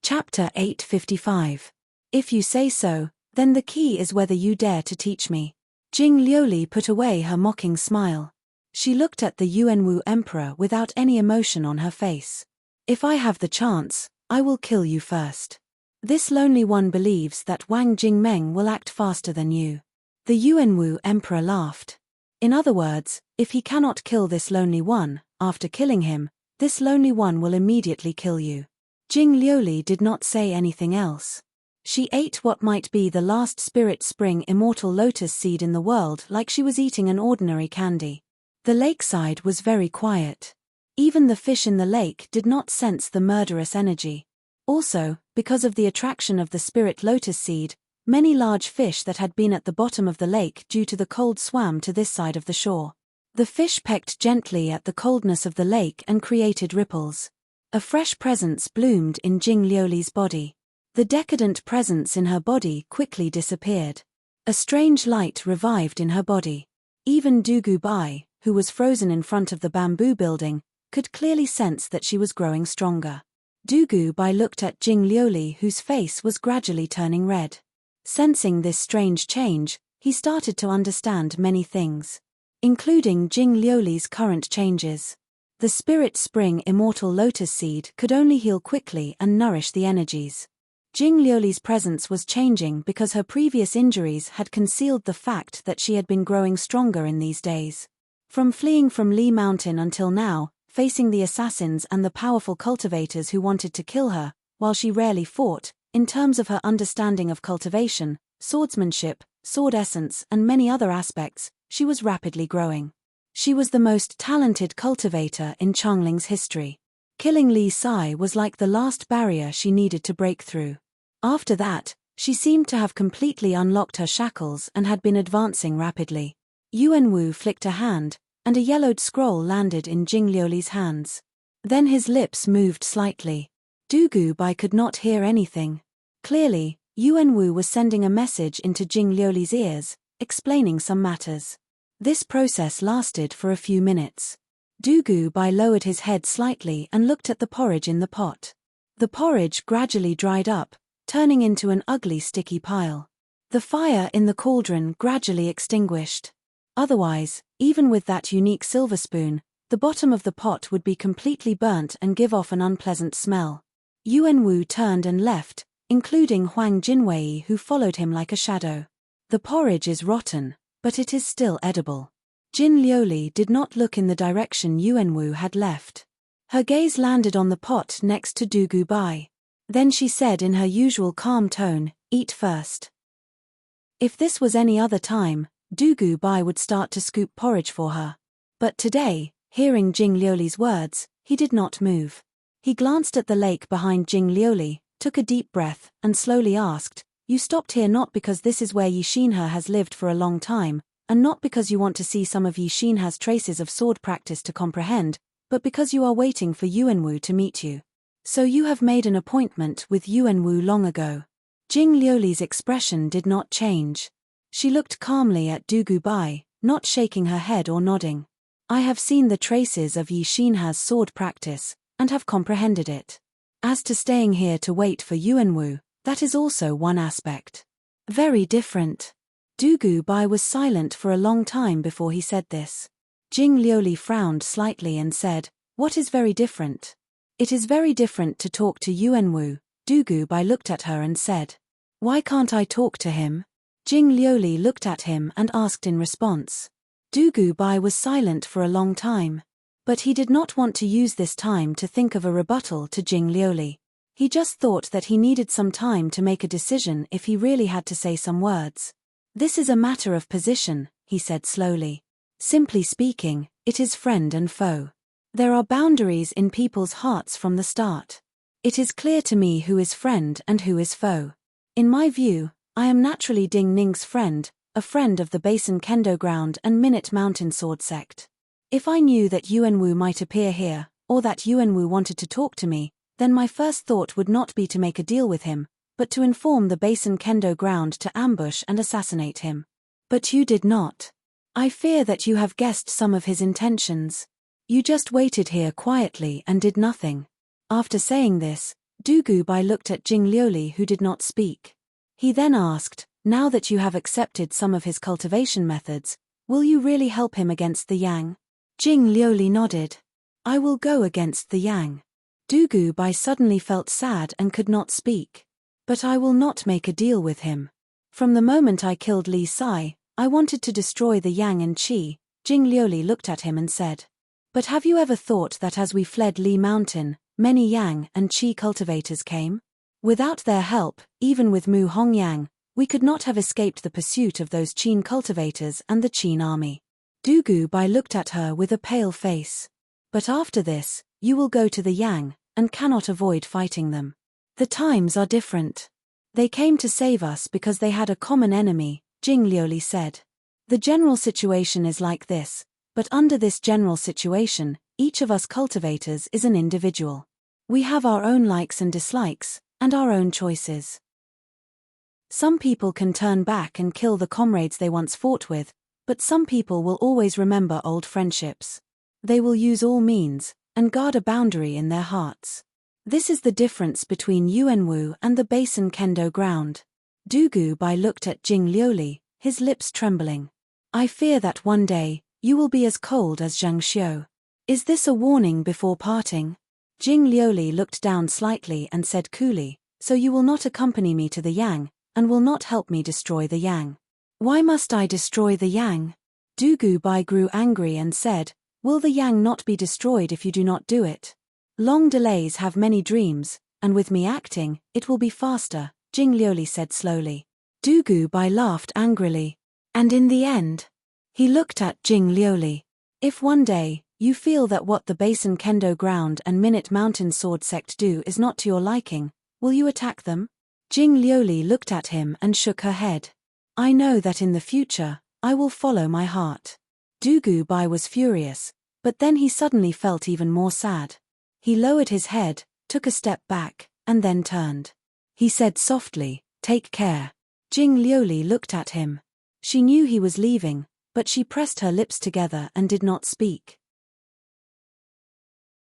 Chapter 855. If you say so, then the key is whether you dare to teach me. Jing Liuli put away her mocking smile. She looked at the Yuanwu emperor without any emotion on her face. If I have the chance, I will kill you first. This lonely one believes that Wang Jingmeng will act faster than you. The Yuanwu emperor laughed. In other words, if he cannot kill this lonely one, after killing him, this lonely one will immediately kill you. Jing Liuli did not say anything else. She ate what might be the last spirit spring immortal lotus seed in the world like she was eating an ordinary candy. The lakeside was very quiet. Even the fish in the lake did not sense the murderous energy. Also, because of the attraction of the spirit lotus seed, many large fish that had been at the bottom of the lake due to the cold swam to this side of the shore. The fish pecked gently at the coldness of the lake and created ripples. A fresh presence bloomed in Jing Liuli's body. The decadent presence in her body quickly disappeared. A strange light revived in her body. Even Dugu Bai, who was frozen in front of the bamboo building, could clearly sense that she was growing stronger. Dugu Bai looked at Jing Liuli, whose face was gradually turning red. Sensing this strange change, he started to understand many things, including Jing Liuli's current changes. The spirit spring immortal lotus seed could only heal quickly and nourish the energies. Jing Liuli's presence was changing because her previous injuries had concealed the fact that she had been growing stronger in these days. From fleeing from Li Mountain until now, facing the assassins and the powerful cultivators who wanted to kill her, while she rarely fought, in terms of her understanding of cultivation, swordsmanship, sword essence and many other aspects, she was rapidly growing. She was the most talented cultivator in Changling's history. Killing Li Sai was like the last barrier she needed to break through. After that, she seemed to have completely unlocked her shackles and had been advancing rapidly. Yuanwu flicked a hand, and a yellowed scroll landed in Jing Liuli's hands. Then his lips moved slightly. Dugu Bai could not hear anything. Clearly, Yuanwu was sending a message into Jing Liuli's ears, explaining some matters. This process lasted for a few minutes. Dugu Bai lowered his head slightly and looked at the porridge in the pot. The porridge gradually dried up, turning into an ugly sticky pile. The fire in the cauldron gradually extinguished. Otherwise, even with that unique silver spoon, the bottom of the pot would be completely burnt and give off an unpleasant smell. Yuanwu turned and left, including Huang Jinwei, who followed him like a shadow. The porridge is rotten, but it is still edible. Jin Liuli did not look in the direction Yuanwu had left. Her gaze landed on the pot next to Dugu Bai. Then she said in her usual calm tone, "Eat first." If this was any other time, Dugu Bai would start to scoop porridge for her. But today, hearing Jing Liuli's words, he did not move. He glanced at the lake behind Jing Liuli, took a deep breath, and slowly asked, "You stopped here not because this is where Yi Xinhe has lived for a long time, and not because you want to see some of Yi Xinhe's traces of sword practice to comprehend, but because you are waiting for Yuanwu to meet you. So you have made an appointment with Yuanwu long ago." Jing Liuli's expression did not change. She looked calmly at Dugu Bai, not shaking her head or nodding. "I have seen the traces of Yi Xinhe's sword practice, and have comprehended it. As to staying here to wait for Yuanwu, that is also one aspect. Very different." Dugu Bai was silent for a long time before he said this. Jing Liuli frowned slightly and said, "What is very different?" "It is very different to talk to Yuanwu." Dugu Bai looked at her and said, "Why can't I talk to him?" Jing Liuli looked at him and asked in response. Dugu Bai was silent for a long time. But he did not want to use this time to think of a rebuttal to Jing Liuli. He just thought that he needed some time to make a decision if he really had to say some words. "This is a matter of position," he said slowly. "Simply speaking, it is friend and foe. There are boundaries in people's hearts from the start. It is clear to me who is friend and who is foe. In my view, I am naturally Ding Ning's friend, a friend of the Basin Kendo Ground and Minute Mountain Sword Sect. If I knew that Yuanwu might appear here, or that Yuanwu wanted to talk to me, then my first thought would not be to make a deal with him, but to inform the Basin Kendo Ground to ambush and assassinate him. But you did not. I fear that you have guessed some of his intentions. You just waited here quietly and did nothing." After saying this, Dugu Bai looked at Jing Liuli, who did not speak. He then asked, "Now that you have accepted some of his cultivation methods, will you really help him against the Yang?" Jing Liuli nodded. "I will go against the Yang." Dugu Bai suddenly felt sad and could not speak. "But I will not make a deal with him. From the moment I killed Li Sai, I wanted to destroy the Yang and Qi." Jing Liuli looked at him and said, "But have you ever thought that as we fled Li Mountain, many Yang and Qi cultivators came? Without their help, even with Mu Hongyang, we could not have escaped the pursuit of those Qin cultivators and the Qin army." Dugu Bai looked at her with a pale face. "But after this, you will go to the Yang, and cannot avoid fighting them. The times are different. They came to save us because they had a common enemy," Jing Liuli said. "The general situation is like this, but under this general situation, each of us cultivators is an individual. We have our own likes and dislikes, and our own choices. Some people can turn back and kill the comrades they once fought with, but some people will always remember old friendships. They will use all means, and guard a boundary in their hearts. This is the difference between Yuanwu and the Basin Kendo ground." Dugu Bai looked at Jing Liuli, his lips trembling. "I fear that one day, you will be as cold as Zhang Xiu. Is this a warning before parting?" Jing Liuli looked down slightly and said coolly, "So you will not accompany me to the Yang, and will not help me destroy the Yang." "Why must I destroy the Yang?" Dugu Bai grew angry and said, "Will the Yang not be destroyed if you do not do it? Long delays have many dreams, and with me acting, it will be faster," Jing Liuli said slowly. Dugu Bai laughed angrily. "And in the end?" He looked at Jing Liuli. "If one day, you feel that what the Basin Kendo ground and Minute Mountain Sword Sect do is not to your liking, will you attack them?" Jing Liuli looked at him and shook her head. "I know that in the future, I will follow my heart." Dugu Bai was furious, but then he suddenly felt even more sad. He lowered his head, took a step back, and then turned. He said softly, "Take care." Jing Liuli looked at him. She knew he was leaving, but she pressed her lips together and did not speak.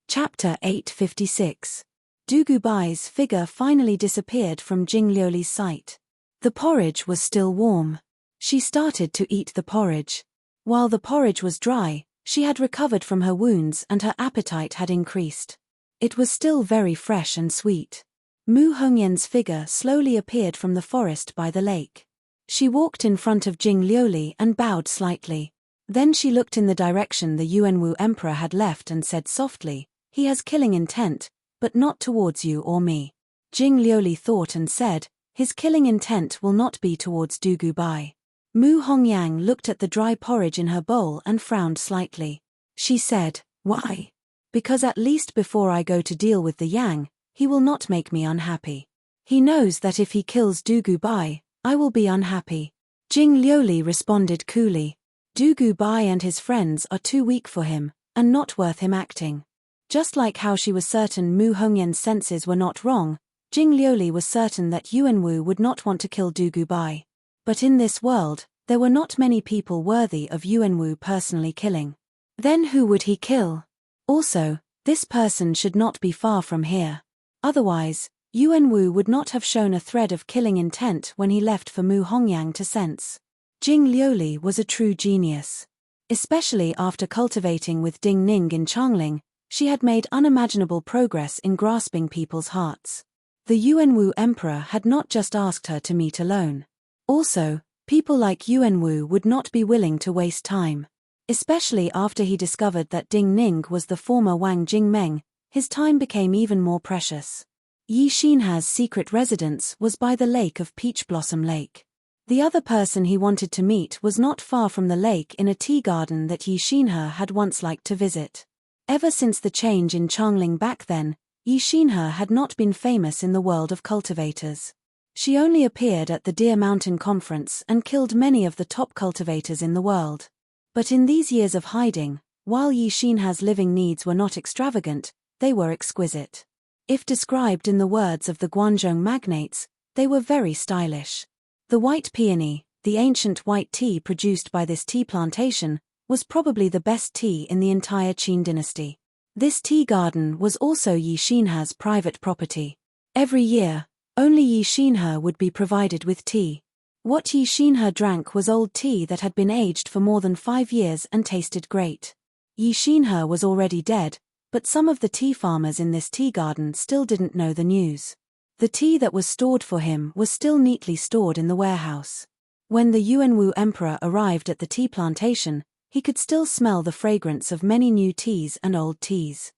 Chapter 856. Dugu Bai's figure finally disappeared from Jing Liuli's sight. The porridge was still warm. She started to eat the porridge. While the porridge was dry, she had recovered from her wounds and her appetite had increased. It was still very fresh and sweet. Mu Hongyan's figure slowly appeared from the forest by the lake. She walked in front of Jing Liuli and bowed slightly. Then she looked in the direction the Yuanwu emperor had left and said softly, "He has killing intent, but not towards you or me." Jing Liuli thought and said, "His killing intent will not be towards Dugu Bai." Mu Hongyang looked at the dry porridge in her bowl and frowned slightly. She said, "Why?" "Because at least before I go to deal with the Yang, he will not make me unhappy. He knows that if he kills Dugu Bai, I will be unhappy." Jing Liuli responded coolly. Dugu Bai and his friends are too weak for him, and not worth him acting. Just like how she was certain Mu Hongyan's senses were not wrong, Jing Liuli was certain that Yuanwu would not want to kill Dugu Bai. But in this world, there were not many people worthy of Yuanwu personally killing. Then who would he kill? Also, this person should not be far from here. Otherwise, Yuanwu would not have shown a thread of killing intent when he left for Mu Hongyang to sense. Jing Liuli was a true genius. Especially after cultivating with Ding Ning in Changling, she had made unimaginable progress in grasping people's hearts. The Yuanwu emperor had not just asked her to meet alone. Also, people like Yuanwu would not be willing to waste time. Especially after he discovered that Ding Ning was the former Wang Jingmeng, his time became even more precious. Yi Xinha's secret residence was by the lake of Peach Blossom Lake. The other person he wanted to meet was not far from the lake in a tea garden that Yi Xinha had once liked to visit. Ever since the change in Changling back then, Yi Xinha had not been famous in the world of cultivators. She only appeared at the Deer Mountain Conference and killed many of the top cultivators in the world. But in these years of hiding, while Yi Xinha's living needs were not extravagant, they were exquisite. If described in the words of the Guangzhou magnates, they were very stylish. The white peony, the ancient white tea produced by this tea plantation, was probably the best tea in the entire Qin dynasty. This tea garden was also Yi Xinha's private property. Every year, only Yi Xinhe would be provided with tea. What Yi Xinhe drank was old tea that had been aged for more than 5 years and tasted great. Yi Xinhe was already dead, but some of the tea farmers in this tea garden still didn't know the news. The tea that was stored for him was still neatly stored in the warehouse. When the Yuanwu emperor arrived at the tea plantation, he could still smell the fragrance of many new teas and old teas.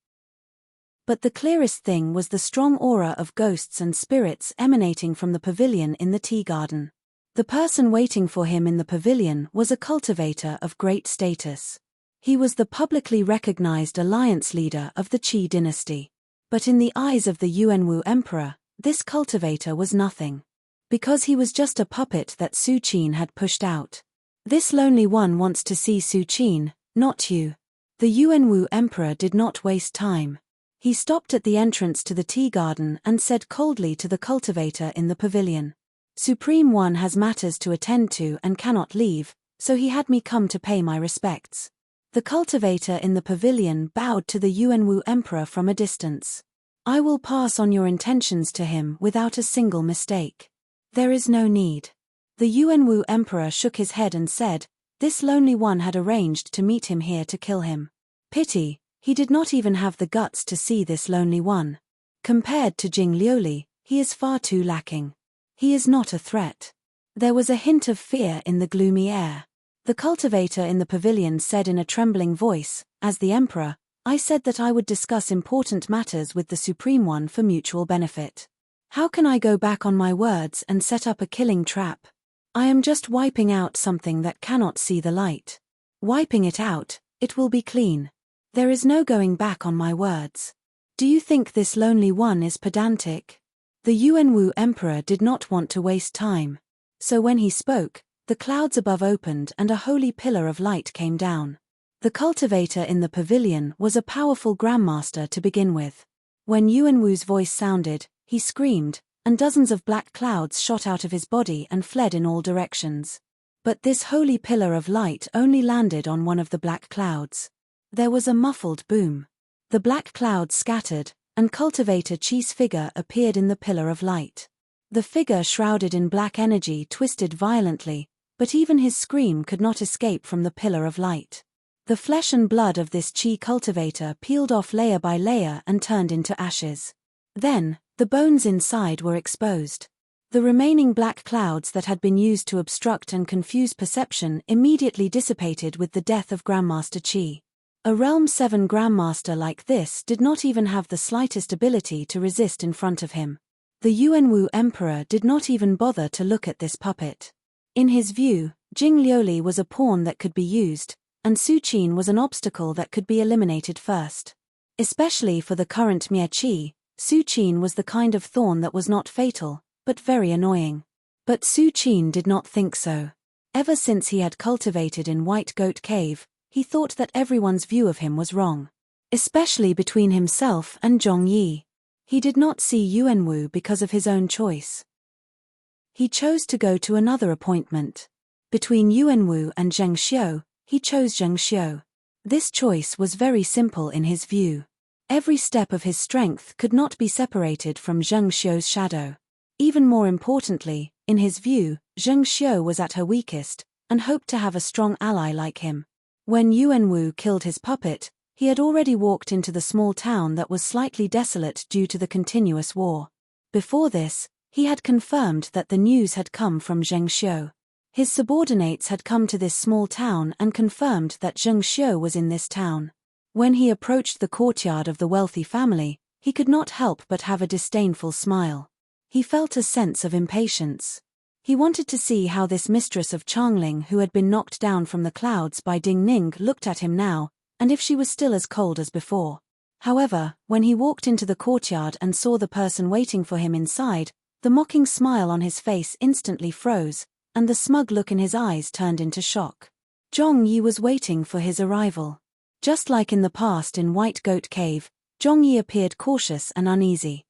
But the clearest thing was the strong aura of ghosts and spirits emanating from the pavilion in the tea garden. The person waiting for him in the pavilion was a cultivator of great status. He was the publicly recognized alliance leader of the Qi dynasty. But in the eyes of the Yuanwu emperor, this cultivator was nothing. Because he was just a puppet that Su Qin had pushed out. This lonely one wants to see Su Qin, not you. The Yuanwu emperor did not waste time. He stopped at the entrance to the tea garden and said coldly to the cultivator in the pavilion, "Supreme One has matters to attend to and cannot leave, so he had me come to pay my respects." The cultivator in the pavilion bowed to the Yuanwu emperor from a distance. "I will pass on your intentions to him without a single mistake. There is no need." The Yuanwu emperor shook his head and said, "This lonely one had arranged to meet him here to kill him. Pity, he did not even have the guts to see this lonely one. Compared to Jing Liuli, he is far too lacking. He is not a threat." There was a hint of fear in the gloomy air. The cultivator in the pavilion said in a trembling voice, "As the emperor, I said that I would discuss important matters with the Supreme One for mutual benefit. How can I go back on my words and set up a killing trap? I am just wiping out something that cannot see the light. Wiping it out, it will be clean. There is no going back on my words. Do you think this lonely one is pedantic?" The Yuanwu emperor did not want to waste time. So when he spoke, the clouds above opened and a holy pillar of light came down. The cultivator in the pavilion was a powerful grandmaster to begin with. When Yuanwu's voice sounded, he screamed, and dozens of black clouds shot out of his body and fled in all directions. But this holy pillar of light only landed on one of the black clouds. There was a muffled boom. The black clouds scattered, and cultivator Qi's figure appeared in the pillar of light. The figure shrouded in black energy twisted violently, but even his scream could not escape from the pillar of light. The flesh and blood of this Qi cultivator peeled off layer by layer and turned into ashes. Then, the bones inside were exposed. The remaining black clouds that had been used to obstruct and confuse perception immediately dissipated with the death of Grandmaster Qi. A Realm 7 Grandmaster like this did not even have the slightest ability to resist in front of him. The Yuanwu emperor did not even bother to look at this puppet. In his view, Jing Liuli was a pawn that could be used, and Su Qin was an obstacle that could be eliminated first. Especially for the current Mie Qi, Su Qin was the kind of thorn that was not fatal, but very annoying. But Su Qin did not think so. Ever since he had cultivated in White Goat Cave, he thought that everyone's view of him was wrong. Especially between himself and Zhong Yi. He did not see Yuanwu because of his own choice. He chose to go to another appointment. Between Yuanwu and Zheng Xiu, he chose Zheng Xiu. This choice was very simple in his view. Every step of his strength could not be separated from Zheng Xiu's shadow. Even more importantly, in his view, Zheng Xiu was at her weakest, and hoped to have a strong ally like him. When Yuanwu killed his puppet, he had already walked into the small town that was slightly desolate due to the continuous war. Before this, he had confirmed that the news had come from Zheng Xiu. His subordinates had come to this small town and confirmed that Zheng Xiu was in this town. When he approached the courtyard of the wealthy family, he could not help but have a disdainful smile. He felt a sense of impatience. He wanted to see how this mistress of Changling who had been knocked down from the clouds by Ding Ning looked at him now, and if she was still as cold as before. However, when he walked into the courtyard and saw the person waiting for him inside, the mocking smile on his face instantly froze, and the smug look in his eyes turned into shock. Zhong Yi was waiting for his arrival. Just like in the past in White Goat Cave, Zhong Yi appeared cautious and uneasy.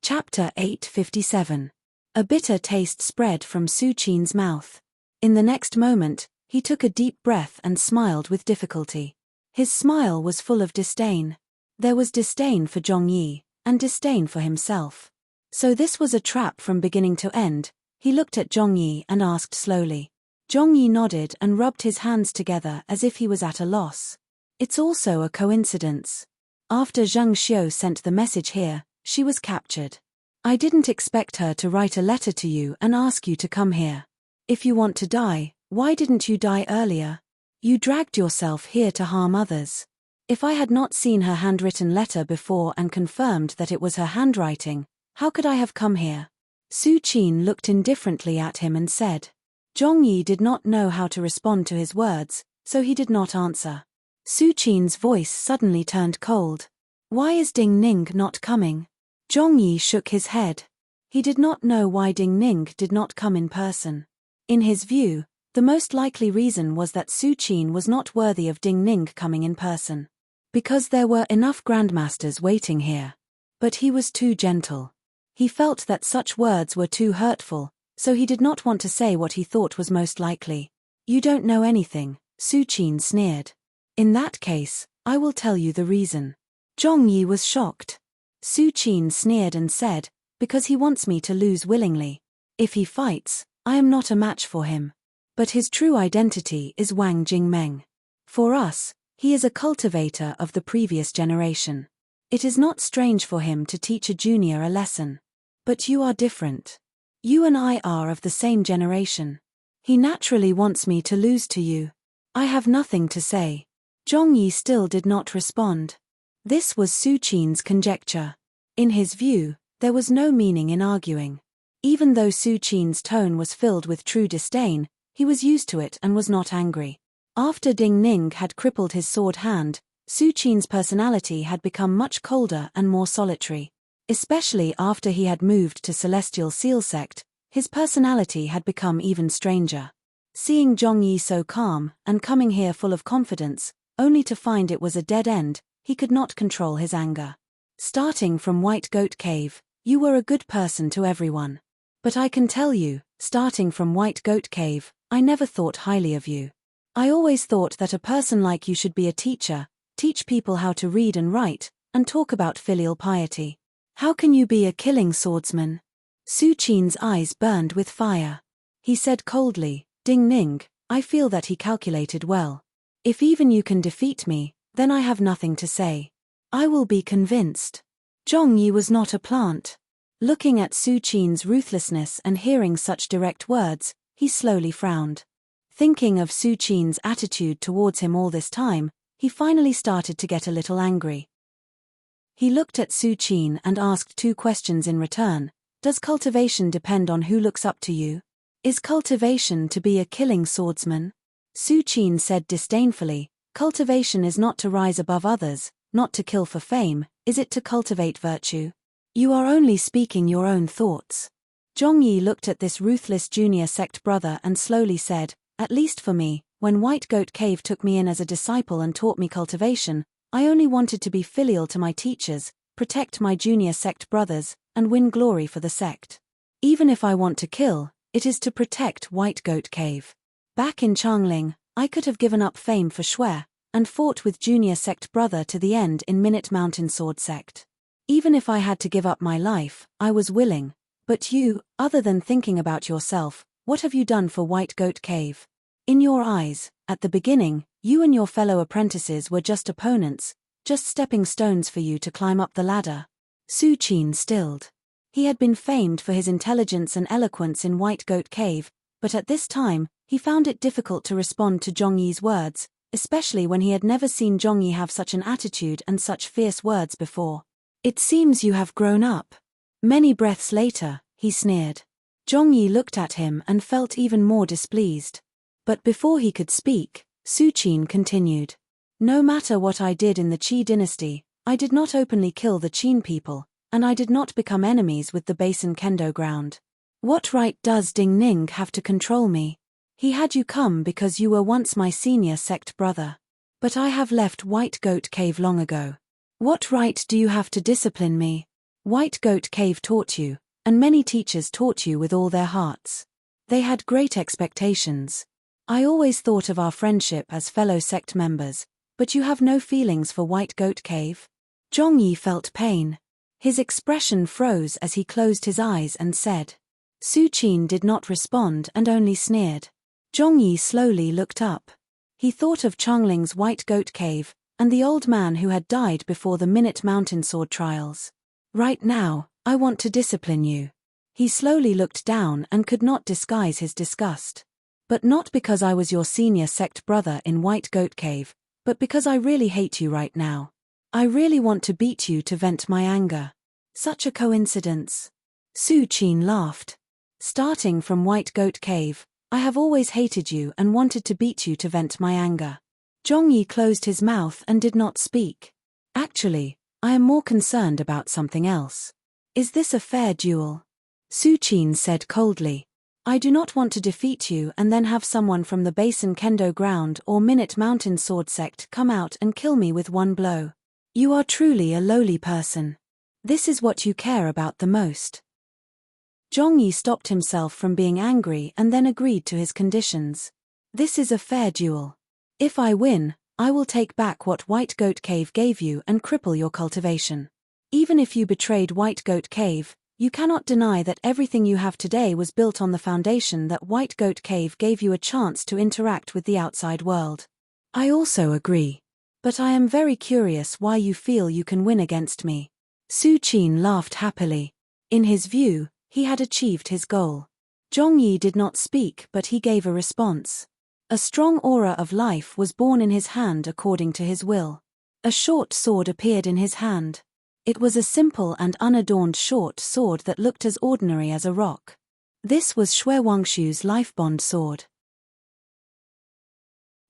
Chapter 857. A bitter taste spread from Su Qin's mouth. In the next moment, he took a deep breath and smiled with difficulty. His smile was full of disdain. There was disdain for Zhong Yi, and disdain for himself. So this was a trap from beginning to end. He looked at Zhongyi and asked slowly. Zhongyi nodded and rubbed his hands together as if he was at a loss. It's also a coincidence. After Zhang Xiu sent the message here, she was captured. I didn't expect her to write a letter to you and ask you to come here. If you want to die, why didn't you die earlier? You dragged yourself here to harm others. If I had not seen her handwritten letter before and confirmed that it was her handwriting, how could I have come here? Su Qin looked indifferently at him and said. Zhongyi did not know how to respond to his words, so he did not answer. Su Qin's voice suddenly turned cold. Why is Ding Ning not coming? Zhongyi shook his head. He did not know why Ding Ning did not come in person. In his view, the most likely reason was that Su Qin was not worthy of Ding Ning coming in person. Because there were enough grandmasters waiting here. But he was too gentle. He felt that such words were too hurtful, so he did not want to say what he thought was most likely. You don't know anything, Su Qin sneered. In that case, I will tell you the reason. Zhongyi was shocked. Su Qin sneered and said, because he wants me to lose willingly. If he fights, I am not a match for him. But his true identity is Wang Jingmeng. For us, he is a cultivator of the previous generation. It is not strange for him to teach a junior a lesson. But you are different. You and I are of the same generation. He naturally wants me to lose to you. I have nothing to say. Zhongyi still did not respond. This was Su Qin's conjecture. In his view, there was no meaning in arguing. Even though Su Qin's tone was filled with true disdain, he was used to it and was not angry. After Ding Ning had crippled his sword hand, Su Qin's personality had become much colder and more solitary. Especially after he had moved to Celestial Seal Sect, his personality had become even stranger. Seeing Zhongyi so calm, and coming here full of confidence, only to find it was a dead end, he could not control his anger. Starting from White Goat Cave, you were a good person to everyone. But I can tell you, starting from White Goat Cave, I never thought highly of you. I always thought that a person like you should be a teacher, teach people how to read and write, and talk about filial piety. How can you be a killing swordsman? Su Qin's eyes burned with fire. He said coldly, Ding Ning, I feel that he calculated well. If even you can defeat me, then I have nothing to say. I will be convinced. Zhongyi was not a plant. Looking at Su Qin's ruthlessness and hearing such direct words, he slowly frowned. Thinking of Su Qin's attitude towards him all this time, he finally started to get a little angry. He looked at Su Qin and asked two questions in return. Does cultivation depend on who looks up to you? Is cultivation to be a killing swordsman? Su Qin said disdainfully, cultivation is not to rise above others, not to kill for fame, is it to cultivate virtue? You are only speaking your own thoughts. Zhongyi looked at this ruthless junior sect brother and slowly said, at least for me, when White Goat Cave took me in as a disciple and taught me cultivation, I only wanted to be filial to my teachers, protect my junior sect brothers, and win glory for the sect. Even if I want to kill, it is to protect White Goat Cave. Back in Changling, I could have given up fame for Shui, and fought with junior sect brother to the end in Minute Mountain Sword Sect. Even if I had to give up my life, I was willing. But you, other than thinking about yourself, what have you done for White Goat Cave? In your eyes, at the beginning, you and your fellow apprentices were just opponents, just stepping stones for you to climb up the ladder. Su Qin stilled. He had been famed for his intelligence and eloquence in White Goat Cave, but at this time, he found it difficult to respond to Zhongyi's words, especially when he had never seen Zhongyi have such an attitude and such fierce words before. It seems you have grown up. Many breaths later, he sneered. Zhongyi looked at him and felt even more displeased. But before he could speak, Su Qin continued. No matter what I did in the Qi dynasty, I did not openly kill the Qin people, and I did not become enemies with the Basin Kendo ground. What right does Ding Ning have to control me? He had you come because you were once my senior sect brother. But I have left White Goat Cave long ago. What right do you have to discipline me? White Goat Cave taught you, and many teachers taught you with all their hearts. They had great expectations. I always thought of our friendship as fellow sect members, but you have no feelings for White Goat Cave? Zhongyi felt pain. His expression froze as he closed his eyes and said. Su Qin did not respond and only sneered. Zhongyi slowly looked up. He thought of Changling's White Goat Cave, and the old man who had died before the Minute Mountain Sword trials. Right now, I want to discipline you. He slowly looked down and could not disguise his disgust. But not because I was your senior sect brother in White Goat Cave, but because I really hate you right now. I really want to beat you to vent my anger. Such a coincidence. Su Qin laughed. Starting from White Goat Cave, I have always hated you and wanted to beat you to vent my anger. Zhongyi closed his mouth and did not speak. Actually, I am more concerned about something else. Is this a fair duel? Su Qin said coldly. I do not want to defeat you and then have someone from the Basin Kendo Ground or Minute Mountain Sword Sect come out and kill me with one blow. You are truly a lowly person. This is what you care about the most. Zhongyi stopped himself from being angry and then agreed to his conditions. This is a fair duel. If I win, I will take back what White Goat Cave gave you and cripple your cultivation. Even if you betrayed White Goat Cave, you cannot deny that everything you have today was built on the foundation that White Goat Cave gave you a chance to interact with the outside world. I also agree. But I am very curious why you feel you can win against me. Su Qin laughed happily. In his view, he had achieved his goal. Zhongyi did not speak, but he gave a response. A strong aura of life was born in his hand according to his will. A short sword appeared in his hand. It was a simple and unadorned short sword that looked as ordinary as a rock. This was Xue Wangshu's life-bond sword.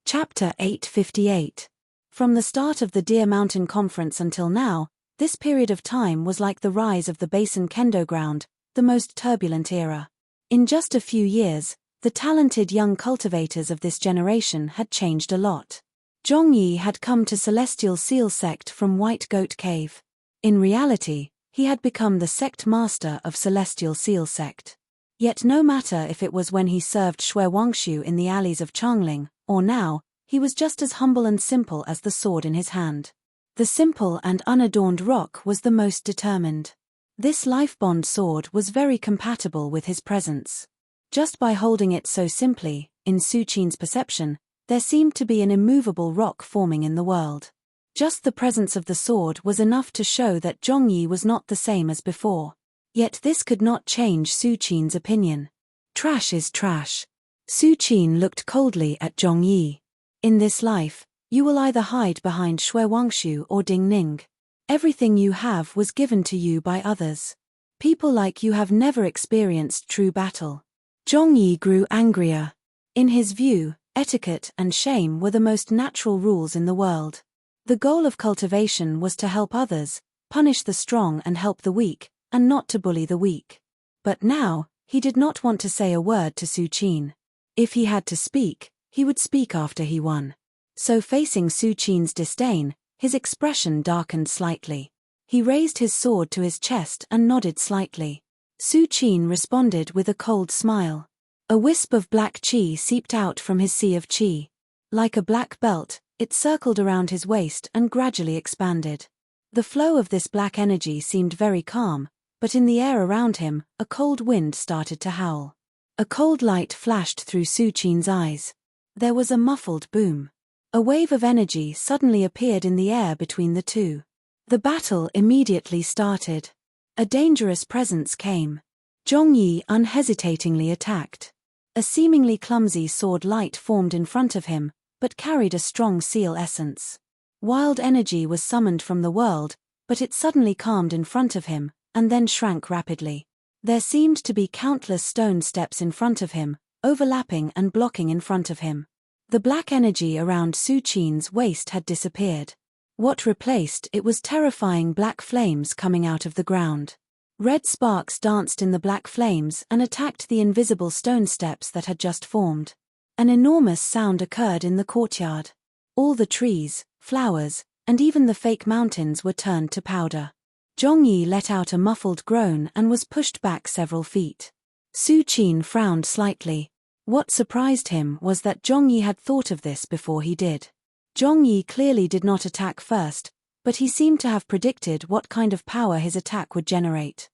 Chapter 858. From the start of the Deer Mountain Conference until now, this period of time was like the rise of the Basin Kendo Ground, the most turbulent era. In just a few years, the talented young cultivators of this generation had changed a lot. Zhongyi had come to Celestial Seal Sect from White Goat Cave. In reality, he had become the sect master of Celestial Seal Sect. Yet no matter if it was when he served Xue Wangshu in the alleys of Changling, or now, he was just as humble and simple as the sword in his hand. The simple and unadorned rock was the most determined. This life-bond sword was very compatible with his presence. Just by holding it so simply, in Su Qin's perception, there seemed to be an immovable rock forming in the world. Just the presence of the sword was enough to show that Zhongyi was not the same as before. Yet this could not change Su Qin's opinion. Trash is trash. Su Qin looked coldly at Zhongyi. In this life, you will either hide behind Xue Wangshu or Ding Ning. Everything you have was given to you by others. People like you have never experienced true battle. Zhongyi grew angrier. In his view, etiquette and shame were the most natural rules in the world. The goal of cultivation was to help others, punish the strong and help the weak, and not to bully the weak. But now, he did not want to say a word to Su Qin. If he had to speak, he would speak after he won. So facing Su Qin's disdain, his expression darkened slightly. He raised his sword to his chest and nodded slightly. Su Qin responded with a cold smile. A wisp of black qi seeped out from his sea of qi. Like a black belt, it circled around his waist and gradually expanded. The flow of this black energy seemed very calm, but in the air around him, a cold wind started to howl. A cold light flashed through Su Qin's eyes. There was a muffled boom. A wave of energy suddenly appeared in the air between the two. The battle immediately started. A dangerous presence came. Zhongyi unhesitatingly attacked. A seemingly clumsy sword light formed in front of him, but carried a strong seal essence. Wild energy was summoned from the world, but it suddenly calmed in front of him, and then shrank rapidly. There seemed to be countless stone steps in front of him, overlapping and blocking in front of him. The black energy around Su Qin's waist had disappeared. What replaced it was terrifying black flames coming out of the ground. Red sparks danced in the black flames and attacked the invisible stone steps that had just formed. An enormous sound occurred in the courtyard. All the trees, flowers, and even the fake mountains were turned to powder. Zhongyi let out a muffled groan and was pushed back several feet. Su Qin frowned slightly. What surprised him was that Zhongyi had thought of this before he did. Zhongyi clearly did not attack first, but he seemed to have predicted what kind of power his attack would generate.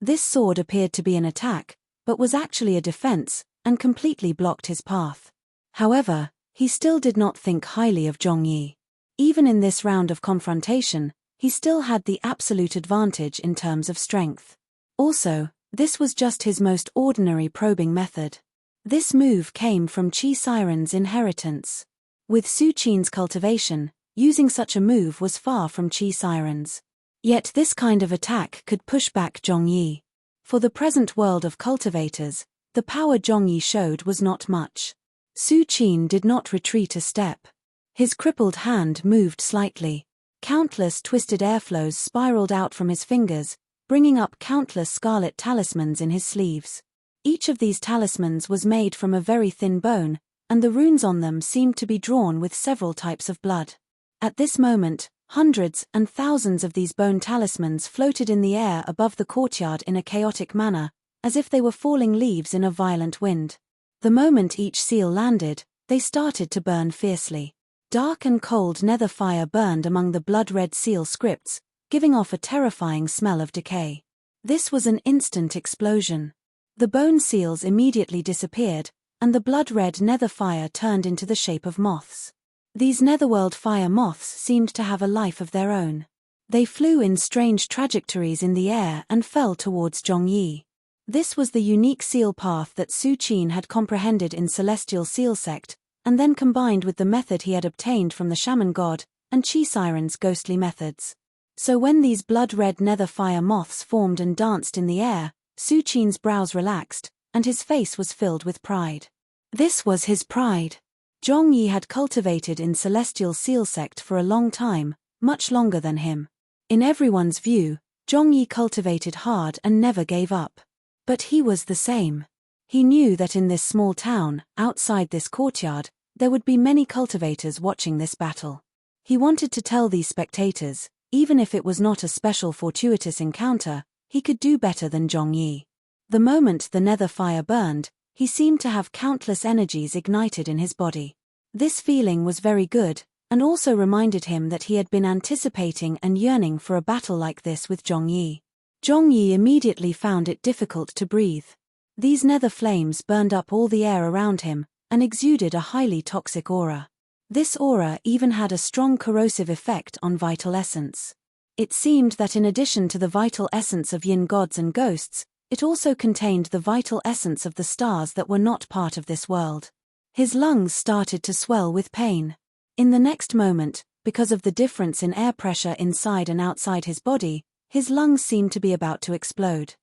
This sword appeared to be an attack, but was actually a defense, and completely blocked his path. However, he still did not think highly of Zhongyi. Even in this round of confrontation, he still had the absolute advantage in terms of strength. Also, this was just his most ordinary probing method. This move came from Qi Siren's inheritance. With Su Qin's cultivation, using such a move was far from Qi Siren's. Yet this kind of attack could push back Zhongyi. For the present world of cultivators, the power Zhongyi showed was not much. Su Qin did not retreat a step. His crippled hand moved slightly. Countless twisted airflows spiraled out from his fingers, bringing up countless scarlet talismans in his sleeves. Each of these talismans was made from a very thin bone, and the runes on them seemed to be drawn with several types of blood. At this moment, hundreds and thousands of these bone talismans floated in the air above the courtyard in a chaotic manner, as if they were falling leaves in a violent wind. The moment each seal landed, they started to burn fiercely. Dark and cold nether fire burned among the blood-red seal scripts, giving off a terrifying smell of decay. This was an instant explosion. The bone seals immediately disappeared, and the blood-red nether fire turned into the shape of moths. These netherworld fire moths seemed to have a life of their own. They flew in strange trajectories in the air and fell towards Zhongyi. This was the unique seal path that Su Qin had comprehended in Celestial Seal Sect, and then combined with the method he had obtained from the shaman god, and Qi Siren's ghostly methods. So when these blood-red nether fire moths formed and danced in the air, Su Qin's brows relaxed, and his face was filled with pride. This was his pride. Zhongyi had cultivated in Celestial Seal Sect for a long time, much longer than him. In everyone's view, Zhongyi cultivated hard and never gave up. But he was the same. He knew that in this small town, outside this courtyard, there would be many cultivators watching this battle. He wanted to tell these spectators, even if it was not a special fortuitous encounter, he could do better than Zhongyi. The moment the nether fire burned, he seemed to have countless energies ignited in his body. This feeling was very good, and also reminded him that he had been anticipating and yearning for a battle like this with Zhongyi. Zhongyi immediately found it difficult to breathe. These nether flames burned up all the air around him, and exuded a highly toxic aura. This aura even had a strong corrosive effect on vital essence. It seemed that in addition to the vital essence of yin gods and ghosts, it also contained the vital essence of the stars that were not part of this world. His lungs started to swell with pain. In the next moment, because of the difference in air pressure inside and outside his body, his lungs seemed to be about to explode.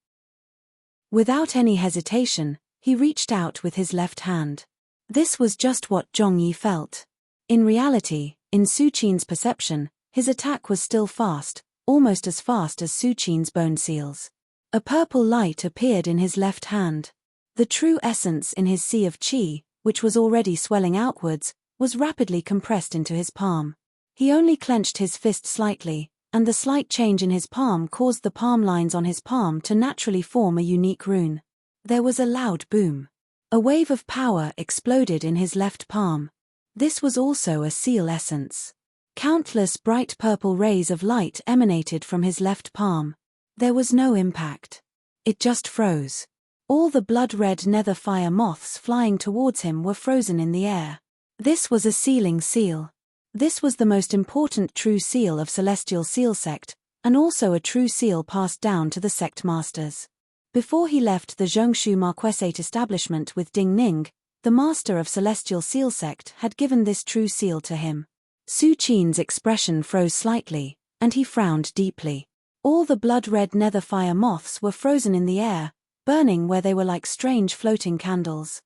Without any hesitation, he reached out with his left hand. This was just what Zhongyi felt. In reality, in Su Qin's perception, his attack was still fast, almost as fast as Su Qin's bone seals. A purple light appeared in his left hand. The true essence in his sea of qi, which was already swelling outwards, was rapidly compressed into his palm. He only clenched his fist slightly, and the slight change in his palm caused the palm lines on his palm to naturally form a unique rune. There was a loud boom. A wave of power exploded in his left palm. This was also a seal essence. Countless bright purple rays of light emanated from his left palm. There was no impact. It just froze. All the blood-red nether fire moths flying towards him were frozen in the air. This was a sealing seal. This was the most important true seal of Celestial Seal Sect, and also a true seal passed down to the sect masters. Before he left the Zhongshu Marquessate establishment with Ding Ning, the master of Celestial Seal Sect had given this true seal to him. Su Qin's expression froze slightly, and he frowned deeply. All the blood-red nether fire moths were frozen in the air, burning where they were like strange floating candles.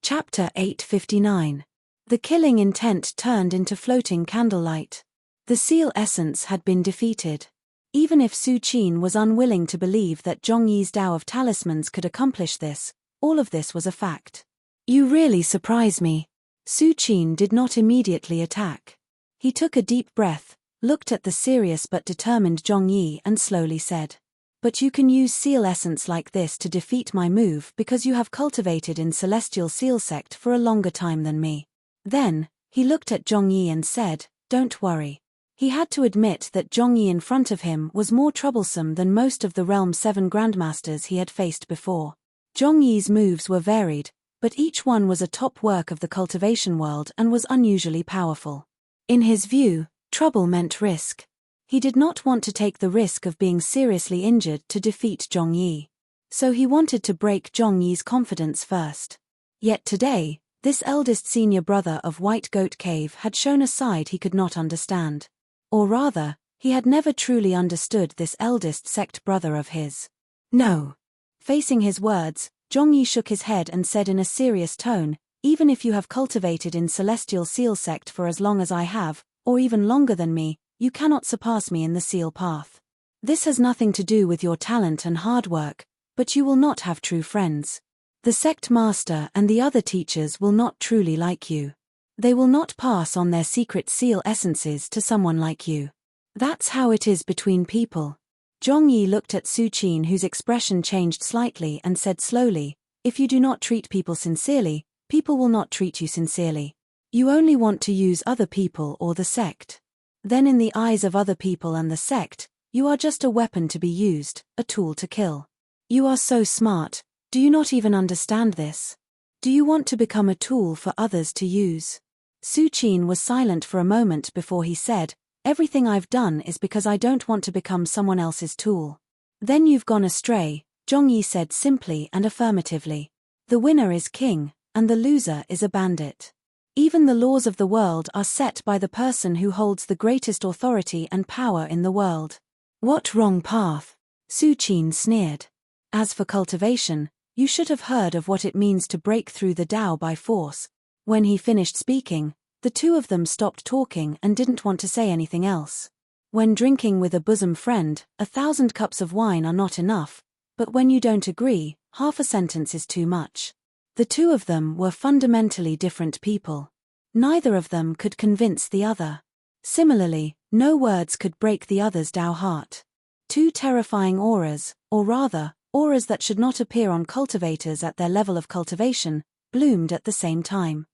Chapter 859. The killing intent turned into floating candlelight. The seal essence had been defeated. Even if Su Qin was unwilling to believe that Zhongyi's Tao of Talismans could accomplish this, all of this was a fact. "You really surprise me." Su Qin did not immediately attack. He took a deep breath, looked at the serious but determined Zhongyi and slowly said, "But you can use seal essence like this to defeat my move because you have cultivated in Celestial Seal Sect for a longer time than me." Then, he looked at Zhongyi and said, don't worry. He had to admit that Zhongyi in front of him was more troublesome than most of the Realm 7 Grandmasters he had faced before. Zhongyi's moves were varied, but each one was a top work of the cultivation world and was unusually powerful. In his view, trouble meant risk. He did not want to take the risk of being seriously injured to defeat Zhongyi. So he wanted to break Zhongyi's confidence first. Yet today, this eldest senior brother of White Goat Cave had shown a side he could not understand. Or rather, he had never truly understood this eldest sect brother of his. No. Facing his words, Zhongyi shook his head and said in a serious tone, even if you have cultivated in Celestial Seal Sect for as long as I have, or even longer than me, you cannot surpass me in the Seal Path. This has nothing to do with your talent and hard work, but you will not have true friends. The sect master and the other teachers will not truly like you. They will not pass on their secret seal essences to someone like you. That's how it is between people. Zhongyi looked at Su Qin, whose expression changed slightly, and said slowly, if you do not treat people sincerely, people will not treat you sincerely. You only want to use other people or the sect. Then in the eyes of other people and the sect, you are just a weapon to be used, a tool to kill. You are so smart, do you not even understand this? Do you want to become a tool for others to use? Su Qin was silent for a moment before he said, everything I've done is because I don't want to become someone else's tool. Then you've gone astray, Zhongyi said simply and affirmatively. The winner is king, and the loser is a bandit. Even the laws of the world are set by the person who holds the greatest authority and power in the world. What wrong path? Su Qin sneered. As for cultivation, you should have heard of what it means to break through the Tao by force. When he finished speaking, the two of them stopped talking and didn't want to say anything else. When drinking with a bosom friend, 1,000 cups of wine are not enough, but when you don't agree, half a sentence is too much. The two of them were fundamentally different people. Neither of them could convince the other. Similarly, no words could break the other's Tao heart. Two terrifying auras, or rather, auras that should not appear on cultivators at their level of cultivation, bloomed at the same time.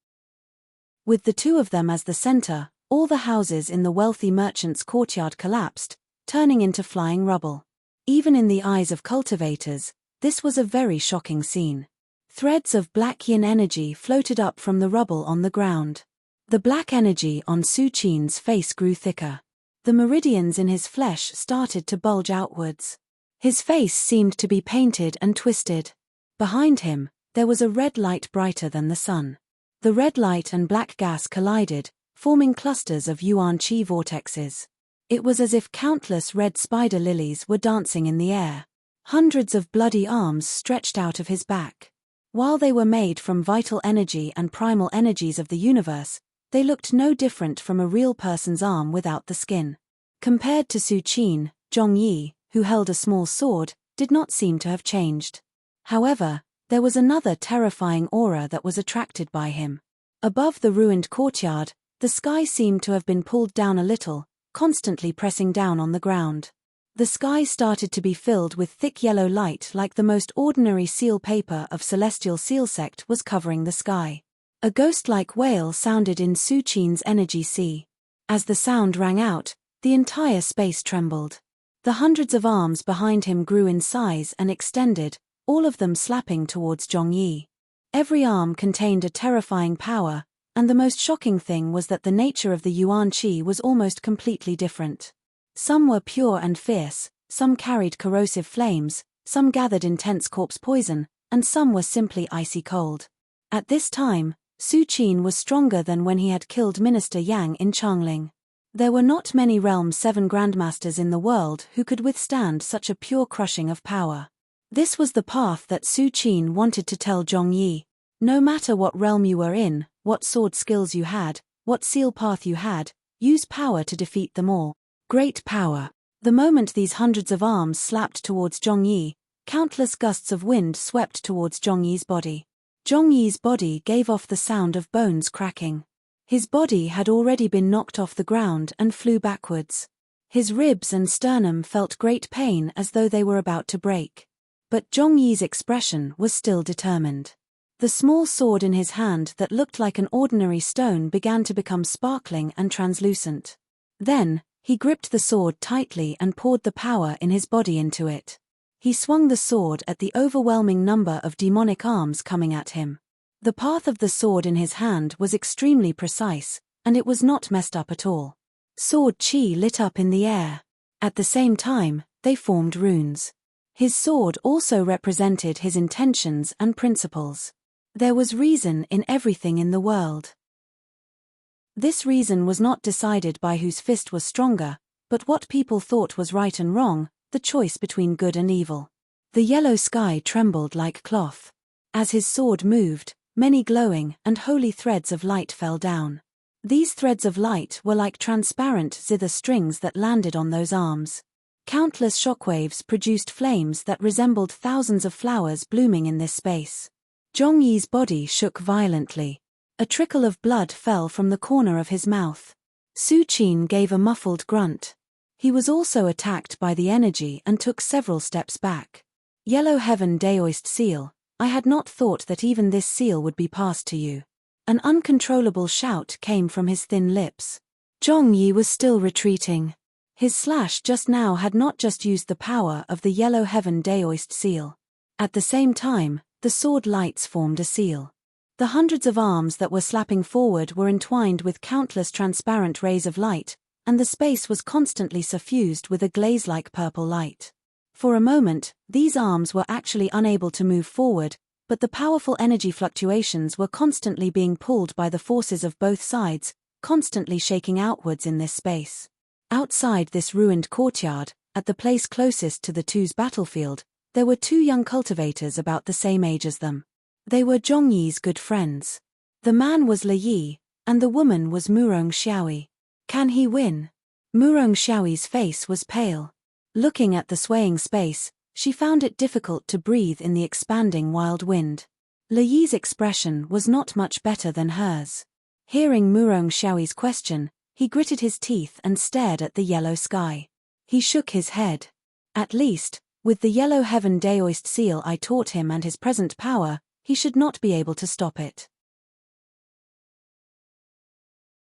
With the two of them as the center, all the houses in the wealthy merchant's courtyard collapsed, turning into flying rubble. Even in the eyes of cultivators, this was a very shocking scene. Threads of black yin energy floated up from the rubble on the ground. The black energy on Su Qin's face grew thicker. The meridians in his flesh started to bulge outwards. His face seemed to be painted and twisted. Behind him, there was a red light brighter than the sun. The red light and black gas collided, forming clusters of yuan qi vortexes. It was as if countless red spider lilies were dancing in the air. Hundreds of bloody arms stretched out of his back. While they were made from vital energy and primal energies of the universe, they looked no different from a real person's arm without the skin. Compared to Su Qin, Zhongyi, who held a small sword, did not seem to have changed. However, there was another terrifying aura that was attracted by him. Above the ruined courtyard, the sky seemed to have been pulled down a little, constantly pressing down on the ground. The sky started to be filled with thick yellow light, like the most ordinary seal paper of Celestial Seal Sect was covering the sky. A ghost-like wail sounded in Su Qin's energy sea. As the sound rang out, the entire space trembled. The hundreds of arms behind him grew in size and extended, all of them slapping towards Zhongyi. Every arm contained a terrifying power, and the most shocking thing was that the nature of the yuan qi was almost completely different. Some were pure and fierce, some carried corrosive flames, some gathered intense corpse poison, and some were simply icy cold. At this time, Su Qin was stronger than when he had killed Minister Yang in Changling. There were not many Realm 7 Grandmasters in the world who could withstand such a pure crushing of power. This was the path that Su Qin wanted to tell Zhongyi. No matter what realm you were in, what sword skills you had, what seal path you had, use power to defeat them all. Great power. The moment these hundreds of arms slapped towards Zhongyi, countless gusts of wind swept towards Zhongyi's body. Zhongyi's body gave off the sound of bones cracking. His body had already been knocked off the ground and flew backwards. His ribs and sternum felt great pain as though they were about to break. But Zhongyi's expression was still determined. The small sword in his hand that looked like an ordinary stone began to become sparkling and translucent. Then, he gripped the sword tightly and poured the power in his body into it. He swung the sword at the overwhelming number of demonic arms coming at him. The path of the sword in his hand was extremely precise, and it was not messed up at all. Sword chi lit up in the air. At the same time, they formed runes. His sword also represented his intentions and principles. There was reason in everything in the world. This reason was not decided by whose fist was stronger, but what people thought was right and wrong, the choice between good and evil. The yellow sky trembled like cloth. As his sword moved, many glowing and holy threads of light fell down. These threads of light were like transparent zither strings that landed on those arms. Countless shockwaves produced flames that resembled thousands of flowers blooming in this space. Zhongyi's body shook violently. A trickle of blood fell from the corner of his mouth. Su Qin gave a muffled grunt. He was also attacked by the energy and took several steps back. Yellow Heaven Daoist Seal, I had not thought that even this seal would be passed to you. An uncontrollable shout came from his thin lips. Zhongyi was still retreating. His slash just now had not just used the power of the Yellow Heaven Daoist Seal. At the same time, the sword lights formed a seal. The hundreds of arms that were slapping forward were entwined with countless transparent rays of light, and the space was constantly suffused with a glaze-like purple light. For a moment, these arms were actually unable to move forward, but the powerful energy fluctuations were constantly being pulled by the forces of both sides, constantly shaking outwards in this space. Outside this ruined courtyard, at the place closest to the two's battlefield, there were two young cultivators about the same age as them. They were Zhongyi's good friends. The man was Li Yi, and the woman was Murong Xiaoyi. Can he win? Murong Xiaoyi's face was pale. Looking at the swaying space, she found it difficult to breathe in the expanding wild wind. Li Yi's expression was not much better than hers. Hearing Murong Xiaoyi's question, he gritted his teeth and stared at the yellow sky. He shook his head. At least, with the Yellow Heaven Daoist Seal I taught him and his present power, he should not be able to stop it.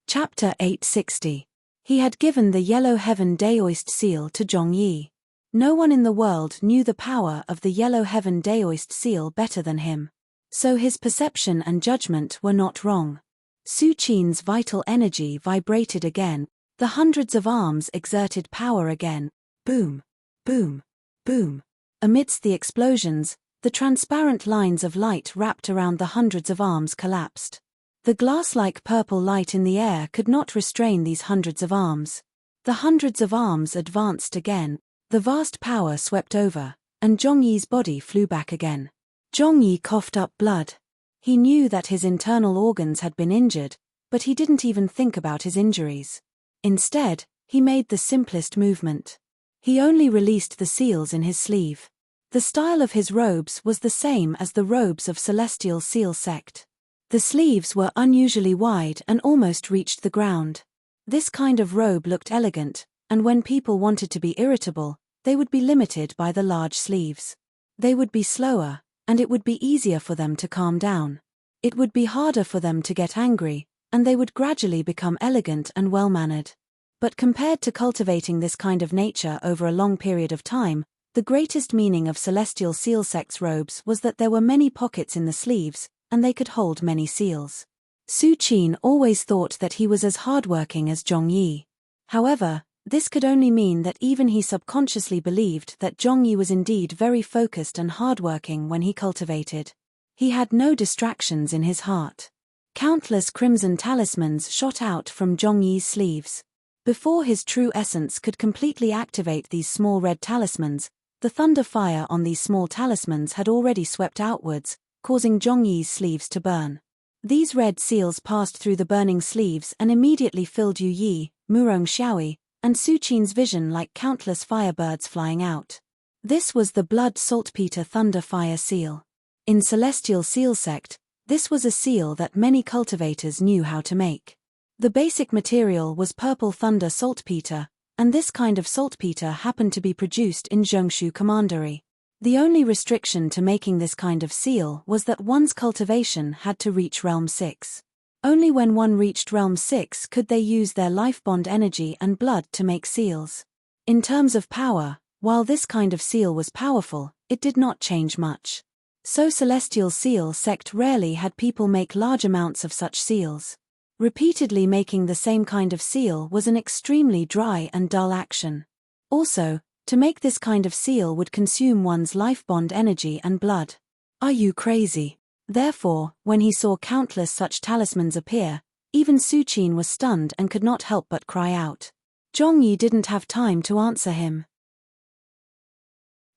Chapter 860. He had given the Yellow Heaven Daoist Seal to Zhongyi. No one in the world knew the power of the Yellow Heaven Daoist Seal better than him. So his perception and judgment were not wrong. Su Qin's vital energy vibrated again, the hundreds of arms exerted power again. Boom, boom, boom. Amidst the explosions, the transparent lines of light wrapped around the hundreds of arms collapsed. The glass-like purple light in the air could not restrain these hundreds of arms. The hundreds of arms advanced again, the vast power swept over, and Zhongyi's body flew back again. Zhongyi coughed up blood. He knew that his internal organs had been injured, but he didn't even think about his injuries. Instead, he made the simplest movement. He only released the seals in his sleeve. The style of his robes was the same as the robes of Celestial Seal Sect. The sleeves were unusually wide and almost reached the ground. This kind of robe looked elegant, and when people wanted to be irritable, they would be limited by the large sleeves. They would be slower, and it would be easier for them to calm down. It would be harder for them to get angry, and they would gradually become elegant and well-mannered. But compared to cultivating this kind of nature over a long period of time, the greatest meaning of Celestial Seal Sect's robes was that there were many pockets in the sleeves, and they could hold many seals. Su Qin always thought that he was as hardworking as Zhongyi. However, this could only mean that even he subconsciously believed that Zhongyi was indeed very focused and hardworking when he cultivated. He had no distractions in his heart. Countless crimson talismans shot out from Zhongyi's sleeves. Before his true essence could completely activate these small red talismans, the thunder fire on these small talismans had already swept outwards, causing Zhongyi's sleeves to burn. These red seals passed through the burning sleeves and immediately filled Yu Yi, Murong Xiaoyi, and Su Qin's vision like countless firebirds flying out. This was the Blood Saltpeter Thunder Fire Seal. In Celestial Seal Sect, this was a seal that many cultivators knew how to make. The basic material was purple thunder saltpeter, and this kind of saltpeter happened to be produced in Zhongshu Commandery. The only restriction to making this kind of seal was that one's cultivation had to reach Realm 6. Only when one reached Realm 6 could they use their life bond energy and blood to make seals. In terms of power, while this kind of seal was powerful, it did not change much. So celestial seal sect rarely had people make large amounts of such seals. Repeatedly making the same kind of seal was an extremely dry and dull action. Also, to make this kind of seal would consume one's life bond energy and blood. Are you crazy? Therefore, when he saw countless such talismans appear, even Suqin was stunned and could not help but cry out. Zhongyi didn't have time to answer him.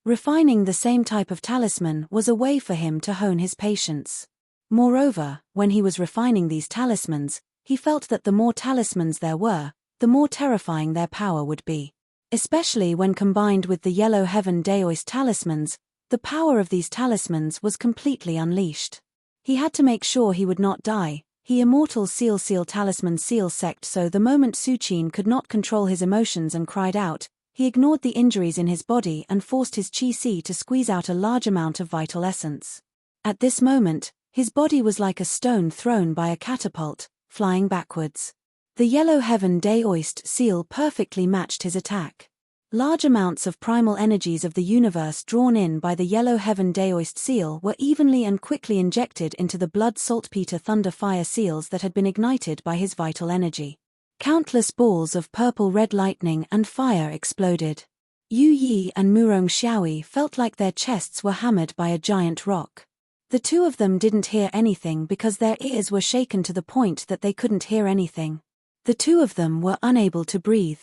Refining the same type of talisman was a way for him to hone his patience. Moreover, when he was refining these talismans, he felt that the more talismans there were, the more terrifying their power would be. Especially when combined with the Yellow Heaven Daoist talismans, the power of these talismans was completely unleashed. He had to make sure he would not die. He immortal seal talisman seal sect, so the moment Suqin could not control his emotions and cried out, he ignored the injuries in his body and forced his qi to squeeze out a large amount of vital essence. At this moment, his body was like a stone thrown by a catapult, flying backwards. The Yellow Heaven Daoist seal perfectly matched his attack. Large amounts of primal energies of the universe drawn in by the Yellow Heaven Daoist seal were evenly and quickly injected into the blood saltpeter thunder fire seals that had been ignited by his vital energy. Countless balls of purple red lightning and fire exploded. Yu Yi and Murong Xiaoyi felt like their chests were hammered by a giant rock. The two of them didn't hear anything because their ears were shaken to the point that they couldn't hear anything. The two of them were unable to breathe.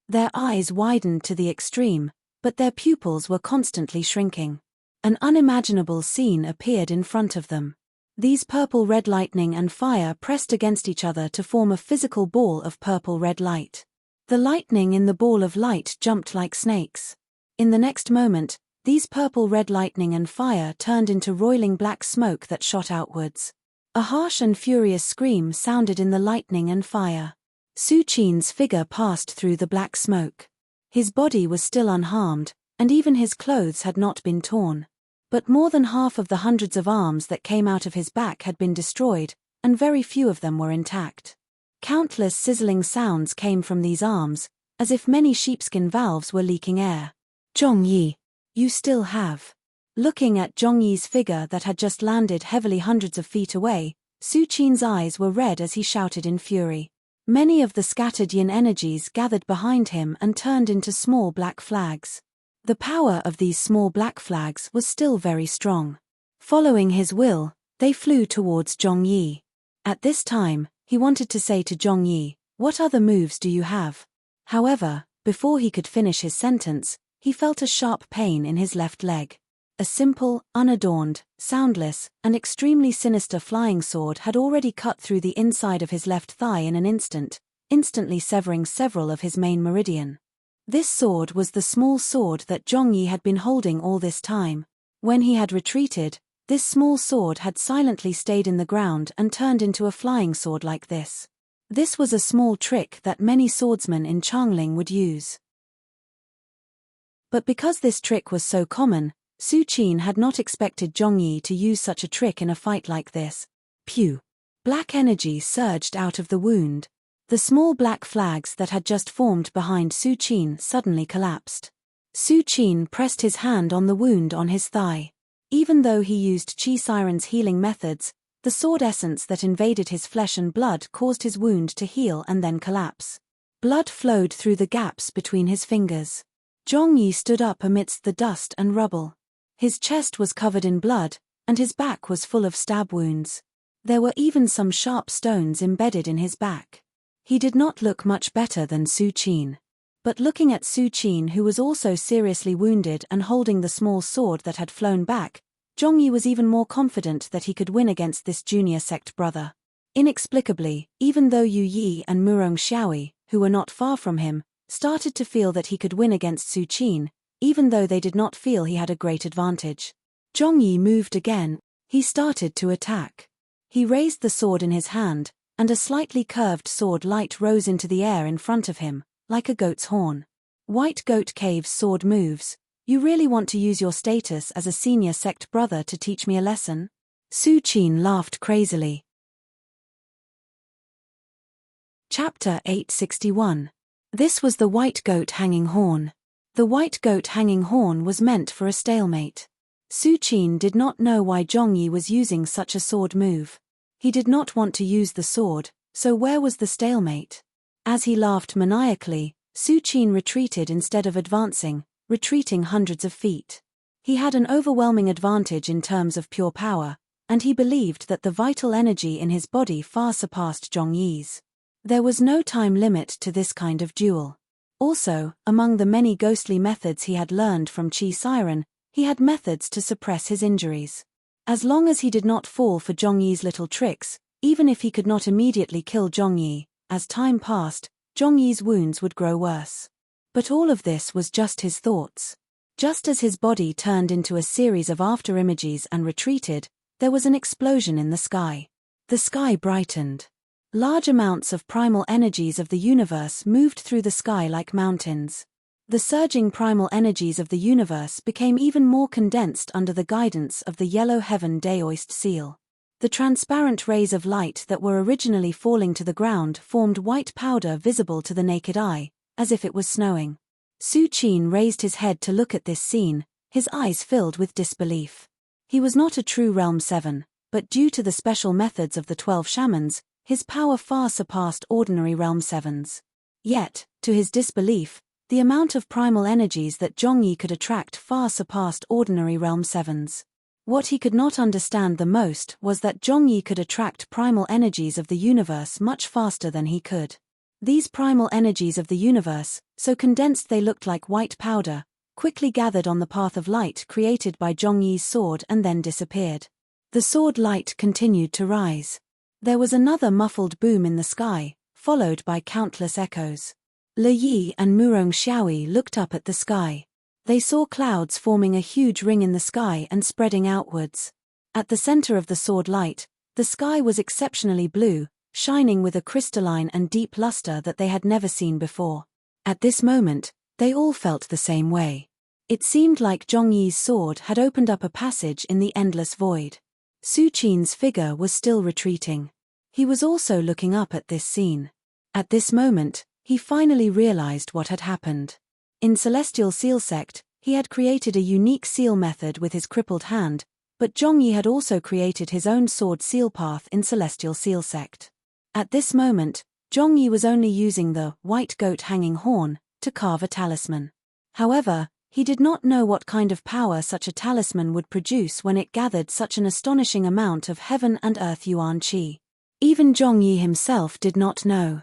Their eyes widened to the extreme, but their pupils were constantly shrinking. An unimaginable scene appeared in front of them. These purple-red lightning and fire pressed against each other to form a physical ball of purple-red light. The lightning in the ball of light jumped like snakes. In the next moment, these purple-red lightning and fire turned into roiling black smoke that shot outwards. A harsh and furious scream sounded in the lightning and fire. Suqin's figure passed through the black smoke. His body was still unharmed, and even his clothes had not been torn. But more than half of the hundreds of arms that came out of his back had been destroyed, and very few of them were intact. Countless sizzling sounds came from these arms, as if many sheepskin valves were leaking air. Zhongyi, you still have. Looking at Zhongyi's figure that had just landed heavily hundreds of feet away, Suqin's eyes were red as he shouted in fury. Many of the scattered yin energies gathered behind him and turned into small black flags. The power of these small black flags was still very strong. Following his will, they flew towards Zhongyi. At this time, he wanted to say to Zhongyi, "What other moves do you have?" However, before he could finish his sentence, he felt a sharp pain in his left leg. A simple, unadorned, soundless, and extremely sinister flying sword had already cut through the inside of his left thigh in an instant, instantly severing several of his main meridian. This sword was the small sword that Zhongyi had been holding all this time. When he had retreated, this small sword had silently stayed in the ground and turned into a flying sword like this. This was a small trick that many swordsmen in Changling would use. But because this trick was so common, Suqin had not expected Zhongyi to use such a trick in a fight like this. Pew! Black energy surged out of the wound. The small black flags that had just formed behind Suqin suddenly collapsed. Suqin pressed his hand on the wound on his thigh. Even though he used Qi Siren's healing methods, the sword essence that invaded his flesh and blood caused his wound to heal and then collapse. Blood flowed through the gaps between his fingers. Zhongyi stood up amidst the dust and rubble. His chest was covered in blood, and his back was full of stab wounds. There were even some sharp stones embedded in his back. He did not look much better than Suqin. But looking at Suqin, who was also seriously wounded and holding the small sword that had flown back, Zhongyi was even more confident that he could win against this junior sect brother. Inexplicably, even though Yu Yi and Murong Xiaoyi, who were not far from him, started to feel that he could win against Suqin, even though they did not feel he had a great advantage. Zhongyi moved again. He started to attack. He raised the sword in his hand, and a slightly curved sword light rose into the air in front of him, like a goat's horn. White Goat Cave's sword moves. You really want to use your status as a senior sect brother to teach me a lesson? Su Qin laughed crazily. Chapter 861. This was the white goat hanging horn. The white goat hanging horn was meant for a stalemate. Su Qin did not know why Zhongyi was using such a sword move. He did not want to use the sword, so where was the stalemate? As he laughed maniacally, Su Qin retreated instead of advancing, retreating hundreds of feet. He had an overwhelming advantage in terms of pure power, and he believed that the vital energy in his body far surpassed Zhongyi's. There was no time limit to this kind of duel. Also, among the many ghostly methods he had learned from Qi Siren, he had methods to suppress his injuries. As long as he did not fall for Zhongyi's little tricks, even if he could not immediately kill Zhongyi, as time passed, Zhongyi's wounds would grow worse. But all of this was just his thoughts. Just as his body turned into a series of afterimages and retreated, there was an explosion in the sky. The sky brightened. Large amounts of primal energies of the universe moved through the sky like mountains. The surging primal energies of the universe became even more condensed under the guidance of the yellow heaven Daoist seal. The transparent rays of light that were originally falling to the ground formed white powder visible to the naked eye, as if it was snowing. Su Qin raised his head to look at this scene, his eyes filled with disbelief. He was not a true Realm 7, but due to the special methods of the 12 shamans, his power far surpassed ordinary Realm 7s. Yet, to his disbelief, the amount of primal energies that Zhongyi could attract far surpassed ordinary Realm 7s. What he could not understand the most was that Zhongyi could attract primal energies of the universe much faster than he could. These primal energies of the universe, so condensed they looked like white powder, quickly gathered on the path of light created by Zhongyi's sword and then disappeared. The sword light continued to rise. There was another muffled boom in the sky, followed by countless echoes. Le Yi and Murong Xiaoyi looked up at the sky. They saw clouds forming a huge ring in the sky and spreading outwards. At the center of the sword light, the sky was exceptionally blue, shining with a crystalline and deep luster that they had never seen before. At this moment, they all felt the same way. It seemed like Zhongyi's sword had opened up a passage in the endless void. Su Qin's figure was still retreating. He was also looking up at this scene. At this moment, he finally realized what had happened. In Celestial Seal Sect, he had created a unique seal method with his crippled hand, but Zhongyi had also created his own sword seal path in Celestial Seal Sect. At this moment, Zhongyi was only using the white goat hanging horn to carve a talisman. However, he did not know what kind of power such a talisman would produce when it gathered such an astonishing amount of heaven and earth yuan qi. Even Zhongyi himself did not know.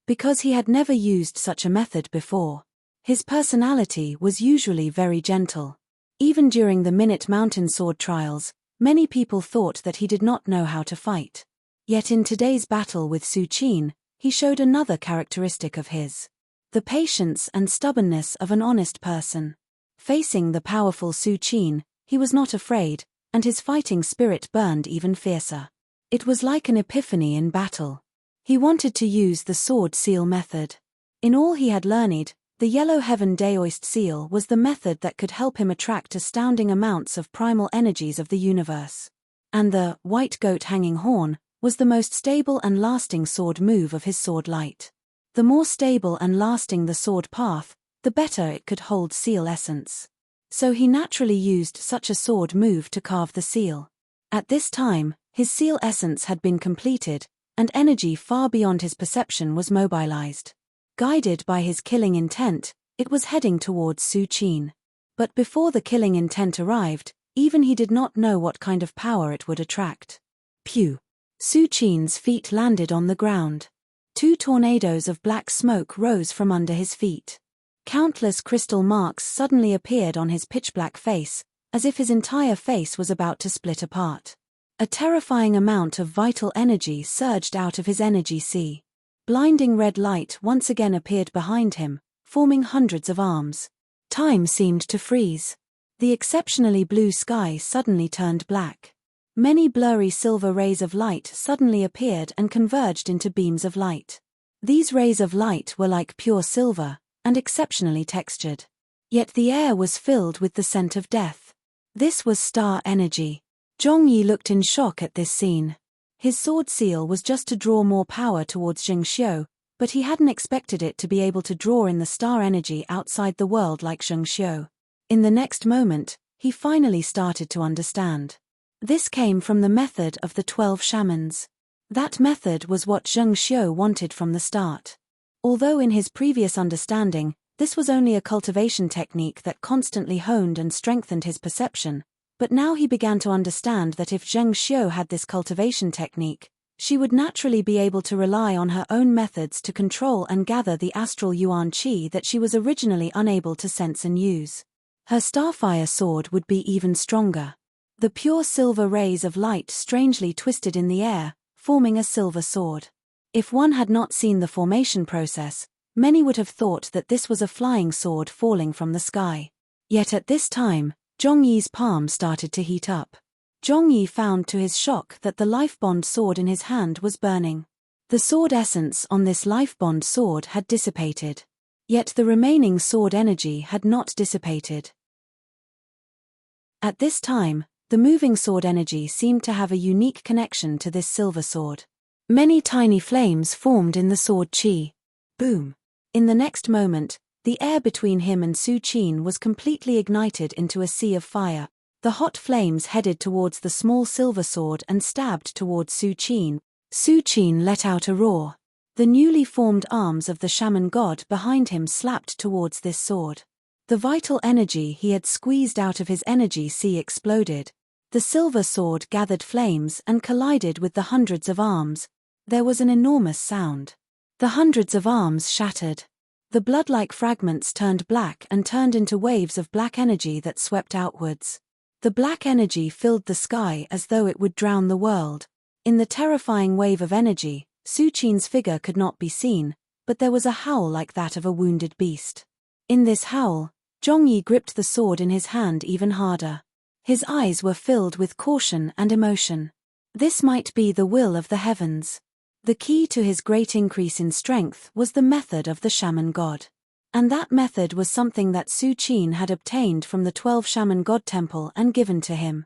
Because he had never used such a method before. His personality was usually very gentle. Even during the Minute Mountain sword trials, many people thought that he did not know how to fight. Yet in today's battle with Su Qin, he showed another characteristic of his. The patience and stubbornness of an honest person. Facing the powerful Su Qin, he was not afraid, and his fighting spirit burned even fiercer. It was like an epiphany in battle. He wanted to use the sword seal method. In all he had learned, the Yellow Heaven Daoist seal was the method that could help him attract astounding amounts of primal energies of the universe. And the white goat hanging horn was the most stable and lasting sword move of his sword light. The more stable and lasting the sword path, the better it could hold seal essence. So he naturally used such a sword move to carve the seal. At this time, his seal essence had been completed, and energy far beyond his perception was mobilized. Guided by his killing intent, it was heading towards Su Qin. But before the killing intent arrived, even he did not know what kind of power it would attract. Pew! Su Qin's feet landed on the ground. 2 tornadoes of black smoke rose from under his feet. Countless crystal marks suddenly appeared on his pitch-black face, as if his entire face was about to split apart. A terrifying amount of vital energy surged out of his energy sea. Blinding red light once again appeared behind him, forming hundreds of arms. Time seemed to freeze. The exceptionally blue sky suddenly turned black. Many blurry silver rays of light suddenly appeared and converged into beams of light. These rays of light were like pure silver, and exceptionally textured. Yet the air was filled with the scent of death. This was star energy. Zhongyi looked in shock at this scene. His sword seal was just to draw more power towards Jing Xiu, but he hadn't expected it to be able to draw in the star energy outside the world like Jing Xiu. In the next moment, he finally started to understand. This came from the method of the 12 shamans. That method was what Jing Xiu wanted from the start. Although in his previous understanding, this was only a cultivation technique that constantly honed and strengthened his perception, but now he began to understand that if Zheng Xiu had this cultivation technique, she would naturally be able to rely on her own methods to control and gather the astral yuan qi that she was originally unable to sense and use. Her starfire sword would be even stronger. The pure silver rays of light strangely twisted in the air, forming a silver sword. If one had not seen the formation process, many would have thought that this was a flying sword falling from the sky. Yet at this time, Zhongyi's palm started to heat up. Zhongyi found to his shock that the life bond sword in his hand was burning. The sword essence on this life bond sword had dissipated. Yet the remaining sword energy had not dissipated. At this time, the moving sword energy seemed to have a unique connection to this silver sword. Many tiny flames formed in the sword qi. Boom! In the next moment, the air between him and Su Qin was completely ignited into a sea of fire. The hot flames headed towards the small silver sword and stabbed towards Su Qin. Su Qin let out a roar. The newly formed arms of the shaman god behind him slapped towards this sword. The vital energy he had squeezed out of his energy sea exploded. The silver sword gathered flames and collided with the hundreds of arms. There was an enormous sound. The hundreds of arms shattered. The blood-like fragments turned black and turned into waves of black energy that swept outwards. The black energy filled the sky as though it would drown the world. In the terrifying wave of energy, Su Qin's figure could not be seen, but there was a howl like that of a wounded beast. In this howl, Zhongyi gripped the sword in his hand even harder. His eyes were filled with caution and emotion. This might be the will of the heavens. The key to his great increase in strength was the method of the shaman god. And that method was something that Su Qin had obtained from the 12 shaman god temple and given to him.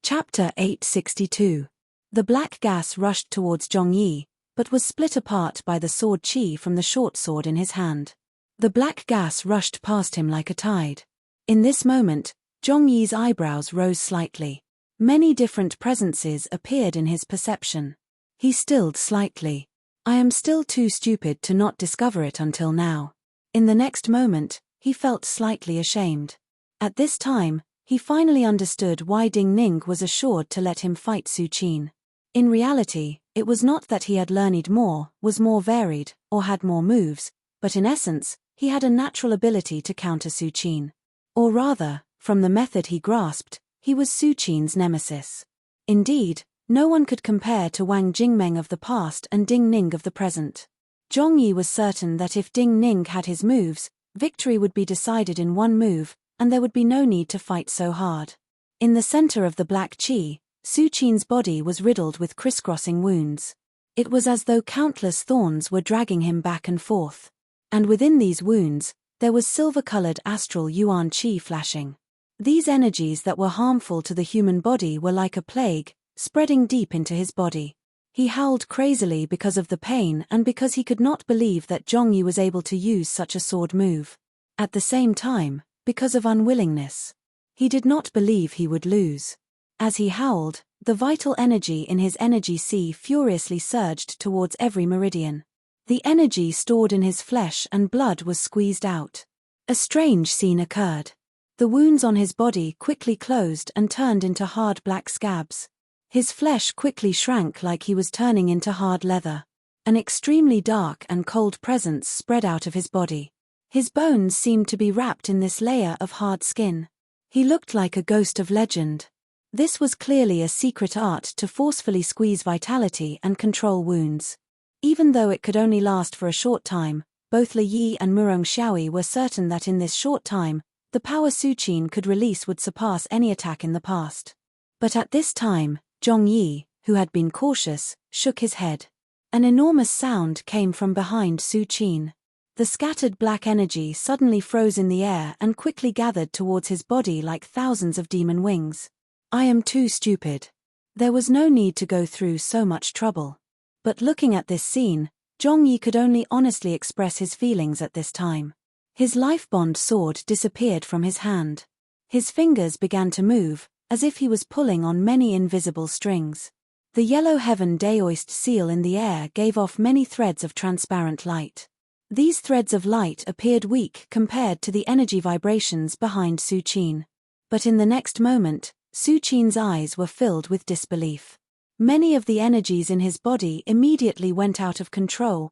Chapter 862. The black gas rushed towards Zhongyi, but was split apart by the sword qi from the short sword in his hand. The black gas rushed past him like a tide. In this moment, Zhongyi's eyebrows rose slightly. Many different presences appeared in his perception. He stilled slightly. I am still too stupid to not discover it until now. In the next moment, he felt slightly ashamed. At this time, he finally understood why Ding Ning was assured to let him fight Su Qin. In reality, it was not that he had learned more, was more varied, or had more moves, but in essence, he had a natural ability to counter Su Qin. Or rather, from the method he grasped, he was Su Qin's nemesis. Indeed, no one could compare to Wang Jingmeng of the past and Ding Ning of the present. Zhongyi was certain that if Ding Ning had his moves, victory would be decided in one move, and there would be no need to fight so hard. In the center of the black qi, Su Qin's body was riddled with crisscrossing wounds. It was as though countless thorns were dragging him back and forth. And within these wounds, there was silver-colored astral yuan qi flashing. These energies that were harmful to the human body were like a plague, spreading deep into his body. He howled crazily because of the pain and because he could not believe that Zhongyi was able to use such a sword move. At the same time, because of unwillingness. He did not believe he would lose. As he howled, the vital energy in his energy sea furiously surged towards every meridian. The energy stored in his flesh and blood was squeezed out. A strange scene occurred. The wounds on his body quickly closed and turned into hard black scabs. His flesh quickly shrank like he was turning into hard leather. An extremely dark and cold presence spread out of his body. His bones seemed to be wrapped in this layer of hard skin. He looked like a ghost of legend. This was clearly a secret art to forcefully squeeze vitality and control wounds. Even though it could only last for a short time, both Li Yi and Murong Xiaoyi were certain that in this short time, the power Su Qin could release would surpass any attack in the past. But at this time, Zhongyi, who had been cautious, shook his head. An enormous sound came from behind Su Qin. The scattered black energy suddenly froze in the air and quickly gathered towards his body like thousands of demon wings. I am too stupid. There was no need to go through so much trouble. But looking at this scene, Zhongyi could only honestly express his feelings at this time. His life-bond sword disappeared from his hand. His fingers began to move, as if he was pulling on many invisible strings. The yellow heaven daoist seal in the air gave off many threads of transparent light. These threads of light appeared weak compared to the energy vibrations behind Su Qin. But in the next moment, Su Qin's eyes were filled with disbelief. Many of the energies in his body immediately went out of control.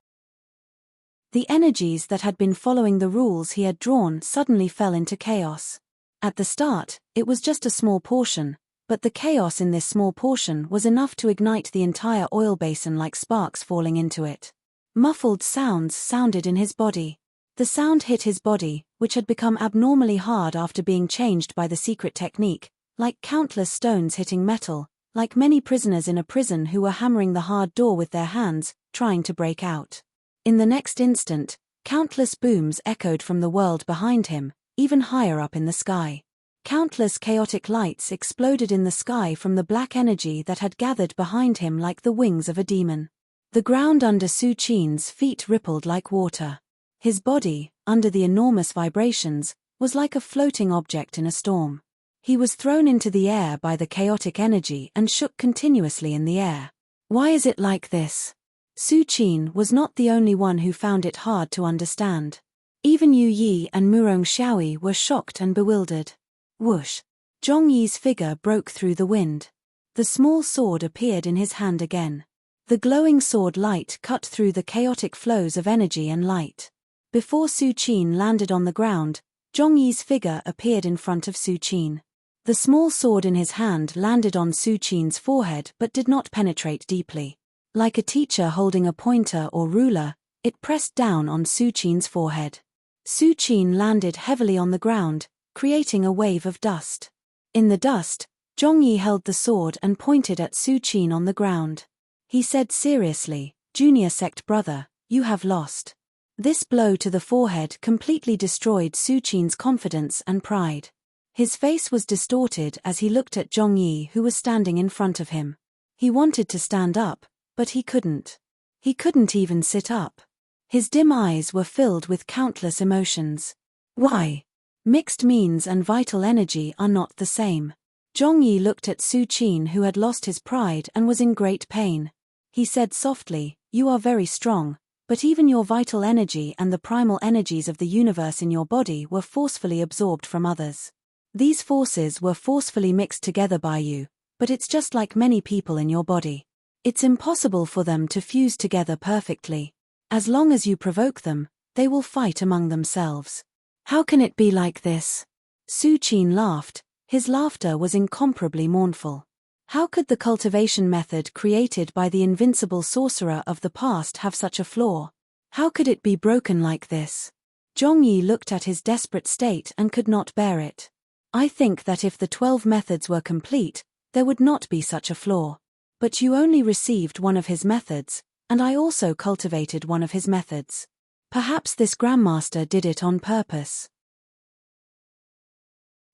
The energies that had been following the rules he had drawn suddenly fell into chaos. At the start, it was just a small portion, but the chaos in this small portion was enough to ignite the entire oil basin like sparks falling into it. Muffled sounds sounded in his body. The sound hit his body, which had become abnormally hard after being changed by the secret technique, like countless stones hitting metal, like many prisoners in a prison who were hammering the hard door with their hands, trying to break out. In the next instant, countless booms echoed from the world behind him, even higher up in the sky. Countless chaotic lights exploded in the sky from the black energy that had gathered behind him like the wings of a demon. The ground under Su Qin's feet rippled like water. His body, under the enormous vibrations, was like a floating object in a storm. He was thrown into the air by the chaotic energy and shook continuously in the air. Why is it like this? Su Qin was not the only one who found it hard to understand. Even Yu Yi and Murong Xiaoyi were shocked and bewildered. Whoosh! Zhongyi's figure broke through the wind. The small sword appeared in his hand again. The glowing sword light cut through the chaotic flows of energy and light. Before Su Qin landed on the ground, Zhongyi's figure appeared in front of Su Qin. The small sword in his hand landed on Su Qin's forehead but did not penetrate deeply. Like a teacher holding a pointer or ruler, it pressed down on Su Qin's forehead. Su Qin landed heavily on the ground, creating a wave of dust. In the dust, Zhongyi held the sword and pointed at Su Qin on the ground. He said seriously, "Junior sect brother, you have lost." This blow to the forehead completely destroyed Su Qin's confidence and pride. His face was distorted as he looked at Zhongyi, who was standing in front of him. He wanted to stand up, but he couldn't. He couldn't even sit up. His dim eyes were filled with countless emotions. Why? Mixed means and vital energy are not the same. Zhongyi looked at Su Qin, who had lost his pride and was in great pain. He said softly, "You are very strong, but even your vital energy and the primal energies of the universe in your body were forcefully absorbed from others. These forces were forcefully mixed together by you, but it's just like many people in your body. It's impossible for them to fuse together perfectly. As long as you provoke them, they will fight among themselves. How can it be like this?" Su Qin laughed. His laughter was incomparably mournful. How could the cultivation method created by the invincible sorcerer of the past have such a flaw? How could it be broken like this? Zhongyi looked at his desperate state and could not bear it. I think that if the 12 methods were complete, there would not be such a flaw. But you only received one of his methods, and I also cultivated one of his methods. Perhaps this Grandmaster did it on purpose.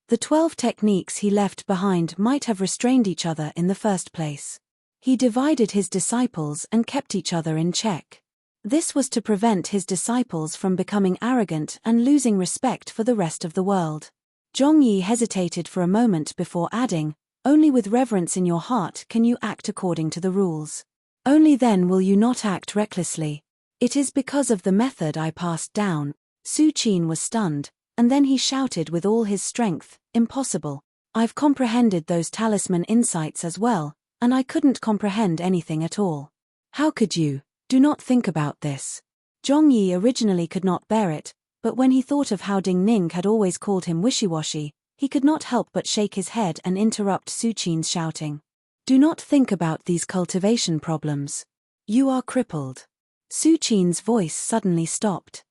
The 12 techniques he left behind might have restrained each other in the first place. He divided his disciples and kept each other in check. This was to prevent his disciples from becoming arrogant and losing respect for the rest of the world. Zhongyi hesitated for a moment before adding, "Only with reverence in your heart can you act according to the rules. Only then will you not act recklessly. It is because of the method I passed down." Su Qin was stunned, and then he shouted with all his strength, "Impossible. I've comprehended those talisman insights as well, and I couldn't comprehend anything at all. How could you? Do not think about this." Zhongyi originally could not bear it, but when he thought of how Ding Ning had always called him wishy-washy, he could not help but shake his head and interrupt Su Qin's shouting. "Do not think about these cultivation problems. You are crippled." Su Qin's voice suddenly stopped.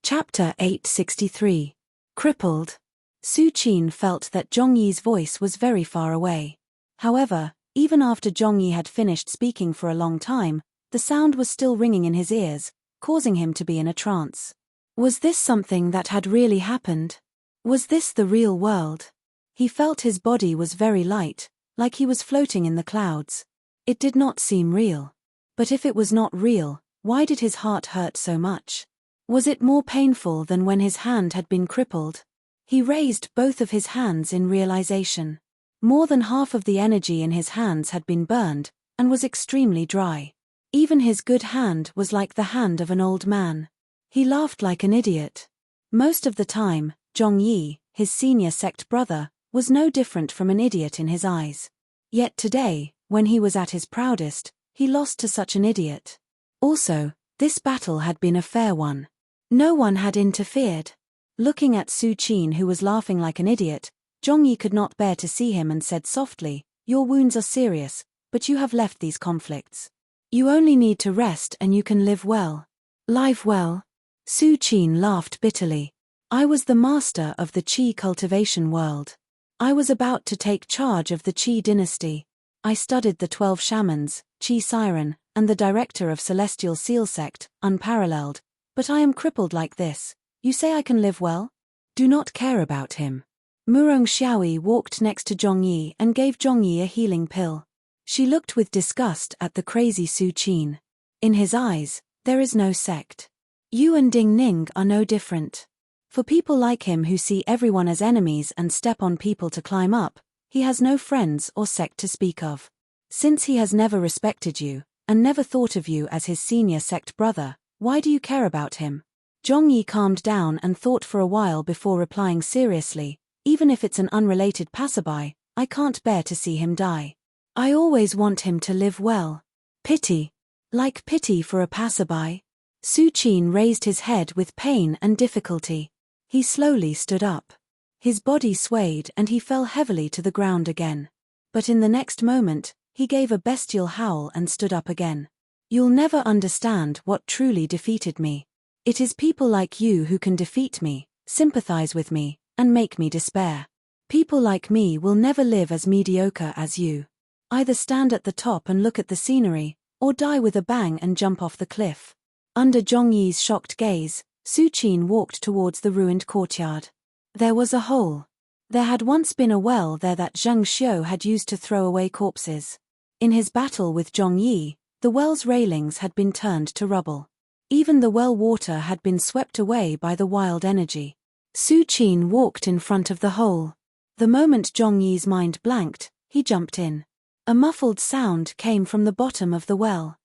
Chapter 863. Crippled. Su Qin felt that Zhongyi's voice was very far away. However, even after Zhongyi had finished speaking for a long time, The sound was still ringing in his ears, causing him to be in a trance. Was this something that had really happened? Was this the real world? He felt his body was very light, like he was floating in the clouds. It did not seem real. But if it was not real, why did his heart hurt so much? Was it more painful than when his hand had been crippled? He raised both of his hands in realization. More than half of the energy in his hands had been burned, and was extremely dry. Even his good hand was like the hand of an old man. He laughed like an idiot. Most of the time, Zhongyi, his senior sect brother, was no different from an idiot in his eyes. Yet today, when he was at his proudest, he lost to such an idiot. Also, this battle had been a fair one. No one had interfered. Looking at Su Qin, who was laughing like an idiot, Zhongyi could not bear to see him and said softly, "Your wounds are serious, but you have left these conflicts. You only need to rest and you can live well." "Live well?" Su Qin laughed bitterly. "I was the master of the Qi cultivation world. I was about to take charge of the Qi dynasty. I studied the 12 shamans, Qi Siren, and the director of Celestial Seal Sect, unparalleled. But I am crippled like this. You say I can live well? Do not care about him." Murong Xiaoyi walked next to Zhongyi and gave Zhongyi a healing pill. She looked with disgust at the crazy Su Qin. In his eyes, there is no sect. You and Ding Ning are no different. For people like him who see everyone as enemies and step on people to climb up, he has no friends or sect to speak of. Since he has never respected you, and never thought of you as his senior sect brother, why do you care about him? Zhongyi calmed down and thought for a while before replying seriously, "Even if it's an unrelated passerby, I can't bear to see him die. I always want him to live well." "Pity? Like pity for a passerby?" Su Qin raised his head with pain and difficulty. He slowly stood up. His body swayed and he fell heavily to the ground again. But in the next moment, he gave a bestial howl and stood up again. "You'll never understand what truly defeated me. It is people like you who can defeat me, sympathize with me, and make me despair. People like me will never live as mediocre as you. Either stand at the top and look at the scenery, or die with a bang and jump off the cliff." Under Zhongyi's shocked gaze, Su Qin walked towards the ruined courtyard. There was a hole. There had once been a well there that Zheng Xiu had used to throw away corpses. In his battle with Zhongyi, the well's railings had been turned to rubble. Even the well water had been swept away by the wild energy. Su Qin walked in front of the hole. The moment Zhongyi's mind blanked, he jumped in. A muffled sound came from the bottom of the well.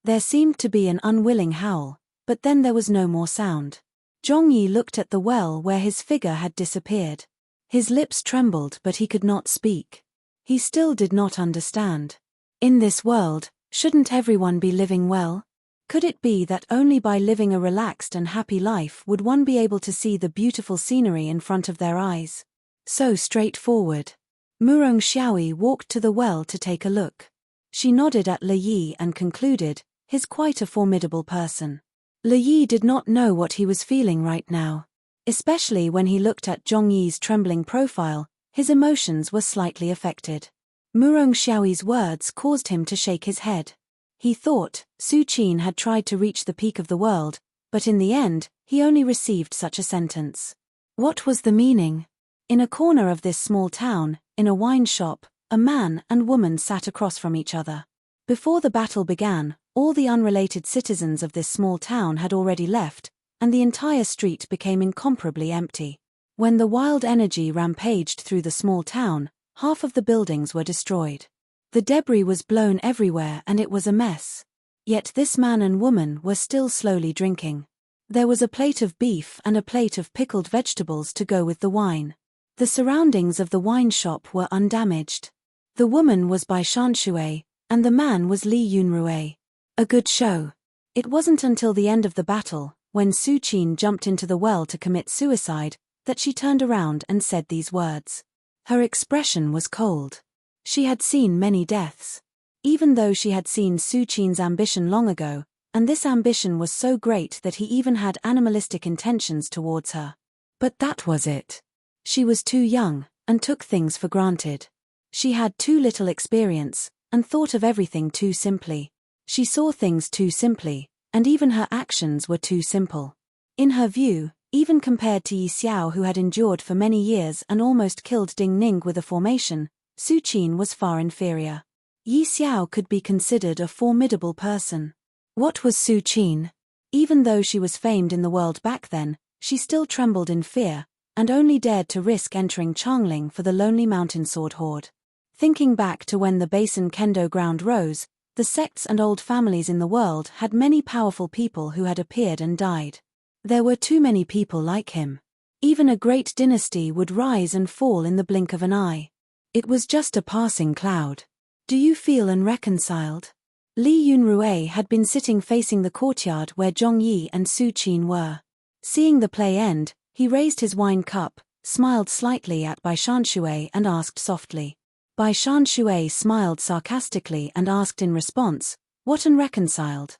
There seemed to be an unwilling howl, but then there was no more sound. Zhongyi looked at the well where his figure had disappeared. His lips trembled but he could not speak. He still did not understand. In this world, shouldn't everyone be living well? Could it be that only by living a relaxed and happy life would one be able to see the beautiful scenery in front of their eyes? So straightforward. Murong Xiaoyi walked to the well to take a look. She nodded at Li Yi and concluded, "He's quite a formidable person." Li Yi did not know what he was feeling right now. Especially when he looked at Zhongyi's trembling profile, his emotions were slightly affected. Murong Xiaoyi's words caused him to shake his head. He thought Su Qin had tried to reach the peak of the world, but in the end, he only received such a sentence. What was the meaning? In a corner of this small town, in a wine shop, a man and woman sat across from each other. Before the battle began, all the unrelated citizens of this small town had already left, and the entire street became incomparably empty. When the wild energy rampaged through the small town, half of the buildings were destroyed. The debris was blown everywhere and it was a mess. Yet this man and woman were still slowly drinking. There was a plate of beef and a plate of pickled vegetables to go with the wine. The surroundings of the wine shop were undamaged. The woman was Bai Shanshui, and the man was Li Yunrui. A good show. It wasn't until the end of the battle, when Su Qin jumped into the well to commit suicide, that she turned around and said these words. Her expression was cold. She had seen many deaths. Even though she had seen Su Qin's ambition long ago, and this ambition was so great that he even had animalistic intentions towards her. But that was it. She was too young, and took things for granted. She had too little experience, and thought of everything too simply. She saw things too simply, and even her actions were too simple. In her view, even compared to Yi Xiao, who had endured for many years and almost killed Ding Ning with a formation, Su Qin was far inferior. Yi Xiao could be considered a formidable person. What was Su Qin? Even though she was famed in the world back then, she still trembled in fear, and only dared to risk entering Changling for the lonely mountain sword horde. Thinking back to when the Basin Kendo ground rose, the sects and old families in the world had many powerful people who had appeared and died. There were too many people like him. Even a great dynasty would rise and fall in the blink of an eye. It was just a passing cloud. Do you feel unreconciled? Li Yunrui had been sitting facing the courtyard where Zhong Yi and Su Qin were. Seeing the play end, he raised his wine cup, smiled slightly at Bai Shanshui and asked softly. Bai Shanshui smiled sarcastically and asked in response, "What unreconciled?"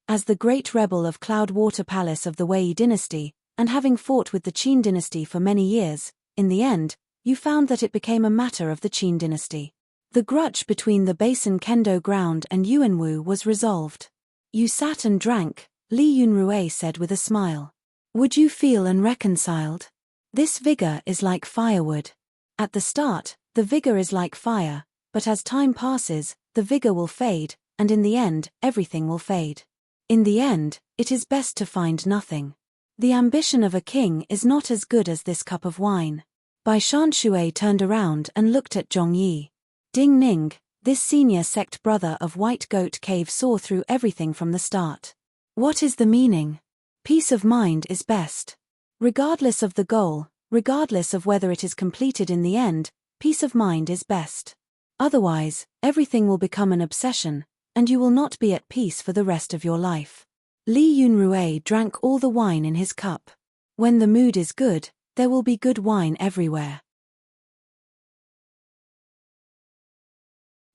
As the great rebel of Cloudwater Palace of the Wei dynasty, and having fought with the Qin dynasty for many years, in the end, you found that it became a matter of the Qin dynasty. The grudge between the Basin Kendo ground and Yuanwu was resolved. You sat and drank, Li Yunrui said with a smile. Would you feel unreconciled? This vigor is like firewood. At the start, the vigor is like fire, but as time passes, the vigor will fade, and in the end, everything will fade. In the end, it is best to find nothing. The ambition of a king is not as good as this cup of wine. Bai Shanshui turned around and looked at Zhong Yi. Ding Ning, this senior sect brother of White Goat Cave, saw through everything from the start. What is the meaning? Peace of mind is best. Regardless of the goal, regardless of whether it is completed in the end, peace of mind is best. Otherwise, everything will become an obsession, and you will not be at peace for the rest of your life. Li Yunrui drank all the wine in his cup. When the mood is good, there will be good wine everywhere.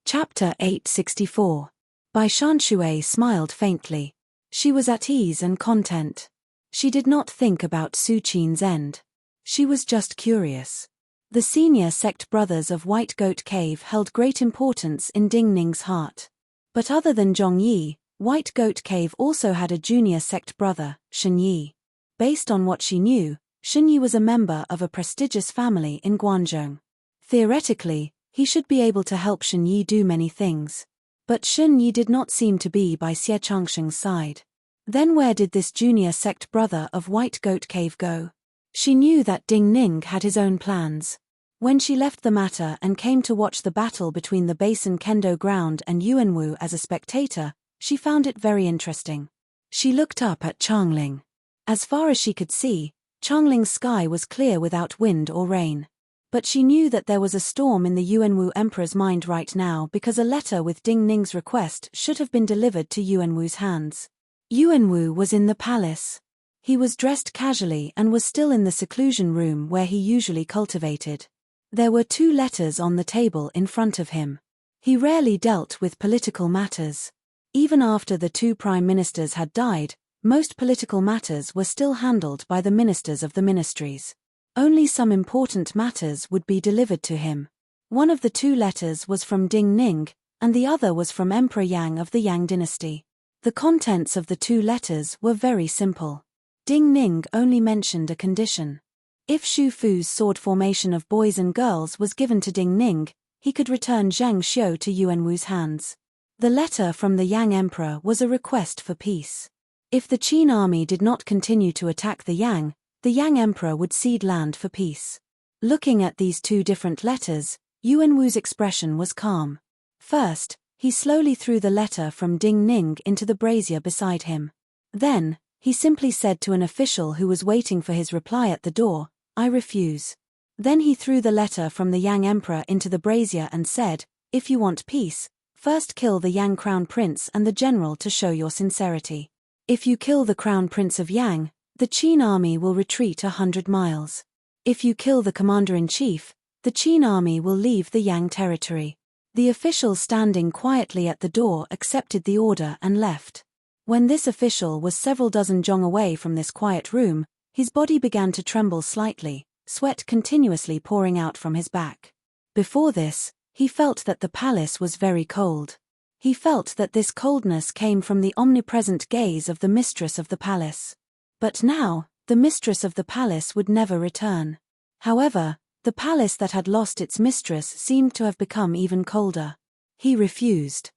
Chapter 864. Bai Shanshui smiled faintly. She was at ease and content. She did not think about Su Qin's end. She was just curious. The senior sect brothers of White Goat Cave held great importance in Ding Ning's heart. But other than Zhong Yi, White Goat Cave also had a junior sect brother, Shen Yi. Based on what she knew, Shen Yi was a member of a prestigious family in Guangzhou. Theoretically, he should be able to help Shen Yi do many things. But Shen Yi did not seem to be by Xie Changsheng's side. Then where did this junior sect brother of White Goat Cave go? She knew that Ding Ning had his own plans. When she left the matter and came to watch the battle between the Basin Kendo ground and Yuanwu as a spectator, she found it very interesting. She looked up at Changling. As far as she could see, Changling's sky was clear without wind or rain. But she knew that there was a storm in the Yuanwu emperor's mind right now because a letter with Ding Ning's request should have been delivered to Yuanwu's hands. Yuanwu was in the palace. He was dressed casually and was still in the seclusion room where he usually cultivated. There were 2 letters on the table in front of him. He rarely dealt with political matters. Even after the 2 prime ministers had died, most political matters were still handled by the ministers of the ministries. Only some important matters would be delivered to him. One of the 2 letters was from Ding Ning, and the other was from Emperor Yang of the Yang dynasty. The contents of the 2 letters were very simple. Ding Ning only mentioned a condition. If Shu Fu's sword formation of boys and girls was given to Ding Ning, he could return Zhang Xiu to Yuanwu's hands. The letter from the Yang emperor was a request for peace. If the Qin army did not continue to attack the Yang emperor would cede land for peace. Looking at these 2 different letters, Yuanwu's expression was calm. First, he slowly threw the letter from Ding Ning into the brazier beside him. Then, he simply said to an official who was waiting for his reply at the door, "I refuse." Then he threw the letter from the Yang emperor into the brazier and said, "If you want peace, first kill the Yang crown prince and the general to show your sincerity. If you kill the crown prince of Yang, the Qin army will retreat 100 miles. If you kill the commander-in-chief, the Qin army will leave the Yang territory." The official standing quietly at the door accepted the order and left. When this official was several dozen zhong away from this quiet room, his body began to tremble slightly, sweat continuously pouring out from his back. Before this, He felt that the palace was very cold. He felt that this coldness came from the omnipresent gaze of the mistress of the palace. But now, the mistress of the palace would never return. However, the palace that had lost its mistress seemed to have become even colder. He refused.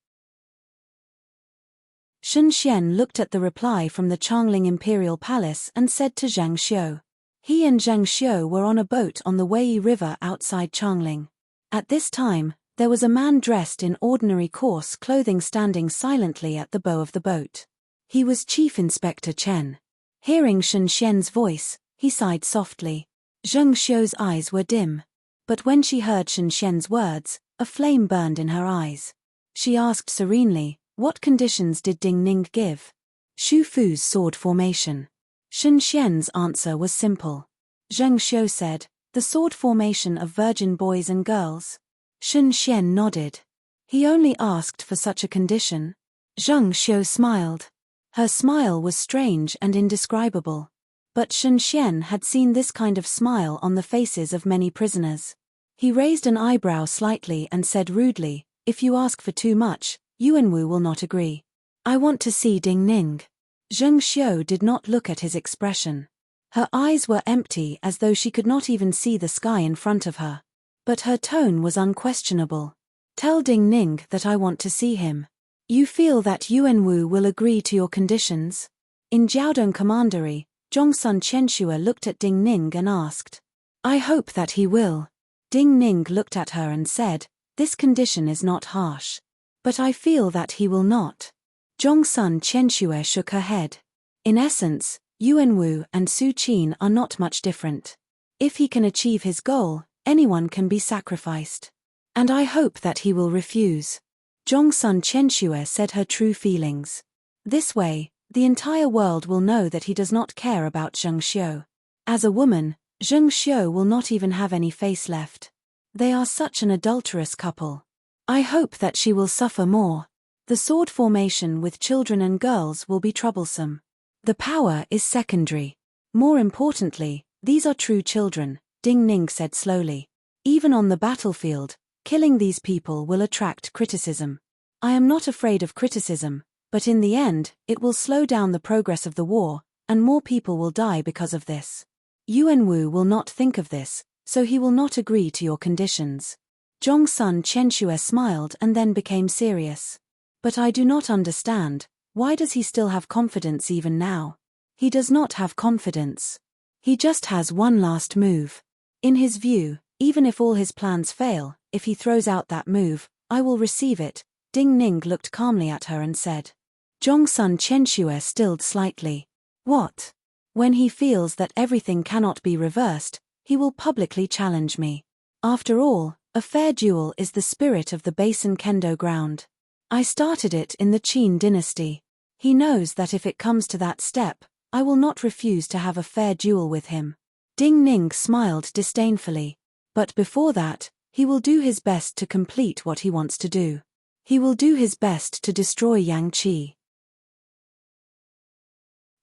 Sun Xian looked at the reply from the Changling Imperial Palace and said to Zhang Xiu. He and Zhang Xiu were on a boat on the Wei River outside Changling. At this time, there was a man dressed in ordinary coarse clothing standing silently at the bow of the boat. He was Chief Inspector Chen. Hearing Sun Xian's voice, he sighed softly. Zhang Xiu's eyes were dim. But when she heard Sun Xian's words, a flame burned in her eyes. She asked serenely, what conditions did Ding Ning give? Shu Fu's sword formation. Sun Xian's answer was simple. Zhang Xiu said, the sword formation of virgin boys and girls. Sun Xian nodded. He only asked for such a condition. Zhang Xiu smiled. Her smile was strange and indescribable. But Sun Xian had seen this kind of smile on the faces of many prisoners. He raised an eyebrow slightly and said rudely, if you ask for too much, Yuanwu will not agree. I want to see Ding Ning. Zhang Xiu did not look at his expression. Her eyes were empty as though she could not even see the sky in front of her. But her tone was unquestionable. Tell Ding Ning that I want to see him. You feel that Yuanwu will agree to your conditions? In Jiaodong Commandery, Zhongsun Qianxue looked at Ding Ning and asked. I hope that he will. Ding Ning looked at her and said, this condition is not harsh. But I feel that he will not. Zhongsun Qianxue shook her head. In essence, Yuanwu and Su Qin are not much different. If he can achieve his goal, anyone can be sacrificed. And I hope that he will refuse. Zhongsun Qianxue said her true feelings. This way, the entire world will know that he does not care about Zhang Xiu. As a woman, Zhang Xiu will not even have any face left. They are such an adulterous couple. I hope that she will suffer more. The sword formation with children and girls will be troublesome. The power is secondary. More importantly, these are true children, Ding Ning said slowly. Even on the battlefield, killing these people will attract criticism. I am not afraid of criticism, but in the end, it will slow down the progress of the war, and more people will die because of this. Yuanwu will not think of this, so he will not agree to your conditions. Zhongsun Qianxue smiled and then became serious. But I do not understand, why does he still have confidence even now? He does not have confidence. He just has one last move. In his view, even if all his plans fail, if he throws out that move, I will receive it. Ding Ning looked calmly at her and said. Zhongsun Qianxue stilled slightly. What? When he feels that everything cannot be reversed, he will publicly challenge me. After all, a fair duel is the spirit of the Basin Kendo ground. I started it in the Qin dynasty. He knows that if it comes to that step, I will not refuse to have a fair duel with him. Ding Ning smiled disdainfully. But before that, he will do his best to complete what he wants to do. He will do his best to destroy Yang Qi.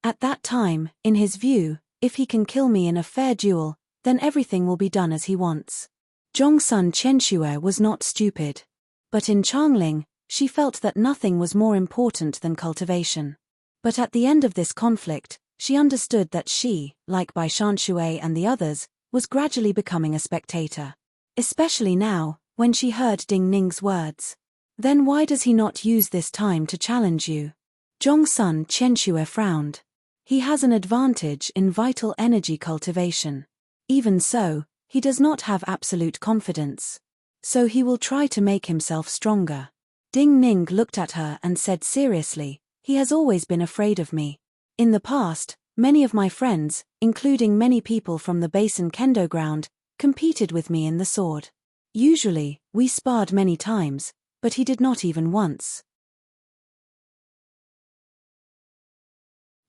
At that time, in his view, if he can kill me in a fair duel, then everything will be done as he wants. Zhongsun Qianxue was not stupid. But in Changling, she felt that nothing was more important than cultivation. But at the end of this conflict, she understood that she, like Bai Shanxue and the others, was gradually becoming a spectator. Especially now, when she heard Ding Ning's words. Then why does he not use this time to challenge you? Zhongsun Qianxue frowned. He has an advantage in vital energy cultivation. Even so, he does not have absolute confidence. So he will try to make himself stronger. Ding Ning looked at her and said seriously, he has always been afraid of me. In the past, many of my friends, including many people from the Basin Kendo ground, competed with me in the sword. Usually, we sparred many times, but he did not even once.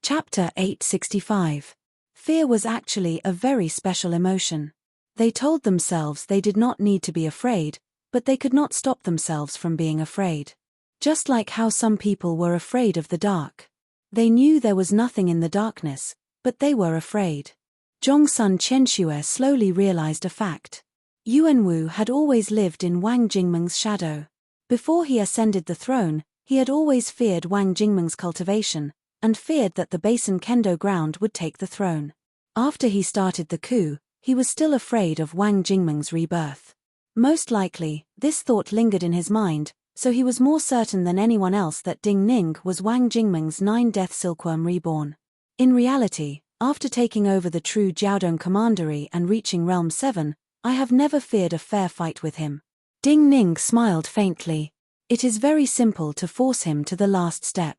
Chapter 865. Fear was actually a very special emotion. They told themselves they did not need to be afraid, but they could not stop themselves from being afraid. Just like how some people were afraid of the dark. They knew there was nothing in the darkness, but they were afraid. Zhongsun Qianxue slowly realized a fact. Yuanwu had always lived in Wang Jingmeng's shadow. Before he ascended the throne, he had always feared Wang Jingmeng's cultivation, and feared that the Basin Kendo ground would take the throne. After he started the coup, he was still afraid of Wang Jingmeng's rebirth. Most likely, this thought lingered in his mind, so he was more certain than anyone else that Ding Ning was Wang Jingmeng's 9-death silkworm reborn. In reality, after taking over the true Jiaodong commandery and reaching Realm 7, I have never feared a fair fight with him. Ding Ning smiled faintly. It is very simple to force him to the last step.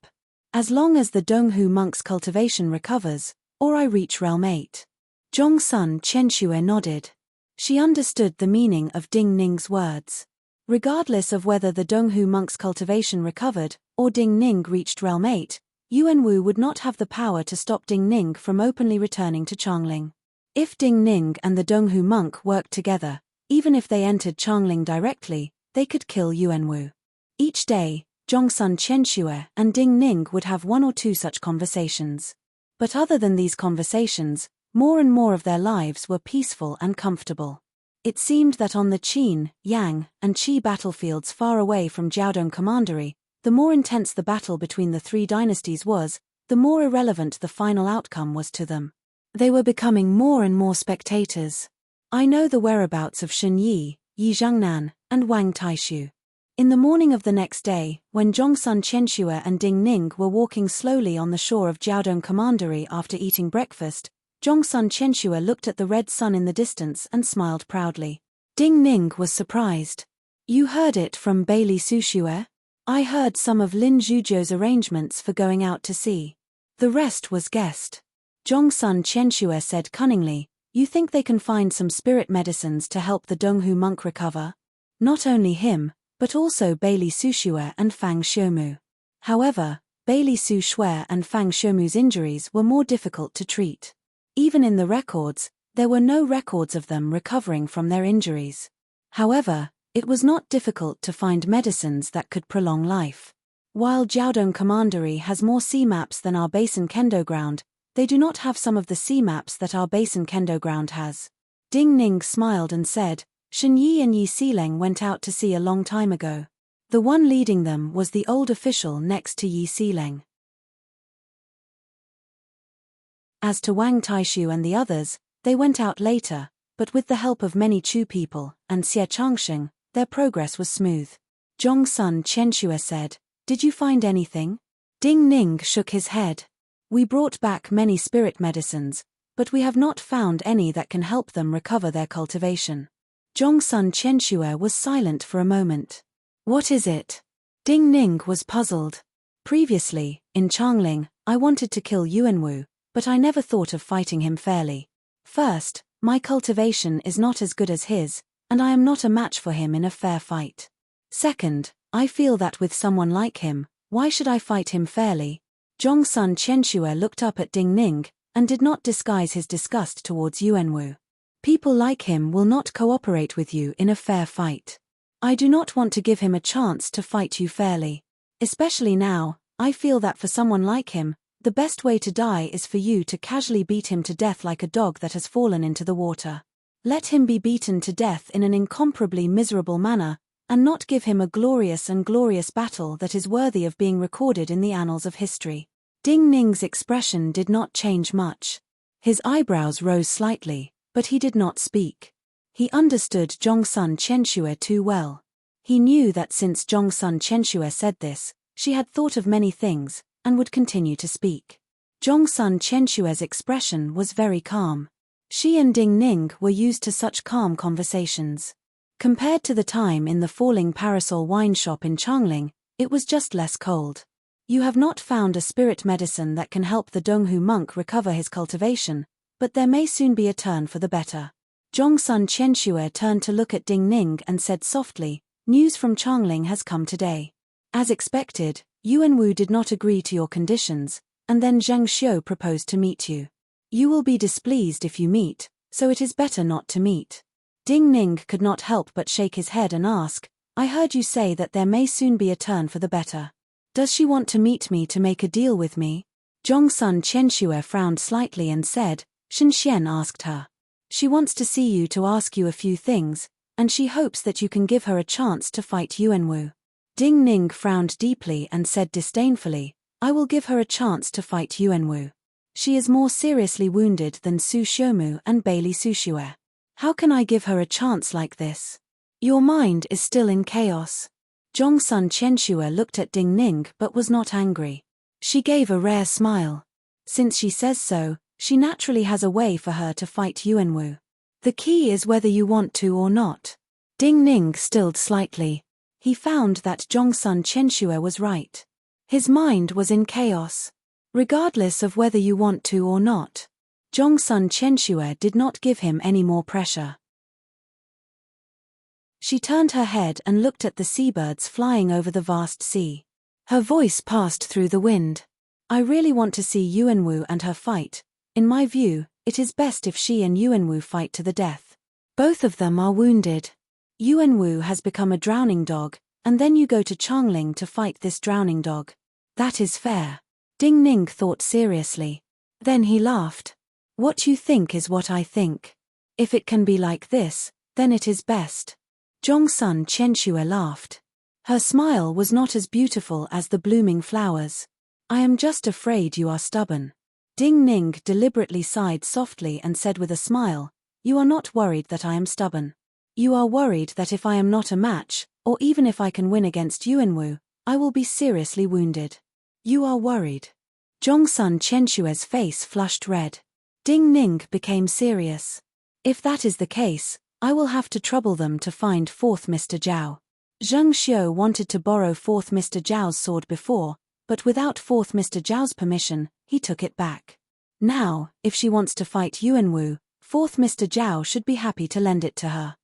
As long as the Donghu monk's cultivation recovers, or I reach Realm 8. Zhongsun Qianxue nodded. She understood the meaning of Ding Ning's words. Regardless of whether the Donghu monk's cultivation recovered, or Ding Ning reached Realm 8, Yuanwu would not have the power to stop Ding Ning from openly returning to Changling. If Ding Ning and the Donghu monk worked together, even if they entered Changling directly, they could kill Yuanwu. Each day, Zhongsun Qianxue and Ding Ning would have 1 or 2 such conversations. But other than these conversations, more and more of their lives were peaceful and comfortable. It seemed that on the Qin, Yang, and Qi battlefields far away from Jiaodong Commandery, the more intense the battle between the 3 dynasties was, the more irrelevant the final outcome was to them. They were becoming more and more spectators. I know the whereabouts of Shen Yi, Yi Zhangnan, and Wang Taishu. In the morning of the next day, when Zhongsun Qianxue and Ding Ning were walking slowly on the shore of Jiaodong Commandery after eating breakfast, Zhongsun Qianxue looked at the red sun in the distance and smiled proudly. Ding Ning was surprised. You heard it from Bailey Sushue? I heard some of Lin Zhuzhou's arrangements for going out to sea. The rest was guessed. Zhongsun Qianxue said cunningly, you think they can find some spirit medicines to help the Donghu monk recover? Not only him, but also Bailey Sushue and Fang Xiumu. However, Bailey Sushue and Fang Xiumu's injuries were more difficult to treat. Even in the records, there were no records of them recovering from their injuries. However, it was not difficult to find medicines that could prolong life. While Jiaodong Commandery has more sea maps than our Basin Kendo ground, they do not have some of the sea maps that our Basin Kendo ground has. Ding Ning smiled and said, Shen Yi and Yi Xileng went out to sea a long time ago. The one leading them was the old official next to Yi Xileng. As to Wang Taishu and the others, they went out later, but with the help of many Chu people, and Xie Changsheng, their progress was smooth. Zhongsun Qianxue said, Did you find anything? Ding Ning shook his head. We brought back many spirit medicines, but we have not found any that can help them recover their cultivation. Zhongsun Qianxue was silent for a moment. What is it? Ding Ning was puzzled. Previously, in Changling, I wanted to kill Yuanwu, but I never thought of fighting him fairly. First, my cultivation is not as good as his, and I am not a match for him in a fair fight. Second, I feel that with someone like him, why should I fight him fairly? Zhongsun Qianxue looked up at Ding Ning, and did not disguise his disgust towards Yuanwu. People like him will not cooperate with you in a fair fight. I do not want to give him a chance to fight you fairly. Especially now, I feel that for someone like him, the best way to die is for you to casually beat him to death like a dog that has fallen into the water. Let him be beaten to death in an incomparably miserable manner, and not give him a glorious battle that is worthy of being recorded in the annals of history. Ding Ning's expression did not change much. His eyebrows rose slightly, but he did not speak. He understood Zhongsun Qianxue too well. He knew that since Zhongsun Qianxue said this, she had thought of many things, and would continue to speak. Zhongsun Qianxue's expression was very calm. She and Ding Ning were used to such calm conversations. Compared to the time in the Falling Parasol wine shop in Changling, it was just less cold. You have not found a spirit medicine that can help the Donghu monk recover his cultivation, but there may soon be a turn for the better. Zhongsun Qianxue turned to look at Ding Ning and said softly, News from Changling has come today. As expected, Yuanwu did not agree to your conditions, and then Zhang Xiu proposed to meet you. You will be displeased if you meet, so it is better not to meet. Ding Ning could not help but shake his head and ask, I heard you say that there may soon be a turn for the better. Does she want to meet me to make a deal with me? Zhongsun Qianxue frowned slightly and said, Shen Xian asked her. She wants to see you to ask you a few things, and she hopes that you can give her a chance to fight Yuanwu. Ding Ning frowned deeply and said disdainfully, I will give her a chance to fight Yuanwu. She is more seriously wounded than Su Xiumu and Bailey Sushue. How can I give her a chance like this? Your mind is still in chaos. Zhongsun Qianxue looked at Ding Ning but was not angry. She gave a rare smile. Since she says so, she naturally has a way for her to fight Yuanwu. The key is whether you want to or not. Ding Ning stilled slightly. He found that Zhongsun Qianxue was right. His mind was in chaos. Regardless of whether you want to or not. Zhongsun Qianxue did not give him any more pressure. She turned her head and looked at the seabirds flying over the vast sea. Her voice passed through the wind. I really want to see Yuanwu and her fight. In my view, it is best if she and Yuanwu fight to the death. Both of them are wounded. Yuanwu has become a drowning dog, and then you go to Changling to fight this drowning dog. That is fair. Ding Ning thought seriously. Then he laughed. What you think is what I think. If it can be like this, then it is best. Zhongsun Qianxue laughed. Her smile was not as beautiful as the blooming flowers. I am just afraid you are stubborn. Ding Ning deliberately sighed softly and said with a smile, You are not worried that I am stubborn. You are worried that if I am not a match, or even if I can win against Yuanwu, I will be seriously wounded. You are worried. Zhongsun Qianxue's face flushed red. Ding Ning became serious. If that is the case, I will have to trouble them to find 4th Mr. Zhao. Zheng Xiu wanted to borrow 4th Mr. Zhao's sword before, but without 4th Mr. Zhao's permission, he took it back. Now, if she wants to fight Yuanwu, 4th Mr. Zhao should be happy to lend it to her.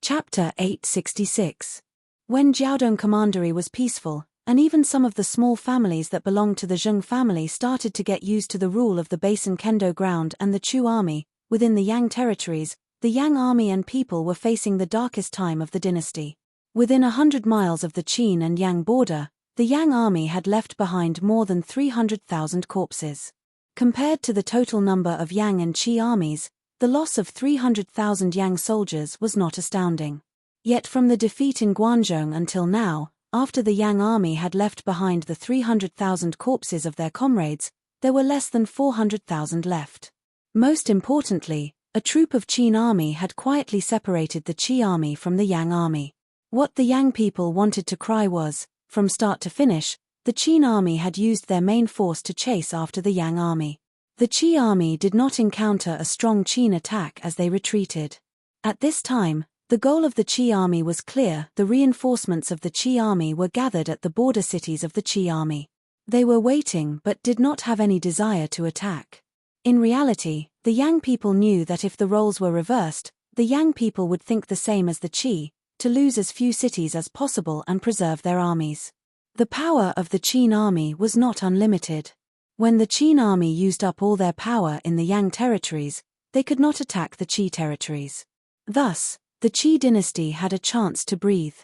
Chapter 866. When Jiaodong Commandery was peaceful, and even some of the small families that belonged to the Zheng family started to get used to the rule of the Basin Kendo ground and the Chu army, within the Yang territories, the Yang army and people were facing the darkest time of the dynasty. Within 100 miles of the Qin and Yang border, the Yang army had left behind more than 300,000 corpses. Compared to the total number of Yang and Qi armies, the loss of 300,000 Yang soldiers was not astounding. Yet from the defeat in Guangzhou until now, after the Yang army had left behind the 300,000 corpses of their comrades, there were less than 400,000 left. Most importantly, a troop of Qin army had quietly separated the Qi army from the Yang army. What the Yang people wanted to cry was, from start to finish, the Qin army had used their main force to chase after the Yang army. The Qi army did not encounter a strong Qin attack as they retreated. At this time, the goal of the Qi army was clear. The reinforcements of the Qi army were gathered at the border cities of the Qi army. They were waiting but did not have any desire to attack. In reality, the Yang people knew that if the roles were reversed, the Yang people would think the same as the Qi, to lose as few cities as possible and preserve their armies. The power of the Qin army was not unlimited. When the Qin army used up all their power in the Yang territories, they could not attack the Qi territories. Thus, the Qi dynasty had a chance to breathe.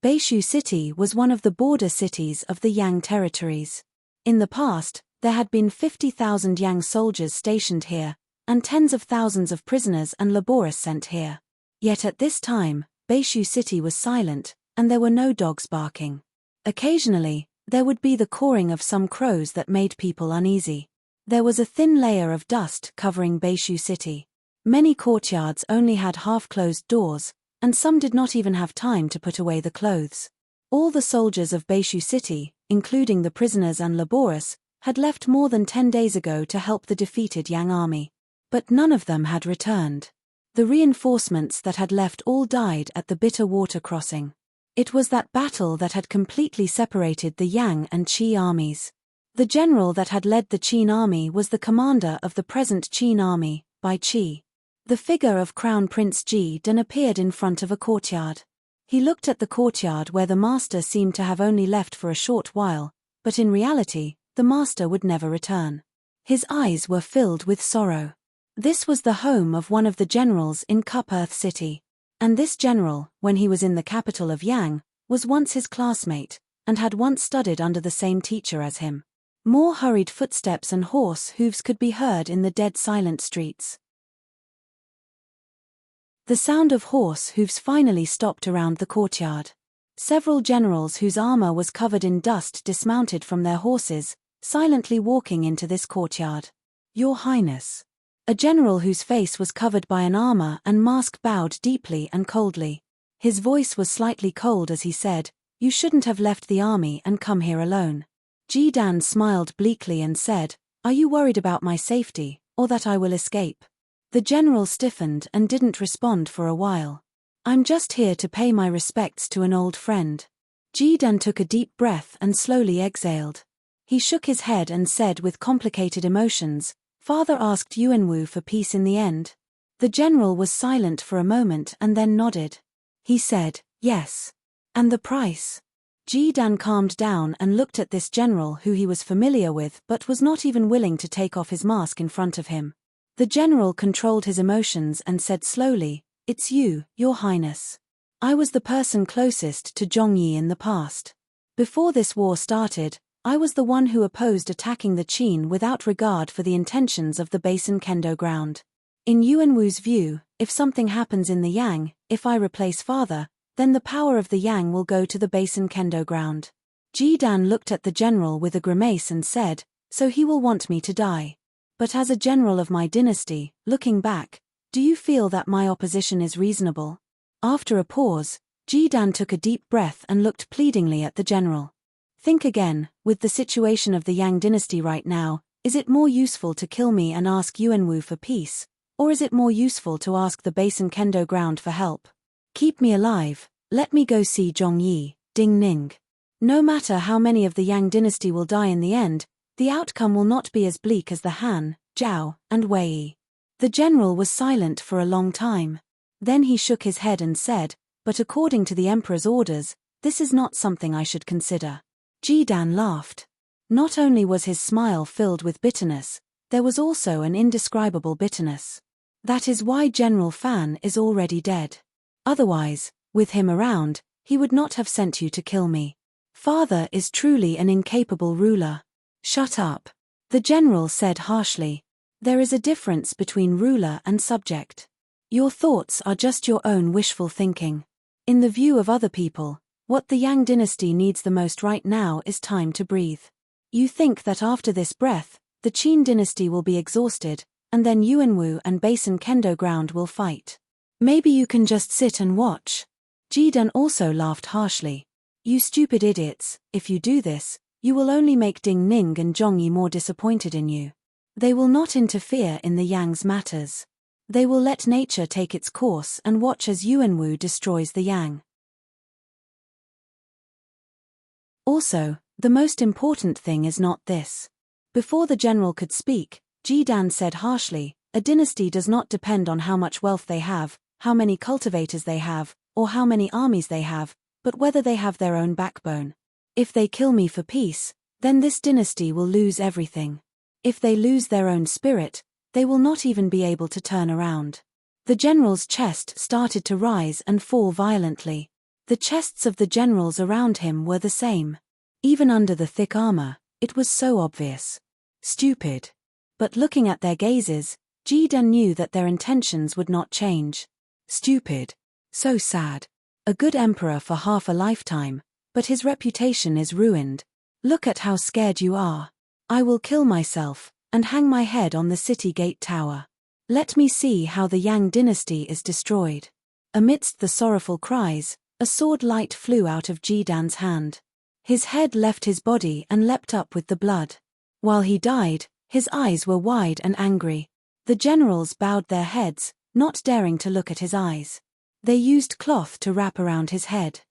Baishu City was one of the border cities of the Yang territories. In the past, there had been 50,000 Yang soldiers stationed here, and tens of thousands of prisoners and labourists sent here. Yet at this time, Baishu City was silent, and there were no dogs barking. Occasionally, there would be the cawing of some crows that made people uneasy. There was a thin layer of dust covering Baishu City. Many courtyards only had half-closed doors, and some did not even have time to put away the clothes. All the soldiers of Baishu City, including the prisoners and labourists, had left more than 10 days ago to help the defeated Yang army. But none of them had returned. The reinforcements that had left all died at the Bitter Water crossing. It was that battle that had completely separated the Yang and Qi armies. The general that had led the Qin army was the commander of the present Qin army, Bai Qi. The figure of Crown Prince Ji Dan appeared in front of a courtyard. He looked at the courtyard where the master seemed to have only left for a short while, but in reality, the master would never return. His eyes were filled with sorrow. This was the home of one of the generals in Cup Earth City. And this general, when he was in the capital of Yang, was once his classmate, and had once studied under the same teacher as him. More hurried footsteps and horse hooves could be heard in the dead silent streets. The sound of horse hooves finally stopped around the courtyard. Several generals whose armor was covered in dust dismounted from their horses, silently walking into this courtyard. "Your Highness." A general whose face was covered by an armor and mask bowed deeply and coldly. His voice was slightly cold as he said, "You shouldn't have left the army and come here alone." Jidan smiled bleakly and said, "Are you worried about my safety, or that I will escape?" The general stiffened and didn't respond for a while. "I'm just here to pay my respects to an old friend." Jidan took a deep breath and slowly exhaled. He shook his head and said with complicated emotions, "Father asked Yuanwu for peace in the end?" The general was silent for a moment and then nodded. He said, "Yes." "And the price?" Jidan calmed down and looked at this general who he was familiar with but was not even willing to take off his mask in front of him. The general controlled his emotions and said slowly, "It's you, Your Highness. I was the person closest to Zhongyi in the past. Before this war started, I was the one who opposed attacking the Qin without regard for the intentions of the Basin Kendo ground. In Yuanwu's view, if something happens in the Yang, if I replace father, then the power of the Yang will go to the Basin Kendo ground." Jidan looked at the general with a grimace and said, "So he will want me to die. But as a general of my dynasty, looking back, do you feel that my opposition is reasonable?" After a pause, Jidan took a deep breath and looked pleadingly at the general. "Think again, with the situation of the Yang dynasty right now, is it more useful to kill me and ask Yuanwu for peace, or is it more useful to ask the Basin Kendo ground for help? Keep me alive, let me go see Zhongyi, Ding Ning. No matter how many of the Yang dynasty will die in the end, the outcome will not be as bleak as the Han, Zhao, and Wei." The general was silent for a long time. Then he shook his head and said, "But according to the emperor's orders, this is not something I should consider." Jidan laughed. Not only was his smile filled with bitterness, there was also an indescribable bitterness. "That is why General Fan is already dead. Otherwise, with him around, he would not have sent you to kill me. Father is truly an incapable ruler." "Shut up," the general said harshly. "There is a difference between ruler and subject. Your thoughts are just your own wishful thinking. In the view of other people, what the Yang dynasty needs the most right now is time to breathe. You think that after this breath, the Qin dynasty will be exhausted, and then Yuanwu and Basin Kendo ground will fight. Maybe you can just sit and watch." Jidan also laughed harshly. "You stupid idiots, if you do this, you will only make Ding Ning and Zhongyi more disappointed in you. They will not interfere in the Yang's matters. They will let nature take its course and watch as Yuanwu destroys the Yang. Also, the most important thing is not this." Before the general could speak, Jidan said harshly, "A dynasty does not depend on how much wealth they have, how many cultivators they have, or how many armies they have, but whether they have their own backbone. If they kill me for peace, then this dynasty will lose everything. If they lose their own spirit, they will not even be able to turn around." The general's chest started to rise and fall violently. The chests of the generals around him were the same. Even under the thick armor, it was so obvious. Stupid. But looking at their gazes, Jidan knew that their intentions would not change. Stupid. So sad. A good emperor for half a lifetime, but his reputation is ruined. Look at how scared you are. I will kill myself, and hang my head on the city gate tower. Let me see how the Yang dynasty is destroyed." Amidst the sorrowful cries, a sword light flew out of Jidan's hand. His head left his body and leapt up with the blood. While he died, his eyes were wide and angry. The generals bowed their heads, not daring to look at his eyes. They used cloth to wrap around his head.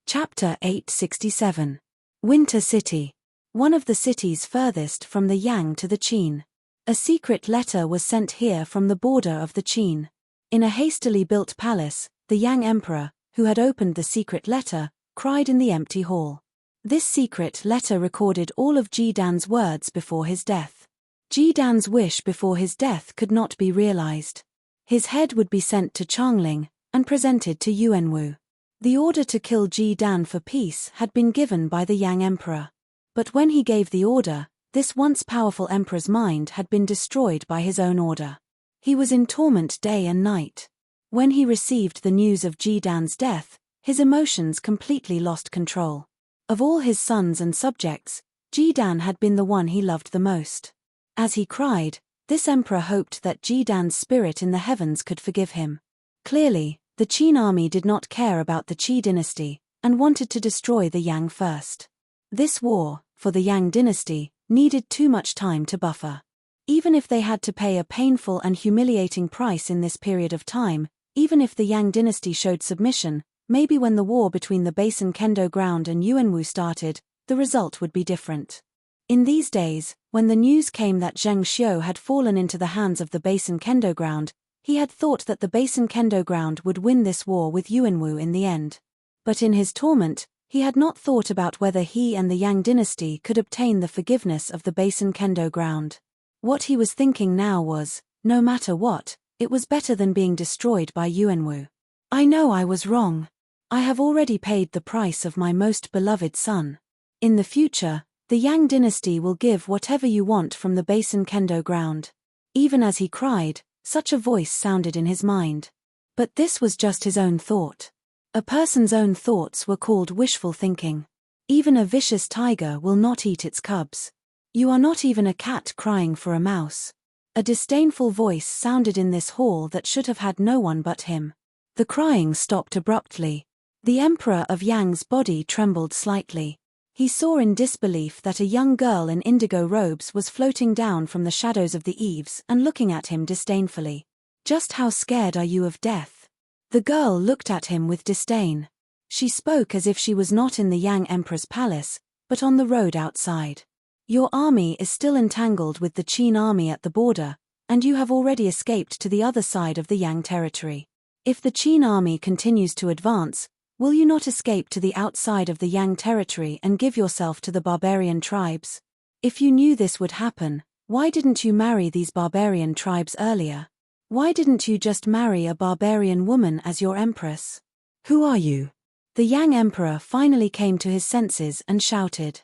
Chapter 867. Winter City. One of the cities furthest from the Yang to the Qin. A secret letter was sent here from the border of the Qin. In a hastily built palace, the Yang emperor, who had opened the secret letter, cried in the empty hall. This secret letter recorded all of Jidan's words before his death. Jidan's wish before his death could not be realized. His head would be sent to Changling, and presented to Yuanwu. The order to kill Jidan for peace had been given by the Yang emperor. But when he gave the order, This once powerful emperor's mind had been destroyed by his own order. He was in torment day and night. When he received the news of Jidan's death, his emotions completely lost control. Of all his sons and subjects, Jidan had been the one he loved the most. As he cried, this emperor hoped that Jidan's spirit in the heavens could forgive him. Clearly, the Qin army did not care about the Qi dynasty, and wanted to destroy the Yang first. This war, for the Yang dynasty, needed too much time to buffer. Even if they had to pay a painful and humiliating price in this period of time, even if the Yang dynasty showed submission, maybe when the war between the Basin Kendo ground and Yuanwu started, the result would be different. In these days, when the news came that Zheng Xiu had fallen into the hands of the Basin Kendo ground, he had thought that the Basin Kendo ground would win this war with Yuanwu in the end. But in his torment, he had not thought about whether he and the Yang dynasty could obtain the forgiveness of the Basin Kendo ground. What he was thinking now was, no matter what, it was better than being destroyed by Yuanwu. I know I was wrong. I have already paid the price of my most beloved son. In the future, the Yang dynasty will give whatever you want from the Basin Kendo ground. Even as he cried, such a voice sounded in his mind. But this was just his own thought. A person's own thoughts were called wishful thinking. Even a vicious tiger will not eat its cubs. You are not even a cat crying for a mouse. A disdainful voice sounded in this hall that should have had no one but him. The crying stopped abruptly. The emperor of Yang's body trembled slightly. He saw in disbelief that a young girl in indigo robes was floating down from the shadows of the eaves and looking at him disdainfully. Just how scared are you of death? The girl looked at him with disdain. She spoke as if she was not in the Yang emperor's palace, but on the road outside. Your army is still entangled with the Qin army at the border, and you have already escaped to the other side of the Yang territory. If the Qin army continues to advance, will you not escape to the outside of the Yang territory and give yourself to the barbarian tribes? If you knew this would happen, why didn't you marry these barbarian tribes earlier? Why didn't you just marry a barbarian woman as your empress? Who are you? The Yang emperor finally came to his senses and shouted.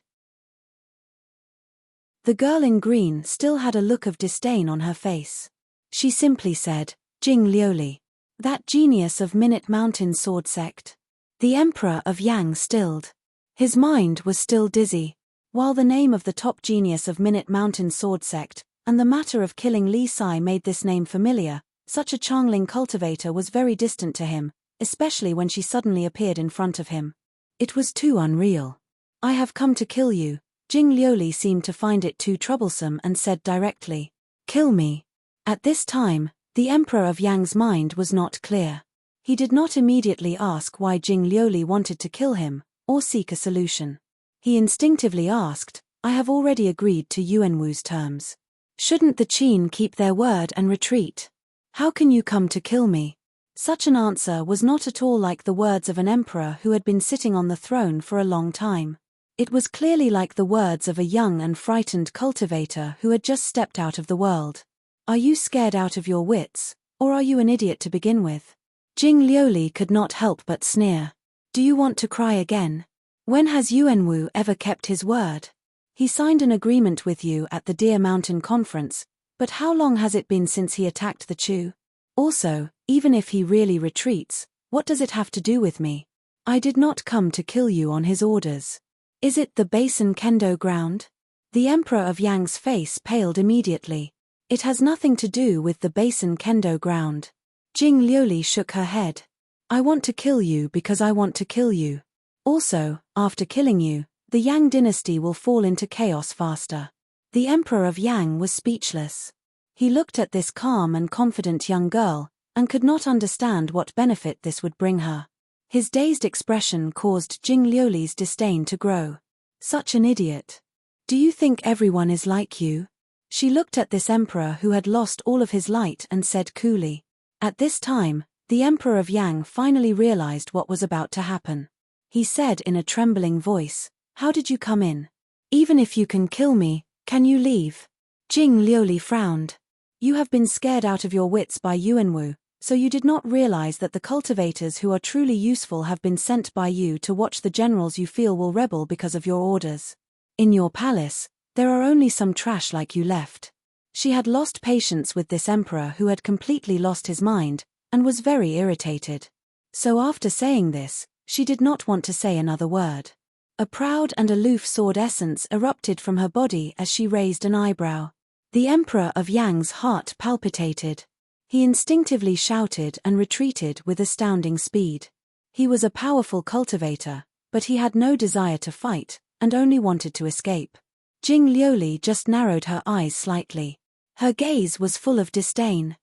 The girl in green still had a look of disdain on her face. She simply said, Jing Liuli. That genius of Minute Mountain sword sect. The emperor of Yang stilled. His mind was still dizzy. While the name of the top genius of Minute Mountain sword sect, and the matter of killing Li Sai made this name familiar, such a Changling cultivator was very distant to him, especially when she suddenly appeared in front of him. It was too unreal. I have come to kill you. Jing Liuli seemed to find it too troublesome and said directly, kill me. At this time, the emperor of Yang's mind was not clear. He did not immediately ask why Jing Liuli wanted to kill him, or seek a solution. He instinctively asked, I have already agreed to Yuanwu's terms. Shouldn't the Qin keep their word and retreat? How can you come to kill me? Such an answer was not at all like the words of an emperor who had been sitting on the throne for a long time. It was clearly like the words of a young and frightened cultivator who had just stepped out of the world. Are you scared out of your wits, or are you an idiot to begin with? Jing Liuli could not help but sneer. Do you want to cry again? When has Yuanwu ever kept his word? He signed an agreement with you at the Deer Mountain Conference, but how long has it been since he attacked the Chu? Also, even if he really retreats, what does it have to do with me? I did not come to kill you on his orders. Is it the Basin Kendo ground? The emperor of Yang's face paled immediately. It has nothing to do with the Basin Kendo ground. Jing Liuli shook her head. I want to kill you because I want to kill you. Also, after killing you, the Yang dynasty will fall into chaos faster. The emperor of Yang was speechless. He looked at this calm and confident young girl, and could not understand what benefit this would bring her. His dazed expression caused Jing Liuli's disdain to grow. Such an idiot. Do you think everyone is like you? She looked at this emperor who had lost all of his light and said coolly. At this time, the emperor of Yang finally realized what was about to happen. He said in a trembling voice, how did you come in? Even if you can kill me, can you leave? Jing Liuli frowned. You have been scared out of your wits by Yuanwu, so you did not realize that the cultivators who are truly useful have been sent by you to watch the generals you feel will rebel because of your orders. In your palace, There are only some trash like you left. She had lost patience with this emperor who had completely lost his mind, and was very irritated. So after saying this, she did not want to say another word. A proud and aloof sword essence erupted from her body as she raised an eyebrow. The Emperor of Yang's heart palpitated. He instinctively shouted and retreated with astounding speed. He was a powerful cultivator, but he had no desire to fight, and only wanted to escape. Jing Lioli just narrowed her eyes slightly. Her gaze was full of disdain.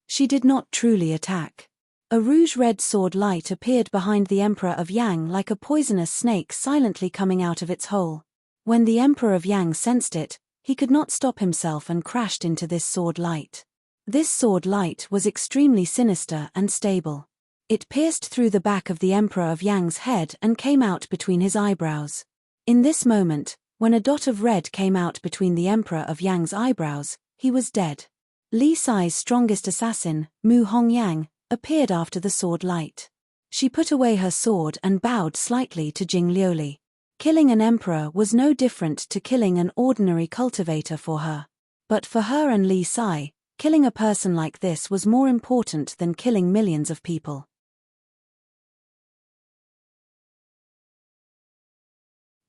She did not truly attack. A rouge-red sword light appeared behind the Emperor of Yang like a poisonous snake silently coming out of its hole. When the Emperor of Yang sensed it, he could not stop himself and crashed into this sword light. This sword light was extremely sinister and stable. It pierced through the back of the Emperor of Yang's head and came out between his eyebrows. In this moment, when a dot of red came out between the Emperor of Yang's eyebrows, he was dead. Li Sai's strongest assassin, Mu Hongyang, appeared after the sword light. She put away her sword and bowed slightly to Jing Lioli. Killing an emperor was no different to killing an ordinary cultivator for her. But for her and Li Sai, killing a person like this was more important than killing millions of people.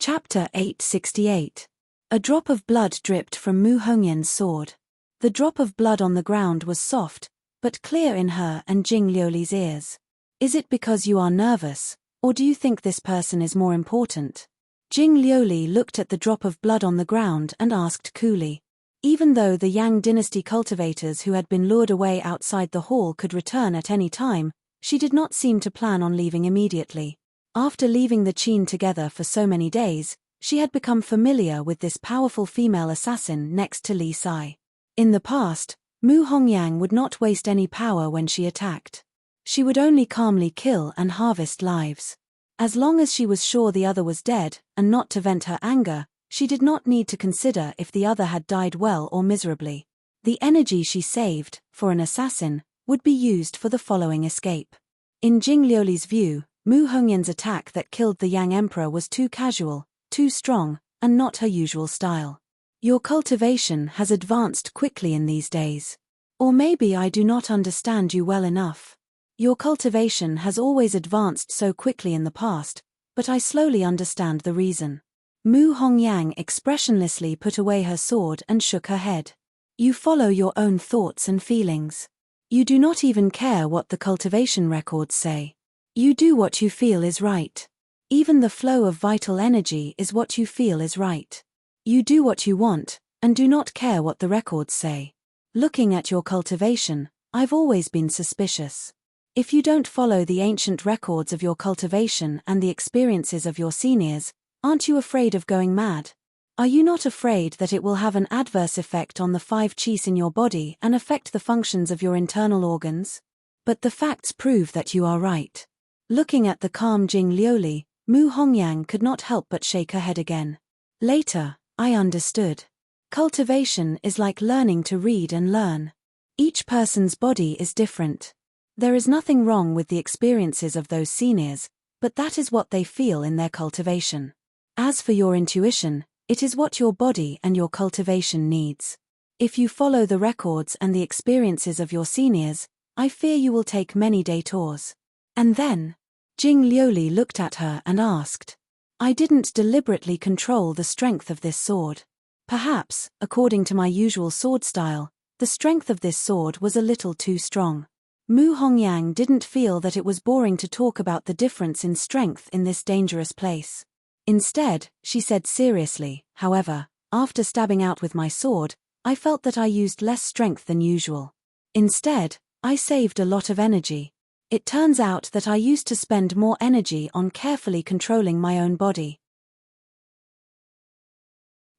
Chapter 868. A drop of blood dripped from Mu Hongyan's sword. The drop of blood on the ground was soft, but clear in her and Jing Lioli's ears. Is it because you are nervous, or do you think this person is more important? Jing Lioli looked at the drop of blood on the ground and asked coolly. Even though the Yang dynasty cultivators who had been lured away outside the hall could return at any time, she did not seem to plan on leaving immediately. After leaving the Qin together for so many days, she had become familiar with this powerful female assassin next to Li Sai. In the past, Mu Hongyang would not waste any power when she attacked. She would only calmly kill and harvest lives. As long as she was sure the other was dead, and not to vent her anger, she did not need to consider if the other had died well or miserably. The energy she saved, for an assassin, would be used for the following escape. In Jing Lioli's view, Mu Hongyan's attack that killed the Yang Emperor was too casual, too strong, and not her usual style. Your cultivation has advanced quickly in these days. Or maybe I do not understand you well enough. Your cultivation has always advanced so quickly in the past, but I slowly understand the reason. Mu Hongyang expressionlessly put away her sword and shook her head. You follow your own thoughts and feelings. You do not even care what the cultivation records say. You do what you feel is right. Even the flow of vital energy is what you feel is right. You do what you want, and do not care what the records say. Looking at your cultivation, I've always been suspicious. If you don't follow the ancient records of your cultivation and the experiences of your seniors, aren't you afraid of going mad? Are you not afraid that it will have an adverse effect on the 5 qis in your body and affect the functions of your internal organs? But the facts prove that you are right. Looking at the calm Jing Lioli, Mu Hongyang could not help but shake her head again. Later, I understood. Cultivation is like learning to read and learn. Each person's body is different. There is nothing wrong with the experiences of those seniors, but that is what they feel in their cultivation. As for your intuition, it is what your body and your cultivation needs. If you follow the records and the experiences of your seniors, I fear you will take many detours. And then, Jing Lioli looked at her and asked, I didn't deliberately control the strength of this sword. Perhaps, according to my usual sword style, the strength of this sword was a little too strong. Mu Hongyang didn't feel that it was boring to talk about the difference in strength in this dangerous place. Instead, she said seriously, however, after stabbing out with my sword, I felt that I used less strength than usual. Instead, I saved a lot of energy. It turns out that I used to spend more energy on carefully controlling my own body.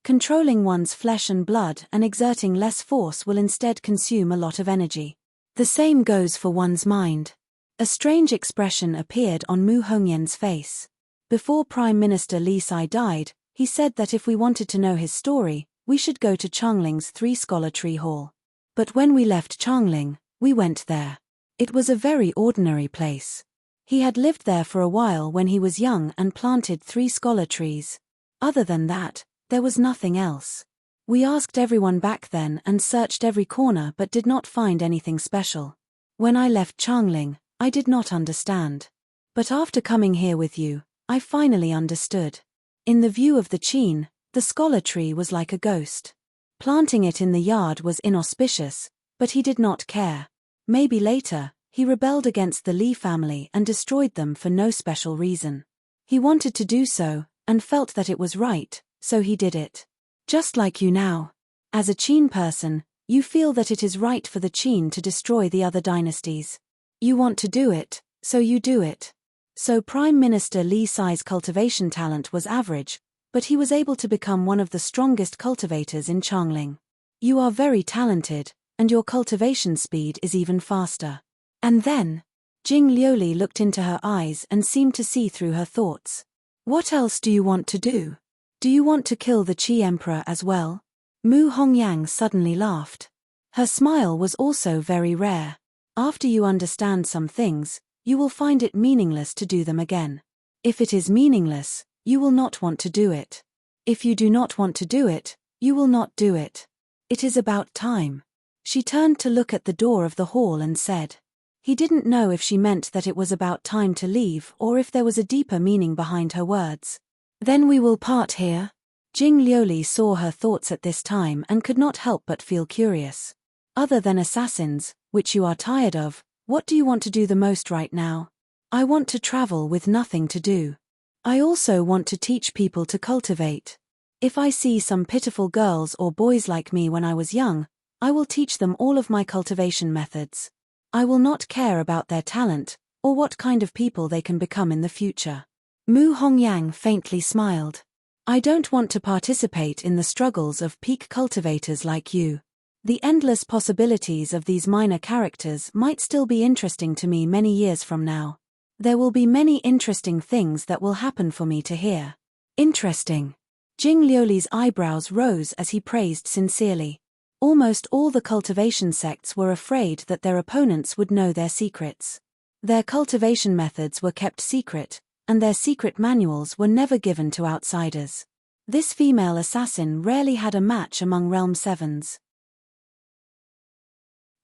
Controlling one's flesh and blood and exerting less force will instead consume a lot of energy. The same goes for one's mind. A strange expression appeared on Mu Hongyan's face. Before Prime Minister Li Sai died, he said that if we wanted to know his story, we should go to Changling's 3-scholar tree hall. But when we left Changling, we went there. It was a very ordinary place. He had lived there for a while when he was young and planted 3 scholar trees. Other than that, there was nothing else. We asked everyone back then and searched every corner but did not find anything special. When I left Changling, I did not understand. But after coming here with you, I finally understood. In the view of the Qin, the scholar tree was like a ghost. Planting it in the yard was inauspicious, but he did not care. Maybe later, he rebelled against the Li family and destroyed them for no special reason. He wanted to do so, and felt that it was right, so he did it. Just like you now. As a Qin person, you feel that it is right for the Qin to destroy the other dynasties. You want to do it, so you do it. So Prime Minister Li Sai's cultivation talent was average, but he was able to become one of the strongest cultivators in Changling. You are very talented, and your cultivation speed is even faster. And then, Jing Liuli looked into her eyes and seemed to see through her thoughts. What else do you want to do? Do you want to kill the Qi Emperor as well? Mu Hongyang suddenly laughed. Her smile was also very rare. After you understand some things, you will find it meaningless to do them again. If it is meaningless, you will not want to do it. If you do not want to do it, you will not do it. It is about time. She turned to look at the door of the hall and said. He didn't know if she meant that it was about time to leave or if there was a deeper meaning behind her words. Then we will part here. Jing Liuli saw her thoughts at this time and could not help but feel curious. Other than assassins, which you are tired of, what do you want to do the most right now? I want to travel with nothing to do. I also want to teach people to cultivate. If I see some pitiful girls or boys like me when I was young, I will teach them all of my cultivation methods. I will not care about their talent, or what kind of people they can become in the future. Mu Hongyang faintly smiled. I don't want to participate in the struggles of peak cultivators like you. The endless possibilities of these minor characters might still be interesting to me many years from now. There will be many interesting things that will happen for me to hear. Interesting. Jing Liuli's eyebrows rose as he praised sincerely. Almost all the cultivation sects were afraid that their opponents would know their secrets. Their cultivation methods were kept secret, and their secret manuals were never given to outsiders. This female assassin rarely had a match among Realm Sevens.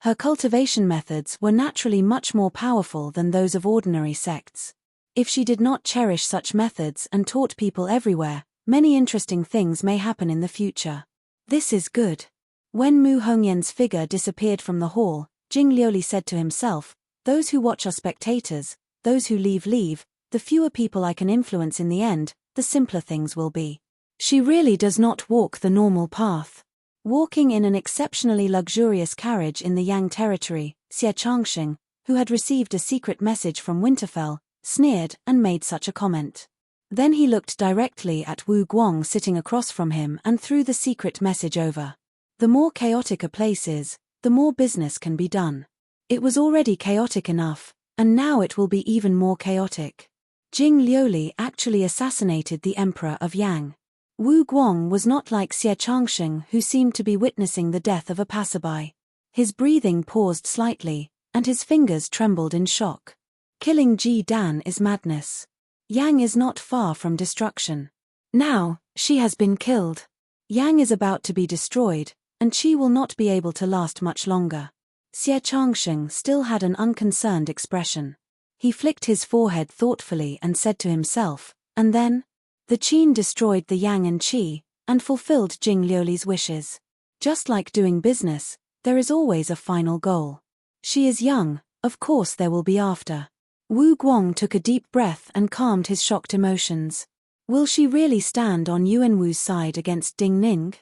Her cultivation methods were naturally much more powerful than those of ordinary sects. If she did not cherish such methods and taught people everywhere, many interesting things may happen in the future. This is good. When Mu Hongyan's figure disappeared from the hall, Jing Liuli said to himself, those who watch are spectators, those who leave. The fewer people I can influence in the end, the simpler things will be. She really does not walk the normal path. Walking in an exceptionally luxurious carriage in the Yang territory, Xie Changxing, who had received a secret message from Winterfell, sneered and made such a comment. Then he looked directly at Wu Guang sitting across from him and threw the secret message over. The more chaotic a place is, the more business can be done. It was already chaotic enough, and now it will be even more chaotic. Jing Liuli actually assassinated the Emperor of Yang. Wu Guang was not like Xie Changxing, who seemed to be witnessing the death of a passerby. His breathing paused slightly, and his fingers trembled in shock. Killing Ji Dan is madness. Yang is not far from destruction. Now, she has been killed. Yang is about to be destroyed, and Qi will not be able to last much longer. Xie Changxing still had an unconcerned expression. He flicked his forehead thoughtfully and said to himself, and then? The Qin destroyed the Yang and Qi, and fulfilled Jing Liuli's wishes. Just like doing business, there is always a final goal. She is young, of course there will be after. Wu Guang took a deep breath and calmed his shocked emotions. Will she really stand on Yuan Wu's side against Ding Ning?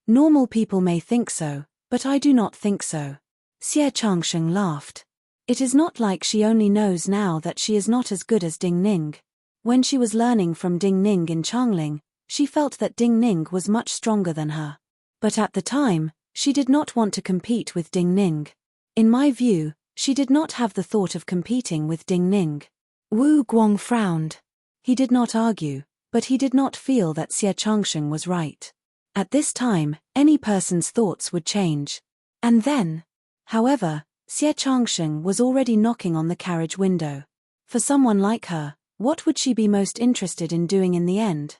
Normal people may think so, but I do not think so. Xie Changxing laughed. It is not like she only knows now that she is not as good as Ding Ning. When she was learning from Ding Ning in Changling, she felt that Ding Ning was much stronger than her. But at the time, she did not want to compete with Ding Ning. In my view, she did not have the thought of competing with Ding Ning. Wu Guang frowned. He did not argue, but he did not feel that Xie Changxing was right. At this time, any person's thoughts would change. And then, however, Xie Changxing was already knocking on the carriage window. For someone like her, what would she be most interested in doing in the end?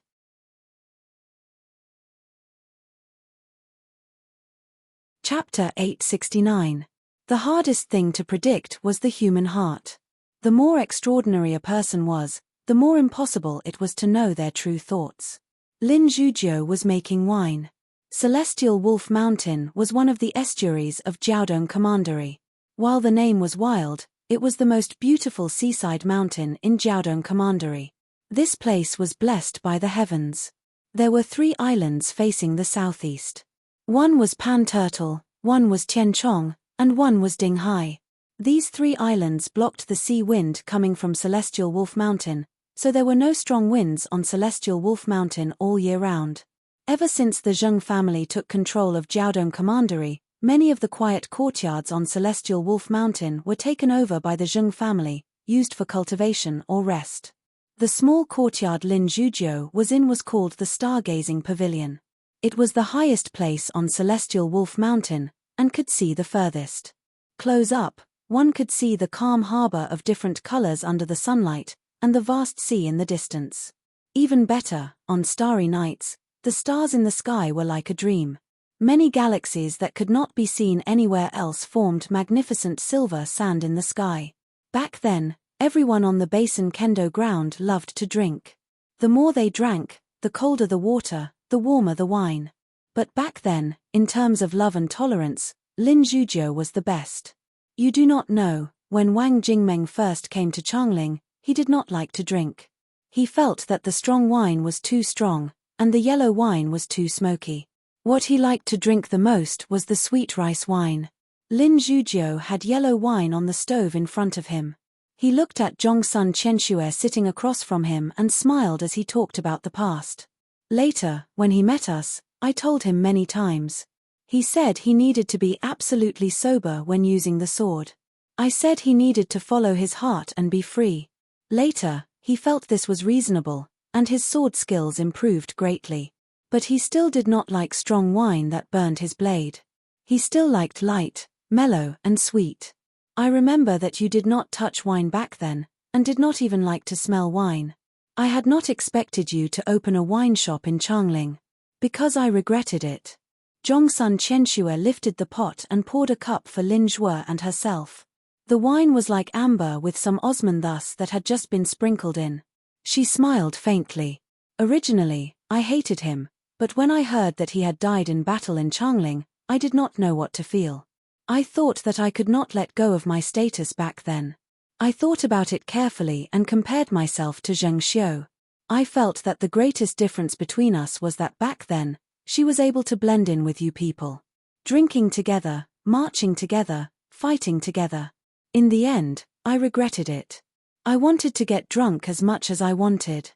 Chapter 869. The hardest thing to predict was the human heart. The more extraordinary a person was, the more impossible it was to know their true thoughts. Lin Zhujiu was making wine. Celestial Wolf Mountain was one of the estuaries of Jiaodong Commandery. While the name was wild, it was the most beautiful seaside mountain in Jiaodong Commandery. This place was blessed by the heavens. There were 3 islands facing the southeast. One was Pan Turtle, one was Tianchong, and one was Dinghai. These 3 islands blocked the sea wind coming from Celestial Wolf Mountain, so there were no strong winds on Celestial Wolf Mountain all year round. Ever since the Zheng family took control of Jiaodong Commandery, many of the quiet courtyards on Celestial Wolf Mountain were taken over by the Zheng family, used for cultivation or rest. The small courtyard Lin Zhujiu was in was called the Stargazing Pavilion. It was the highest place on Celestial Wolf Mountain, and could see the furthest. Close up, one could see the calm harbor of different colors under the sunlight, and the vast sea in the distance. Even better, on starry nights, the stars in the sky were like a dream. Many galaxies that could not be seen anywhere else formed magnificent silver sand in the sky. Back then, everyone on the Basin Kendo ground loved to drink. The more they drank, the colder the water, the warmer the wine. But back then, in terms of love and tolerance, Lin Zhujiu was the best. You do not know, when Wang Jingmeng first came to Changling, he did not like to drink. He felt that the strong wine was too strong, and the yellow wine was too smoky. What he liked to drink the most was the sweet rice wine. Lin Zhujiu had yellow wine on the stove in front of him. He looked at Zhongsun Qianxue sitting across from him and smiled as he talked about the past. Later, when he met us, I told him many times. He said he needed to be absolutely sober when using the sword. I said he needed to follow his heart and be free. Later, he felt this was reasonable, and his sword skills improved greatly. But he still did not like strong wine that burned his blade. He still liked light, mellow, and sweet. I remember that you did not touch wine back then, and did not even like to smell wine. I had not expected you to open a wine shop in Changling. Because I regretted it. Zhongsun Qianxue lifted the pot and poured a cup for Lin Zhuo and herself. The wine was like amber with some osman thus that had just been sprinkled in. She smiled faintly. Originally, I hated him, but when I heard that he had died in battle in Changling, I did not know what to feel. I thought that I could not let go of my status back then. I thought about it carefully and compared myself to Zheng Xiu. I felt that the greatest difference between us was that back then, she was able to blend in with you people. Drinking together, marching together, fighting together. In the end, I regretted it. I wanted to get drunk as much as I wanted.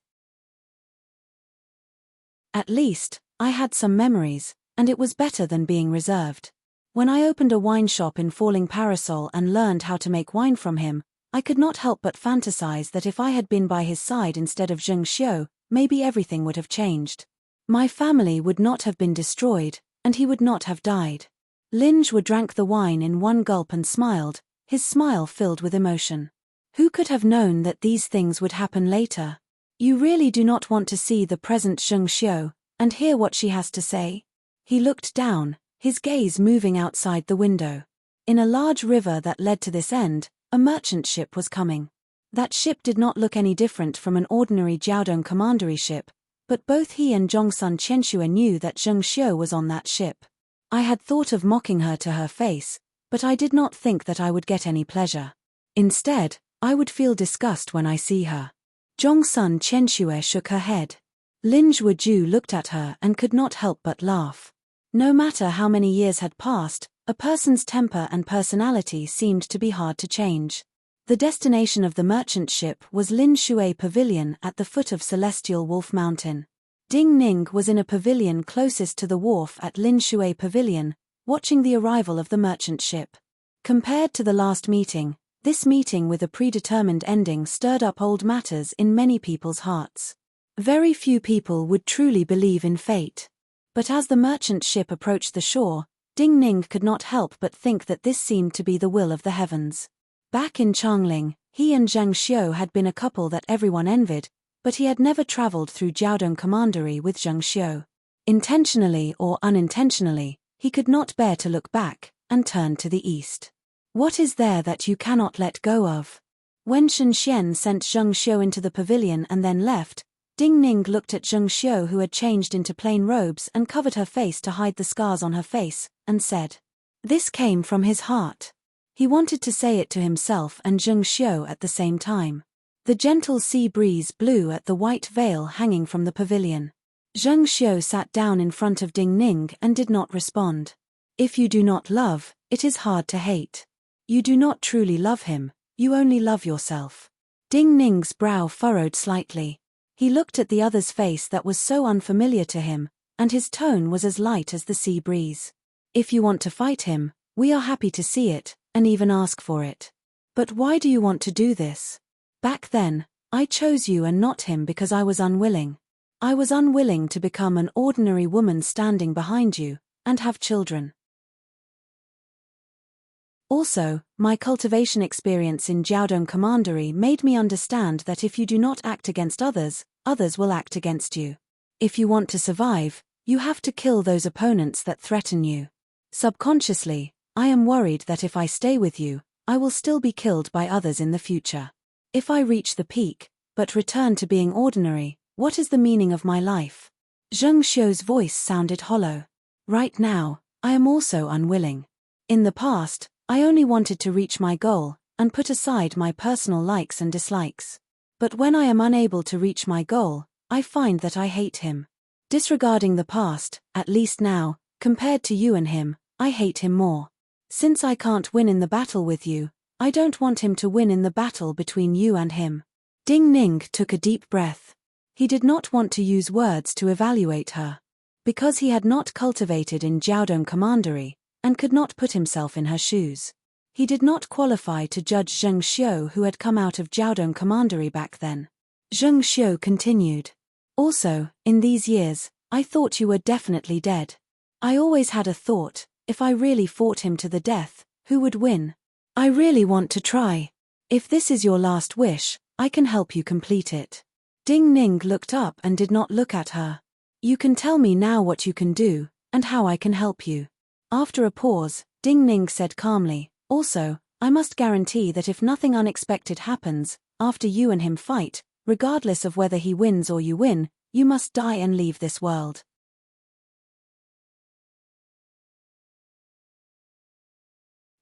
At least, I had some memories, and it was better than being reserved. When I opened a wine shop in Falling Parasol and learned how to make wine from him, I could not help but fantasize that if I had been by his side instead of Zheng Xiu, maybe everything would have changed. My family would not have been destroyed, and he would not have died. Lin Zhuo drank the wine in one gulp and smiled, his smile filled with emotion. Who could have known that these things would happen later? You really do not want to see the present Zheng Xiu, and hear what she has to say? He looked down, his gaze moving outside the window. In a large river that led to this end, a merchant ship was coming. That ship did not look any different from an ordinary Jiaodong Commandery ship, but both he and Zhongsun Qianxue knew that Zheng Xiu was on that ship. I had thought of mocking her to her face, but I did not think that I would get any pleasure. Instead, I would feel disgust when I see her. Zhongsun Qianxue shook her head. Lin Zhuoju looked at her and could not help but laugh. No matter how many years had passed, a person's temper and personality seemed to be hard to change. The destination of the merchant ship was Lin Shui Pavilion at the foot of Celestial Wolf Mountain. Ding Ning was in a pavilion closest to the wharf at Lin Shui Pavilion, watching the arrival of the merchant ship. Compared to the last meeting, this meeting with a predetermined ending stirred up old matters in many people's hearts. Very few people would truly believe in fate. But as the merchant ship approached the shore, Ding Ning could not help but think that this seemed to be the will of the heavens. Back in Changling, he and Zhang Xiu had been a couple that everyone envied, but he had never traveled through Jiaodong Commandery with Zheng Xiu. Intentionally or unintentionally, He could not bear to look back, and turned to the east. What is there that you cannot let go of? When Shen Xian sent Zheng Xiu into the pavilion and then left, Ding Ning looked at Zheng Xiu, who had changed into plain robes and covered her face to hide the scars on her face, and said, "This came from his heart." He wanted to say it to himself and Zheng Xiu at the same time. The gentle sea breeze blew at the white veil hanging from the pavilion. Zheng Xiu sat down in front of Ding Ning and did not respond. If you do not love, it is hard to hate. You do not truly love him, you only love yourself. Ding Ning's brow furrowed slightly. He looked at the other's face that was so unfamiliar to him, and his tone was as light as the sea breeze. If you want to fight him, we are happy to see it, and even ask for it. But why do you want to do this? Back then, I chose you and not him because I was unwilling. I was unwilling to become an ordinary woman standing behind you, and have children. Also, my cultivation experience in Jiaodong Commandery made me understand that if you do not act against others, others will act against you. If you want to survive, you have to kill those opponents that threaten you. Subconsciously, I am worried that if I stay with you, I will still be killed by others in the future. If I reach the peak, but return to being ordinary, what is the meaning of my life? Zheng Xiu's voice sounded hollow. Right now, I am also unwilling. In the past, I only wanted to reach my goal, and put aside my personal likes and dislikes. But when I am unable to reach my goal, I find that I hate him. Disregarding the past, at least now, compared to you and him, I hate him more. Since I can't win in the battle with you, I don't want him to win in the battle between you and him. Ding Ning took a deep breath. He did not want to use words to evaluate her. Because he had not cultivated in Jiaodong Commandery, and could not put himself in her shoes. He did not qualify to judge Zheng Xiu, who had come out of Jiaodong Commandery back then. Zheng Xiu continued. Also, in these years, I thought you were definitely dead. I always had a thought, if I really fought him to the death, who would win? I really want to try. If this is your last wish, I can help you complete it. Ding Ning looked up and did not look at her. You can tell me now what you can do, and how I can help you. After a pause, Ding Ning said calmly, also, I must guarantee that if nothing unexpected happens, after you and him fight, regardless of whether he wins or you win, you must die and leave this world.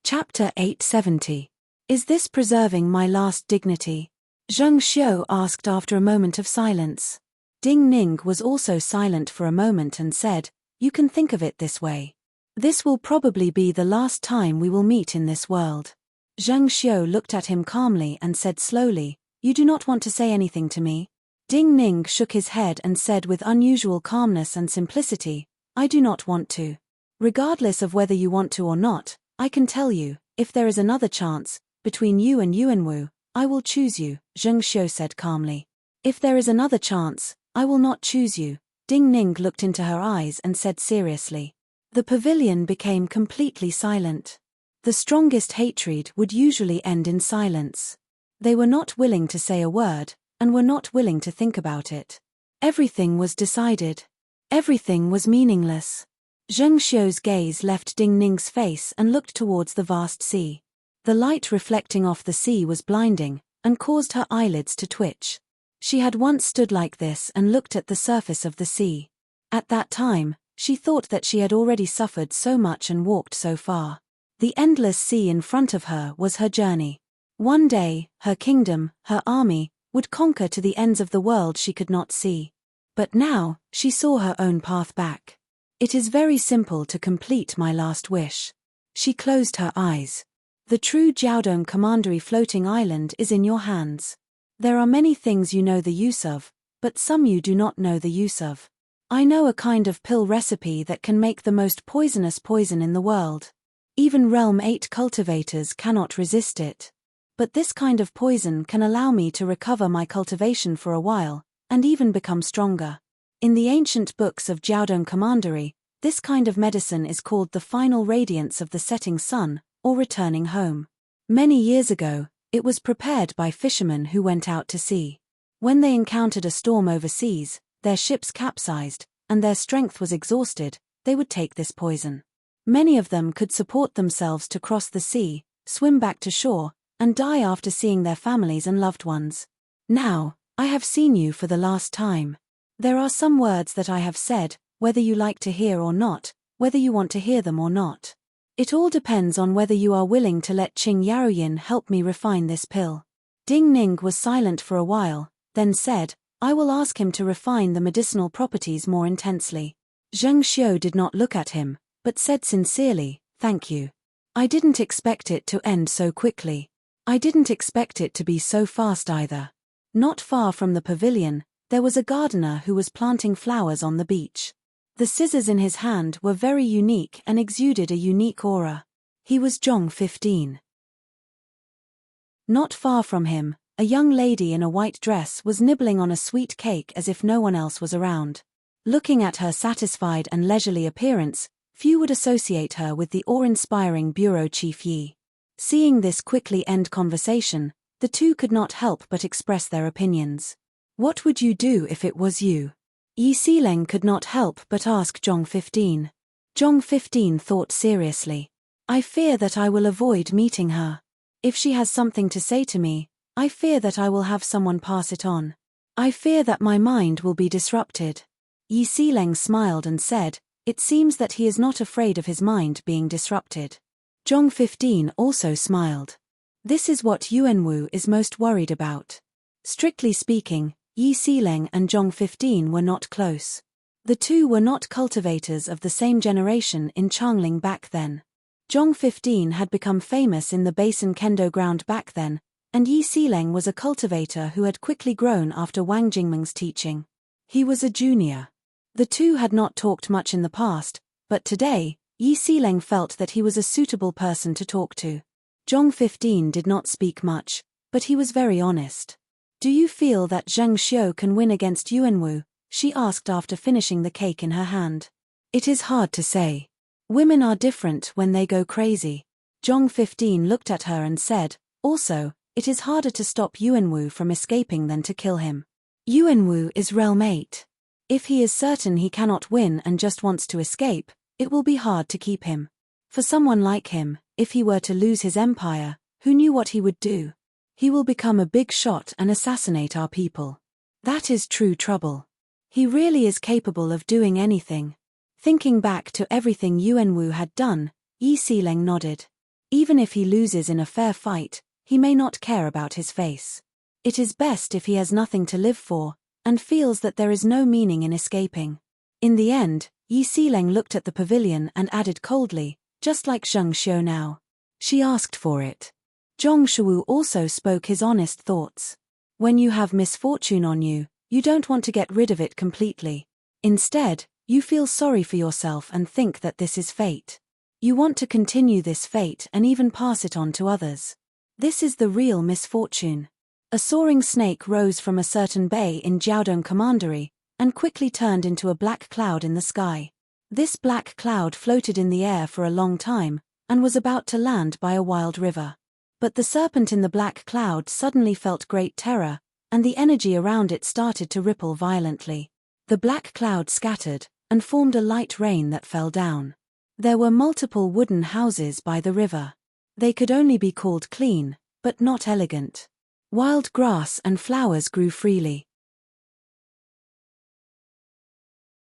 Chapter 870. Is this preserving my last dignity? Zheng Xiu asked after a moment of silence. Ding Ning was also silent for a moment and said, you can think of it this way. This will probably be the last time we will meet in this world. Zheng Xiu looked at him calmly and said slowly, you do not want to say anything to me? Ding Ning shook his head and said with unusual calmness and simplicity, I do not want to. Regardless of whether you want to or not, I can tell you, if there is another chance, between you and Yuanwu, I will choose you, Zheng Xiu said calmly. If there is another chance, I will not choose you. Ding Ning looked into her eyes and said seriously. The pavilion became completely silent. The strongest hatred would usually end in silence. They were not willing to say a word, and were not willing to think about it. Everything was decided. Everything was meaningless. Zheng Xiu's gaze left Ding Ning's face and looked towards the vast sea. The light reflecting off the sea was blinding, and caused her eyelids to twitch. She had once stood like this and looked at the surface of the sea. At that time, she thought that she had already suffered so much and walked so far. The endless sea in front of her was her journey. One day, her kingdom, her army, would conquer to the ends of the world she could not see. But now, she saw her own path back. It is very simple to complete my last wish. She closed her eyes. The true Jiaodong Commandery floating island is in your hands. There are many things you know the use of, but some you do not know the use of. I know a kind of pill recipe that can make the most poisonous poison in the world. Even Realm 8 cultivators cannot resist it. But this kind of poison can allow me to recover my cultivation for a while, and even become stronger. In the ancient books of Jiaodong Commandery, this kind of medicine is called the final radiance of the setting sun, or returning home. Many years ago, it was prepared by fishermen who went out to sea. When they encountered a storm overseas, their ships capsized, and their strength was exhausted, they would take this poison. Many of them could support themselves to cross the sea, swim back to shore, and die after seeing their families and loved ones. Now, I have seen you for the last time. There are some words that I have said, whether you like to hear or not, whether you want to hear them or not. It all depends on whether you are willing to let Qing Yaoyin help me refine this pill. Ding Ning was silent for a while, then said, I will ask him to refine the medicinal properties more intensely. Zheng Xiu did not look at him, but said sincerely, thank you. I didn't expect it to end so quickly. I didn't expect it to be so fast either. Not far from the pavilion, there was a gardener who was planting flowers on the beach. The scissors in his hand were very unique and exuded a unique aura. He was Zhong 15. Not far from him, a young lady in a white dress was nibbling on a sweet cake as if no one else was around. Looking at her satisfied and leisurely appearance, few would associate her with the awe-inspiring bureau chief Yi. Seeing this quickly end conversation, the two could not help but express their opinions. What would you do if it was you? Yi Xileng could not help but ask Zhong 15. Zhong 15 thought seriously. I fear that I will avoid meeting her. If she has something to say to me, I fear that I will have someone pass it on. I fear that my mind will be disrupted. Yi Xileng smiled and said, it seems that he is not afraid of his mind being disrupted. Zhong 15 also smiled. This is what Yuanwu is most worried about. Strictly speaking, Yi Xileng and Zhong 15 were not close. The two were not cultivators of the same generation in Changling back then. Zhong 15 had become famous in the Basin Kendo ground back then, and Yi Xileng was a cultivator who had quickly grown after Wang Jingmeng's teaching. He was a junior. The two had not talked much in the past, but today, Yi Xileng felt that he was a suitable person to talk to. Zhong 15 did not speak much, but he was very honest. Do you feel that Zheng Xiu can win against Yuanwu? She asked after finishing the cake in her hand. It is hard to say. Women are different when they go crazy. Zhong 15 looked at her and said, also, it is harder to stop Yuanwu from escaping than to kill him. Yuanwu is realm 8. If he is certain he cannot win and just wants to escape, it will be hard to keep him. For someone like him, if he were to lose his empire, who knew what he would do? He will become a big shot and assassinate our people. That is true trouble. He really is capable of doing anything. Thinking back to everything Yuanwu had done, Yi Xileng nodded. Even if he loses in a fair fight, he may not care about his face. It is best if he has nothing to live for, and feels that there is no meaning in escaping. In the end, Yi Xileng looked at the pavilion and added coldly, just like Zheng Xiu now. She asked for it. Zhong Shuwu also spoke his honest thoughts. When you have misfortune on you, you don't want to get rid of it completely. Instead, you feel sorry for yourself and think that this is fate. You want to continue this fate and even pass it on to others. This is the real misfortune. A soaring snake rose from a certain bay in Jiaodong Commandery, and quickly turned into a black cloud in the sky. This black cloud floated in the air for a long time, and was about to land by a wild river. But the serpent in the black cloud suddenly felt great terror, and the energy around it started to ripple violently. The black cloud scattered, and formed a light rain that fell down. There were multiple wooden houses by the river. They could only be called clean, but not elegant. Wild grass and flowers grew freely.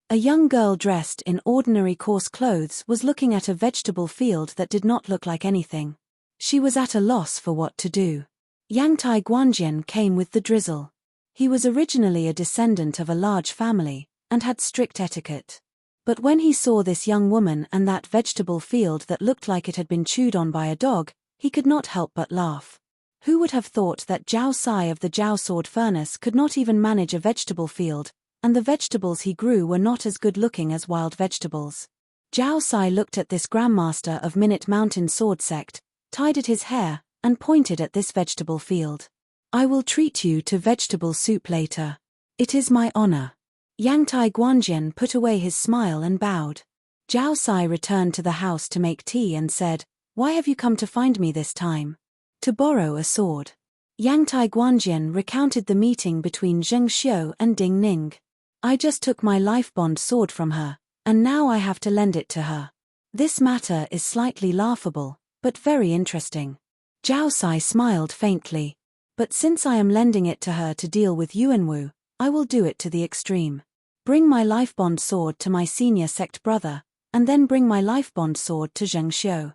A young girl dressed in ordinary coarse clothes was looking at a vegetable field that did not look like anything. She was at a loss for what to do. Yangtai Guanjian came with the drizzle. He was originally a descendant of a large family, and had strict etiquette. But when he saw this young woman and that vegetable field that looked like it had been chewed on by a dog, he could not help but laugh. Who would have thought that Zhao Sai of the Zhao Sword Furnace could not even manage a vegetable field, and the vegetables he grew were not as good-looking as wild vegetables? Zhao Sai looked at this Grandmaster of Minute Mountain Sword Sect, tidied his hair, and pointed at this vegetable field. I will treat you to vegetable soup later. It is my honor. Yangtai Guanjian put away his smile and bowed. Zhao Sai returned to the house to make tea and said, Why have you come to find me this time? To borrow a sword. Yangtai Guanjian recounted the meeting between Zheng Xiu and Ding Ning. I just took my life bond sword from her, and now I have to lend it to her. This matter is slightly laughable, but very interesting. Zhao Sai smiled faintly. But since I am lending it to her to deal with Yuanwu, I will do it to the extreme. Bring my lifebond sword to my senior sect brother, and then bring my lifebond sword to Zheng Xiu.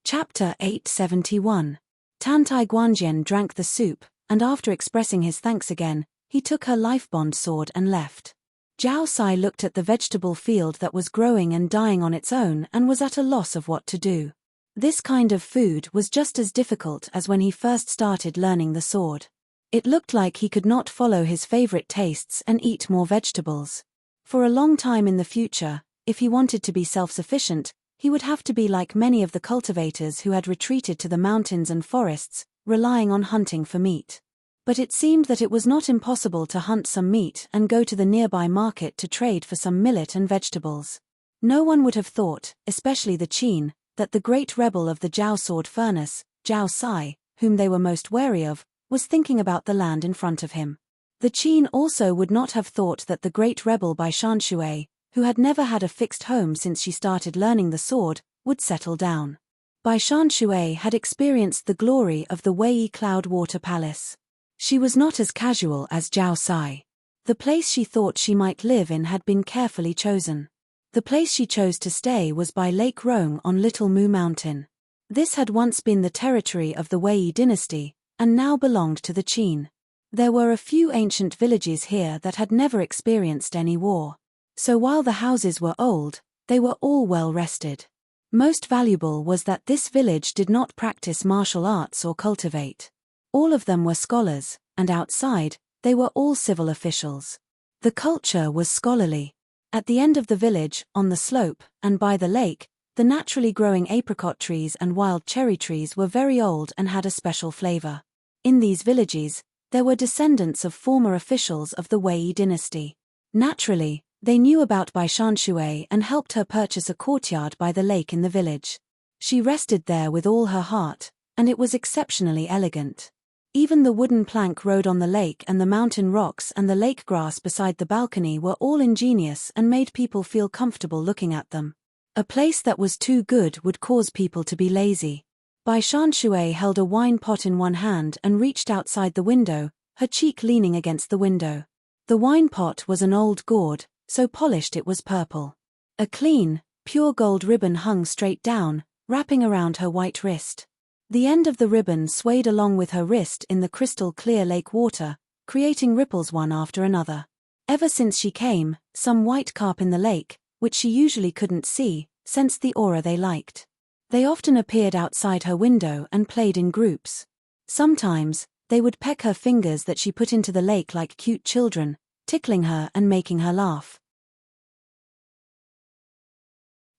Chapter 871. Tantai Guanjian drank the soup, and after expressing his thanks again, he took her lifebond sword and left. Zhao Sai looked at the vegetable field that was growing and dying on its own and was at a loss of what to do. This kind of food was just as difficult as when he first started learning the sword. It looked like he could not follow his favorite tastes and eat more vegetables. For a long time in the future, if he wanted to be self-sufficient, he would have to be like many of the cultivators who had retreated to the mountains and forests, relying on hunting for meat. But it seemed that it was not impossible to hunt some meat and go to the nearby market to trade for some millet and vegetables. No one would have thought, especially the Qin, that the great rebel of the Zhao sword furnace, Zhao Sai, whom they were most wary of, was thinking about the land in front of him. The Qin also would not have thought that the great rebel Bai Shanshui, who had never had a fixed home since she started learning the sword, would settle down. Bai Shanshui had experienced the glory of the Wei Cloud Water Palace. She was not as casual as Zhao Sai. The place she thought she might live in had been carefully chosen. The place she chose to stay was by Lake Rong on Little Mu Mountain. This had once been the territory of the Wei dynasty, and now belonged to the Qin. There were a few ancient villages here that had never experienced any war. So while the houses were old, they were all well rested. Most valuable was that this village did not practice martial arts or cultivate. All of them were scholars, and outside, they were all civil officials. The culture was scholarly. At the end of the village, on the slope, and by the lake, the naturally growing apricot trees and wild cherry trees were very old and had a special flavor. In these villages, there were descendants of former officials of the Wei dynasty. Naturally, they knew about Bai Shanshui and helped her purchase a courtyard by the lake in the village. She rested there with all her heart, and it was exceptionally elegant. Even the wooden plank road on the lake and the mountain rocks and the lake grass beside the balcony were all ingenious and made people feel comfortable looking at them. A place that was too good would cause people to be lazy. Bai Shanshui held a wine pot in one hand and reached outside the window, her cheek leaning against the window. The wine pot was an old gourd, so polished it was purple. A clean, pure gold ribbon hung straight down, wrapping around her white wrist. The end of the ribbon swayed along with her wrist in the crystal-clear lake water, creating ripples one after another. Ever since she came, some white carp in the lake, which she usually couldn't see, sensed the aura they liked. They often appeared outside her window and played in groups. Sometimes, they would peck her fingers that she put into the lake like cute children, tickling her and making her laugh.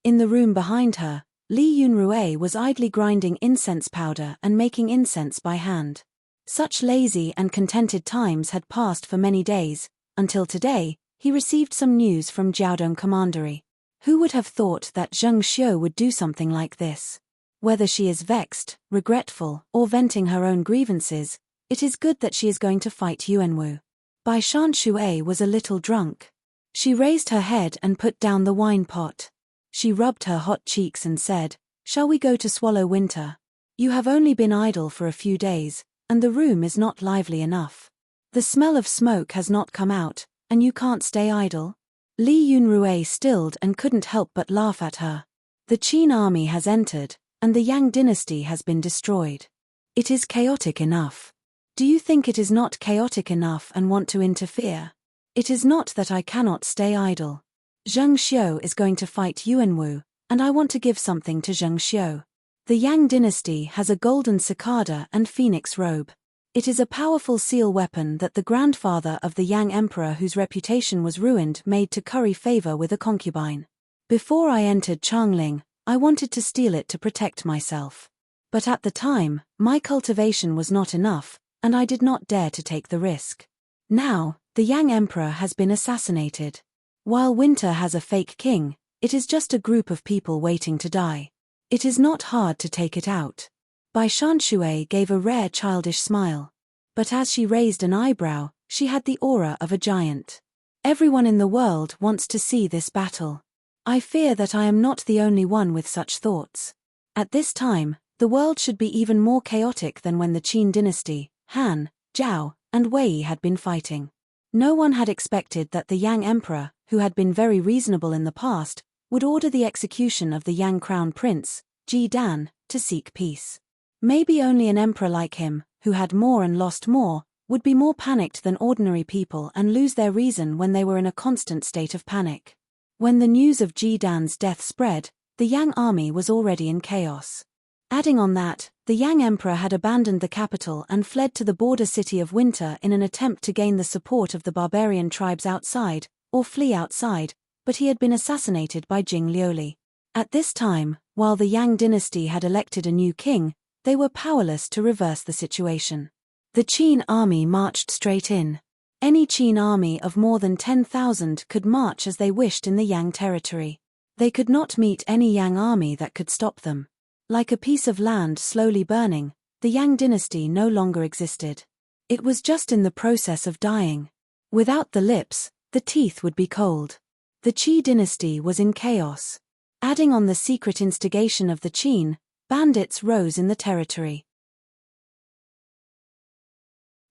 In the room behind her, Li Yunrui was idly grinding incense powder and making incense by hand. Such lazy and contented times had passed for many days, until today, he received some news from Jiaodong Commandery. Who would have thought that Zheng Xiu would do something like this? Whether she is vexed, regretful, or venting her own grievances, it is good that she is going to fight Yuanwu. Bai Shanshui was a little drunk. She raised her head and put down the wine pot. She rubbed her hot cheeks and said, "Shall we go to Swallow Winter? You have only been idle for a few days, and the room is not lively enough. The smell of smoke has not come out, and you can't stay idle." Li Yunrui stilled and couldn't help but laugh at her. The Qin army has entered, and the Yang dynasty has been destroyed. It is chaotic enough. Do you think it is not chaotic enough and want to interfere? It is not that I cannot stay idle. Zheng Xiu is going to fight Yuanwu, and I want to give something to Zheng Xiu. The Yang dynasty has a golden cicada and phoenix robe. It is a powerful seal weapon that the grandfather of the Yang emperor whose reputation was ruined made to curry favor with a concubine. Before I entered Changling, I wanted to steal it to protect myself. But at the time, my cultivation was not enough, and I did not dare to take the risk. Now, the Yang emperor has been assassinated. While winter has a fake king, it is just a group of people waiting to die. It is not hard to take it out. Bai Shanshui gave a rare childish smile. But as she raised an eyebrow, she had the aura of a giant. Everyone in the world wants to see this battle. I fear that I am not the only one with such thoughts. At this time, the world should be even more chaotic than when the Qin dynasty, Han, Zhao, and Wei had been fighting. No one had expected that the Yang emperor, who had been very reasonable in the past, would order the execution of the Yang crown prince, Ji Dan, to seek peace. Maybe only an emperor like him, who had more and lost more, would be more panicked than ordinary people and lose their reason when they were in a constant state of panic. When the news of Ji Dan's death spread, the Yang army was already in chaos. Adding on that, the Yang emperor had abandoned the capital and fled to the border city of Winter in an attempt to gain the support of the barbarian tribes outside, or flee outside, but he had been assassinated by Jing Lioli. At this time, while the Yang dynasty had elected a new king, they were powerless to reverse the situation. The Qin army marched straight in. Any Qin army of more than 10,000 could march as they wished in the Yang territory. They could not meet any Yang army that could stop them. Like a piece of land slowly burning, the Yang dynasty no longer existed. It was just in the process of dying. Without the lips, the teeth would be cold. The Qi dynasty was in chaos. Adding on the secret instigation of the Qin, bandits rose in the territory.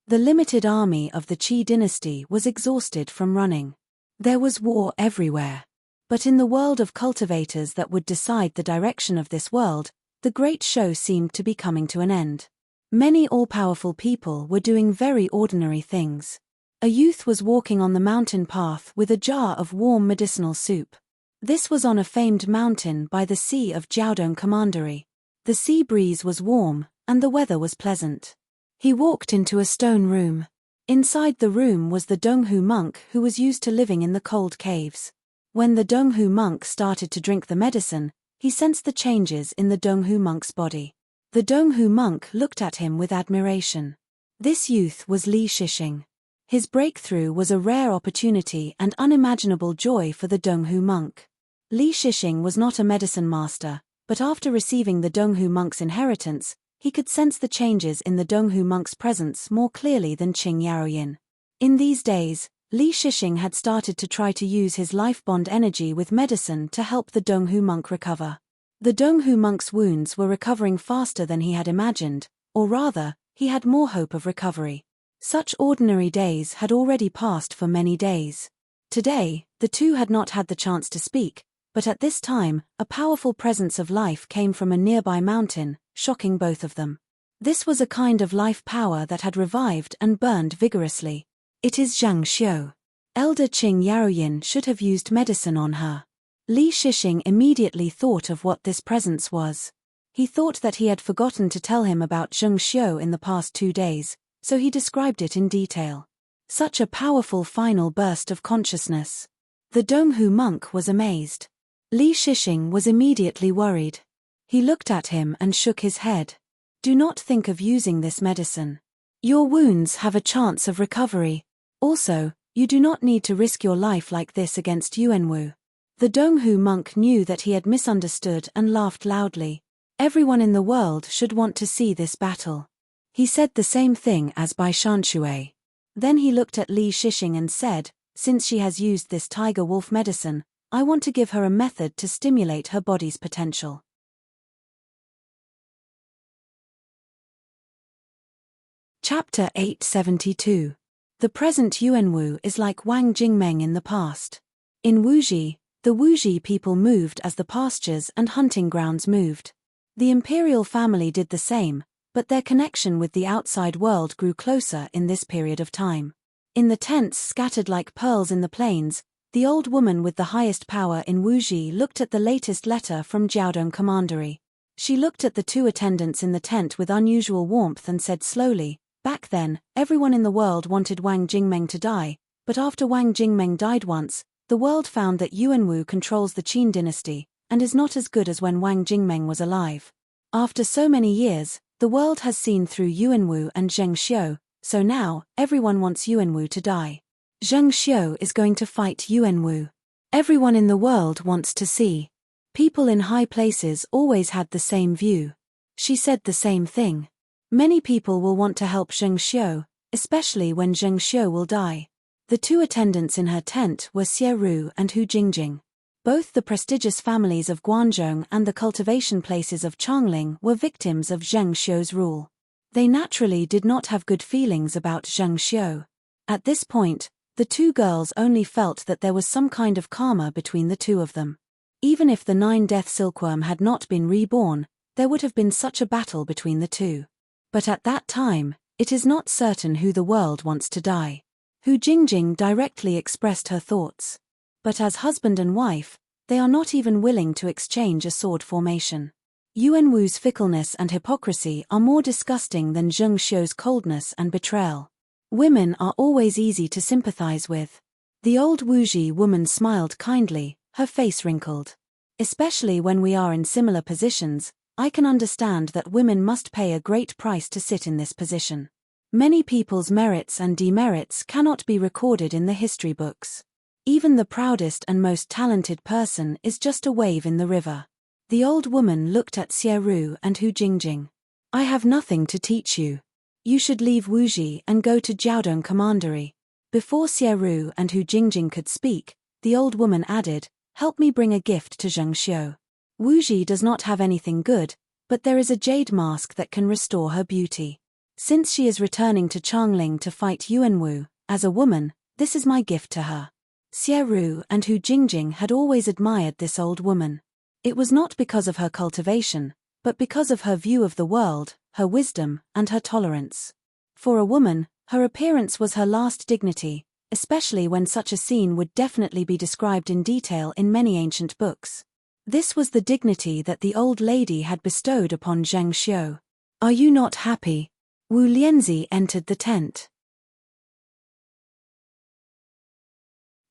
The limited army of the Qi dynasty was exhausted from running. There was war everywhere. But in the world of cultivators that would decide the direction of this world, the great show seemed to be coming to an end. Many all-powerful people were doing very ordinary things. A youth was walking on the mountain path with a jar of warm medicinal soup. This was on a famed mountain by the sea of Jiaodong Commandery. The sea breeze was warm, and the weather was pleasant. He walked into a stone room. Inside the room was the Donghu monk who was used to living in the cold caves. When the Donghu monk started to drink the medicine, he sensed the changes in the Donghu monk's body. The Donghu monk looked at him with admiration. This youth was Li Shixing. His breakthrough was a rare opportunity and unimaginable joy for the Donghu monk. Li Shixing was not a medicine master, but after receiving the Donghu monk's inheritance, he could sense the changes in the Donghu monk's presence more clearly than Qing Yaoyin. In these days, Li Shixing had started to try to use his life bond energy with medicine to help the Donghu monk recover. The Donghu monk's wounds were recovering faster than he had imagined, or rather, he had more hope of recovery. Such ordinary days had already passed for many days. Today, the two had not had the chance to speak, but at this time, a powerful presence of life came from a nearby mountain, shocking both of them. This was a kind of life power that had revived and burned vigorously. It is Zhang Xiu. Elder Qing Yaoyin should have used medicine on her. Li Shixing immediately thought of what this presence was. He thought that he had forgotten to tell him about Zhang Xiu in the past 2 days, so he described it in detail. Such a powerful final burst of consciousness. The Donghu monk was amazed. Li Shixing was immediately worried. He looked at him and shook his head. Do not think of using this medicine. Your wounds have a chance of recovery. Also, you do not need to risk your life like this against Yuanwu. The Donghu monk knew that he had misunderstood and laughed loudly. Everyone in the world should want to see this battle. He said the same thing as Bai Shanshui. Then he looked at Li Shixing and said, since she has used this tiger wolf medicine, I want to give her a method to stimulate her body's potential. Chapter 872. The present Yuanwu is like Wang Jingmeng in the past. In Wuji, the Wuji people moved as the pastures and hunting grounds moved. The imperial family did the same, but their connection with the outside world grew closer in this period of time. In the tents scattered like pearls in the plains, the old woman with the highest power in Wuji looked at the latest letter from Jiaodong Commandery. She looked at the 2 attendants in the tent with unusual warmth and said slowly, back then, everyone in the world wanted Wang Jingmeng to die, but after Wang Jingmeng died once, the world found that Yuanwu controls the Qin dynasty, and is not as good as when Wang Jingmeng was alive. After so many years, the world has seen through Yuanwu and Zheng Xiu, so now, everyone wants Yuanwu to die. Zheng Xiu is going to fight Yuanwu. Everyone in the world wants to see. People in high places always had the same view. She said the same thing. Many people will want to help Zheng Xiu, especially when Zheng Xiu will die. The two attendants in her tent were Xie Ru and Hu Jingjing. Both the prestigious families of Guanzhong and the cultivation places of Chongling were victims of Zheng Xiu's rule. They naturally did not have good feelings about Zheng Xiu. At this point, the two girls only felt that there was some kind of karma between the two of them. Even if the 9-death silkworm had not been reborn, there would have been such a battle between the two. But at that time, it is not certain who the world wants to die. Hu Jingjing directly expressed her thoughts. But as husband and wife, they are not even willing to exchange a sword formation. Yuan Wu's fickleness and hypocrisy are more disgusting than Zheng Xiu's coldness and betrayal. Women are always easy to sympathize with. The old Wuji woman smiled kindly, her face wrinkled. Especially when we are in similar positions, I can understand that women must pay a great price to sit in this position. Many people's merits and demerits cannot be recorded in the history books. Even the proudest and most talented person is just a wave in the river. The old woman looked at Xie Ru and Hu Jingjing. I have nothing to teach you. You should leave Wuji and go to Jiaodong Commandery. Before Xie Ru and Hu Jingjing could speak, the old woman added, help me bring a gift to Zheng Xiu. Wuji does not have anything good, but there is a jade mask that can restore her beauty. Since she is returning to Chongling to fight Yuan Wu, as a woman, this is my gift to her. Xie Ru and Hu Jingjing had always admired this old woman. It was not because of her cultivation, but because of her view of the world, her wisdom, and her tolerance. For a woman, her appearance was her last dignity, especially when such a scene would definitely be described in detail in many ancient books. This was the dignity that the old lady had bestowed upon Zheng Xiu. Are you not happy? Wu Lianzi entered the tent.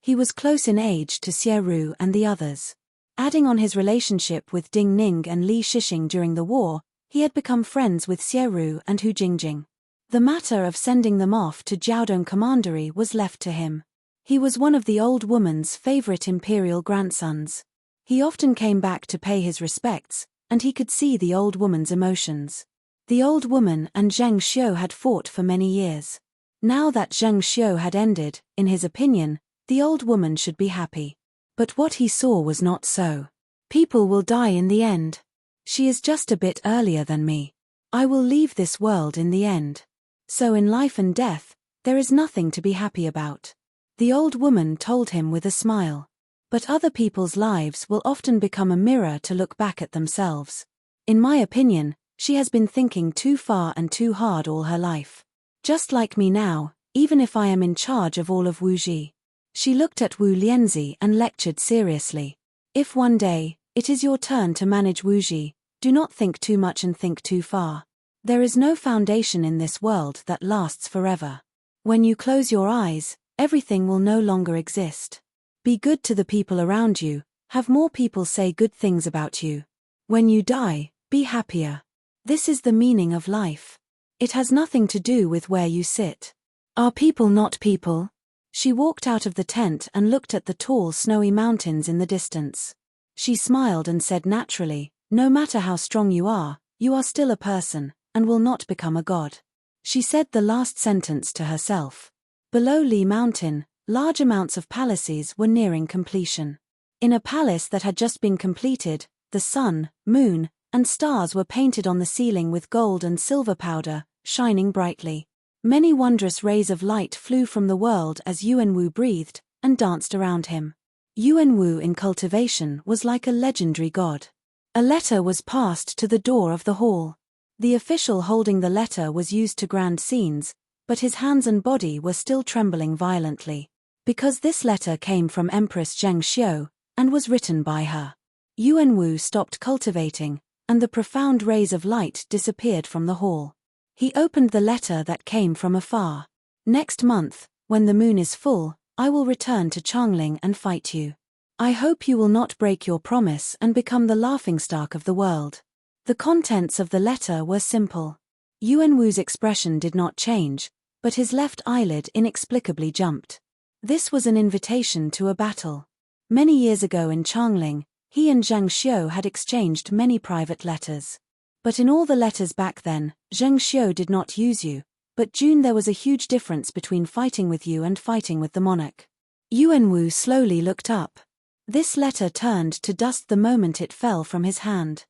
He was close in age to Xie Ru and the others. Adding on his relationship with Ding Ning and Li Shixing during the war, he had become friends with Xie Ru and Hu Jingjing. The matter of sending them off to Jiaodong Commandery was left to him. He was one of the old woman's favorite imperial grandsons. He often came back to pay his respects, and he could see the old woman's emotions. The old woman and Zheng Xiu had fought for many years. Now that Zheng Xiu had ended, in his opinion, the old woman should be happy. But what he saw was not so. People will die in the end. She is just a bit earlier than me. I will leave this world in the end. So in life and death, there is nothing to be happy about. The old woman told him with a smile. But other people's lives will often become a mirror to look back at themselves. In my opinion, she has been thinking too far and too hard all her life. Just like me now, even if I am in charge of all of Wuji. She looked at Wu Lianzi and lectured seriously. If one day, it is your turn to manage Wuji, do not think too much and think too far. There is no foundation in this world that lasts forever. When you close your eyes, everything will no longer exist. Be good to the people around you, have more people say good things about you. When you die, be happier. This is the meaning of life. It has nothing to do with where you sit. Are people not people? She walked out of the tent and looked at the tall snowy mountains in the distance. She smiled and said naturally, no matter how strong you are still a person, and will not become a god. She said the last sentence to herself. Below Li Mountain, large amounts of palaces were nearing completion. In a palace that had just been completed, the sun, moon, and stars were painted on the ceiling with gold and silver powder, shining brightly. Many wondrous rays of light flew from the world as Yuan Wu breathed and danced around him. Yuan Wu in cultivation was like a legendary god. A letter was passed to the door of the hall. The official holding the letter was used to grand scenes, but his hands and body were still trembling violently. Because this letter came from Empress Zheng Xiu, and was written by her. Yuan Wu stopped cultivating, and the profound rays of light disappeared from the hall. He opened the letter that came from afar. Next month, when the moon is full, I will return to Chongling and fight you. I hope you will not break your promise and become the laughingstock of the world. The contents of the letter were simple. Yuan Wu's expression did not change, but his left eyelid inexplicably jumped. This was an invitation to a battle. Many years ago in Chongling, he and Zheng Xiu had exchanged many private letters. But in all the letters back then, Zheng Xiu did not use you, But June, there was a huge difference between fighting with you and fighting with the monarch. Yuanwu slowly looked up. This letter turned to dust the moment it fell from his hand.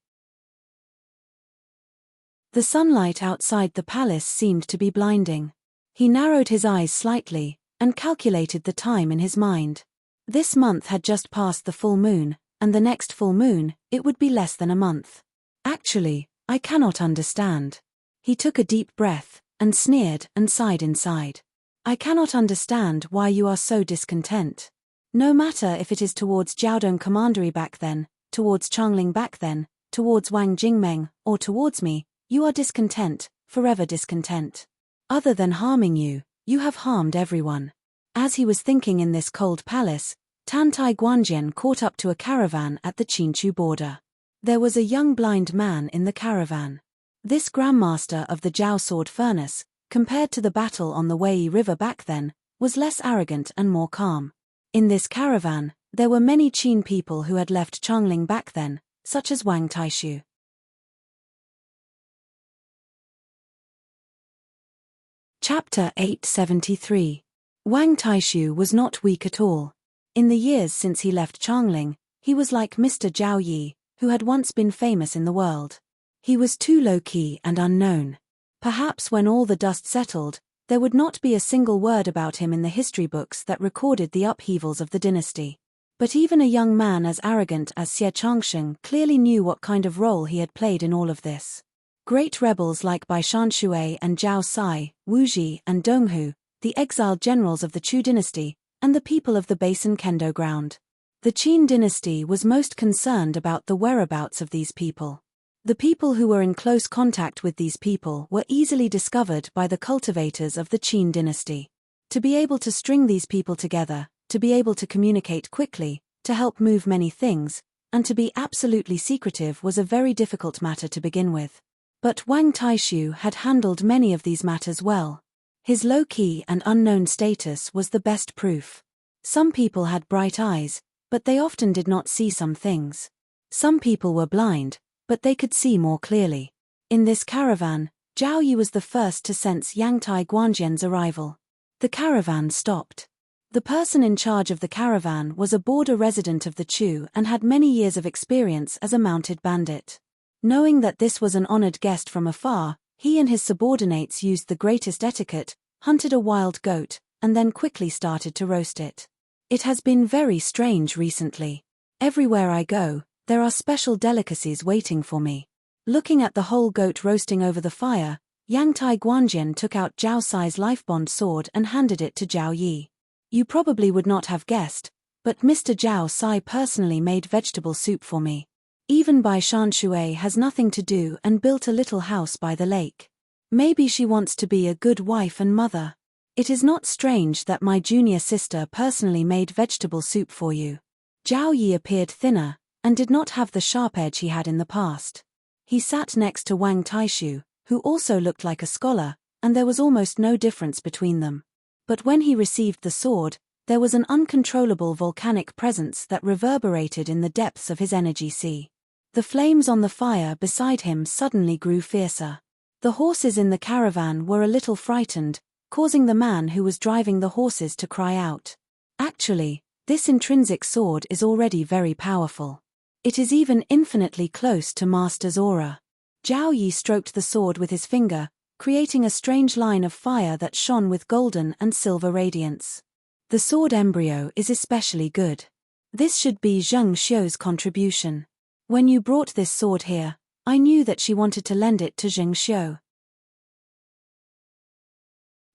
The sunlight outside the palace seemed to be blinding. He narrowed his eyes slightly, and calculated the time in his mind. This month had just passed the full moon, and the next full moon, it would be less than a month. Actually, I cannot understand. He took a deep breath, and sneered and sighed inside. I cannot understand why you are so discontent. No matter if it is towards Jiaodong Commandery back then, towards Changling back then, towards Wang Jingmeng, or towards me, you are discontent, forever discontent. Other than harming you, you have harmed everyone. As he was thinking in this cold palace, Tantai Guanjian caught up to a caravan at the Qinchu border. There was a young blind man in the caravan. This grandmaster of the Jiao sword furnace, compared to the battle on the Wei River back then, was less arrogant and more calm. In this caravan, there were many Qin people who had left Changling back then, such as Wang Taishu. Chapter 873. Wang Taishu was not weak at all. In the years since he left Changling, he was like Mr. Zhao Yi, who had once been famous in the world. He was too low-key and unknown. Perhaps when all the dust settled, there would not be a single word about him in the history books that recorded the upheavals of the dynasty. But even a young man as arrogant as Xie Changsheng clearly knew what kind of role he had played in all of this. Great rebels like Bai Shanshui and Zhao Sai, Wu Ji and Dong Hu, the exiled generals of the Chu dynasty, and the people of the Basin Kendo ground. The Qin dynasty was most concerned about the whereabouts of these people. The people who were in close contact with these people were easily discovered by the cultivators of the Qin dynasty. To be able to string these people together, to be able to communicate quickly, to help move many things, and to be absolutely secretive was a very difficult matter to begin with. But Wang Taishu had handled many of these matters well. His low-key and unknown status was the best proof. Some people had bright eyes, but they often did not see some things. Some people were blind, but they could see more clearly. In this caravan, Zhao Yi was the first to sense Yangtai Guanjian's arrival. The caravan stopped. The person in charge of the caravan was a border resident of the Chu and had many years of experience as a mounted bandit. Knowing that this was an honored guest from afar, he and his subordinates used the greatest etiquette, hunted a wild goat, and then quickly started to roast it. It has been very strange recently. Everywhere I go, there are special delicacies waiting for me. Looking at the whole goat roasting over the fire, Yangtai Guanjian took out Zhao Sai's lifebond sword and handed it to Zhao Yi. You probably would not have guessed, but Mr. Zhao Sai personally made vegetable soup for me. Even Bai Shanshui has nothing to do and built a little house by the lake. Maybe she wants to be a good wife and mother. It is not strange that my junior sister personally made vegetable soup for you. Zhao Yi appeared thinner, and did not have the sharp edge he had in the past. He sat next to Wang Taishu, who also looked like a scholar, and there was almost no difference between them. But when he received the sword, there was an uncontrollable volcanic presence that reverberated in the depths of his energy sea. The flames on the fire beside him suddenly grew fiercer. The horses in the caravan were a little frightened, causing the man who was driving the horses to cry out. Actually, this intrinsic sword is already very powerful. It is even infinitely close to Master's aura. Zhao Yi stroked the sword with his finger, creating a strange line of fire that shone with golden and silver radiance. The sword embryo is especially good. This should be Zheng Xiu's contribution. When you brought this sword here, I knew that she wanted to lend it to Zheng Xiu.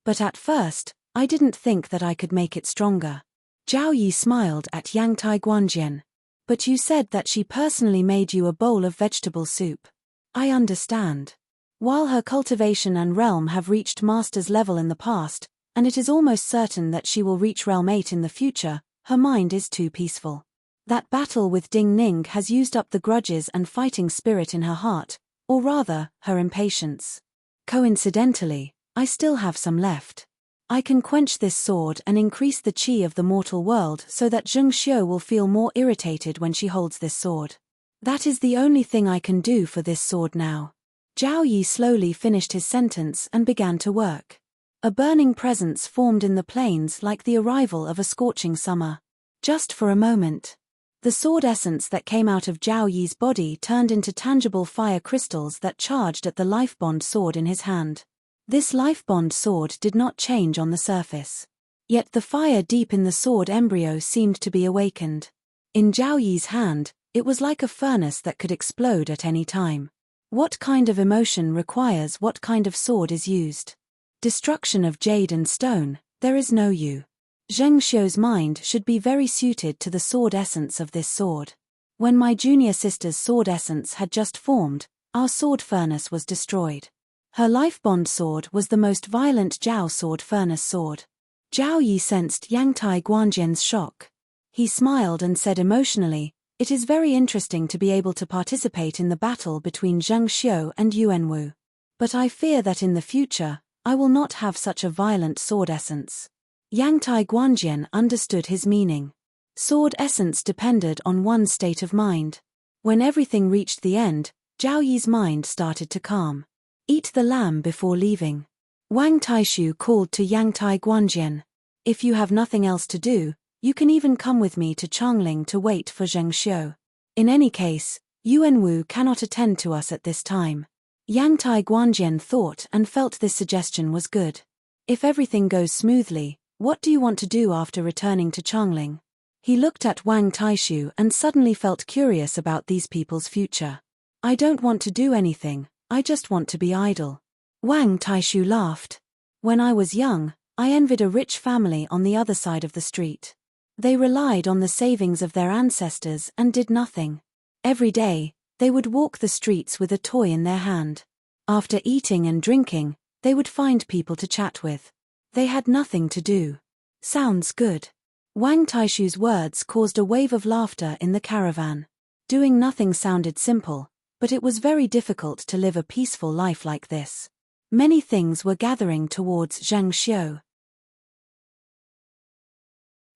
But at first, I didn't think that I could make it stronger. Zhao Yi smiled at Yangtai Guanjian. But you said that she personally made you a bowl of vegetable soup. I understand. While her cultivation and realm have reached Master's level in the past, and it is almost certain that she will reach Realm 8 in the future, her mind is too peaceful. That battle with Ding Ning has used up the grudges and fighting spirit in her heart, or rather, her impatience. Coincidentally, I still have some left. I can quench this sword and increase the qi of the mortal world so that Zheng Xiu will feel more irritated when she holds this sword. That is the only thing I can do for this sword now. Zhao Yi slowly finished his sentence and began to work. A burning presence formed in the plains like the arrival of a scorching summer. Just for a moment. The sword essence that came out of Zhao Yi's body turned into tangible fire crystals that charged at the life-bond sword in his hand. This life-bond sword did not change on the surface. Yet the fire deep in the sword embryo seemed to be awakened. In Zhao Yi's hand, it was like a furnace that could explode at any time. What kind of emotion requires what kind of sword is used? Destruction of jade and stone, there is no you. Zheng Xiu's mind should be very suited to the sword essence of this sword. When my junior sister's sword essence had just formed, our sword furnace was destroyed. Her life-bond sword was the most violent Zhao sword furnace sword. Zhao Yi sensed Yangtai Guanjian's shock. He smiled and said emotionally, "It is very interesting to be able to participate in the battle between Zheng Xiu and Yuanwu. But I fear that in the future, I will not have such a violent sword essence." Yangtai Guanjian understood his meaning. Sword essence depended on one's state of mind. When everything reached the end, Zhao Yi's mind started to calm. "Eat the lamb before leaving." Wang Taishu called to Yangtai Guanjian. "If you have nothing else to do, you can even come with me to Changling to wait for Zheng Xiu. In any case, Yuanwu cannot attend to us at this time." Yangtai Guanjian thought and felt this suggestion was good. If everything goes smoothly, what do you want to do after returning to Changling? He looked at Wang Taishu and suddenly felt curious about these people's future. "I don't want to do anything, I just want to be idle." Wang Taishu laughed. "When I was young, I envied a rich family on the other side of the street. They relied on the savings of their ancestors and did nothing. Every day, they would walk the streets with a toy in their hand. After eating and drinking, they would find people to chat with. They had nothing to do." Sounds good. Wang Taishu's words caused a wave of laughter in the caravan. Doing nothing sounded simple, but it was very difficult to live a peaceful life like this. Many things were gathering towards Zheng Xiu.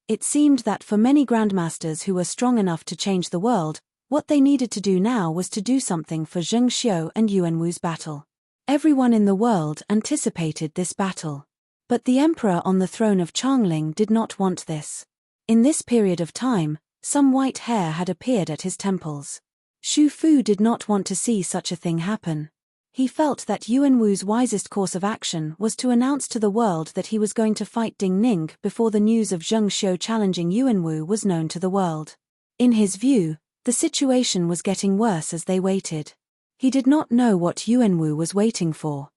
It seemed that for many grandmasters who were strong enough to change the world, what they needed to do now was to do something for Zheng Xiu and Yuanwu's battle. Everyone in the world anticipated this battle. But the emperor on the throne of Changling did not want this. In this period of time, some white hair had appeared at his temples. Xu Fu did not want to see such a thing happen. He felt that Yuanwu's wisest course of action was to announce to the world that he was going to fight Ding Ning before the news of Zheng Xiu challenging Yuanwu was known to the world. In his view, the situation was getting worse as they waited. He did not know what Yuanwu was waiting for.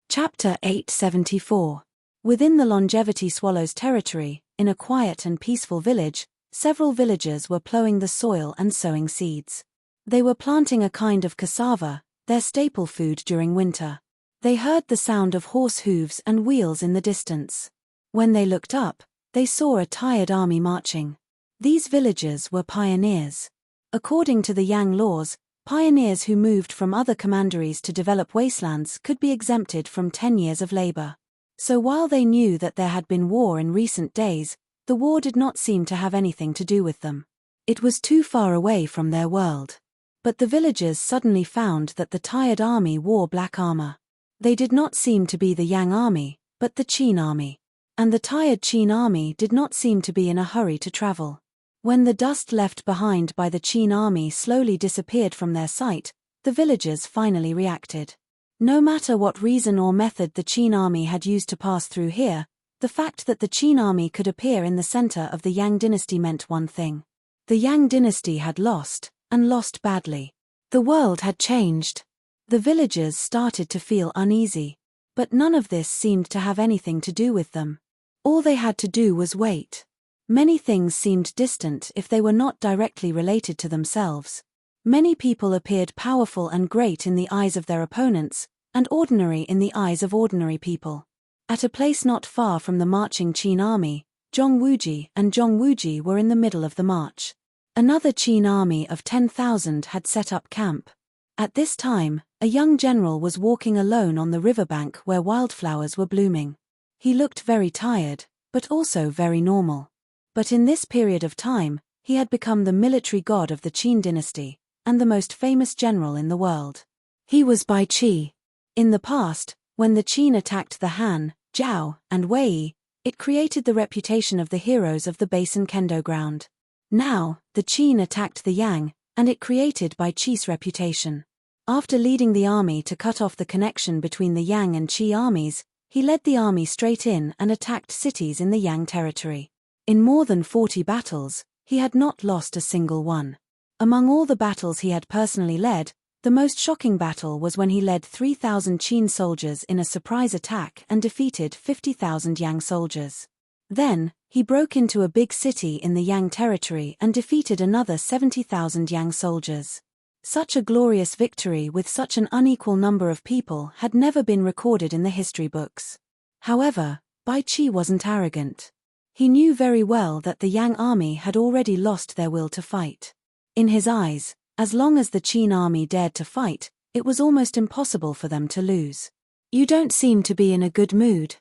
Chapter 874. Within the Longevity Swallows territory, in a quiet and peaceful village, several villagers were plowing the soil and sowing seeds. They were planting a kind of cassava, their staple food during winter. They heard the sound of horse hooves and wheels in the distance. When they looked up, they saw a tired army marching. These villagers were pioneers. According to the Yang laws, pioneers who moved from other commanderies to develop wastelands could be exempted from 10 years of labor. So while they knew that there had been war in recent days, the war did not seem to have anything to do with them. It was too far away from their world. But the villagers suddenly found that the tired army wore black armor. They did not seem to be the Yang army, but the Qin army. And the tired Qin army did not seem to be in a hurry to travel. When the dust left behind by the Qin army slowly disappeared from their sight, the villagers finally reacted. No matter what reason or method the Qin army had used to pass through here, the fact that the Qin army could appear in the center of the Yang dynasty meant one thing. The Yang dynasty had lost, and lost badly. The world had changed. The villagers started to feel uneasy. But none of this seemed to have anything to do with them. All they had to do was wait. Many things seemed distant if they were not directly related to themselves. Many people appeared powerful and great in the eyes of their opponents, and ordinary in the eyes of ordinary people. At a place not far from the marching Qin army, Zhong Wuji and Zhong Wuji were in the middle of the march. Another Qin army of 10,000 had set up camp. At this time, a young general was walking alone on the riverbank where wildflowers were blooming. He looked very tired, but also very normal. But in this period of time, he had become the military god of the Qin dynasty, and the most famous general in the world. He was Bai Qi. In the past, when the Qin attacked the Han, Zhao, and Wei, it created the reputation of the heroes of the Basin Kendo ground. Now, the Qin attacked the Yang, and it created Bai Qi's reputation. After leading the army to cut off the connection between the Yang and Qi armies, he led the army straight in and attacked cities in the Yang territory. In more than 40 battles, he had not lost a single one. Among all the battles he had personally led, the most shocking battle was when he led 3,000 Qin soldiers in a surprise attack and defeated 50,000 Yang soldiers. Then, he broke into a big city in the Yang territory and defeated another 70,000 Yang soldiers. Such a glorious victory with such an unequal number of people had never been recorded in the history books. However, Bai Qi wasn't arrogant. He knew very well that the Yang army had already lost their will to fight. In his eyes, as long as the Qin army dared to fight, it was almost impossible for them to lose. You don't seem to be in a good mood.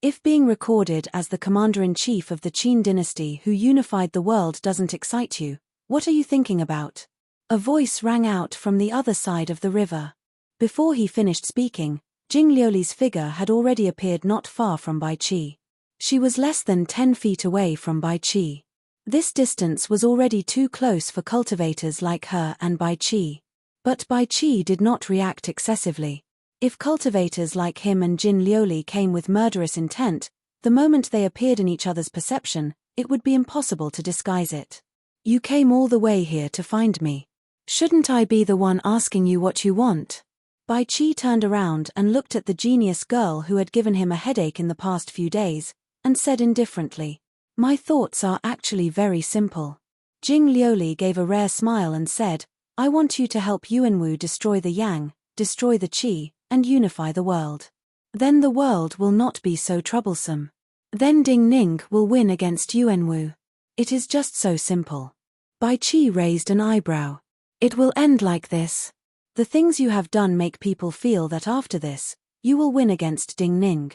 If being recorded as the commander-in-chief of the Qin dynasty who unified the world doesn't excite you, what are you thinking about? A voice rang out from the other side of the river. Before he finished speaking, Jing Liuli's figure had already appeared not far from Bai Qi. She was less than 10 feet away from Bai Qi. This distance was already too close for cultivators like her and Bai Qi. But Bai Qi did not react excessively. If cultivators like him and Jin Liuli came with murderous intent, the moment they appeared in each other's perception, it would be impossible to disguise it. You came all the way here to find me. Shouldn't I be the one asking you what you want? Bai Qi turned around and looked at the genius girl who had given him a headache in the past few days, and said indifferently, "My thoughts are actually very simple." Jing Liuli gave a rare smile and said, "I want you to help Yuanwu destroy the Yang, destroy the Qi, and unify the world. Then the world will not be so troublesome. Then Ding Ning will win against Yuanwu. It is just so simple." Bai Qi raised an eyebrow. "It will end like this. The things you have done make people feel that after this, you will win against Ding Ning.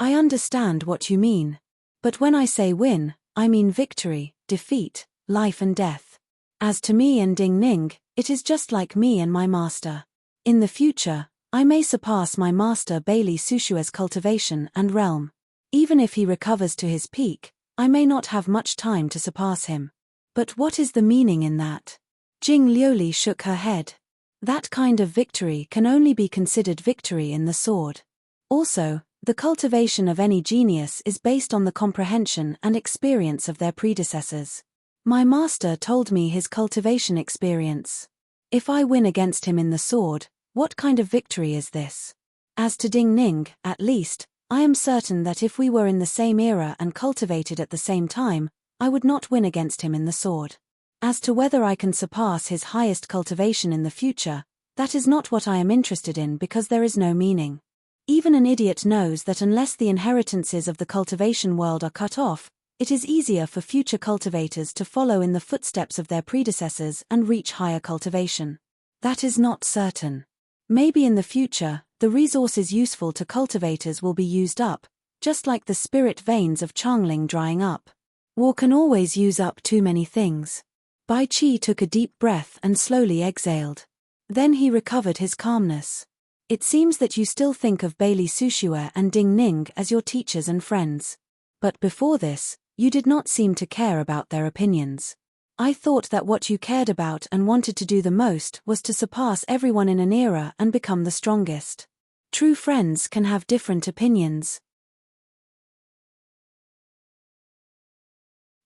I understand what you mean. But when I say win, I mean victory, defeat, life and death. As to me and Ding Ning, it is just like me and my master. In the future, I may surpass my master Bailey Sushua's cultivation and realm. Even if he recovers to his peak, I may not have much time to surpass him. But what is the meaning in that?" Jing Liuli shook her head. "That kind of victory can only be considered victory in the sword. Also, the cultivation of any genius is based on the comprehension and experience of their predecessors. My master told me his cultivation experience. If I win against him in the sword, what kind of victory is this? As to Ding Ning, at least, I am certain that if we were in the same era and cultivated at the same time, I would not win against him in the sword. As to whether I can surpass his highest cultivation in the future, that is not what I am interested in because there is no meaning. Even an idiot knows that unless the inheritances of the cultivation world are cut off, it is easier for future cultivators to follow in the footsteps of their predecessors and reach higher cultivation. That is not certain. Maybe in the future, the resources useful to cultivators will be used up, just like the spirit veins of Changling drying up. War can always use up too many things." Bai Qi took a deep breath and slowly exhaled. Then he recovered his calmness. "It seems that you still think of Bailey Sushua and Ding Ning as your teachers and friends. But before this, you did not seem to care about their opinions. I thought that what you cared about and wanted to do the most was to surpass everyone in an era and become the strongest. True friends can have different opinions.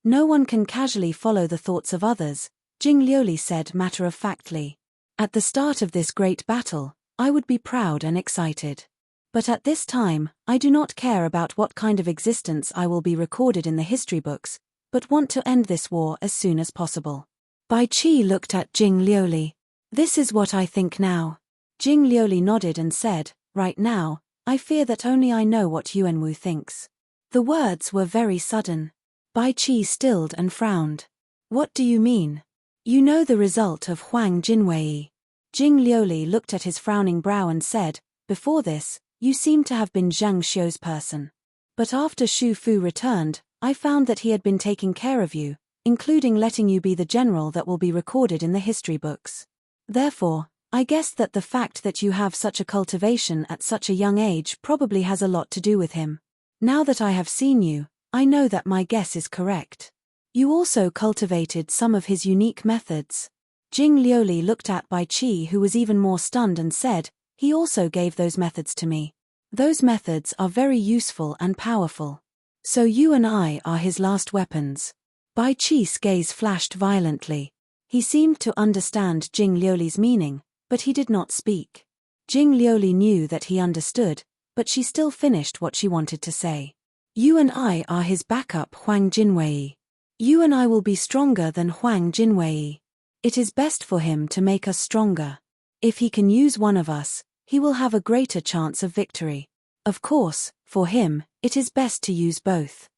No one can casually follow the thoughts of others," Jing Liuli said matter-of-factly. "At the start of this great battle, I would be proud and excited. But at this time, I do not care about what kind of existence I will be recorded in the history books, but want to end this war as soon as possible." Bai Qi looked at Jing Liuli. "This is what I think now." Jing Liuli nodded and said, "Right now, I fear that only I know what Yuanwu thinks." The words were very sudden. Bai Qi stilled and frowned. "What do you mean?" "You know the result of Huang Jinwei." Jing Liuli looked at his frowning brow and said, "Before this, you seem to have been Zhang Xiu's person. But after Xu Fu returned, I found that he had been taking care of you, including letting you be the general that will be recorded in the history books. Therefore, I guess that the fact that you have such a cultivation at such a young age probably has a lot to do with him. Now that I have seen you, I know that my guess is correct. You also cultivated some of his unique methods. Jing Liuli looked at Bai Qi, who was even more stunned, and said, he also gave those methods to me. Those methods are very useful and powerful. So you and I are his last weapons. Bai Qi's gaze flashed violently. He seemed to understand Jing Liuli's meaning, but he did not speak. Jing Liuli knew that he understood, but she still finished what she wanted to say. You and I are his backup, Huang Jinwei. You and I will be stronger than Huang Jinwei. It is best for him to make us stronger. If he can use one of us, he will have a greater chance of victory. Of course, for him, it is best to use both.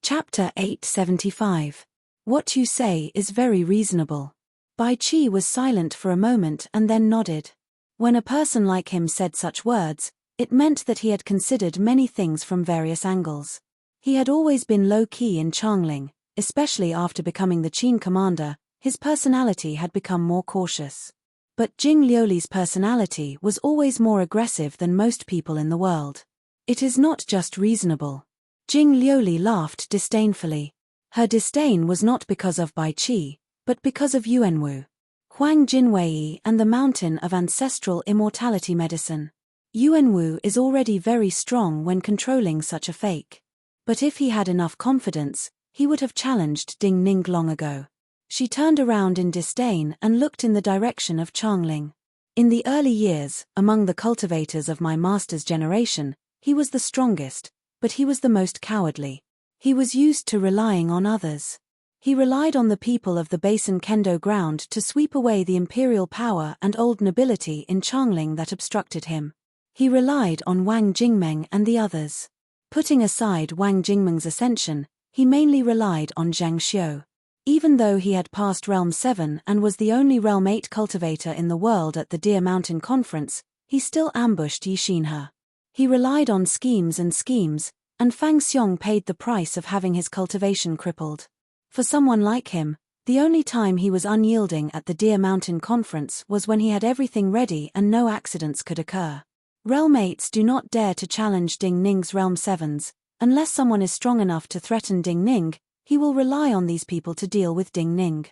Chapter 875. What you say is very reasonable. Bai Qi was silent for a moment and then nodded. When a person like him said such words, it meant that he had considered many things from various angles. He had always been low-key in Changling, especially after becoming the Qin commander. His personality had become more cautious. But Jing Liuli's personality was always more aggressive than most people in the world. It is not just reasonable. Jing Liuli laughed disdainfully. Her disdain was not because of Bai Qi, but because of Yuanwu, Huang Jinwei, and the mountain of ancestral immortality medicine. Yuanwu is already very strong when controlling such a fake. But if he had enough confidence, he would have challenged Ding Ning long ago. She turned around in disdain and looked in the direction of Changling. In the early years, among the cultivators of my master's generation, he was the strongest, but he was the most cowardly. He was used to relying on others. He relied on the people of the Basin Kendo ground to sweep away the imperial power and old nobility in Changling that obstructed him. He relied on Wang Jingmeng and the others. Putting aside Wang Jingmeng's ascension, he mainly relied on Zhang Xiu. Even though he had passed Realm 7 and was the only Realm 8 cultivator in the world at the Deer Mountain Conference, he still ambushed Yi Xinhe. He relied on schemes, and Fang Xiong paid the price of having his cultivation crippled. For someone like him, the only time he was unyielding at the Deer Mountain Conference was when he had everything ready and no accidents could occur. Realm 8s do not dare to challenge Ding Ning's Realm 7s, unless someone is strong enough to threaten Ding Ning. He will rely on these people to deal with Ding Ning.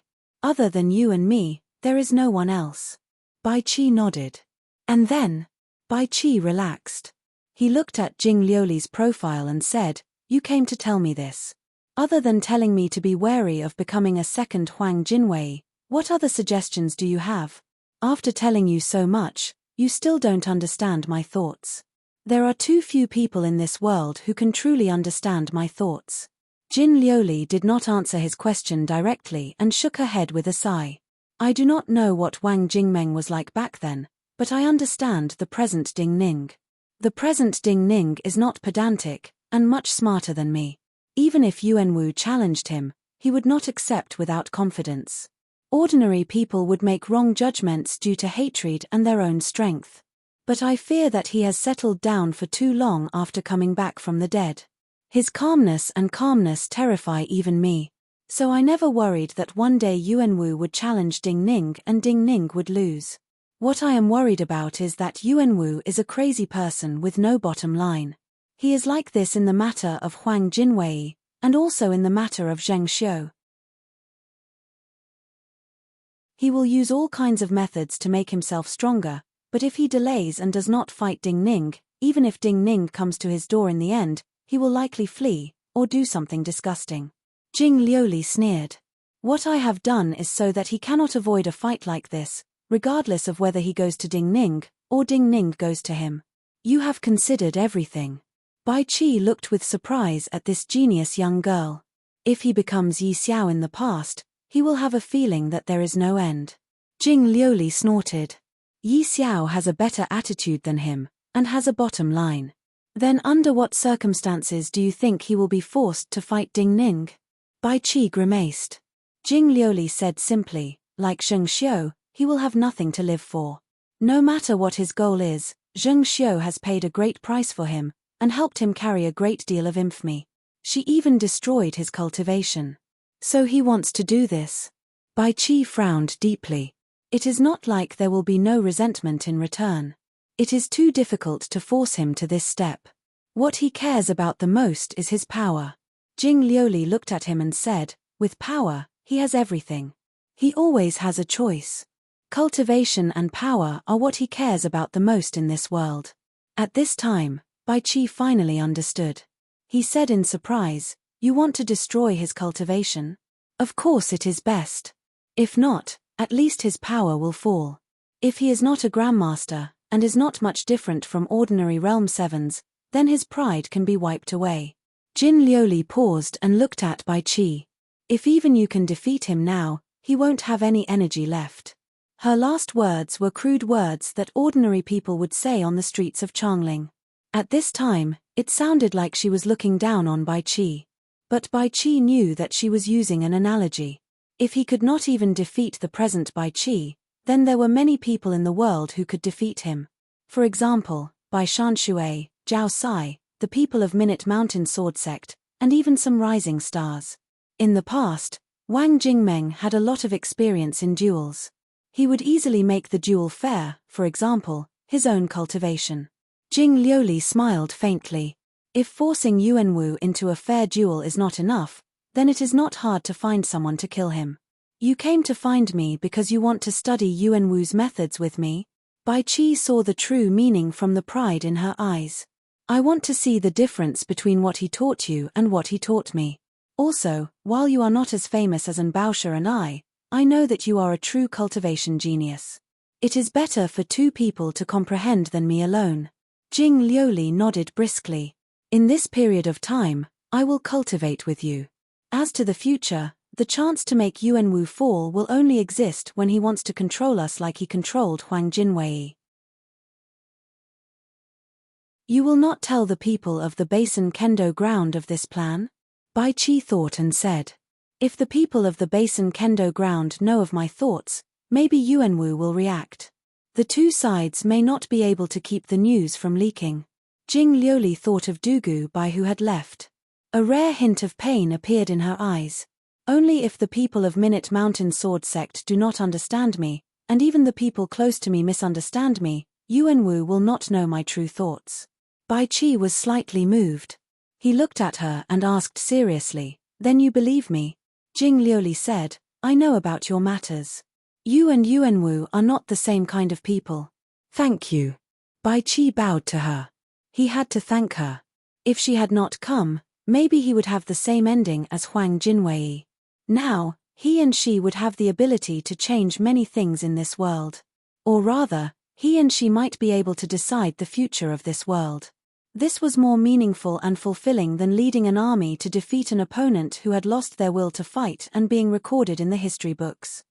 Other than you and me, there is no one else. Bai Qi nodded. And then, Bai Qi relaxed. He looked at Jing Liuli's profile and said, you came to tell me this. Other than telling me to be wary of becoming a second Huang Jinwei, what other suggestions do you have? After telling you so much, you still don't understand my thoughts. There are too few people in this world who can truly understand my thoughts. Jin Liuli did not answer his question directly and shook her head with a sigh. I do not know what Wang Jingmeng was like back then, but I understand the present Ding Ning. The present Ding Ning is not pedantic, and much smarter than me. Even if Yuanwu challenged him, he would not accept without confidence. Ordinary people would make wrong judgments due to hatred and their own strength. But I fear that he has settled down for too long after coming back from the dead. His calmness terrify even me. So I never worried that one day Yuanwu would challenge Ding Ning and Ding Ning would lose. What I am worried about is that Yuanwu is a crazy person with no bottom line. He is like this in the matter of Huang Jinwei, and also in the matter of Zhang Xiu. He will use all kinds of methods to make himself stronger, but if he delays and does not fight Ding Ning, even if Ding Ning comes to his door in the end, he will likely flee, or do something disgusting. Jing Liuli sneered. What I have done is so that he cannot avoid a fight like this, regardless of whether he goes to Ding Ning, or Ding Ning goes to him. You have considered everything. Bai Qi looked with surprise at this genius young girl. If he becomes Yi Xiao in the past, he will have a feeling that there is no end. Jing Liuli snorted. Yi Xiao has a better attitude than him, and has a bottom line. Then under what circumstances do you think he will be forced to fight Ding Ning? Bai Qi grimaced. Jing Liuli said simply, like Zheng Xiu, he will have nothing to live for. No matter what his goal is, Zheng Xiu has paid a great price for him, and helped him carry a great deal of infamy. She even destroyed his cultivation. So he wants to do this. Bai Qi frowned deeply. It is not like there will be no resentment in return. It is too difficult to force him to this step. What he cares about the most is his power. Jing Liuli looked at him and said, with power, he has everything. He always has a choice. Cultivation and power are what he cares about the most in this world. At this time, Bai Qi finally understood. He said in surprise, you want to destroy his cultivation? Of course it is best. If not, at least his power will fall. If he is not a grandmaster, and is not much different from ordinary realm sevens, then his pride can be wiped away. Jin Liuli paused and looked at Bai Qi. If even you can defeat him now, he won't have any energy left. Her last words were crude words that ordinary people would say on the streets of Changling. At this time, it sounded like she was looking down on Bai Qi. But Bai Qi knew that she was using an analogy. If he could not even defeat the present Bai Qi, then there were many people in the world who could defeat him. For example, Bai Shanshui, Zhao Sai, the people of Minute Mountain Sword Sect, and even some rising stars. In the past, Wang Jingmeng had a lot of experience in duels. He would easily make the duel fair, for example, his own cultivation. Jing Liuli smiled faintly. If forcing Yuanwu into a fair duel is not enough, then it is not hard to find someone to kill him. You came to find me because you want to study Yuanwu's methods with me? Bai Qi saw the true meaning from the pride in her eyes. I want to see the difference between what he taught you and what he taught me. Also, while you are not as famous as An Baosha and I know that you are a true cultivation genius. It is better for two people to comprehend than me alone. Jing Liuli nodded briskly. In this period of time, I will cultivate with you. As to the future, the chance to make Yuanwu fall will only exist when he wants to control us like he controlled Huang Jinwei. You will not tell the people of the Basin Kendo ground of this plan? Bai Qi thought and said. If the people of the Basin Kendo ground know of my thoughts, maybe Yuanwu will react. The two sides may not be able to keep the news from leaking. Jing Liuli thought of Dugu Bai who had left. A rare hint of pain appeared in her eyes. Only if the people of Minute Mountain Sword Sect do not understand me, and even the people close to me misunderstand me, Yuanwu will not know my true thoughts. Bai Qi was slightly moved. He looked at her and asked seriously, then you believe me? Jing Liuli said, I know about your matters. You and Yuanwu are not the same kind of people. Thank you. Bai Qi bowed to her. He had to thank her. If she had not come, maybe he would have the same ending as Huang Jinwei. Now, he and she would have the ability to change many things in this world. Or rather, he and she might be able to decide the future of this world. This was more meaningful and fulfilling than leading an army to defeat an opponent who had lost their will to fight and being recorded in the history books.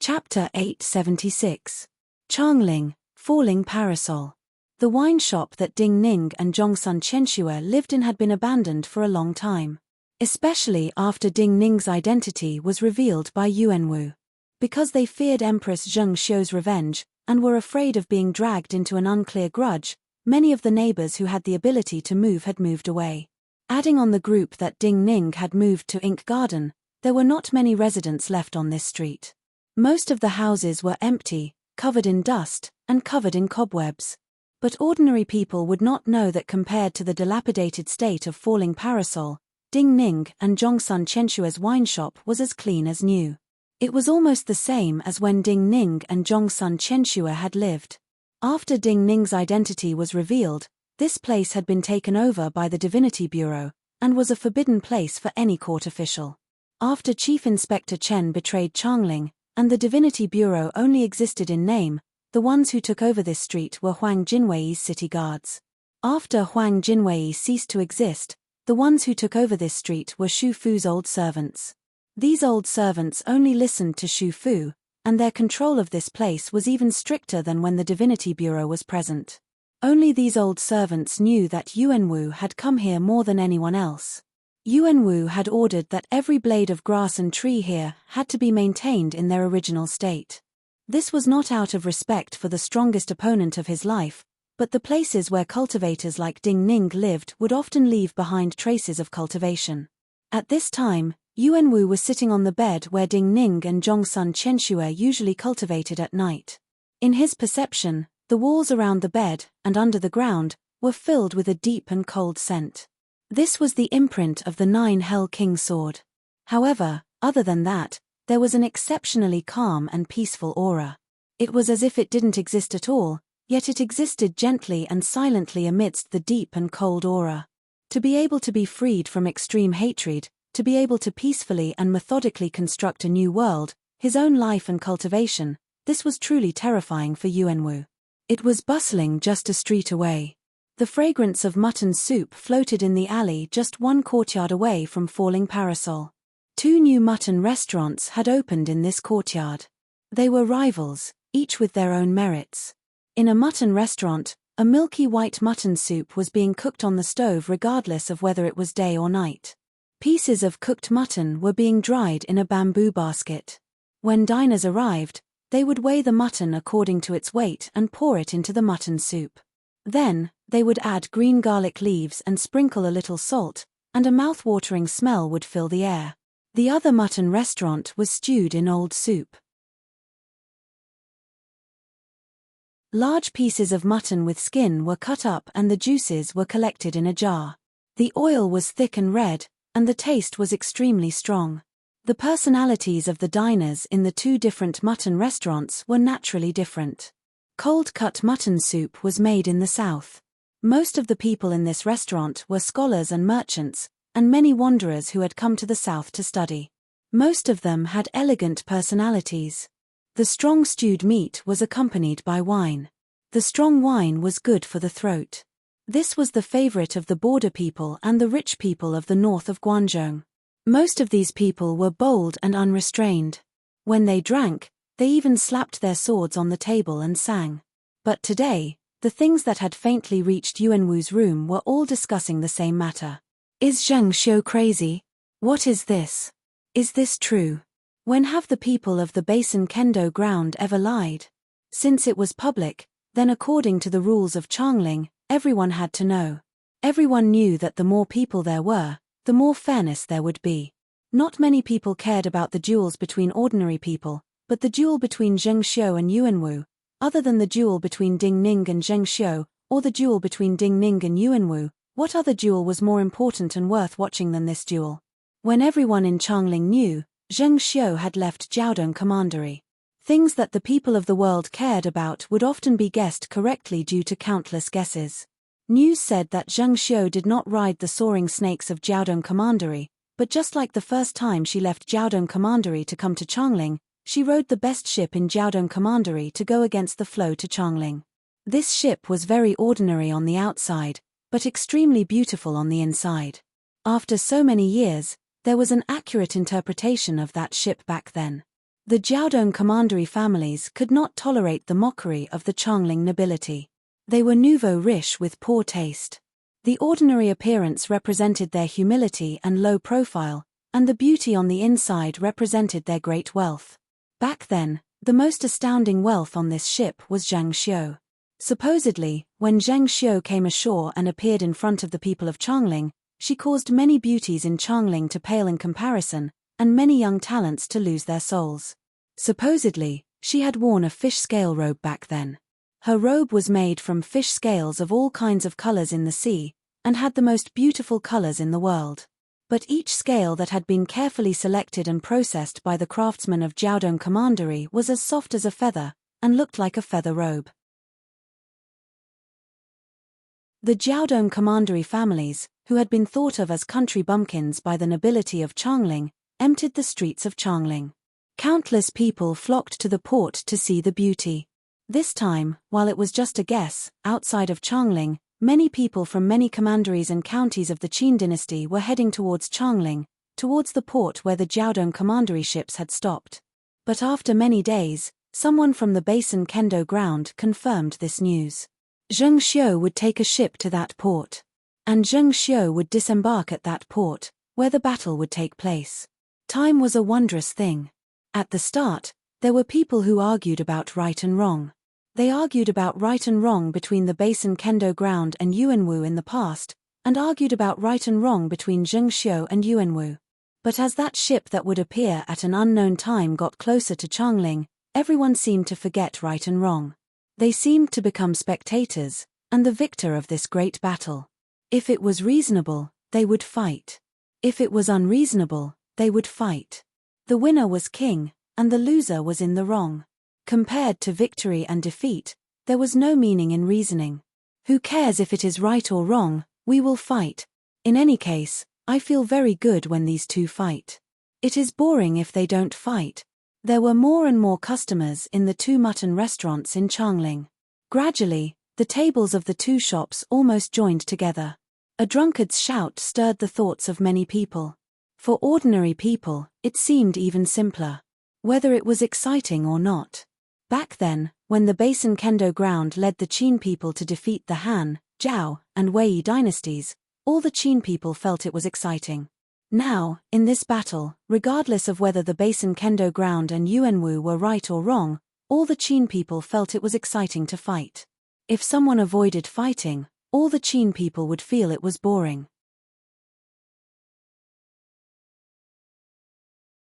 Chapter 876. Changling, Falling Parasol. The wine shop that Ding Ning and Zhongsun Qianxue lived in had been abandoned for a long time. Especially after Ding Ning's identity was revealed by Yuanwu. Because they feared Empress Zheng Xiu's revenge, and were afraid of being dragged into an unclear grudge, many of the neighbors who had the ability to move had moved away. Adding on the group that Ding Ning had moved to Ink Garden, there were not many residents left on this street. Most of the houses were empty, covered in dust, and covered in cobwebs. But ordinary people would not know that compared to the dilapidated state of Falling Parasol, Ding Ning and Zhongsun Qianxue's wine shop was as clean as new. It was almost the same as when Ding Ning and Zhongsun Qianxue had lived. After Ding Ning's identity was revealed, this place had been taken over by the Divinity Bureau, and was a forbidden place for any court official. After Chief Inspector Chen betrayed Changling, and the Divinity Bureau only existed in name, the ones who took over this street were Huang Jinwei's city guards. After Huang Jinwei ceased to exist, the ones who took over this street were Xu Fu's old servants. These old servants only listened to Xu Fu, and their control of this place was even stricter than when the Divinity Bureau was present. Only these old servants knew that Yuanwu had come here more than anyone else. Yuanwu had ordered that every blade of grass and tree here had to be maintained in their original state. This was not out of respect for the strongest opponent of his life, But the places where cultivators like Ding Ning lived would often leave behind traces of cultivation. At this time, Yuanwu was sitting on the bed where Ding Ning and Zhongsun Qianxue usually cultivated at night. In his perception, the walls around the bed, and under the ground, were filled with a deep and cold scent. This was the imprint of the 9 Hell King sword. However, other than that, there was an exceptionally calm and peaceful aura. It was as if it didn't exist at all, yet it existed gently and silently amidst the deep and cold aura. To be able to be freed from extreme hatred, to be able to peacefully and methodically construct a new world, his own life and cultivation, this was truly terrifying for Yuanwu. It was bustling just a street away. The fragrance of mutton soup floated in the alley just one courtyard away from Falling Parasol. 2 new mutton restaurants had opened in this courtyard. They were rivals, each with their own merits. In a mutton restaurant, a milky white mutton soup was being cooked on the stove regardless of whether it was day or night. Pieces of cooked mutton were being dried in a bamboo basket. When diners arrived, they would weigh the mutton according to its weight and pour it into the mutton soup. Then, they would add green garlic leaves and sprinkle a little salt, and a mouth-watering smell would fill the air. The other mutton restaurant was stewed in old soup. Large pieces of mutton with skin were cut up and the juices were collected in a jar. The oil was thick and red, and the taste was extremely strong. The personalities of the diners in the 2 different mutton restaurants were naturally different. Cold-cut mutton soup was made in the south. Most of the people in this restaurant were scholars and merchants, and many wanderers who had come to the south to study. Most of them had elegant personalities. The strong stewed meat was accompanied by wine. The strong wine was good for the throat. This was the favorite of the border people and the rich people of the north of Guangzhou. Most of these people were bold and unrestrained. When they drank, they even slapped their swords on the table and sang. But today, the things that had faintly reached Yuanwu's room were all discussing the same matter. Is Zheng Xiu crazy? What is this? Is this true? When have the people of the Basin Kendo ground ever lied? Since it was public, then according to the rules of Changling, everyone had to know. Everyone knew that the more people there were, the more fairness there would be. Not many people cared about the duels between ordinary people, but the duel between Zheng Xiu and Yuanwu, other than the duel between Ding Ning and Zheng Xiu, or the duel between Ding Ning and Yuanwu, what other duel was more important and worth watching than this duel? When everyone in Changling knew, Zheng Xiu had left Jiaodong Commandery. Things that the people of the world cared about would often be guessed correctly due to countless guesses. News said that Zheng Xiu did not ride the soaring snakes of Jiaodong Commandery, but just like the first time she left Jiaodong Commandery to come to Changling, she rode the best ship in Jiaodong Commandery to go against the flow to Changling. This ship was very ordinary on the outside, but extremely beautiful on the inside. After so many years, there was an accurate interpretation of that ship back then. The Jiaodong Commandery families could not tolerate the mockery of the Changling nobility. They were nouveau riche with poor taste. The ordinary appearance represented their humility and low profile, and the beauty on the inside represented their great wealth. Back then, the most astounding wealth on this ship was Zheng Xiu. Supposedly, when Zheng Xiu came ashore and appeared in front of the people of Changling, she caused many beauties in Changling to pale in comparison, and many young talents to lose their souls. Supposedly, she had worn a fish scale robe back then. Her robe was made from fish scales of all kinds of colors in the sea, and had the most beautiful colors in the world. But each scale that had been carefully selected and processed by the craftsmen of Jiaodong Commandery was as soft as a feather, and looked like a feather robe. The Jiaodong Commandery families, who had been thought of as country bumpkins by the nobility of Changling, emptied the streets of Changling. Countless people flocked to the port to see the beauty. This time, while it was just a guess, outside of Changling, many people from many commanderies and counties of the Qin dynasty were heading towards Changling, towards the port where the Jiaodong Commandery ships had stopped. But after many days, someone from the Basin Kendo ground confirmed this news. Zheng Xiu would take a ship to that port. And Zheng Xiu would disembark at that port, where the battle would take place. Time was a wondrous thing. At the start, there were people who argued about right and wrong. They argued about right and wrong between the Basin Kendo ground and Yuanwu in the past, and argued about right and wrong between Zhengxiu and Yuanwu. But as that ship that would appear at an unknown time got closer to Changling, everyone seemed to forget right and wrong. They seemed to become spectators, and the victor of this great battle. If it was reasonable, they would fight. If it was unreasonable, they would fight. The winner was king, and the loser was in the wrong. Compared to victory and defeat, there was no meaning in reasoning. Who cares if it is right or wrong, we will fight. In any case, I feel very good when these two fight. It is boring if they don't fight. There were more and more customers in the two mutton restaurants in Changling. Gradually, the tables of the two shops almost joined together. A drunkard's shout stirred the thoughts of many people. For ordinary people, it seemed even simpler. Whether it was exciting or not. Back then, when the Basin Kendo ground led the Qin people to defeat the Han, Zhao, and Wei dynasties, all the Qin people felt it was exciting. Now, in this battle, regardless of whether the Basin Kendo ground and Yuanwu were right or wrong, all the Qin people felt it was exciting to fight. If someone avoided fighting, all the Qin people would feel it was boring.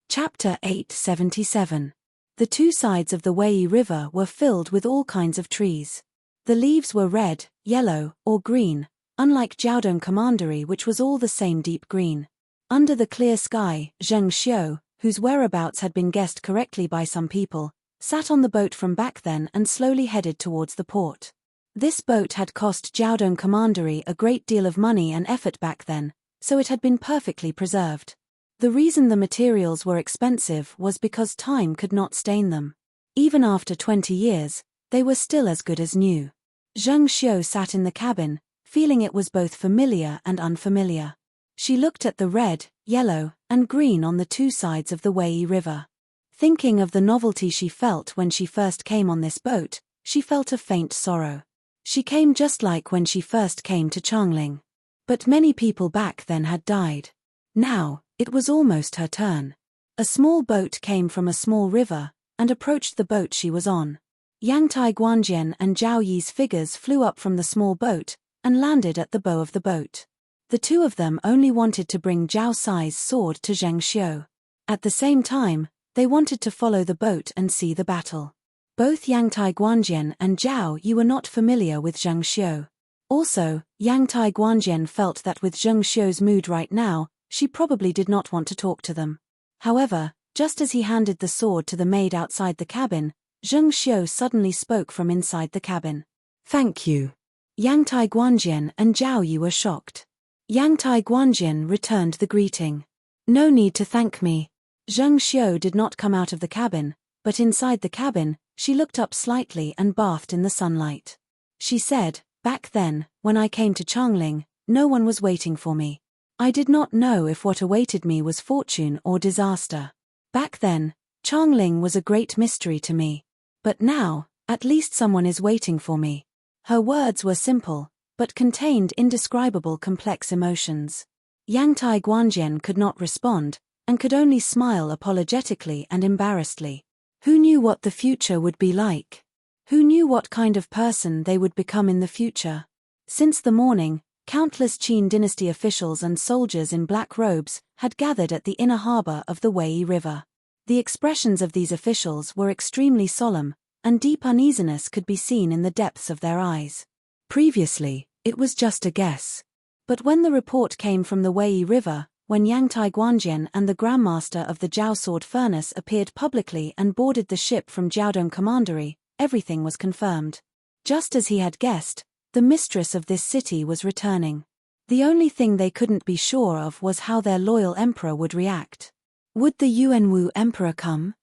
Chapter 877. The two sides of the Wei River were filled with all kinds of trees. The leaves were red, yellow, or green, unlike Jiaodong Commandery, which was all the same deep green. Under the clear sky, Zhengxiu, whose whereabouts had been guessed correctly by some people, sat on the boat from back then and slowly headed towards the port. This boat had cost Jiaodong Commandery a great deal of money and effort back then, so it had been perfectly preserved. The reason the materials were expensive was because time could not stain them. Even after 20 years, they were still as good as new. Zhengxiu sat in the cabin, feeling it was both familiar and unfamiliar. She looked at the red, yellow, and green on the two sides of the Wei River. Thinking of the novelty she felt when she first came on this boat, she felt a faint sorrow. She came just like when she first came to Changling. But many people back then had died. Now, it was almost her turn. A small boat came from a small river, and approached the boat she was on. Yang Tai Guanjian and Zhao Yi's figures flew up from the small boat, and landed at the bow of the boat. The two of them only wanted to bring Zhao Sai's sword to Zhengxiu. At the same time, they wanted to follow the boat and see the battle. Both Yang Tai Guanjian and Zhao Yi were not familiar with Zhengxiu. Also, Yang Tai Guanjian felt that with Zhengxiu's mood right now, she probably did not want to talk to them. However, just as he handed the sword to the maid outside the cabin, Zhengxiu suddenly spoke from inside the cabin. "Thank you." Yang Tai Guanjian and Zhao Yi were shocked. Yang Tai Guanjian returned the greeting. "No need to thank me." Zhengxiu did not come out of the cabin, but inside the cabin, she looked up slightly and bathed in the sunlight. She said, "Back then, when I came to Changling, no one was waiting for me. I did not know if what awaited me was fortune or disaster. Back then, Changling was a great mystery to me. But now, at least someone is waiting for me." Her words were simple, but contained indescribable complex emotions. Yang Tai Guanjian could not respond, and could only smile apologetically and embarrassedly. Who knew what the future would be like? Who knew what kind of person they would become in the future? Since the morning, countless Qin dynasty officials and soldiers in black robes had gathered at the inner harbor of the Wei River. The expressions of these officials were extremely solemn, and deep uneasiness could be seen in the depths of their eyes. Previously, it was just a guess. But when the report came from the Wei River, when Yang Tai Guanjian and the Grandmaster of the Jiao Sword Furnace appeared publicly and boarded the ship from Jiaodong Commandery, everything was confirmed. Just as he had guessed, the mistress of this city was returning. The only thing they couldn't be sure of was how their loyal emperor would react. Would the Yuanwu emperor come?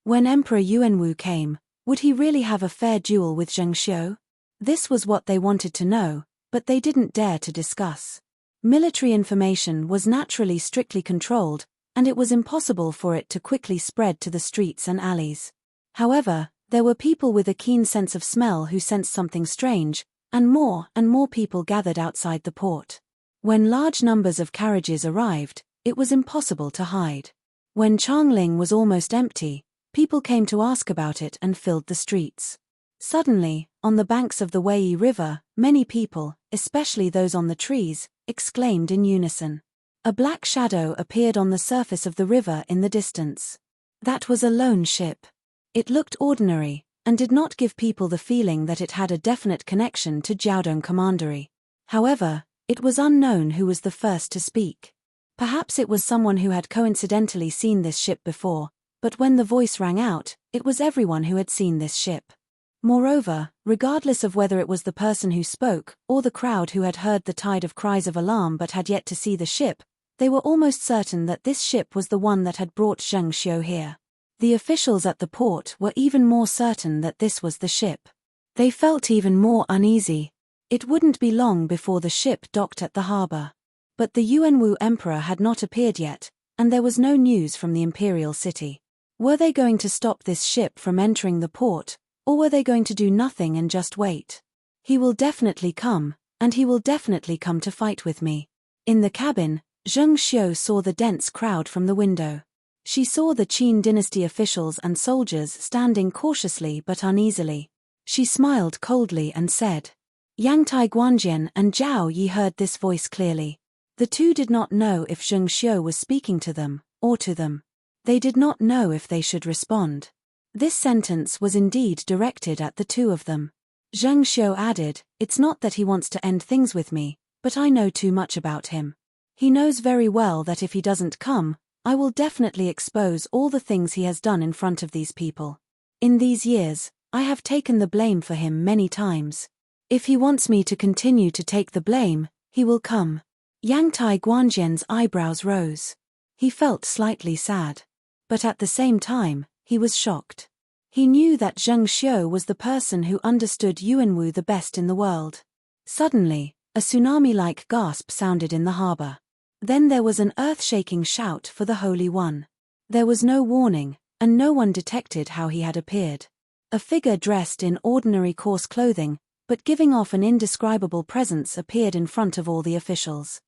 When Emperor Yuanwu came, would he really have a fair duel with Zhengxiu? This was what they wanted to know, but they didn't dare to discuss. Military information was naturally strictly controlled, and it was impossible for it to quickly spread to the streets and alleys. However, there were people with a keen sense of smell who sensed something strange, and more people gathered outside the port. When large numbers of carriages arrived, it was impossible to hide. When Changling was almost empty, People came to ask about it and filled the streets. Suddenly, on the banks of the Wei River, many people, especially those on the trees, exclaimed in unison. A black shadow appeared on the surface of the river in the distance. That was a lone ship. It looked ordinary, and did not give people the feeling that it had a definite connection to Jiaodong Commandery. However, it was unknown who was the first to speak. Perhaps it was someone who had coincidentally seen this ship before, but when the voice rang out, it was everyone who had seen this ship. Moreover, regardless of whether it was the person who spoke, or the crowd who had heard the tide of cries of alarm but had yet to see the ship, they were almost certain that this ship was the one that had brought Zheng Xiu here. The officials at the port were even more certain that this was the ship. They felt even more uneasy. It wouldn't be long before the ship docked at the harbor. But the Yuanwu emperor had not appeared yet, and there was no news from the imperial city. Were they going to stop this ship from entering the port, or were they going to do nothing and just wait? He will definitely come, and he will definitely come to fight with me. In the cabin, Zheng Xiu saw the dense crowd from the window. She saw the Qin dynasty officials and soldiers standing cautiously but uneasily. She smiled coldly and said, Yangtai Guanjian and Zhao Yi heard this voice clearly. The two did not know if Zheng Xiu was speaking to them, or to them. They did not know if they should respond. This sentence was indeed directed at the two of them. Zheng Xiu added, It's not that he wants to end things with me, but I know too much about him. He knows very well that if he doesn't come, I will definitely expose all the things he has done in front of these people. In these years, I have taken the blame for him many times. If he wants me to continue to take the blame, he will come. Yangtai Guanjian's eyebrows rose. He felt slightly sad. But at the same time, he was shocked. He knew that Zheng Xiu was the person who understood Yuanwu the best in the world. Suddenly, a tsunami-like gasp sounded in the harbor. Then there was an earth-shaking shout for the Holy One. There was no warning, and no one detected how he had appeared. A figure dressed in ordinary coarse clothing, but giving off an indescribable presence appeared in front of all the officials.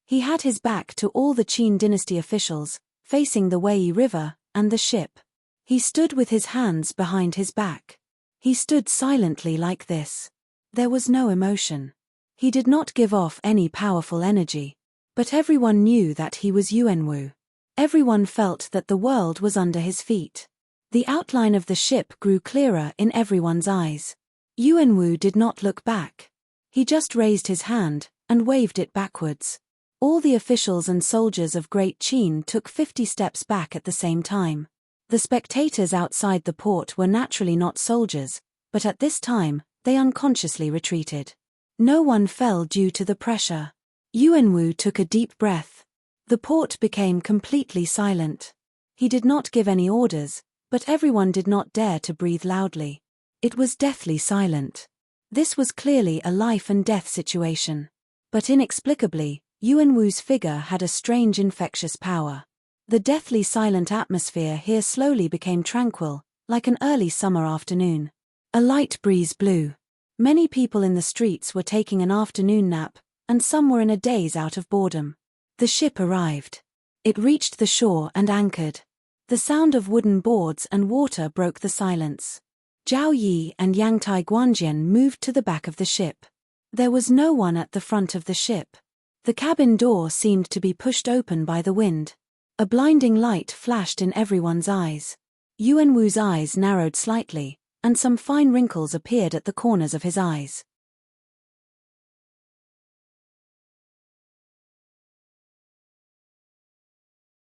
He had his back to all the Qin dynasty officials, facing the Wei River and the ship. He stood with his hands behind his back. He stood silently like this. There was no emotion. He did not give off any powerful energy. But everyone knew that he was Yuanwu. Everyone felt that the world was under his feet. The outline of the ship grew clearer in everyone's eyes. Yuanwu did not look back. He just raised his hand and waved it backwards. All the officials and soldiers of Great Qin took 50 steps back at the same time. The spectators outside the port were naturally not soldiers, but at this time, they unconsciously retreated. No one fell due to the pressure. Yuanwu took a deep breath. The port became completely silent. He did not give any orders, but everyone did not dare to breathe loudly. It was deathly silent. This was clearly a life and death situation. But inexplicably, Yuanwu's figure had a strange infectious power. The deathly silent atmosphere here slowly became tranquil, like an early summer afternoon. A light breeze blew. Many people in the streets were taking an afternoon nap, and some were in a daze out of boredom. The ship arrived. It reached the shore and anchored. The sound of wooden boards and water broke the silence. Zhao Yi and Yangtai Guanjian moved to the back of the ship. There was no one at the front of the ship. The cabin door seemed to be pushed open by the wind. A blinding light flashed in everyone's eyes. Yuanwu's eyes narrowed slightly, and some fine wrinkles appeared at the corners of his eyes.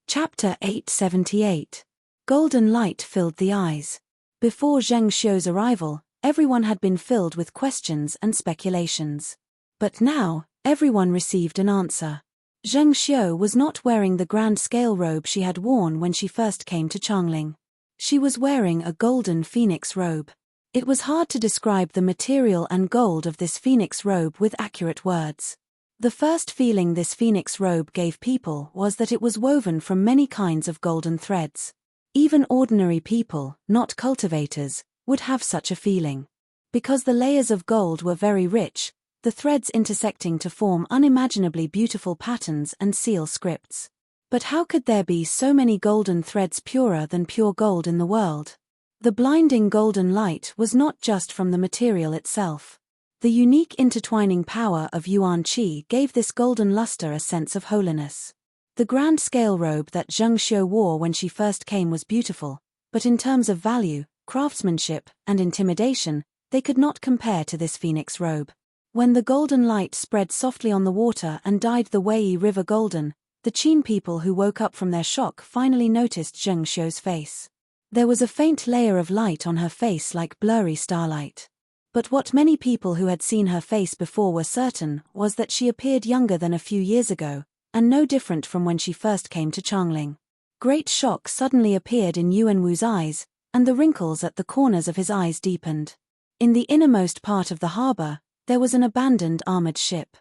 Chapter 878. Golden light filled the eyes. Before Zheng Xiu's arrival, everyone had been filled with questions and speculations. But now, everyone received an answer. Zheng Xiu was not wearing the grand scale robe she had worn when she first came to Chongling. She was wearing a golden phoenix robe. It was hard to describe the material and gold of this phoenix robe with accurate words. The first feeling this phoenix robe gave people was that it was woven from many kinds of golden threads. Even ordinary people, not cultivators, would have such a feeling. Because the layers of gold were very rich, the threads intersecting to form unimaginably beautiful patterns and seal scripts. But how could there be so many golden threads purer than pure gold in the world? The blinding golden light was not just from the material itself. The unique intertwining power of Yuan Qi gave this golden luster a sense of holiness. The grand scale robe that Zheng Xiu wore when she first came was beautiful, but in terms of value, craftsmanship, and intimidation, they could not compare to this phoenix robe. When the golden light spread softly on the water and dyed the Wei River golden, the Qin people who woke up from their shock finally noticed Zheng Xiu's face. There was a faint layer of light on her face like blurry starlight. But what many people who had seen her face before were certain was that she appeared younger than a few years ago, and no different from when she first came to Changling. Great shock suddenly appeared in Yuan Wu's eyes, and the wrinkles at the corners of his eyes deepened. In the innermost part of the harbor, there was an abandoned armored ship.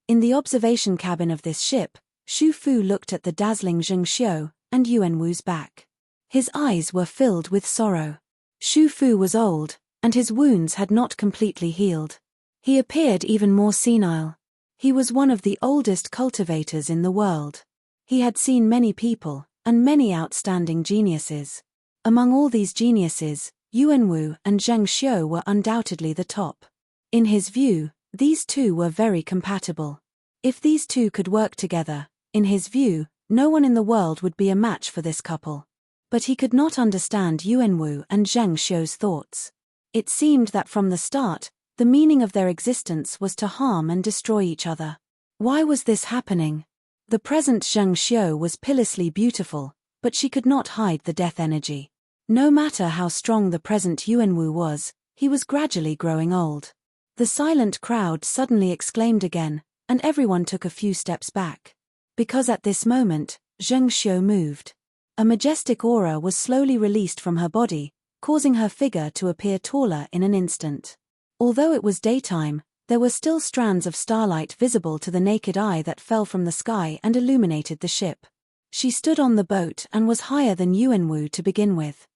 In the observation cabin of this ship, Xu Fu looked at the dazzling Zheng Xiu and Yuan Wu's back. His eyes were filled with sorrow. Xu Fu was old, and his wounds had not completely healed. He appeared even more senile. He was one of the oldest cultivators in the world. He had seen many people, and many outstanding geniuses. Among all these geniuses, Yuan Wu and Zheng Xiu were undoubtedly the top. In his view, these two were very compatible. If these two could work together, in his view, no one in the world would be a match for this couple. But he could not understand Yuan Wu and Zheng Xiu's thoughts. It seemed that from the start, the meaning of their existence was to harm and destroy each other. Why was this happening? The present Zheng Xiu was pitilessly beautiful, but she could not hide the death energy. No matter how strong the present Yuan Wu was, he was gradually growing old. The silent crowd suddenly exclaimed again, and everyone took a few steps back. Because at this moment, Zheng Xiu moved. A majestic aura was slowly released from her body, causing her figure to appear taller in an instant. Although it was daytime, there were still strands of starlight visible to the naked eye that fell from the sky and illuminated the ship. She stood on the boat and was higher than Yuan Wu to begin with.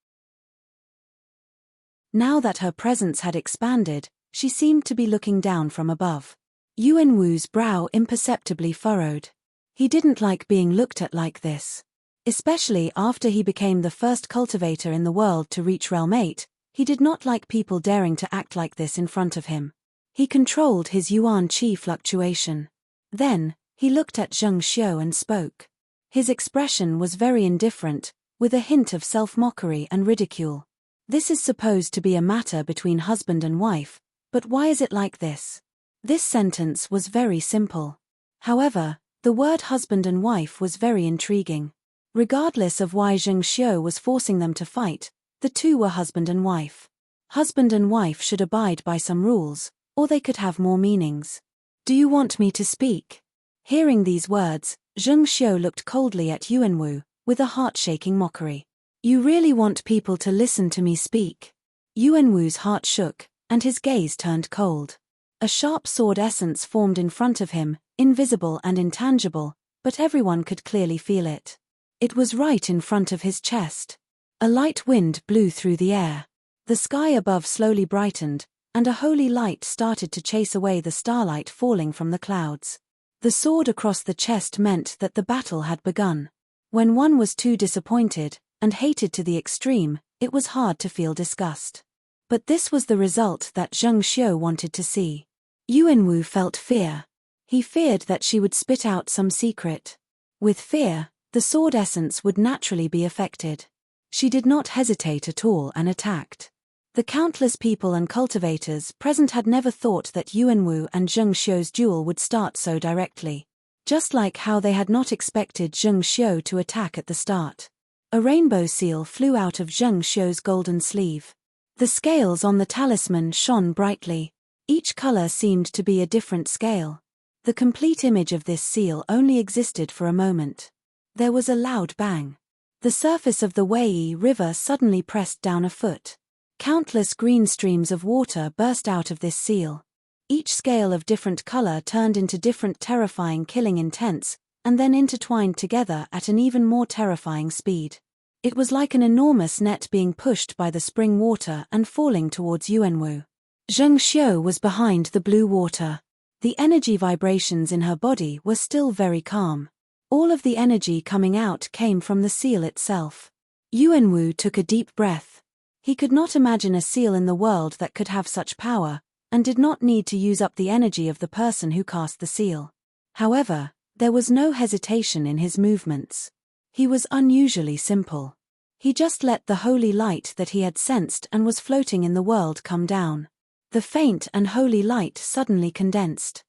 Now that her presence had expanded, she seemed to be looking down from above. Yuan Wu's brow imperceptibly furrowed. He didn't like being looked at like this. Especially after he became the first cultivator in the world to reach Realm 8, he did not like people daring to act like this in front of him. He controlled his Yuan Qi fluctuation. Then, he looked at Zheng Xiu and spoke. His expression was very indifferent, with a hint of self-mockery and ridicule. This is supposed to be a matter between husband and wife, but why is it like this? This sentence was very simple. However, the word husband and wife was very intriguing. Regardless of why Zheng Xiu was forcing them to fight, the two were husband and wife. Husband and wife should abide by some rules, or they could have more meanings. Do you want me to speak? Hearing these words, Zheng Xiu looked coldly at Yuan Wu, with a heart-shaking mockery. You really want people to listen to me speak? Yuan Wu's heart shook, and his gaze turned cold. A sharp sword essence formed in front of him, invisible and intangible, but everyone could clearly feel it. It was right in front of his chest. A light wind blew through the air. The sky above slowly brightened, and a holy light started to chase away the starlight falling from the clouds. The sword across the chest meant that the battle had begun. When one was too disappointed, and hated to the extreme, it was hard to feel disgust. But this was the result that Zheng Xiu wanted to see. Yuan Wu felt fear. He feared that she would spit out some secret. With fear, the sword essence would naturally be affected. She did not hesitate at all and attacked. The countless people and cultivators present had never thought that Yuan Wu and Zheng Xiu's duel would start so directly. Just like how they had not expected Zheng Xiu to attack at the start. A rainbow seal flew out of Zheng Xiu's golden sleeve. The scales on the talisman shone brightly. Each color seemed to be a different scale. The complete image of this seal only existed for a moment. There was a loud bang. The surface of the Wei River suddenly pressed down a foot. Countless green streams of water burst out of this seal. Each scale of different color turned into different terrifying killing intents, and then intertwined together at an even more terrifying speed. It was like an enormous net being pushed by the spring water and falling towards Yuan Wu. Zheng Xiu was behind the blue water. The energy vibrations in her body were still very calm. All of the energy coming out came from the seal itself. Yuanwu took a deep breath. He could not imagine a seal in the world that could have such power, and did not need to use up the energy of the person who cast the seal. However, there was no hesitation in his movements. He was unusually simple. He just let the holy light that he had sensed and was floating in the world come down. The faint and holy light suddenly condensed.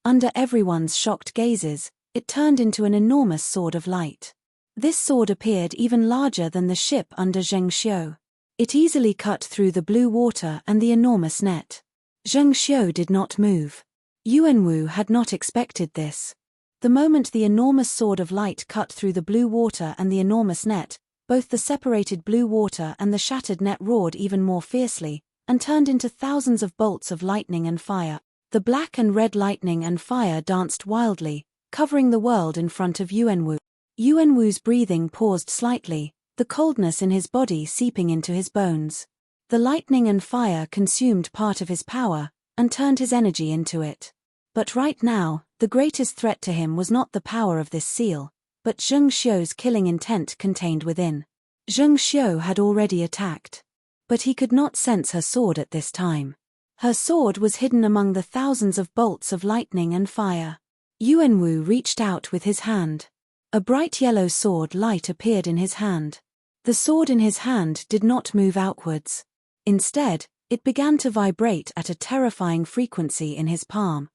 Under everyone's shocked gazes, it turned into an enormous sword of light. This sword appeared even larger than the ship under Zheng Xiu. It easily cut through the blue water and the enormous net. Zheng Xiu did not move. Yuanwu had not expected this. The moment the enormous sword of light cut through the blue water and the enormous net, both the separated blue water and the shattered net roared even more fiercely, and turned into thousands of bolts of lightning and fire. The black and red lightning and fire danced wildly, covering the world in front of Yuanwu. Yuanwu's breathing paused slightly, the coldness in his body seeping into his bones. The lightning and fire consumed part of his power, and turned his energy into it. But right now, the greatest threat to him was not the power of this seal, but Zheng Xiu's killing intent contained within. Zheng Xiu had already attacked. But he could not sense her sword at this time. Her sword was hidden among the thousands of bolts of lightning and fire. Yuanwu reached out with his hand. A bright yellow sword light appeared in his hand. The sword in his hand did not move outwards. Instead, it began to vibrate at a terrifying frequency in his palm.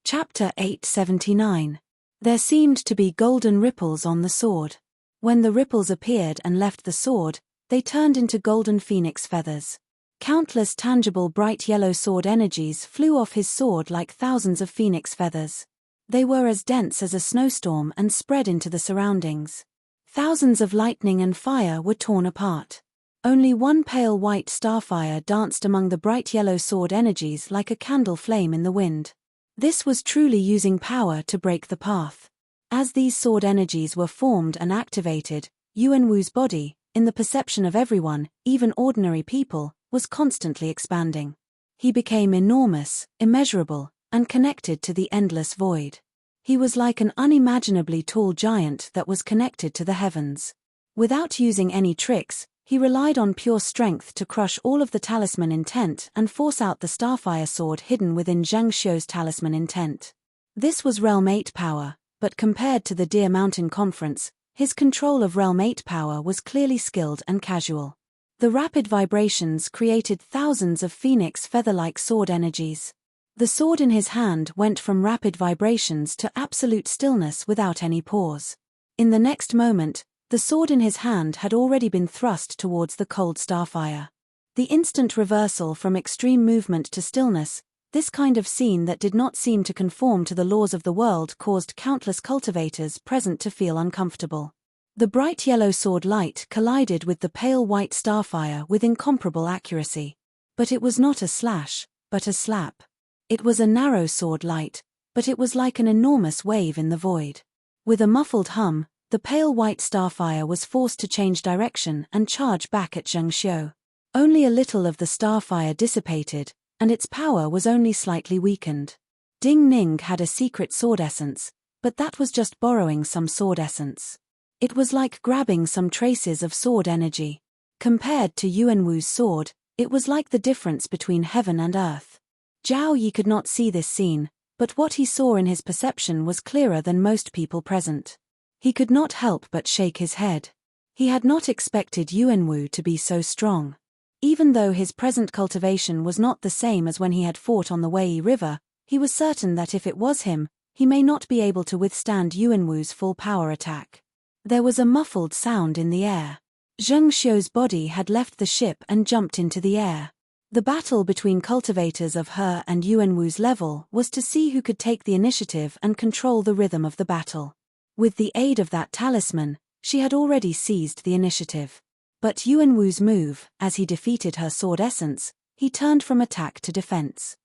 Chapter 879. There seemed to be golden ripples on the sword. When the ripples appeared and left the sword, they turned into golden phoenix feathers. Countless tangible bright yellow sword energies flew off his sword like thousands of phoenix feathers. They were as dense as a snowstorm and spread into the surroundings. Thousands of lightning and fire were torn apart. Only one pale white starfire danced among the bright yellow sword energies like a candle flame in the wind. This was truly using power to break the path. As these sword energies were formed and activated, Yuanwu's body, in the perception of everyone, even ordinary people, was constantly expanding. He became enormous, immeasurable, and connected to the endless void. He was like an unimaginably tall giant that was connected to the heavens. Without using any tricks, he relied on pure strength to crush all of the talisman intent and force out the starfire sword hidden within Zheng Xiu's talisman intent. This was Realm 8 power, but compared to the Deer Mountain Conference, his control of Realm 8 power was clearly skilled and casual. The rapid vibrations created thousands of phoenix feather-like sword energies. The sword in his hand went from rapid vibrations to absolute stillness without any pause. In the next moment, the sword in his hand had already been thrust towards the cold starfire. The instant reversal from extreme movement to stillness, this kind of scene that did not seem to conform to the laws of the world caused countless cultivators present to feel uncomfortable. The bright yellow sword light collided with the pale white starfire with incomparable accuracy. But it was not a slash, but a slap. It was a narrow sword light, but it was like an enormous wave in the void. With a muffled hum, the pale white starfire was forced to change direction and charge back at Zheng Xiu. Only a little of the starfire dissipated, and its power was only slightly weakened. Ding Ning had a secret sword essence, but that was just borrowing some sword essence. It was like grabbing some traces of sword energy. Compared to Yuanwu's sword, it was like the difference between heaven and earth. Zhao Yi could not see this scene, but what he saw in his perception was clearer than most people present. He could not help but shake his head. He had not expected Yuanwu to be so strong. Even though his present cultivation was not the same as when he had fought on the Wei River, he was certain that if it was him, he may not be able to withstand Yuanwu's full power attack. There was a muffled sound in the air. Zheng Xiu's body had left the ship and jumped into the air. The battle between cultivators of her and Yuanwu's level was to see who could take the initiative and control the rhythm of the battle. With the aid of that talisman, she had already seized the initiative. But Yuanwu's move, as he defeated her sword essence, he turned from attack to defense.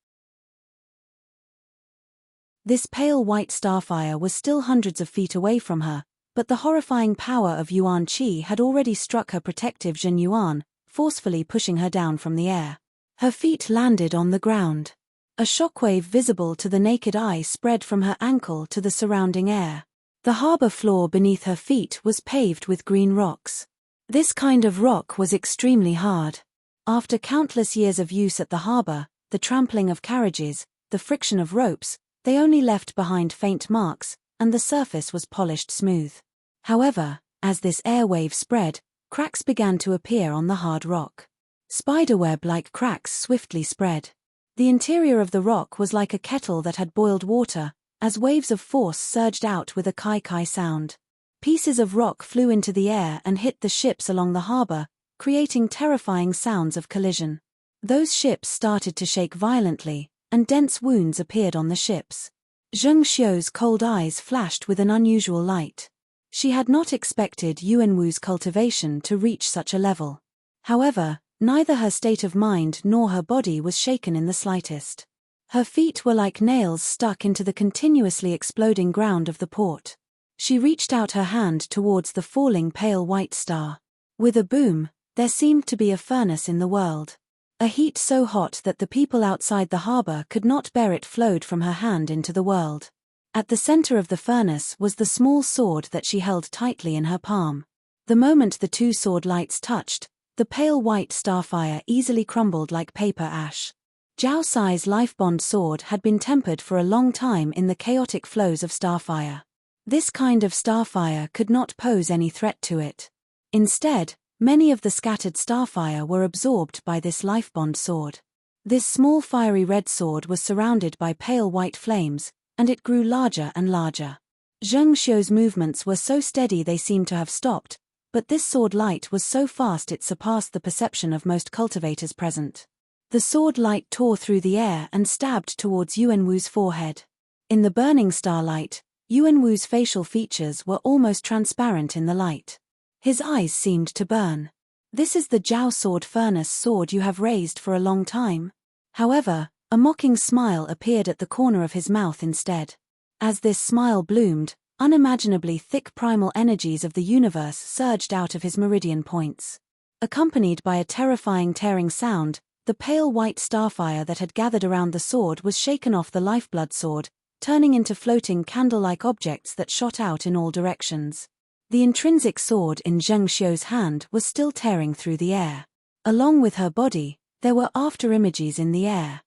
This pale white starfire was still hundreds of feet away from her, but the horrifying power of Yuan Qi had already struck her protective Jin Yuan, forcefully pushing her down from the air. Her feet landed on the ground. A shockwave visible to the naked eye spread from her ankle to the surrounding air. The harbor floor beneath her feet was paved with green rocks. This kind of rock was extremely hard. After countless years of use at the harbor, the trampling of carriages, the friction of ropes, they only left behind faint marks, and the surface was polished smooth. However, as this airwave spread, cracks began to appear on the hard rock. Spiderweb-like cracks swiftly spread. The interior of the rock was like a kettle that had boiled water, as waves of force surged out with a kai-kai sound. Pieces of rock flew into the air and hit the ships along the harbor, creating terrifying sounds of collision. Those ships started to shake violently, and dense wounds appeared on the ships. Zheng Xiu's cold eyes flashed with an unusual light. She had not expected Yuanwu's cultivation to reach such a level. However, neither her state of mind nor her body was shaken in the slightest. Her feet were like nails stuck into the continuously exploding ground of the port. She reached out her hand towards the falling pale white star. With a boom, there seemed to be a furnace in the world. A heat so hot that the people outside the harbor could not bear it flowed from her hand into the world. At the center of the furnace was the small sword that she held tightly in her palm. The moment the two sword lights touched, the pale white starfire easily crumbled like paper ash. Zhao Sai's life-bond sword had been tempered for a long time in the chaotic flows of starfire. This kind of starfire could not pose any threat to it. Instead, many of the scattered starfire were absorbed by this life-bond sword. This small fiery red sword was surrounded by pale white flames, and it grew larger and larger. Zheng Xiu's movements were so steady they seemed to have stopped, but this sword light was so fast it surpassed the perception of most cultivators present. The sword light tore through the air and stabbed towards Yuanwu's forehead. In the burning starlight, Yuanwu's facial features were almost transparent in the light. His eyes seemed to burn. "This is the Zhao sword furnace sword you have raised for a long time?" However, a mocking smile appeared at the corner of his mouth instead. As this smile bloomed, unimaginably thick primal energies of the universe surged out of his meridian points. Accompanied by a terrifying tearing sound, the pale white starfire that had gathered around the sword was shaken off the lifeblood sword, turning into floating candle-like objects that shot out in all directions. The intrinsic sword in Zheng Xiu's hand was still tearing through the air. Along with her body, there were afterimages in the air.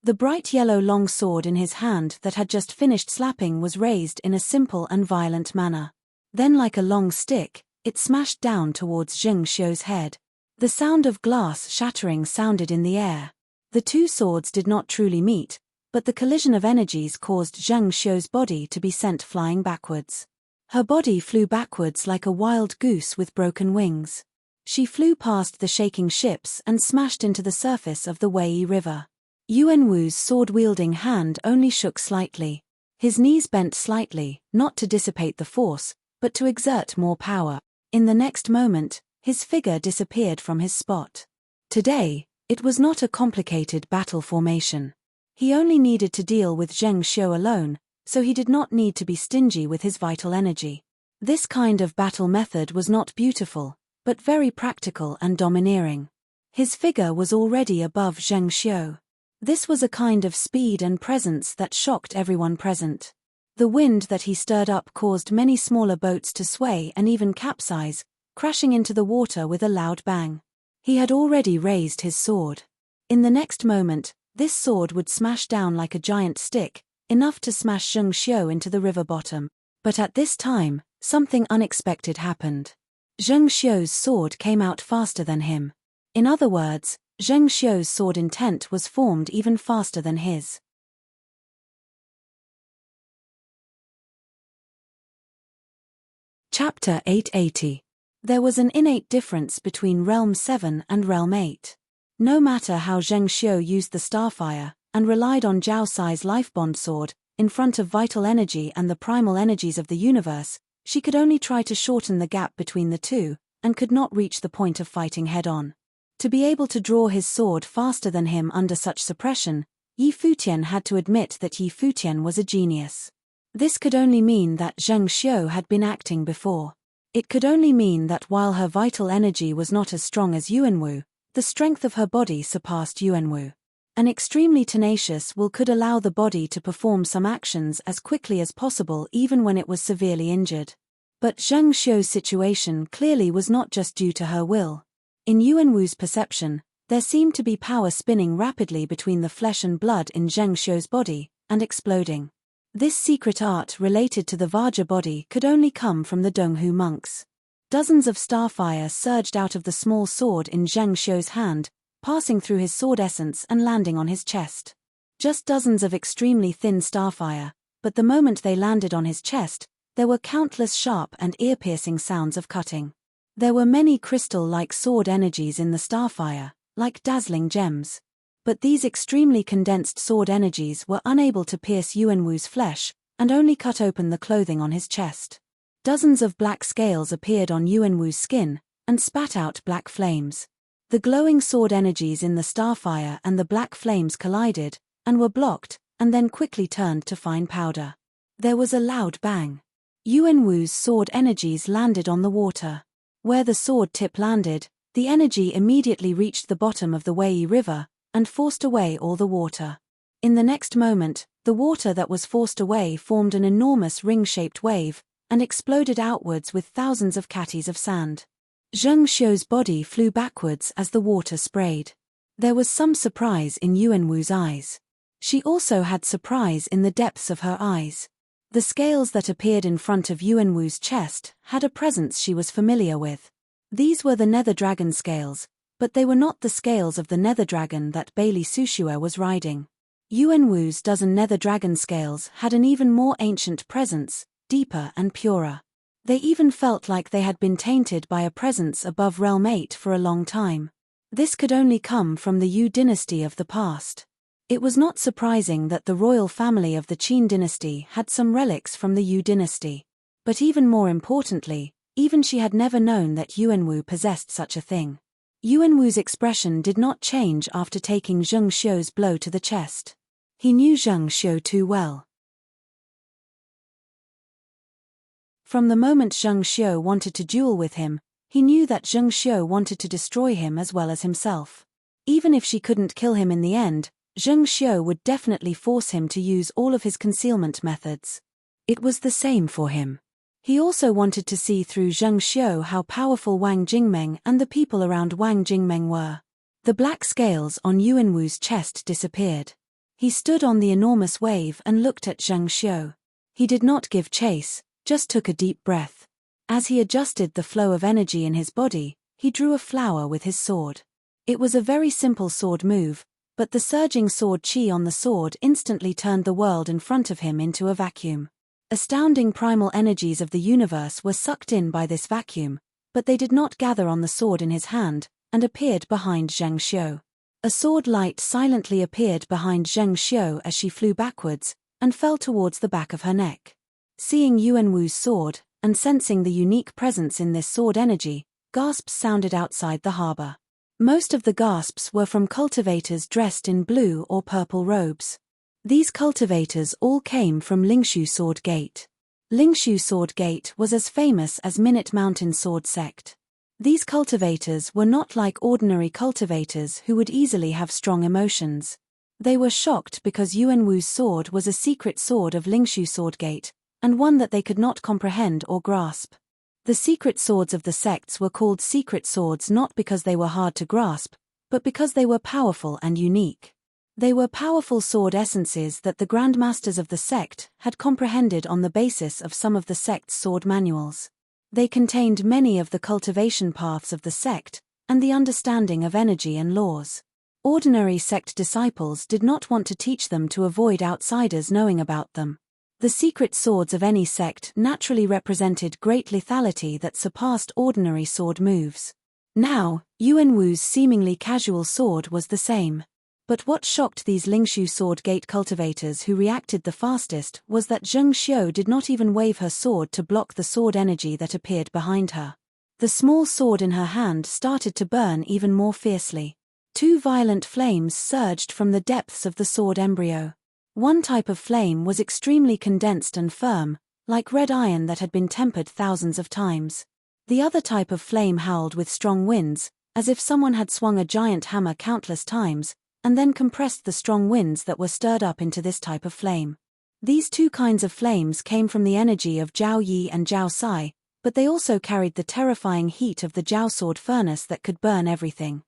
The bright yellow long sword in his hand that had just finished slapping was raised in a simple and violent manner. Then, like a long stick, it smashed down towards Zheng Xiu's head. The sound of glass shattering sounded in the air. The two swords did not truly meet, but the collision of energies caused Zheng Xiu's body to be sent flying backwards. Her body flew backwards like a wild goose with broken wings. She flew past the shaking ships and smashed into the surface of the Wei River. Yuanwu's sword-wielding hand only shook slightly. His knees bent slightly, not to dissipate the force, but to exert more power. In the next moment, his figure disappeared from his spot. Today, it was not a complicated battle formation. He only needed to deal with Zheng Xiu alone, so he did not need to be stingy with his vital energy. This kind of battle method was not beautiful, but very practical and domineering. His figure was already above Zheng Xiu. This was a kind of speed and presence that shocked everyone present. The wind that he stirred up caused many smaller boats to sway and even capsize, crashing into the water with a loud bang. He had already raised his sword. In the next moment, this sword would smash down like a giant stick, enough to smash Zheng Xiu into the river bottom. But at this time, something unexpected happened. Zheng Xiu's sword came out faster than him. In other words, Zheng Xiu's sword intent was formed even faster than his. Chapter 880. There was an innate difference between Realm 7 and Realm 8. No matter how Zheng Xiu used the starfire, and relied on Zhao Sai's lifebond sword, in front of vital energy and the primal energies of the universe, she could only try to shorten the gap between the two, and could not reach the point of fighting head-on. To be able to draw his sword faster than him under such suppression, Yi Futian had to admit that Yi Futian was a genius. This could only mean that Zheng Xiu had been acting before. It could only mean that while her vital energy was not as strong as Yuanwu, the strength of her body surpassed Yuanwu. An extremely tenacious will could allow the body to perform some actions as quickly as possible even when it was severely injured. But Zheng Xiu's situation clearly was not just due to her will. In Yuanwu's perception, there seemed to be power spinning rapidly between the flesh and blood in Zheng Xiu's body, and exploding. This secret art related to the Vajra body could only come from the Donghu monks. Dozens of starfire surged out of the small sword in Zheng Xiu's hand, passing through his sword essence and landing on his chest. Just dozens of extremely thin starfire, but the moment they landed on his chest, there were countless sharp and ear-piercing sounds of cutting. There were many crystal-like sword energies in the starfire, like dazzling gems. But these extremely condensed sword energies were unable to pierce Yuanwu's flesh, and only cut open the clothing on his chest. Dozens of black scales appeared on Yuanwu's skin, and spat out black flames. The glowing sword energies in the starfire and the black flames collided, and were blocked, and then quickly turned to fine powder. There was a loud bang. Yuanwu's sword energies landed on the water. Where the sword tip landed, the energy immediately reached the bottom of the Wei River, and forced away all the water. In the next moment, the water that was forced away formed an enormous ring-shaped wave, and exploded outwards with thousands of catties of sand. Zheng Xiu's body flew backwards as the water sprayed. There was some surprise in Yuanwu's eyes. She also had surprise in the depths of her eyes. The scales that appeared in front of Yuanwu's chest had a presence she was familiar with. These were the nether dragon scales, but they were not the scales of the nether dragon that Bailey Sushua was riding. Yuanwu's dozen nether dragon scales had an even more ancient presence, deeper and purer. They even felt like they had been tainted by a presence above realm 8 for a long time. This could only come from the Yu dynasty of the past. It was not surprising that the royal family of the Qin dynasty had some relics from the Yu dynasty. But even more importantly, even she had never known that Yuanwu possessed such a thing. Yuanwu's expression did not change after taking Zheng Xiu's blow to the chest. He knew Zheng Xiu too well. From the moment Zheng Xiu wanted to duel with him, he knew that Zheng Xiu wanted to destroy him as well as himself. Even if she couldn't kill him in the end, Zheng Xiu would definitely force him to use all of his concealment methods. It was the same for him. He also wanted to see through Zheng Xiu how powerful Wang Jingmeng and the people around Wang Jingmeng were. The black scales on Yuanwu's chest disappeared. He stood on the enormous wave and looked at Zheng Xiu. He did not give chase, just took a deep breath. As he adjusted the flow of energy in his body, he drew a flower with his sword. It was a very simple sword move, but the surging sword chi on the sword instantly turned the world in front of him into a vacuum. Astounding primal energies of the universe were sucked in by this vacuum, but they did not gather on the sword in his hand, and appeared behind Zheng Xiu. A sword light silently appeared behind Zheng Xiu as she flew backwards, and fell towards the back of her neck. Seeing Yuanwu's sword, and sensing the unique presence in this sword energy, gasps sounded outside the harbor. Most of the gasps were from cultivators dressed in blue or purple robes. These cultivators all came from Lingshu Sword Gate. Lingshu Sword Gate was as famous as Minute Mountain Sword Sect. These cultivators were not like ordinary cultivators who would easily have strong emotions. They were shocked because Yuanwu's sword was a secret sword of Lingshu Sword Gate, and one that they could not comprehend or grasp. The secret swords of the sects were called secret swords not because they were hard to grasp, but because they were powerful and unique. They were powerful sword essences that the grandmasters of the sect had comprehended on the basis of some of the sect's sword manuals. They contained many of the cultivation paths of the sect, and the understanding of energy and laws. Ordinary sect disciples did not want to teach them to avoid outsiders knowing about them. The secret swords of any sect naturally represented great lethality that surpassed ordinary sword moves. Now, Yuanwu's seemingly casual sword was the same. But what shocked these Lingshu Sword Gate cultivators who reacted the fastest was that Zheng Xiu did not even wave her sword to block the sword energy that appeared behind her. The small sword in her hand started to burn even more fiercely. Two violent flames surged from the depths of the sword embryo. One type of flame was extremely condensed and firm, like red iron that had been tempered thousands of times. The other type of flame howled with strong winds, as if someone had swung a giant hammer countless times, and then compressed the strong winds that were stirred up into this type of flame. These two kinds of flames came from the energy of Jiao Yi and Jiao Sai, but they also carried the terrifying heat of the Jiao sword furnace that could burn everything.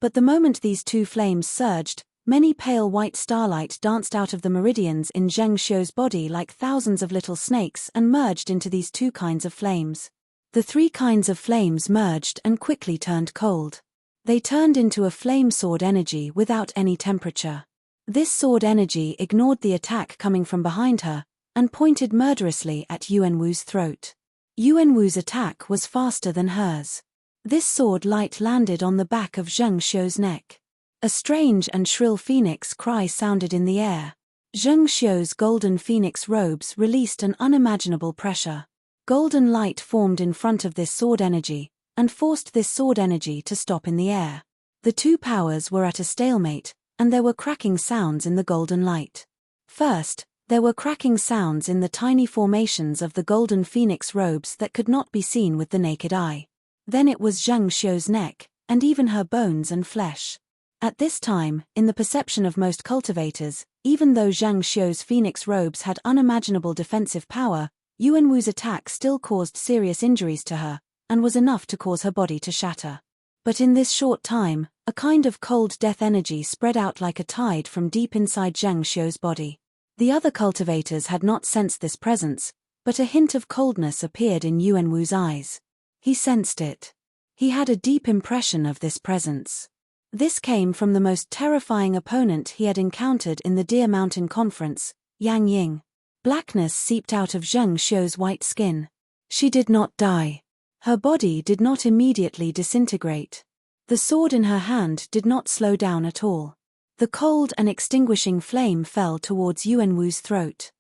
But the moment these two flames surged, many pale white starlight danced out of the meridians in Zheng Xiu's body like thousands of little snakes and merged into these two kinds of flames. The three kinds of flames merged and quickly turned cold. They turned into a flame sword energy without any temperature. This sword energy ignored the attack coming from behind her, and pointed murderously at Yuanwu's throat. Yuanwu's attack was faster than hers. This sword light landed on the back of Zheng Xiu's neck. A strange and shrill phoenix cry sounded in the air. Zheng Xiu's golden phoenix robes released an unimaginable pressure. Golden light formed in front of this sword energy, and forced this sword energy to stop in the air. The two powers were at a stalemate, and there were cracking sounds in the golden light. First, there were cracking sounds in the tiny formations of the golden phoenix robes that could not be seen with the naked eye. Then it was Zheng Xiu's neck, and even her bones and flesh. At this time, in the perception of most cultivators, even though Zheng Xiu's phoenix robes had unimaginable defensive power, Yuanwu's attack still caused serious injuries to her, and was enough to cause her body to shatter. But in this short time, a kind of cold death energy spread out like a tide from deep inside Zheng Xiu's body. The other cultivators had not sensed this presence, but a hint of coldness appeared in Yuanwu's eyes. He sensed it. He had a deep impression of this presence. This came from the most terrifying opponent he had encountered in the Deer Mountain Conference, Yang Ying. Blackness seeped out of Zheng Xiu's white skin. She did not die. Her body did not immediately disintegrate. The sword in her hand did not slow down at all. The cold and extinguishing flame fell towards Yuanwu's throat.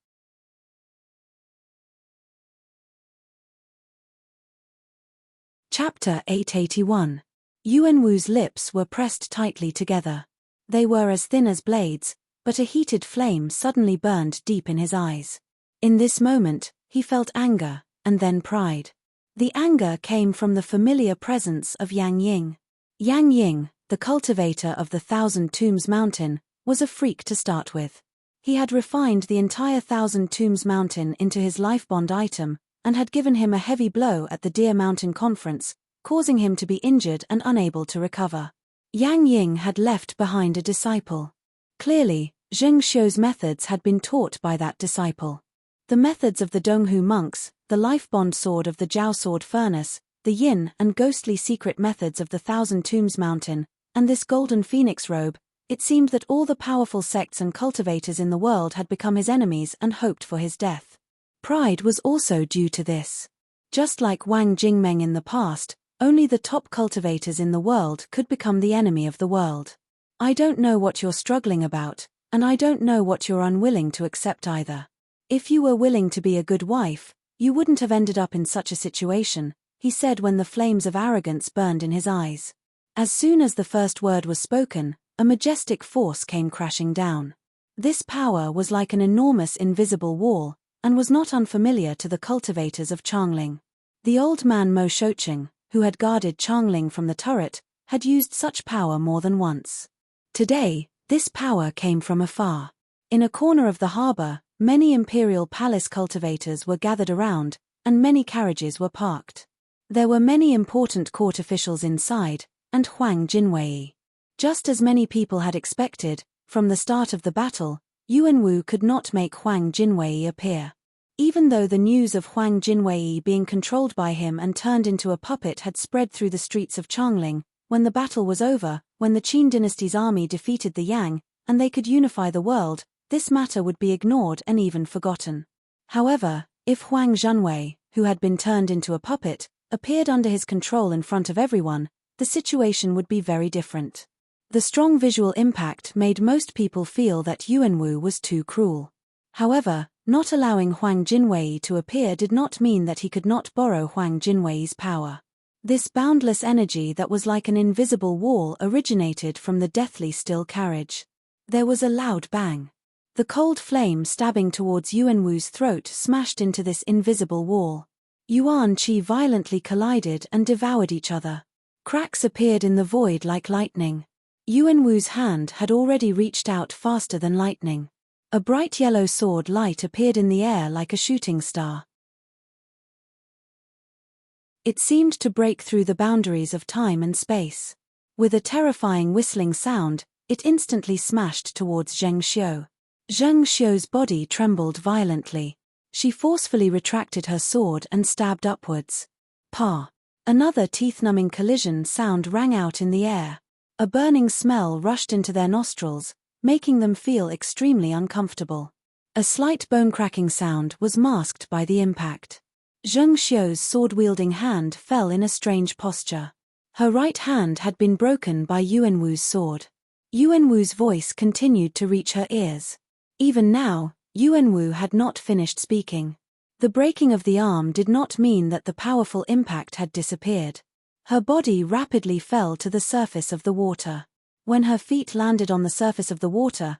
Chapter 881. Yuanwu's lips were pressed tightly together. They were as thin as blades, but a heated flame suddenly burned deep in his eyes. In this moment, he felt anger, and then pride. The anger came from the familiar presence of Yang Ying. Yang Ying, the cultivator of the Thousand Tombs Mountain, was a freak to start with. He had refined the entire Thousand Tombs Mountain into his lifebond item, and had given him a heavy blow at the Deer Mountain Conference, causing him to be injured and unable to recover. Yang Ying had left behind a disciple. Clearly, Zheng Xiu's methods had been taught by that disciple. The methods of the Donghu monks, the lifebond sword of the Jiao sword furnace, the yin and ghostly secret methods of the Thousand Tombs Mountain, and this golden phoenix robe, it seemed that all the powerful sects and cultivators in the world had become his enemies and hoped for his death. Pride was also due to this. Just like Wang Jingmeng in the past, only the top cultivators in the world could become the enemy of the world. I don't know what you're struggling about, and I don't know what you're unwilling to accept either. If you were willing to be a good wife, you wouldn't have ended up in such a situation, he said when the flames of arrogance burned in his eyes. As soon as the first word was spoken, a majestic force came crashing down. This power was like an enormous invisible wall, and was not unfamiliar to the cultivators of Changling. The old man Mo Shoucheng, who had guarded Changling from the turret, had used such power more than once. Today, this power came from afar. In a corner of the harbor, many imperial palace cultivators were gathered around, and many carriages were parked. There were many important court officials inside, and Huang Jinwei. Just as many people had expected, from the start of the battle, Yuanwu could not make Huang Jinwei appear. Even though the news of Huang Jinwei being controlled by him and turned into a puppet had spread through the streets of Changling, when the battle was over, when the Qin dynasty's army defeated the Yang, and they could unify the world, this matter would be ignored and even forgotten. However, if Huang Zhenwei, who had been turned into a puppet, appeared under his control in front of everyone, the situation would be very different. The strong visual impact made most people feel that Yuanwu was too cruel. However, not allowing Huang Jinwei to appear did not mean that he could not borrow Huang Jinwei's power. This boundless energy that was like an invisible wall originated from the deathly still carriage. There was a loud bang. The cold flame stabbing towards Yuanwu's throat smashed into this invisible wall. Yuan Qi violently collided and devoured each other. Cracks appeared in the void like lightning. Yuanwu's hand had already reached out faster than lightning. A bright yellow sword light appeared in the air like a shooting star. It seemed to break through the boundaries of time and space. With a terrifying whistling sound, it instantly smashed towards Zheng Xiu. Zheng Xiu's body trembled violently. She forcefully retracted her sword and stabbed upwards. Pa! Another teeth-numbing collision sound rang out in the air. A burning smell rushed into their nostrils, making them feel extremely uncomfortable. A slight bone-cracking sound was masked by the impact. Zheng Xiu's sword-wielding hand fell in a strange posture. Her right hand had been broken by Yuanwu's sword. Yuanwu's voice continued to reach her ears. Even now, Yuanwu had not finished speaking. The breaking of the arm did not mean that the powerful impact had disappeared. Her body rapidly fell to the surface of the water. When her feet landed on the surface of the water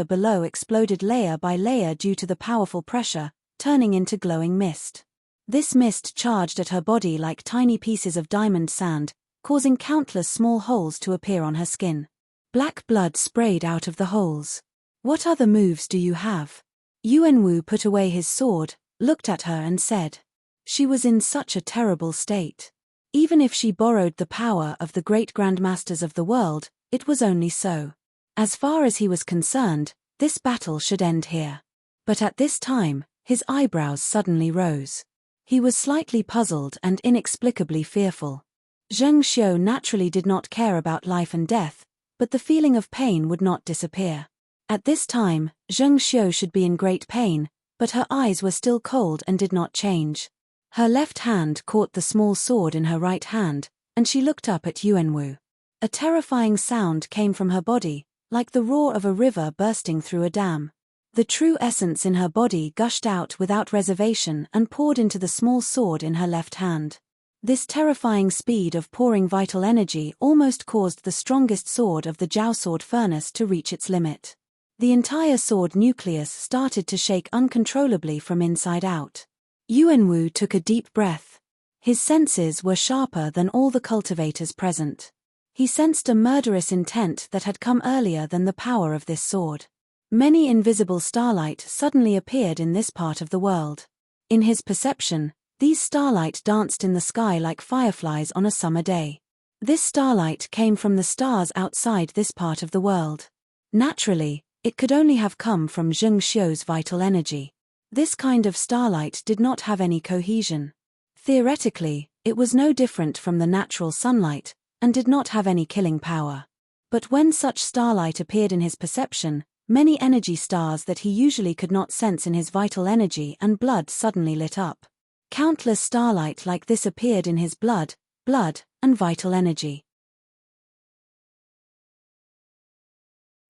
below exploded layer by layer due to the powerful pressure, turning into glowing mist. This mist charged at her body like tiny pieces of diamond sand, causing countless small holes to appear on her skin. Black blood sprayed out of the holes. What other moves do you have? Yuanwu put away his sword, looked at her and said. She was in such a terrible state. Even if she borrowed the power of the great grandmasters of the world, it was only so. As far as he was concerned, this battle should end here. But at this time, his eyebrows suddenly rose. He was slightly puzzled and inexplicably fearful. Zheng Xiu naturally did not care about life and death, but the feeling of pain would not disappear. At this time, Zheng Xiu should be in great pain, but her eyes were still cold and did not change. Her left hand caught the small sword in her right hand, and she looked up at Yuanwu. A terrifying sound came from her body, like the roar of a river bursting through a dam. The true essence in her body gushed out without reservation and poured into the small sword in her left hand. This terrifying speed of pouring vital energy almost caused the strongest sword of the Jiao sword furnace to reach its limit. The entire sword nucleus started to shake uncontrollably from inside out. Yuanwu took a deep breath. His senses were sharper than all the cultivators present. He sensed a murderous intent that had come earlier than the power of this sword. Many invisible starlight suddenly appeared in this part of the world. In his perception, these starlight danced in the sky like fireflies on a summer day. This starlight came from the stars outside this part of the world. Naturally, it could only have come from Zheng Xiu's vital energy. This kind of starlight did not have any cohesion. Theoretically, it was no different from the natural sunlight, and did not have any killing power. But when such starlight appeared in his perception, many energy stars that he usually could not sense in his vital energy and blood suddenly lit up. Countless starlight like this appeared in his blood, and vital energy.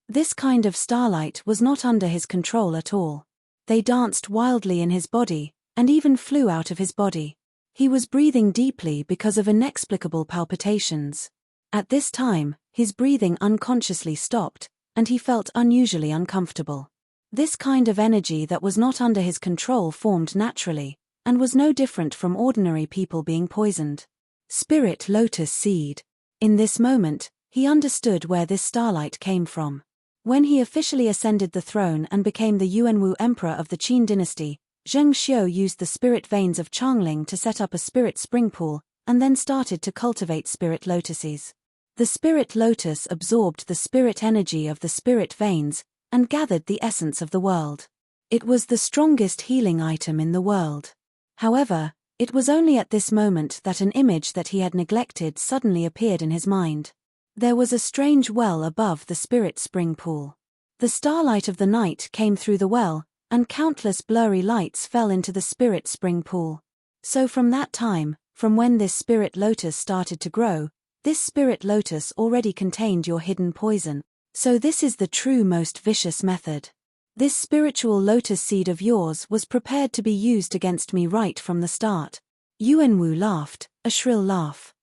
This kind of starlight was not under his control at all. They danced wildly in his body, and even flew out of his body. He was breathing deeply because of inexplicable palpitations. At this time, his breathing unconsciously stopped, and he felt unusually uncomfortable. This kind of energy that was not under his control formed naturally, and was no different from ordinary people being poisoned. Spirit lotus seed. In this moment, he understood where this starlight came from. When he officially ascended the throne and became the Yuanwu emperor of the Qin dynasty, Zheng Xiu used the spirit veins of Changling to set up a spirit spring pool, and then started to cultivate spirit lotuses. The spirit lotus absorbed the spirit energy of the spirit veins, and gathered the essence of the world. It was the strongest healing item in the world. However, it was only at this moment that an image that he had neglected suddenly appeared in his mind. There was a strange well above the spirit spring pool. The starlight of the night came through the well, and countless blurry lights fell into the spirit spring pool. So from that time, from when this spirit lotus started to grow, this spirit lotus already contained your hidden poison. So this is the true most vicious method. This spiritual lotus seed of yours was prepared to be used against me right from the start. Yuanwu laughed, a shrill laugh.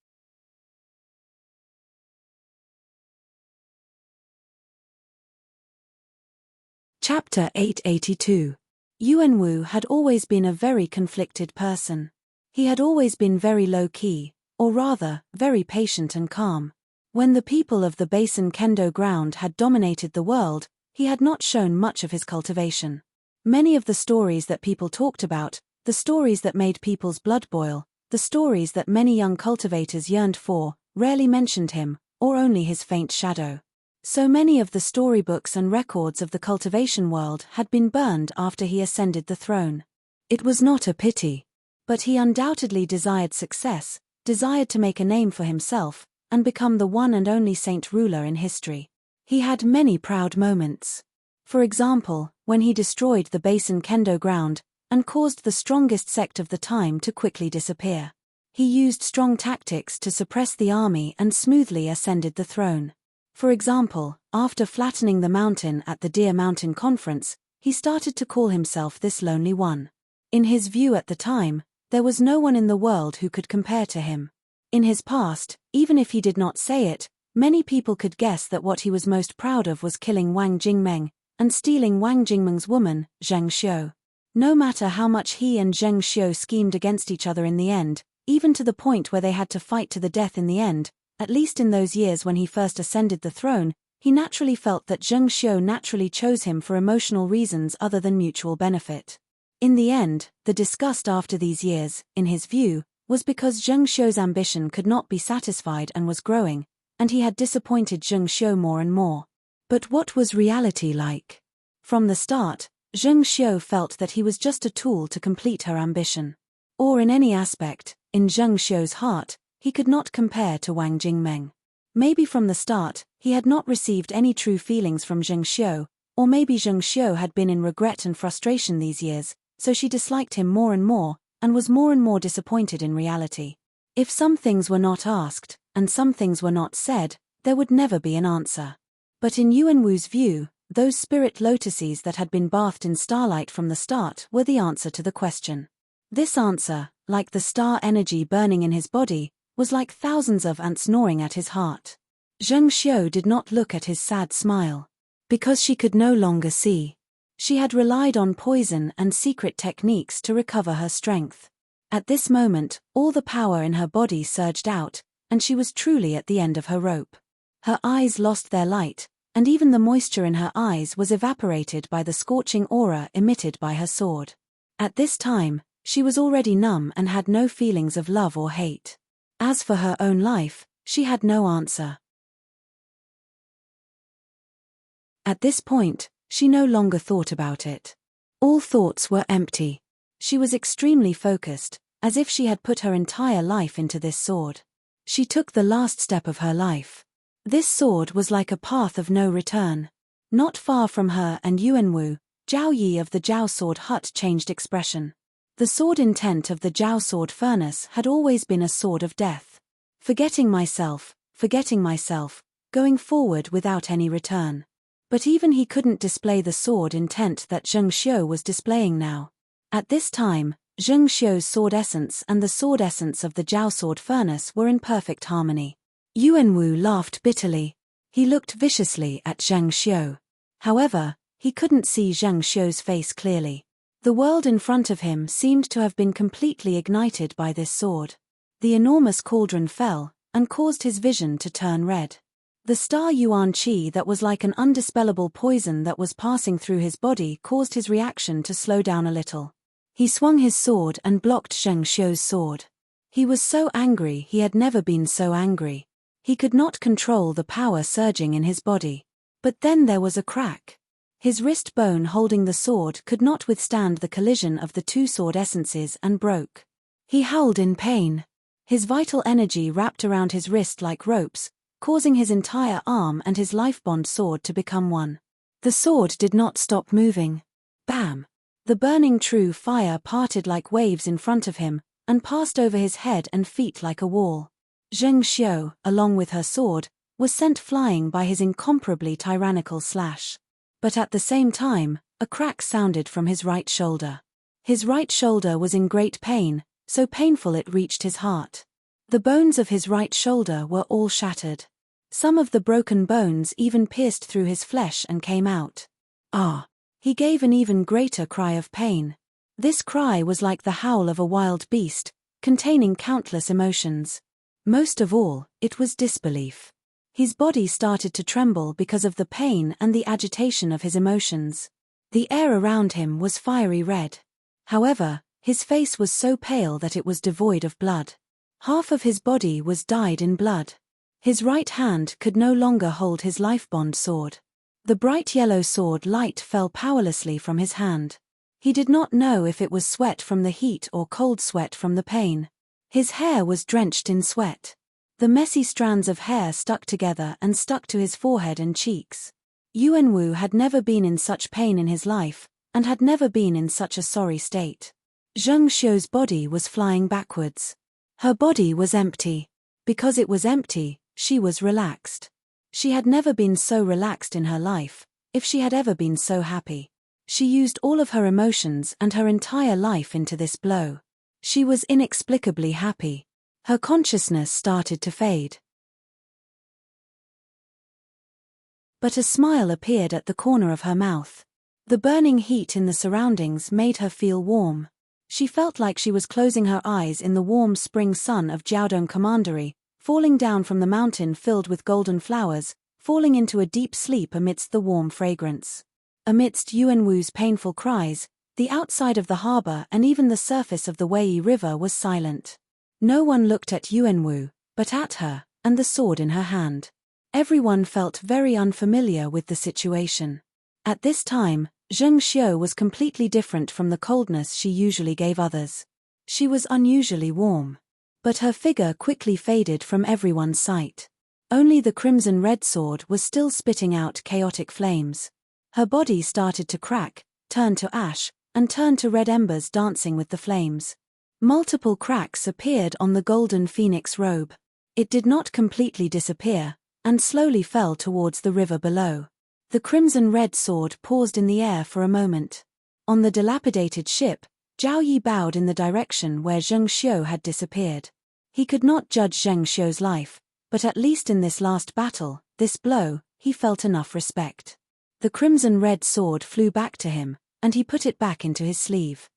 Chapter 882. Yuanwu had always been a very conflicted person. He had always been very low-key, or rather, very patient and calm. When the people of the Basin Kendo ground had dominated the world, he had not shown much of his cultivation. Many of the stories that people talked about, the stories that made people's blood boil, the stories that many young cultivators yearned for, rarely mentioned him, or only his faint shadow. So many of the storybooks and records of the cultivation world had been burned after he ascended the throne. It was not a pity. But he undoubtedly desired success, desired to make a name for himself, and become the one and only saint ruler in history. He had many proud moments. For example, when he destroyed the Basin Kendo ground, and caused the strongest sect of the time to quickly disappear. He used strong tactics to suppress the army and smoothly ascended the throne. For example, after flattening the mountain at the Deer Mountain Conference, he started to call himself this lonely one. In his view at the time, there was no one in the world who could compare to him. In his past, even if he did not say it, many people could guess that what he was most proud of was killing Wang Jingmeng and stealing Wang Jingmeng's woman, Zheng Xiu. No matter how much he and Zheng Xiu schemed against each other in the end, even to the point where they had to fight to the death in the end, at least in those years when he first ascended the throne, he naturally felt that Zheng Xiu naturally chose him for emotional reasons other than mutual benefit. In the end, the disgust after these years, in his view, was because Zheng Xiu's ambition could not be satisfied and was growing, and he had disappointed Zheng Xiu more and more. But what was reality like? From the start, Zheng Xiu felt that he was just a tool to complete her ambition. Or in any aspect, in Zheng Xiu's heart, he could not compare to Wang Jingmeng. Maybe from the start, he had not received any true feelings from Zheng Xiu, or maybe Zheng Xiu had been in regret and frustration these years, so she disliked him more and was more and more disappointed in reality. If some things were not asked, and some things were not said, there would never be an answer. But in Yuanwu's view, those spirit lotuses that had been bathed in starlight from the start were the answer to the question. This answer, like the star energy burning in his body, was like thousands of ants gnawing at his heart. Zheng Xiu did not look at his sad smile. Because she could no longer see. She had relied on poison and secret techniques to recover her strength. At this moment, all the power in her body surged out, and she was truly at the end of her rope. Her eyes lost their light, and even the moisture in her eyes was evaporated by the scorching aura emitted by her sword. At this time, she was already numb and had no feelings of love or hate. As for her own life, she had no answer. At this point, she no longer thought about it. All thoughts were empty. She was extremely focused, as if she had put her entire life into this sword. She took the last step of her life. This sword was like a path of no return. Not far from her and Yuanwu, Zhao Yi of the Zhao Sword Hut changed expression. The sword intent of the Zhao Sword Furnace had always been a sword of death. Forgetting myself, going forward without any return. But even he couldn't display the sword intent that Zheng Xiu was displaying now. At this time, Zheng Xiu's sword essence and the sword essence of the Zhao Sword Furnace were in perfect harmony. Yuanwu laughed bitterly. He looked viciously at Zheng Xiu. However, he couldn't see Zheng Xiu's face clearly. The world in front of him seemed to have been completely ignited by this sword. The enormous cauldron fell, and caused his vision to turn red. The star Yuan Qi that was like an undispellable poison that was passing through his body caused his reaction to slow down a little. He swung his sword and blocked Zheng Xiu's sword. He was so angry he had never been so angry. He could not control the power surging in his body. But then there was a crack. His wrist bone holding the sword could not withstand the collision of the two sword essences and broke. He howled in pain. His vital energy wrapped around his wrist like ropes, causing his entire arm and his life-bond sword to become one. The sword did not stop moving. Bam! The burning true fire parted like waves in front of him, and passed over his head and feet like a wall. Zheng Xiu, along with her sword, was sent flying by his incomparably tyrannical slash. But at the same time, a crack sounded from his right shoulder. His right shoulder was in great pain, so painful it reached his heart. The bones of his right shoulder were all shattered. Some of the broken bones even pierced through his flesh and came out. Ah! He gave an even greater cry of pain. This cry was like the howl of a wild beast, containing countless emotions. Most of all, it was disbelief. His body started to tremble because of the pain and the agitation of his emotions. The air around him was fiery red. However, his face was so pale that it was devoid of blood. Half of his body was dyed in blood. His right hand could no longer hold his life-bond sword. The bright yellow sword light fell powerlessly from his hand. He did not know if it was sweat from the heat or cold sweat from the pain. His hair was drenched in sweat. The messy strands of hair stuck together and stuck to his forehead and cheeks. Yuanwu had never been in such pain in his life, and had never been in such a sorry state. Zheng Xiu's body was flying backwards. Her body was empty. Because it was empty, she was relaxed. She had never been so relaxed in her life, if she had ever been so happy. She used all of her emotions and her entire life into this blow. She was inexplicably happy. Her consciousness started to fade. But a smile appeared at the corner of her mouth. The burning heat in the surroundings made her feel warm. She felt like she was closing her eyes in the warm spring sun of Jiaodong Commandery, falling down from the mountain filled with golden flowers, falling into a deep sleep amidst the warm fragrance. Amidst Yuanwu's painful cries, the outside of the harbor and even the surface of the Wei River was silent. No one looked at Yuanwu, but at her, and the sword in her hand. Everyone felt very unfamiliar with the situation. At this time, Zheng Xiu was completely different from the coldness she usually gave others. She was unusually warm. But her figure quickly faded from everyone's sight. Only the crimson-red sword was still spitting out chaotic flames. Her body started to crack, turn to ash, and turn to red embers dancing with the flames. Multiple cracks appeared on the golden phoenix robe. It did not completely disappear, and slowly fell towards the river below. The crimson-red sword paused in the air for a moment. On the dilapidated ship, Zhao Yi bowed in the direction where Zheng Xiu had disappeared. He could not judge Zheng Xiu's life, but at least in this last battle, this blow, he felt enough respect. The crimson-red sword flew back to him, and he put it back into his sleeve.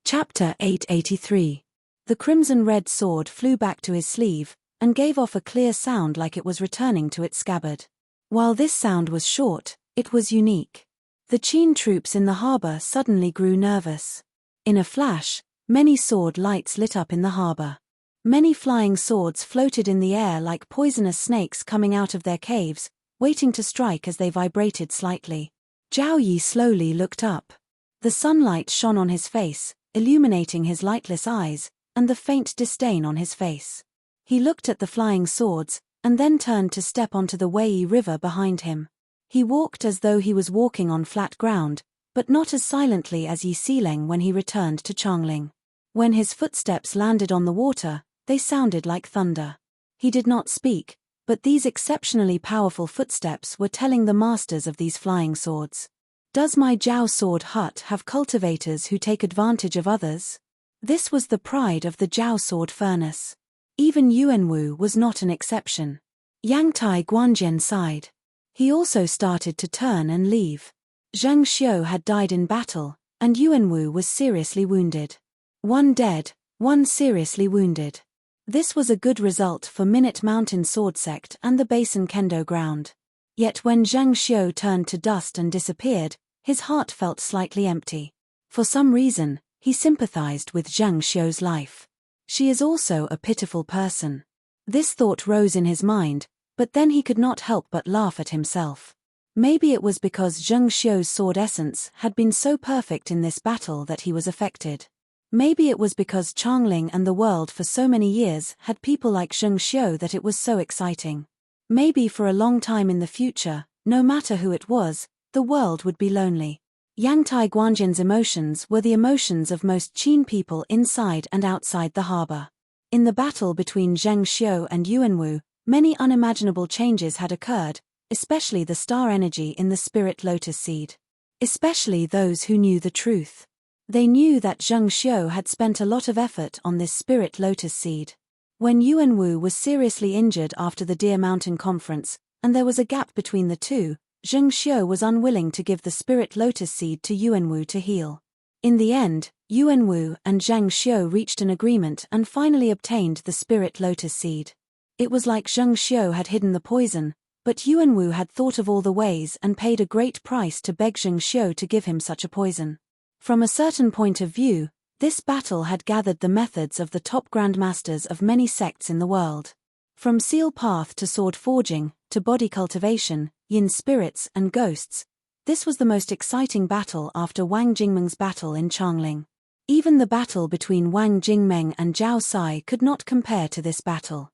Chapter 883. The crimson-red sword flew back to his sleeve, and gave off a clear sound like it was returning to its scabbard. While this sound was short, it was unique. The Qin troops in the harbor suddenly grew nervous. In a flash, many sword lights lit up in the harbor. Many flying swords floated in the air like poisonous snakes coming out of their caves, waiting to strike as they vibrated slightly. Zhao Yi slowly looked up. The sunlight shone on his face, illuminating his lightless eyes, and the faint disdain on his face. He looked at the flying swords, and then turned to step onto the Wei River behind him. He walked as though he was walking on flat ground, but not as silently as Yi Xileng when he returned to Changling. When his footsteps landed on the water, they sounded like thunder. He did not speak, but these exceptionally powerful footsteps were telling the masters of these flying swords. Does my Jiao sword hut have cultivators who take advantage of others? This was the pride of the Jiao sword furnace. Even Yuanwu was not an exception. Yangtai Guanjian sighed. He also started to turn and leave. Zheng Xiu had died in battle, and Yuanwu was seriously wounded. One dead, one seriously wounded. This was a good result for Minute Mountain Sword Sect and the Basin Kendo ground. Yet when Zheng Xiu turned to dust and disappeared, his heart felt slightly empty. For some reason, he sympathized with Zheng Xiu's life. She is also a pitiful person. This thought rose in his mind, but then he could not help but laugh at himself. Maybe it was because Zheng Xiu's sword essence had been so perfect in this battle that he was affected. Maybe it was because Changling and the world for so many years had people like Zheng Xiu that it was so exciting. Maybe for a long time in the future, no matter who it was, the world would be lonely. Yangtai Guanjian's emotions were the emotions of most Qin people inside and outside the harbor. In the battle between Zheng Xiu and Yuanwu, many unimaginable changes had occurred, especially the star energy in the spirit lotus seed. Especially those who knew the truth. They knew that Zheng Xiu had spent a lot of effort on this spirit lotus seed. When Yuanwu was seriously injured after the Deer Mountain Conference, and there was a gap between the two, Zheng Xiu was unwilling to give the spirit lotus seed to Yuanwu to heal. In the end, Yuanwu and Zheng Xiu reached an agreement and finally obtained the spirit lotus seed. It was like Zheng Xiu had hidden the poison, but Yuanwu had thought of all the ways and paid a great price to beg Zheng Xiu to give him such a poison. From a certain point of view, this battle had gathered the methods of the top grandmasters of many sects in the world. From seal path to sword forging, to body cultivation, yin spirits and ghosts, this was the most exciting battle after Wang Jingmeng's battle in Changling. Even the battle between Wang Jingmeng and Zhao Sai could not compare to this battle.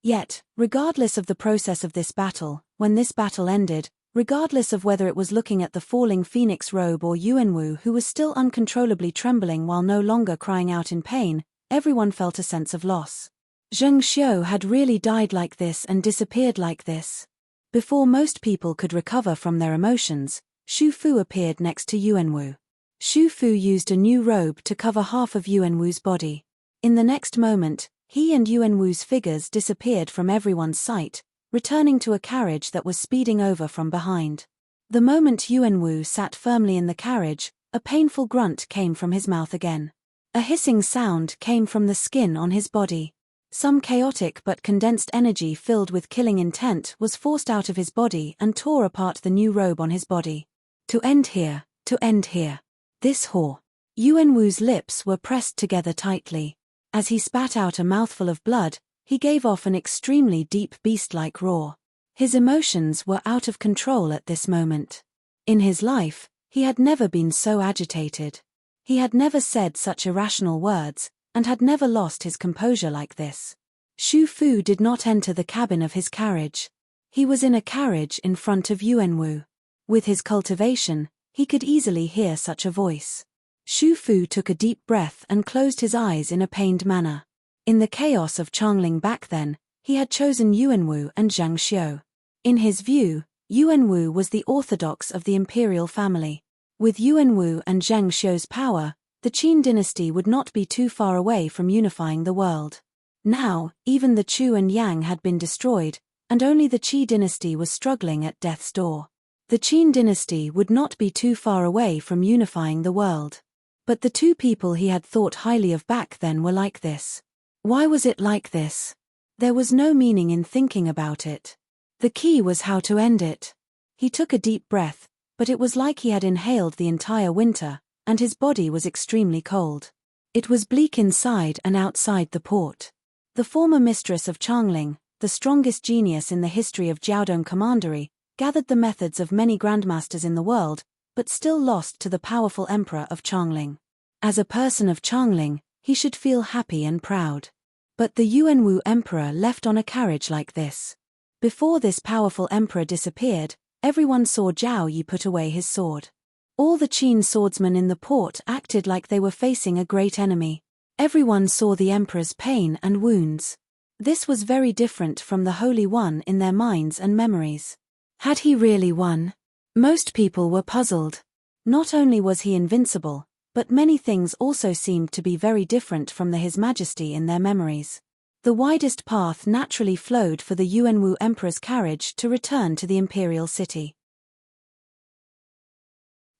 Yet, regardless of the process of this battle, when this battle ended, regardless of whether it was looking at the falling phoenix robe or Yuanwu who was still uncontrollably trembling while no longer crying out in pain, everyone felt a sense of loss. Zheng Xiu had really died like this and disappeared like this. Before most people could recover from their emotions, Xu Fu appeared next to Yuanwu. Xu Fu used a new robe to cover half of Yuanwu's body. In the next moment, he and Yuanwu's figures disappeared from everyone's sight, returning to a carriage that was speeding over from behind. The moment Yuanwu sat firmly in the carriage, a painful grunt came from his mouth again. A hissing sound came from the skin on his body. Some chaotic but condensed energy filled with killing intent was forced out of his body and tore apart the new robe on his body. To end here, to end here. This whore. Yuanwu's lips were pressed together tightly. As he spat out a mouthful of blood, he gave off an extremely deep beast-like roar. His emotions were out of control at this moment. In his life, he had never been so agitated. He had never said such irrational words, and had never lost his composure like this. Xu Fu did not enter the cabin of his carriage. He was in a carriage in front of Yuanwu. With his cultivation, he could easily hear such a voice. Xu Fu took a deep breath and closed his eyes in a pained manner. In the chaos of Changling back then, he had chosen Yuanwu and Zhang Xiu. In his view, Yuanwu was the orthodox of the imperial family. With Yuanwu and Zhang Xiu's power, the Qin dynasty would not be too far away from unifying the world. Now, even the Chu and Yang had been destroyed, and only the Qi dynasty was struggling at death's door. The Qin dynasty would not be too far away from unifying the world. But the two people he had thought highly of back then were like this. Why was it like this? There was no meaning in thinking about it. The key was how to end it. He took a deep breath, but it was like he had inhaled the entire winter, and his body was extremely cold. It was bleak inside and outside the port. The former mistress of Changling, the strongest genius in the history of Jiaodong Commandery, gathered the methods of many grandmasters in the world, but still lost to the powerful emperor of Changling. As a person of Changling, he should feel happy and proud. But the Yuanwu emperor left on a carriage like this. Before this powerful emperor disappeared, everyone saw Zhao Yi put away his sword. All the Qin swordsmen in the port acted like they were facing a great enemy. Everyone saw the emperor's pain and wounds. This was very different from the Holy One in their minds and memories. Had he really won? Most people were puzzled. Not only was he invincible, but many things also seemed to be very different from His Majesty in their memories. The widest path naturally flowed for the Yuanwu emperor's carriage to return to the imperial city.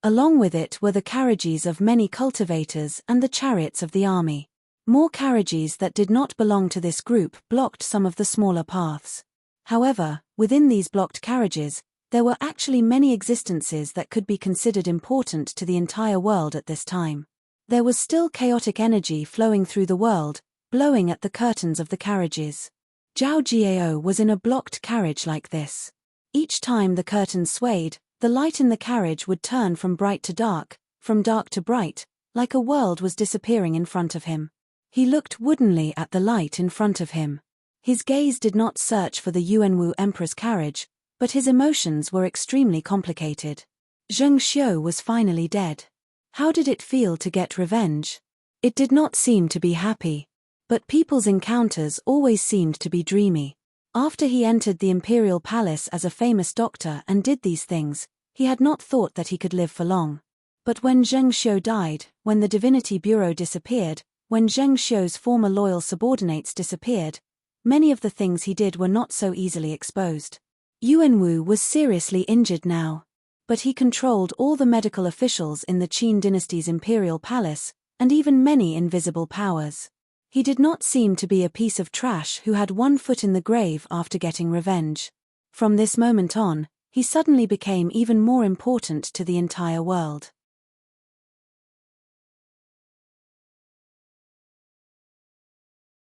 Along with it were the carriages of many cultivators and the chariots of the army. More carriages that did not belong to this group blocked some of the smaller paths. However, within these blocked carriages, there were actually many existences that could be considered important to the entire world at this time. There was still chaotic energy flowing through the world, blowing at the curtains of the carriages. Zhao Jiao was in a blocked carriage like this. Each time the curtains swayed, the light in the carriage would turn from bright to dark, from dark to bright, like a world was disappearing in front of him. He looked woodenly at the light in front of him. His gaze did not search for the Yuanwu emperor's carriage, but his emotions were extremely complicated. Zheng Xiu was finally dead. How did it feel to get revenge? It did not seem to be happy. But people's encounters always seemed to be dreamy. After he entered the imperial palace as a famous doctor and did these things, he had not thought that he could live for long. But when Zheng Xiu died, when the Divinity Bureau disappeared, When Zheng Xiu's former loyal subordinates disappeared, many of the things he did were not so easily exposed. Yuanwu was seriously injured now, but he controlled all the medical officials in the Qin dynasty's imperial palace, and even many invisible powers. He did not seem to be a piece of trash who had one foot in the grave after getting revenge. From this moment on, he suddenly became even more important to the entire world.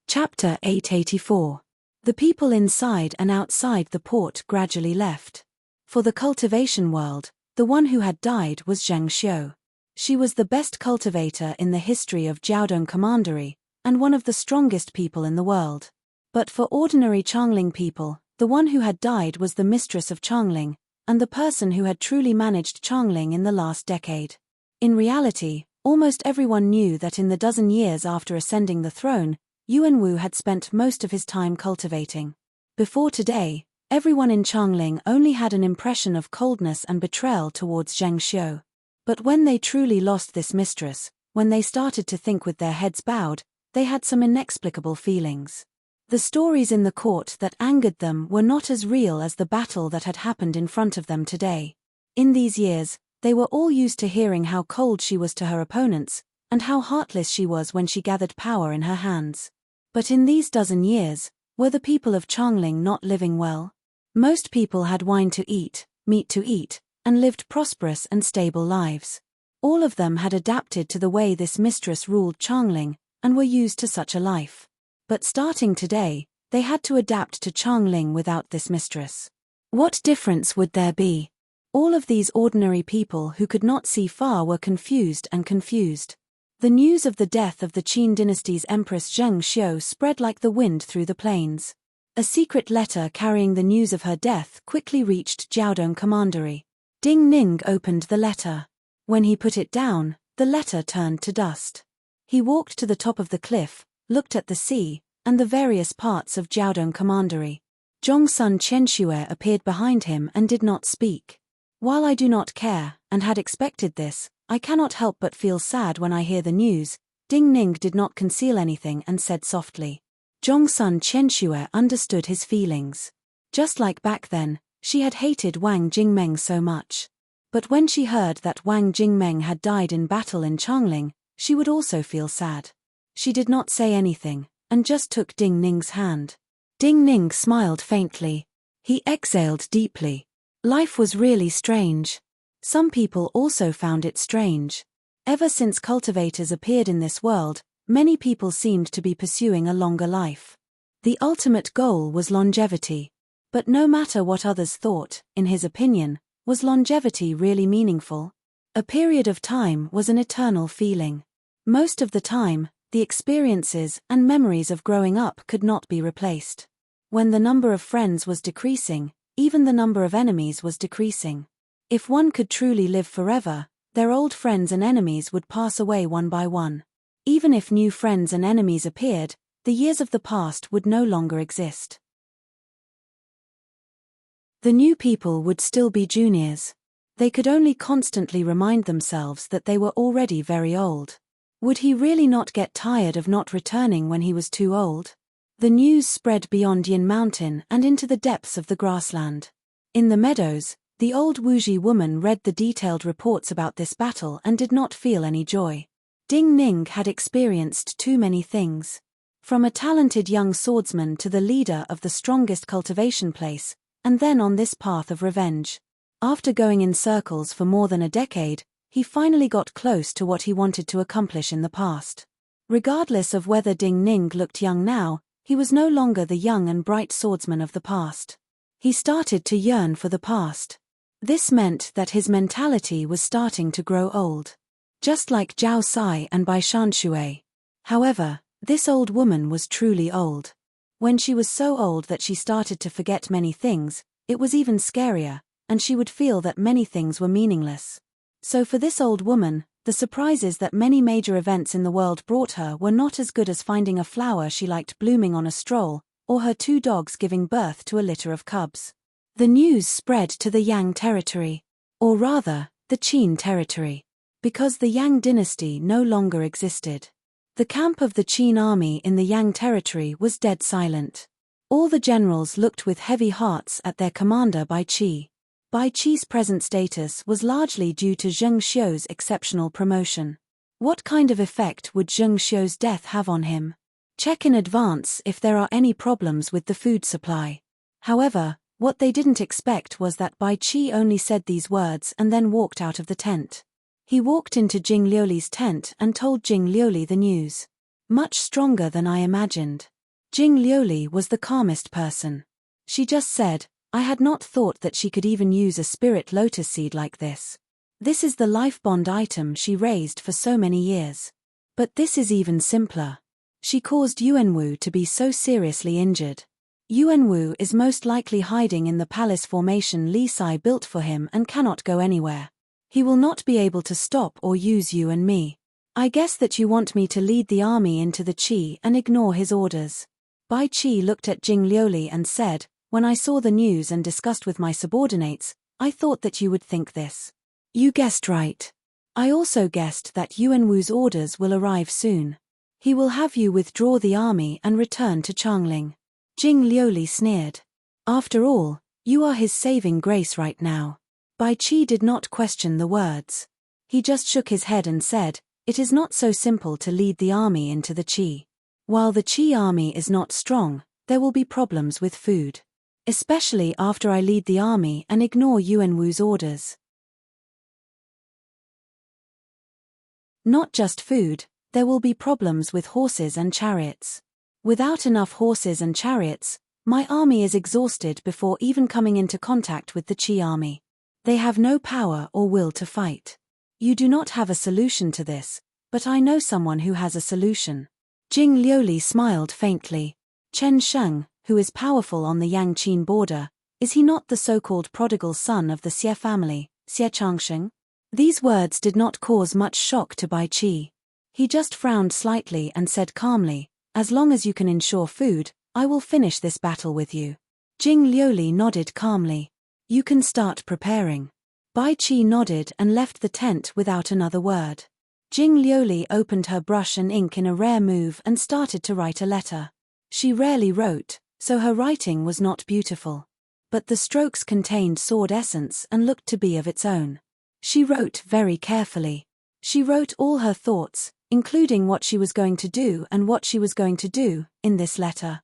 Chapter 884. The people inside and outside the port gradually left. For the cultivation world, the one who had died was Zheng Xiu. She was the best cultivator in the history of Jiaodong Commandery, and one of the strongest people in the world. But for ordinary Changling people, the one who had died was the mistress of Changling, and the person who had truly managed Changling in the last decade. In reality, almost everyone knew that in the dozen years after ascending the throne, Yuanwu had spent most of his time cultivating. Before today, everyone in Changling only had an impression of coldness and betrayal towards Zheng Xiu. But when they truly lost this mistress, when they started to think with their heads bowed, they had some inexplicable feelings. The stories in the court that angered them were not as real as the battle that had happened in front of them today. In these years, they were all used to hearing how cold she was to her opponents, and how heartless she was when she gathered power in her hands. But in these dozen years, were the people of Changling not living well? Most people had wine to eat, meat to eat, and lived prosperous and stable lives. All of them had adapted to the way this mistress ruled Changling, and were used to such a life. But starting today, they had to adapt to Changling without this mistress. What difference would there be? All of these ordinary people who could not see far were confused and confused. The news of the death of the Qin dynasty's Empress Zheng Xiu spread like the wind through the plains. A secret letter carrying the news of her death quickly reached Jiaodong Commandery. Ding Ning opened the letter. When he put it down, the letter turned to dust. He walked to the top of the cliff, looked at the sea, and the various parts of Jiaodong Commandery. Zhongsun Qianxue appeared behind him and did not speak. While I do not care, and had expected this, I cannot help but feel sad when I hear the news. Ding Ning did not conceal anything and said softly. Zhongsun Qianxue understood his feelings. Just like back then, she had hated Wang Jingmeng so much. But when she heard that Wang Jingmeng had died in battle in Changling, she would also feel sad. She did not say anything, and just took Ding Ning's hand. Ding Ning smiled faintly. He exhaled deeply. Life was really strange. Some people also found it strange. Ever since cultivators appeared in this world, many people seemed to be pursuing a longer life. The ultimate goal was longevity. But no matter what others thought, in his opinion, was longevity really meaningful? A period of time was an eternal feeling. Most of the time, the experiences and memories of growing up could not be replaced. When the number of friends was decreasing, even the number of enemies was decreasing. If one could truly live forever, their old friends and enemies would pass away one by one. Even if new friends and enemies appeared, the years of the past would no longer exist. The new people would still be juniors. They could only constantly remind themselves that they were already very old. Would he really not get tired of not returning when he was too old? The news spread beyond Yin Mountain and into the depths of the grassland. In the meadows, the old Wuji woman read the detailed reports about this battle and did not feel any joy. Ding Ning had experienced too many things. From a talented young swordsman to the leader of the strongest cultivation place, and then on this path of revenge. After going in circles for more than a decade, he finally got close to what he wanted to accomplish in the past. Regardless of whether Ding Ning looked young now, he was no longer the young and bright swordsman of the past. He started to yearn for the past. This meant that his mentality was starting to grow old. Just like Zhao Sai and Bai Shanshui. However, this old woman was truly old. When she was so old that she started to forget many things, it was even scarier, and she would feel that many things were meaningless. So for this old woman, the surprises that many major events in the world brought her were not as good as finding a flower she liked blooming on a stroll, or her 2 dogs giving birth to a litter of cubs. The news spread to the Yang territory, or rather, the Qin territory, because the Yang dynasty no longer existed. The camp of the Qin army in the Yang territory was dead silent. All the generals looked with heavy hearts at their commander Bai Qi. Bai Qi's present status was largely due to Zheng Xiu's exceptional promotion. What kind of effect would Zheng Xiu's death have on him? Check in advance if there are any problems with the food supply. However, what they didn't expect was that Bai Qi only said these words and then walked out of the tent. He walked into Jing Liuli's tent and told Jing Liuli the news. Much stronger than I imagined. Jing Liuli was the calmest person. She just said, I had not thought that she could even use a spirit lotus seed like this. This is the life bond item she raised for so many years. But this is even simpler. She caused Yuanwu to be so seriously injured. Yuanwu is most likely hiding in the palace formation Li Sai built for him and cannot go anywhere. He will not be able to stop or use you and me. I guess that you want me to lead the army into the Qi and ignore his orders. Bai Qi looked at Jing Liuli and said, when I saw the news and discussed with my subordinates, I thought that you would think this. You guessed right. I also guessed that Yuanwu's orders will arrive soon. He will have you withdraw the army and return to Changling. Jing Liuli sneered. After all, you are his saving grace right now. Bai Qi did not question the words. He just shook his head and said, it is not so simple to lead the army into the Qi. While the Qi army is not strong, there will be problems with food. Especially after I lead the army and ignore Yuanwu's orders. Not just food, there will be problems with horses and chariots. Without enough horses and chariots, my army is exhausted before even coming into contact with the Qi army. They have no power or will to fight. You do not have a solution to this, but I know someone who has a solution. Jing Liuli smiled faintly. Chen Sheng, who is powerful on the Yang-Qin border, is he not the so-called prodigal son of the Xie family, Xie Changsheng? These words did not cause much shock to Bai Qi. He just frowned slightly and said calmly, as long as you can ensure food, I will finish this battle with you. Jing Liuli nodded calmly. You can start preparing. Bai Qi nodded and left the tent without another word. Jing Liuli opened her brush and ink in a rare move and started to write a letter. She rarely wrote, so her writing was not beautiful. But the strokes contained sword essence and looked to be of its own. She wrote very carefully. She wrote all her thoughts, including what she was going to do and what she was going to do, in this letter.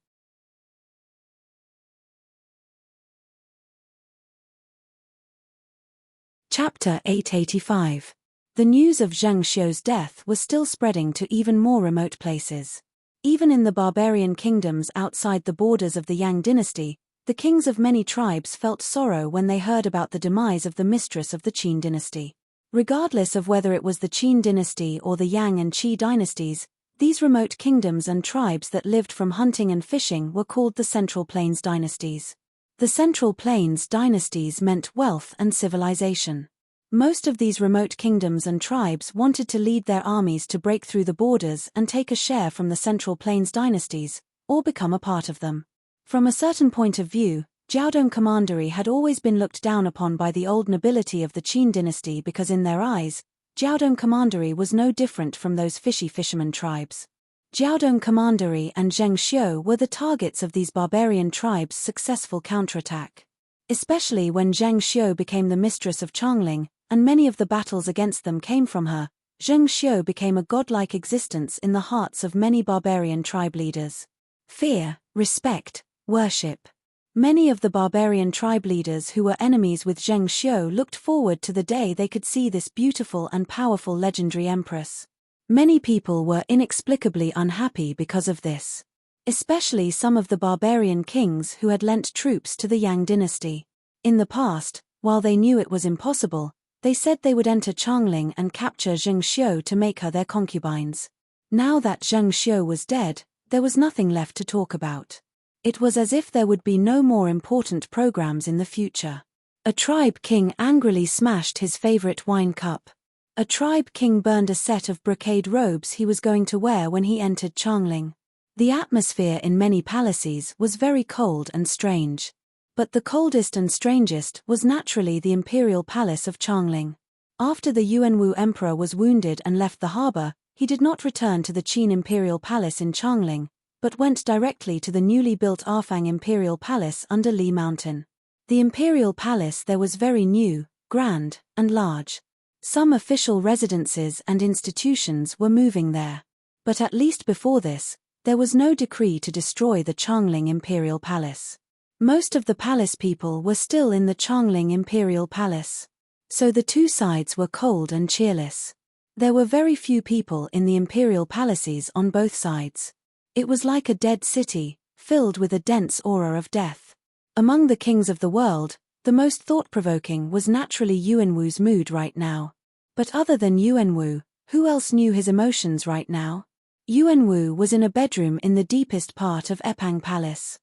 Chapter 885. The news of Zheng Xiu's death was still spreading to even more remote places. Even in the barbarian kingdoms outside the borders of the Yang dynasty, the kings of many tribes felt sorrow when they heard about the demise of the mistress of the Qin dynasty. Regardless of whether it was the Qin dynasty or the Yang and Qi dynasties, these remote kingdoms and tribes that lived from hunting and fishing were called the Central Plains dynasties. The Central Plains dynasties meant wealth and civilization. Most of these remote kingdoms and tribes wanted to lead their armies to break through the borders and take a share from the Central Plains dynasties, or become a part of them. From a certain point of view, Jiaodong Commandery had always been looked down upon by the old nobility of the Qin dynasty because in their eyes, Jiaodong Commandery was no different from those fisherman tribes. Jiaodong Commandery and Zheng Xiu were the targets of these barbarian tribes' successful counterattack. Especially when Zheng Xiu became the mistress of Changling, and many of the battles against them came from her, Zheng Xiu became a godlike existence in the hearts of many barbarian tribe leaders. Fear, respect, worship. Many of the barbarian tribe leaders who were enemies with Zheng Xiu looked forward to the day they could see this beautiful and powerful legendary empress. Many people were inexplicably unhappy because of this. Especially some of the barbarian kings who had lent troops to the Yang dynasty. In the past, while they knew it was impossible, they said they would enter Changling and capture Zheng Xiu to make her their concubines. Now that Zheng Xiu was dead, there was nothing left to talk about. It was as if there would be no more important programs in the future. A tribe king angrily smashed his favorite wine cup. A tribe king burned a set of brocade robes he was going to wear when he entered Changling. The atmosphere in many palaces was very cold and strange. But the coldest and strangest was naturally the imperial palace of Changling. After the Yuanwu emperor was wounded and left the harbor, he did not return to the Qin Imperial Palace in Changling, but went directly to the newly built Arfang Imperial Palace under Li Mountain. The Imperial Palace there was very new, grand, and large. Some official residences and institutions were moving there. But at least before this, there was no decree to destroy the Changling Imperial Palace. Most of the palace people were still in the Changling Imperial Palace. So the two sides were cold and cheerless. There were very few people in the imperial palaces on both sides. It was like a dead city, filled with a dense aura of death. Among the kings of the world, the most thought-provoking was naturally Yuanwu's mood right now. But other than Yuanwu, who else knew his emotions right now? Yuanwu was in a bedroom in the deepest part of Epang Palace.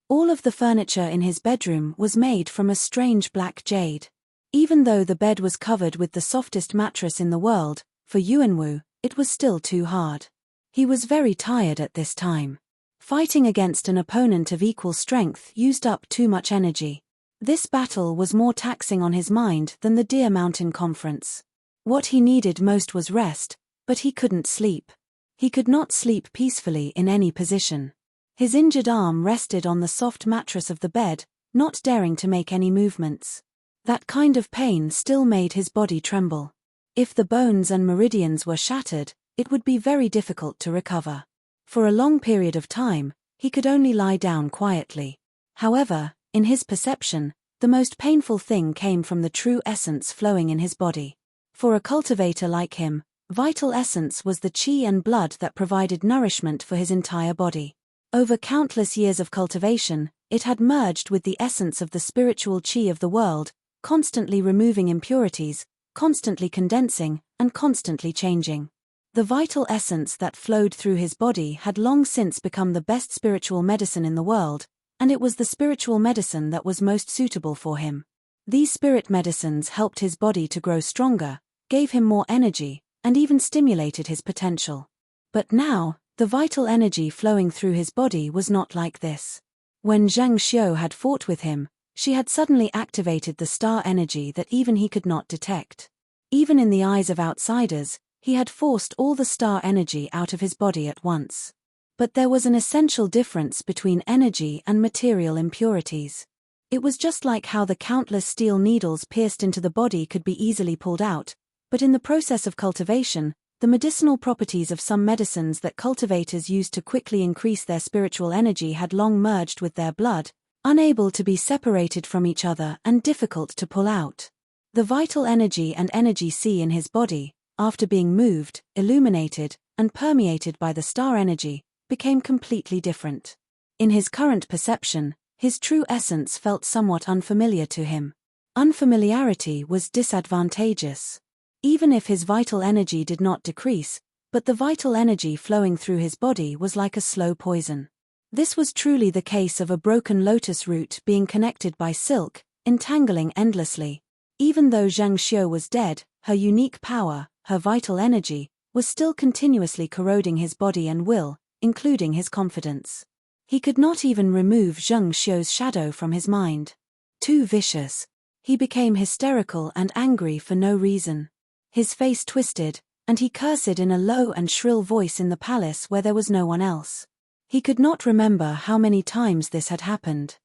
All of the furniture in his bedroom was made from a strange black jade. Even though the bed was covered with the softest mattress in the world, for Yuanwu, it was still too hard. He was very tired at this time. Fighting against an opponent of equal strength used up too much energy. This battle was more taxing on his mind than the Deer Mountain Conference. What he needed most was rest, but he couldn't sleep. He could not sleep peacefully in any position. His injured arm rested on the soft mattress of the bed, not daring to make any movements. That kind of pain still made his body tremble. If the bones and meridians were shattered, it would be very difficult to recover. For a long period of time, he could only lie down quietly. However, in his perception, the most painful thing came from the true essence flowing in his body. For a cultivator like him, vital essence was the qi and blood that provided nourishment for his entire body. Over countless years of cultivation, it had merged with the essence of the spiritual qi of the world, constantly removing impurities, constantly condensing, and constantly changing. The vital essence that flowed through his body had long since become the best spiritual medicine in the world, and it was the spiritual medicine that was most suitable for him. These spirit medicines helped his body to grow stronger, gave him more energy, and even stimulated his potential. But now, the vital energy flowing through his body was not like this. When Zheng Xiu had fought with him, she had suddenly activated the star energy that even he could not detect. Even in the eyes of outsiders, he had forced all the star energy out of his body at once. But there was an essential difference between energy and material impurities. It was just like how the countless steel needles pierced into the body could be easily pulled out, but in the process of cultivation, the medicinal properties of some medicines that cultivators used to quickly increase their spiritual energy had long merged with their blood, unable to be separated from each other and difficult to pull out. The vital energy and energy C in his body, after being moved, illuminated, and permeated by the star energy, became completely different. In his current perception, his true essence felt somewhat unfamiliar to him. Unfamiliarity was disadvantageous. Even if his vital energy did not decrease, but the vital energy flowing through his body was like a slow poison. This was truly the case of a broken lotus root being connected by silk, entangling endlessly. Even though Zheng Xiu was dead, her unique power, her vital energy, was still continuously corroding his body and will, including his confidence. He could not even remove Zheng Xiu's shadow from his mind. Too vicious. He became hysterical and angry for no reason. His face twisted, and he cursed in a low and shrill voice in the palace where there was no one else. He could not remember how many times this had happened.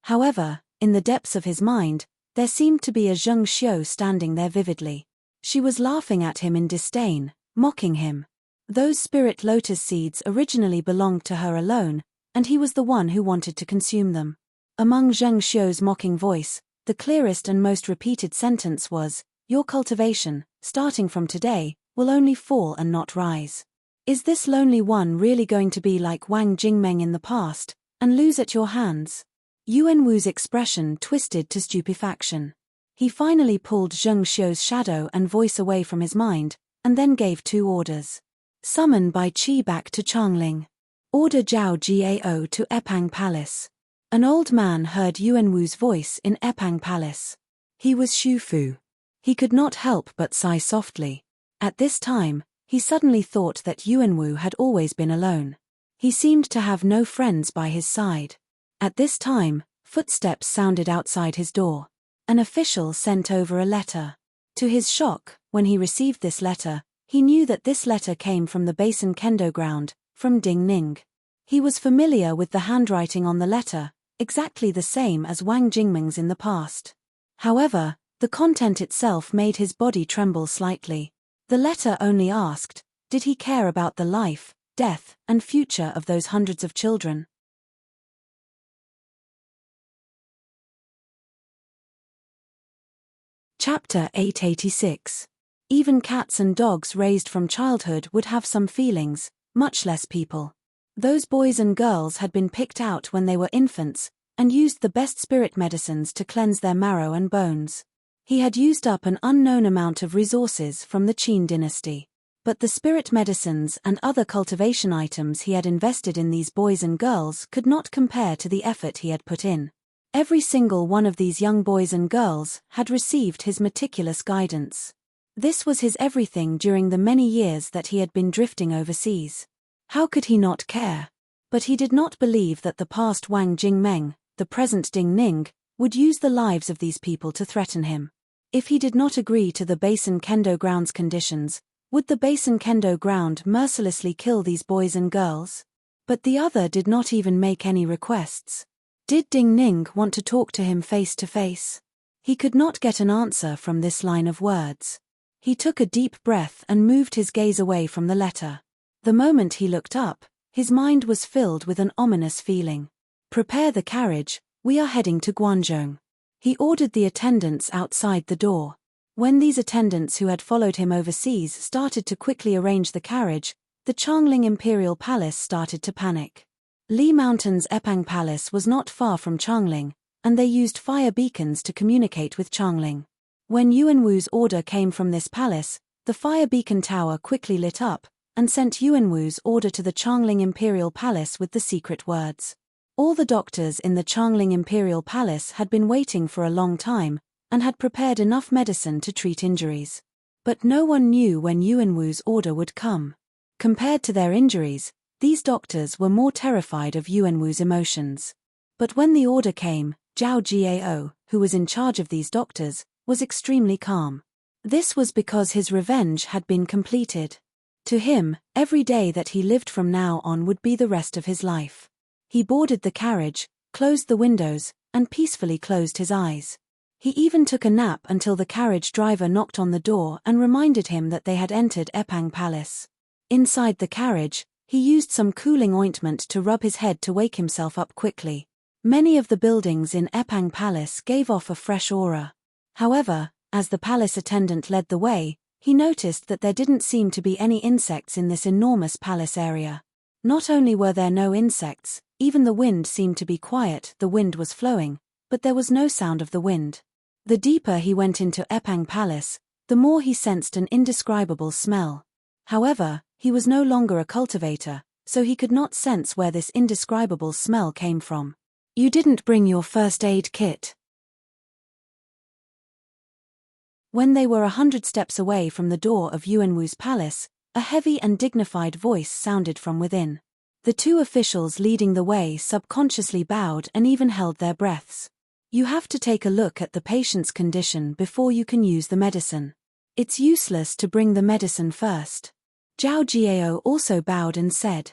However, in the depths of his mind, there seemed to be a Zheng Xiu standing there vividly. She was laughing at him in disdain, mocking him. Those spirit lotus seeds originally belonged to her alone, and he was the one who wanted to consume them. Among Zheng Xiu's mocking voice, the clearest and most repeated sentence was, "Your cultivation, starting from today, will only fall and not rise. Is this lonely one really going to be like Wang Jingmeng in the past, and lose at your hands?" Yuanwu's expression twisted to stupefaction. He finally pulled Zheng Xiu's shadow and voice away from his mind, and then gave two orders. Summon Bai Qi back to Changling. Order Zhao Jiao to Epang Palace. An old man heard Yuanwu's voice in Epang Palace. He was Xu Fu. He could not help but sigh softly. At this time, he suddenly thought that Yuanwu had always been alone. He seemed to have no friends by his side. At this time, footsteps sounded outside his door. An official sent over a letter. To his shock, when he received this letter, he knew that this letter came from the Basin Kendo ground, from Ding Ning. He was familiar with the handwriting on the letter, exactly the same as Wang Jingming's in the past. However, the content itself made his body tremble slightly. The letter only asked, did he care about the life, death, and future of those hundreds of children? Chapter 886. Even cats and dogs raised from childhood would have some feelings, much less people. Those boys and girls had been picked out when they were infants, and used the best spirit medicines to cleanse their marrow and bones. He had used up an unknown amount of resources from the Qin dynasty. But the spirit medicines and other cultivation items he had invested in these boys and girls could not compare to the effort he had put in. Every single one of these young boys and girls had received his meticulous guidance. This was his everything during the many years that he had been drifting overseas. How could he not care? But he did not believe that the past Wang Jingmeng, the present Ding Ning, would use the lives of these people to threaten him. If he did not agree to the Basin Kendo ground's conditions, would the Basin Kendo ground mercilessly kill these boys and girls? But the other did not even make any requests. Did Ding Ning want to talk to him face to face? He could not get an answer from this line of words. He took a deep breath and moved his gaze away from the letter. The moment he looked up, his mind was filled with an ominous feeling. Prepare the carriage, we are heading to Guangzhou. He ordered the attendants outside the door. When these attendants who had followed him overseas started to quickly arrange the carriage, the Changling Imperial Palace started to panic. Li Mountain's Epang Palace was not far from Changling, and they used fire beacons to communicate with Changling. When Yuanwu's order came from this palace, the fire beacon tower quickly lit up, and sent Yuanwu's order to the Changling Imperial Palace with the secret words. All the doctors in the Changling Imperial Palace had been waiting for a long time, and had prepared enough medicine to treat injuries. But no one knew when Yuanwu's order would come. Compared to their injuries, these doctors were more terrified of Yuanwu's emotions. But when the order came, Zhao Jiao, who was in charge of these doctors, was extremely calm. This was because his revenge had been completed. To him, every day that he lived from now on would be the rest of his life. He boarded the carriage, closed the windows, and peacefully closed his eyes. He even took a nap until the carriage driver knocked on the door and reminded him that they had entered Epang Palace. Inside the carriage, he used some cooling ointment to rub his head to wake himself up quickly. Many of the buildings in Epang Palace gave off a fresh aura. However, as the palace attendant led the way, he noticed that there didn't seem to be any insects in this enormous palace area. Not only were there no insects, even the wind seemed to be quiet. The wind was flowing, but there was no sound of the wind. The deeper he went into Epang Palace, the more he sensed an indescribable smell. However, he was no longer a cultivator, so he could not sense where this indescribable smell came from. You didn't bring your first aid kit. When they were 100 steps away from the door of Yuanwu's palace, a heavy and dignified voice sounded from within. The two officials leading the way subconsciously bowed and even held their breaths. You have to take a look at the patient's condition before you can use the medicine. It's useless to bring the medicine first. Zhao Jiao also bowed and said,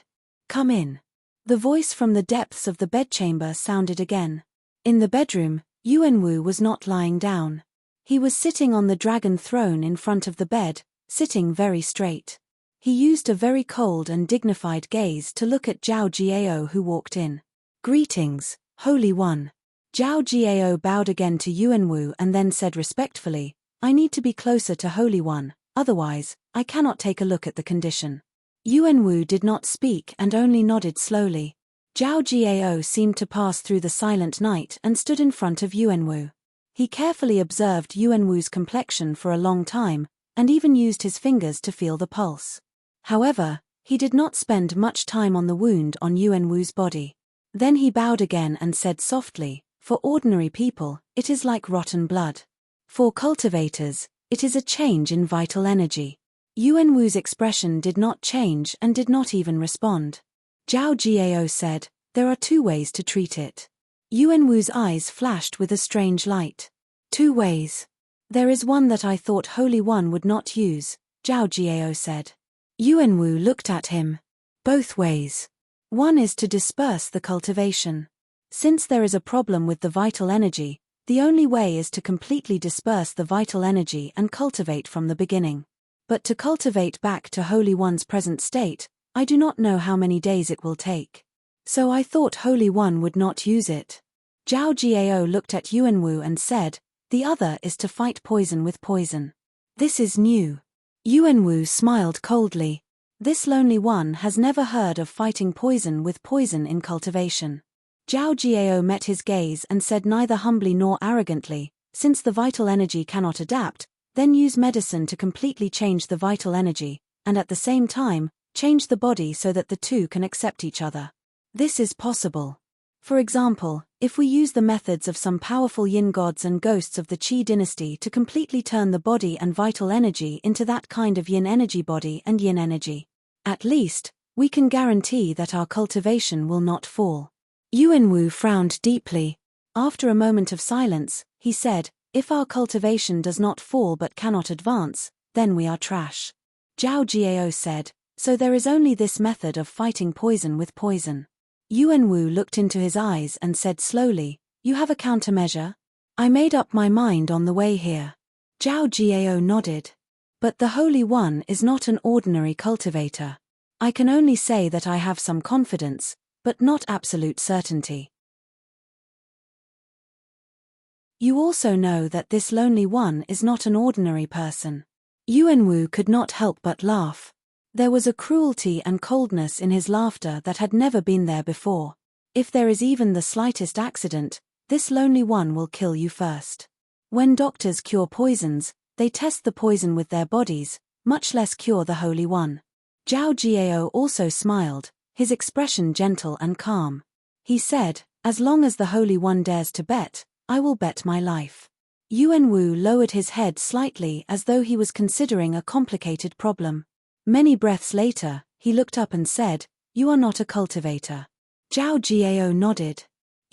"Come in." The voice from the depths of the bedchamber sounded again. In the bedroom, Yuanwu was not lying down. He was sitting on the dragon throne in front of the bed, sitting very straight. He used a very cold and dignified gaze to look at Zhao Jiao, who walked in. "Greetings, Holy One." Zhao Jiao bowed again to Yuanwu and then said respectfully, "I need to be closer to Holy One, otherwise, I cannot take a look at the condition." Yuanwu did not speak and only nodded slowly. Zhao Jiao seemed to pass through the silent night and stood in front of Yuanwu. He carefully observed Yuanwu's complexion for a long time, and even used his fingers to feel the pulse. However, he did not spend much time on the wound on Yuanwu's body. Then he bowed again and said softly, "For ordinary people, it is like rotten blood. For cultivators, it is a change in vital energy." Yuanwu's expression did not change and did not even respond. Zhao Jiao said, "There are two ways to treat it." Yuanwu's eyes flashed with a strange light. 2 ways. There is one that I thought Holy One would not use, Zhao Jiao said. Yuanwu looked at him. Both ways. One is to disperse the cultivation. Since there is a problem with the vital energy, the only way is to completely disperse the vital energy and cultivate from the beginning. But to cultivate back to Holy One's present state, I do not know how many days it will take. So I thought Holy One would not use it. Zhao Jiao looked at Yuanwu and said, the other is to fight poison with poison. This is new. Yuanwu smiled coldly. This lonely one has never heard of fighting poison with poison in cultivation. Zhao Jiao met his gaze and said neither humbly nor arrogantly, since the vital energy cannot adapt, then use medicine to completely change the vital energy, and at the same time, change the body so that the two can accept each other. This is possible. For example, if we use the methods of some powerful yin gods and ghosts of the Qi dynasty to completely turn the body and vital energy into that kind of yin energy body and yin energy. At least, we can guarantee that our cultivation will not fall. Yuanwu frowned deeply. After a moment of silence, he said, if our cultivation does not fall but cannot advance, then we are trash. Zhao Jiao said, so there is only this method of fighting poison with poison. Yuanwu looked into his eyes and said slowly, you have a countermeasure? I made up my mind on the way here. Zhao Jiao nodded. But the Holy One is not an ordinary cultivator. I can only say that I have some confidence, but not absolute certainty. You also know that this lonely one is not an ordinary person. Yuanwu could not help but laugh. There was a cruelty and coldness in his laughter that had never been there before. If there is even the slightest accident, this lonely one will kill you first. When doctors cure poisons, they test the poison with their bodies, much less cure the Holy One. Zhao Jiao also smiled, his expression gentle and calm. He said, as long as the Holy One dares to bet, I will bet my life. Yuanwu lowered his head slightly as though he was considering a complicated problem. Many breaths later, he looked up and said, you are not a cultivator. Zhao Jiao nodded.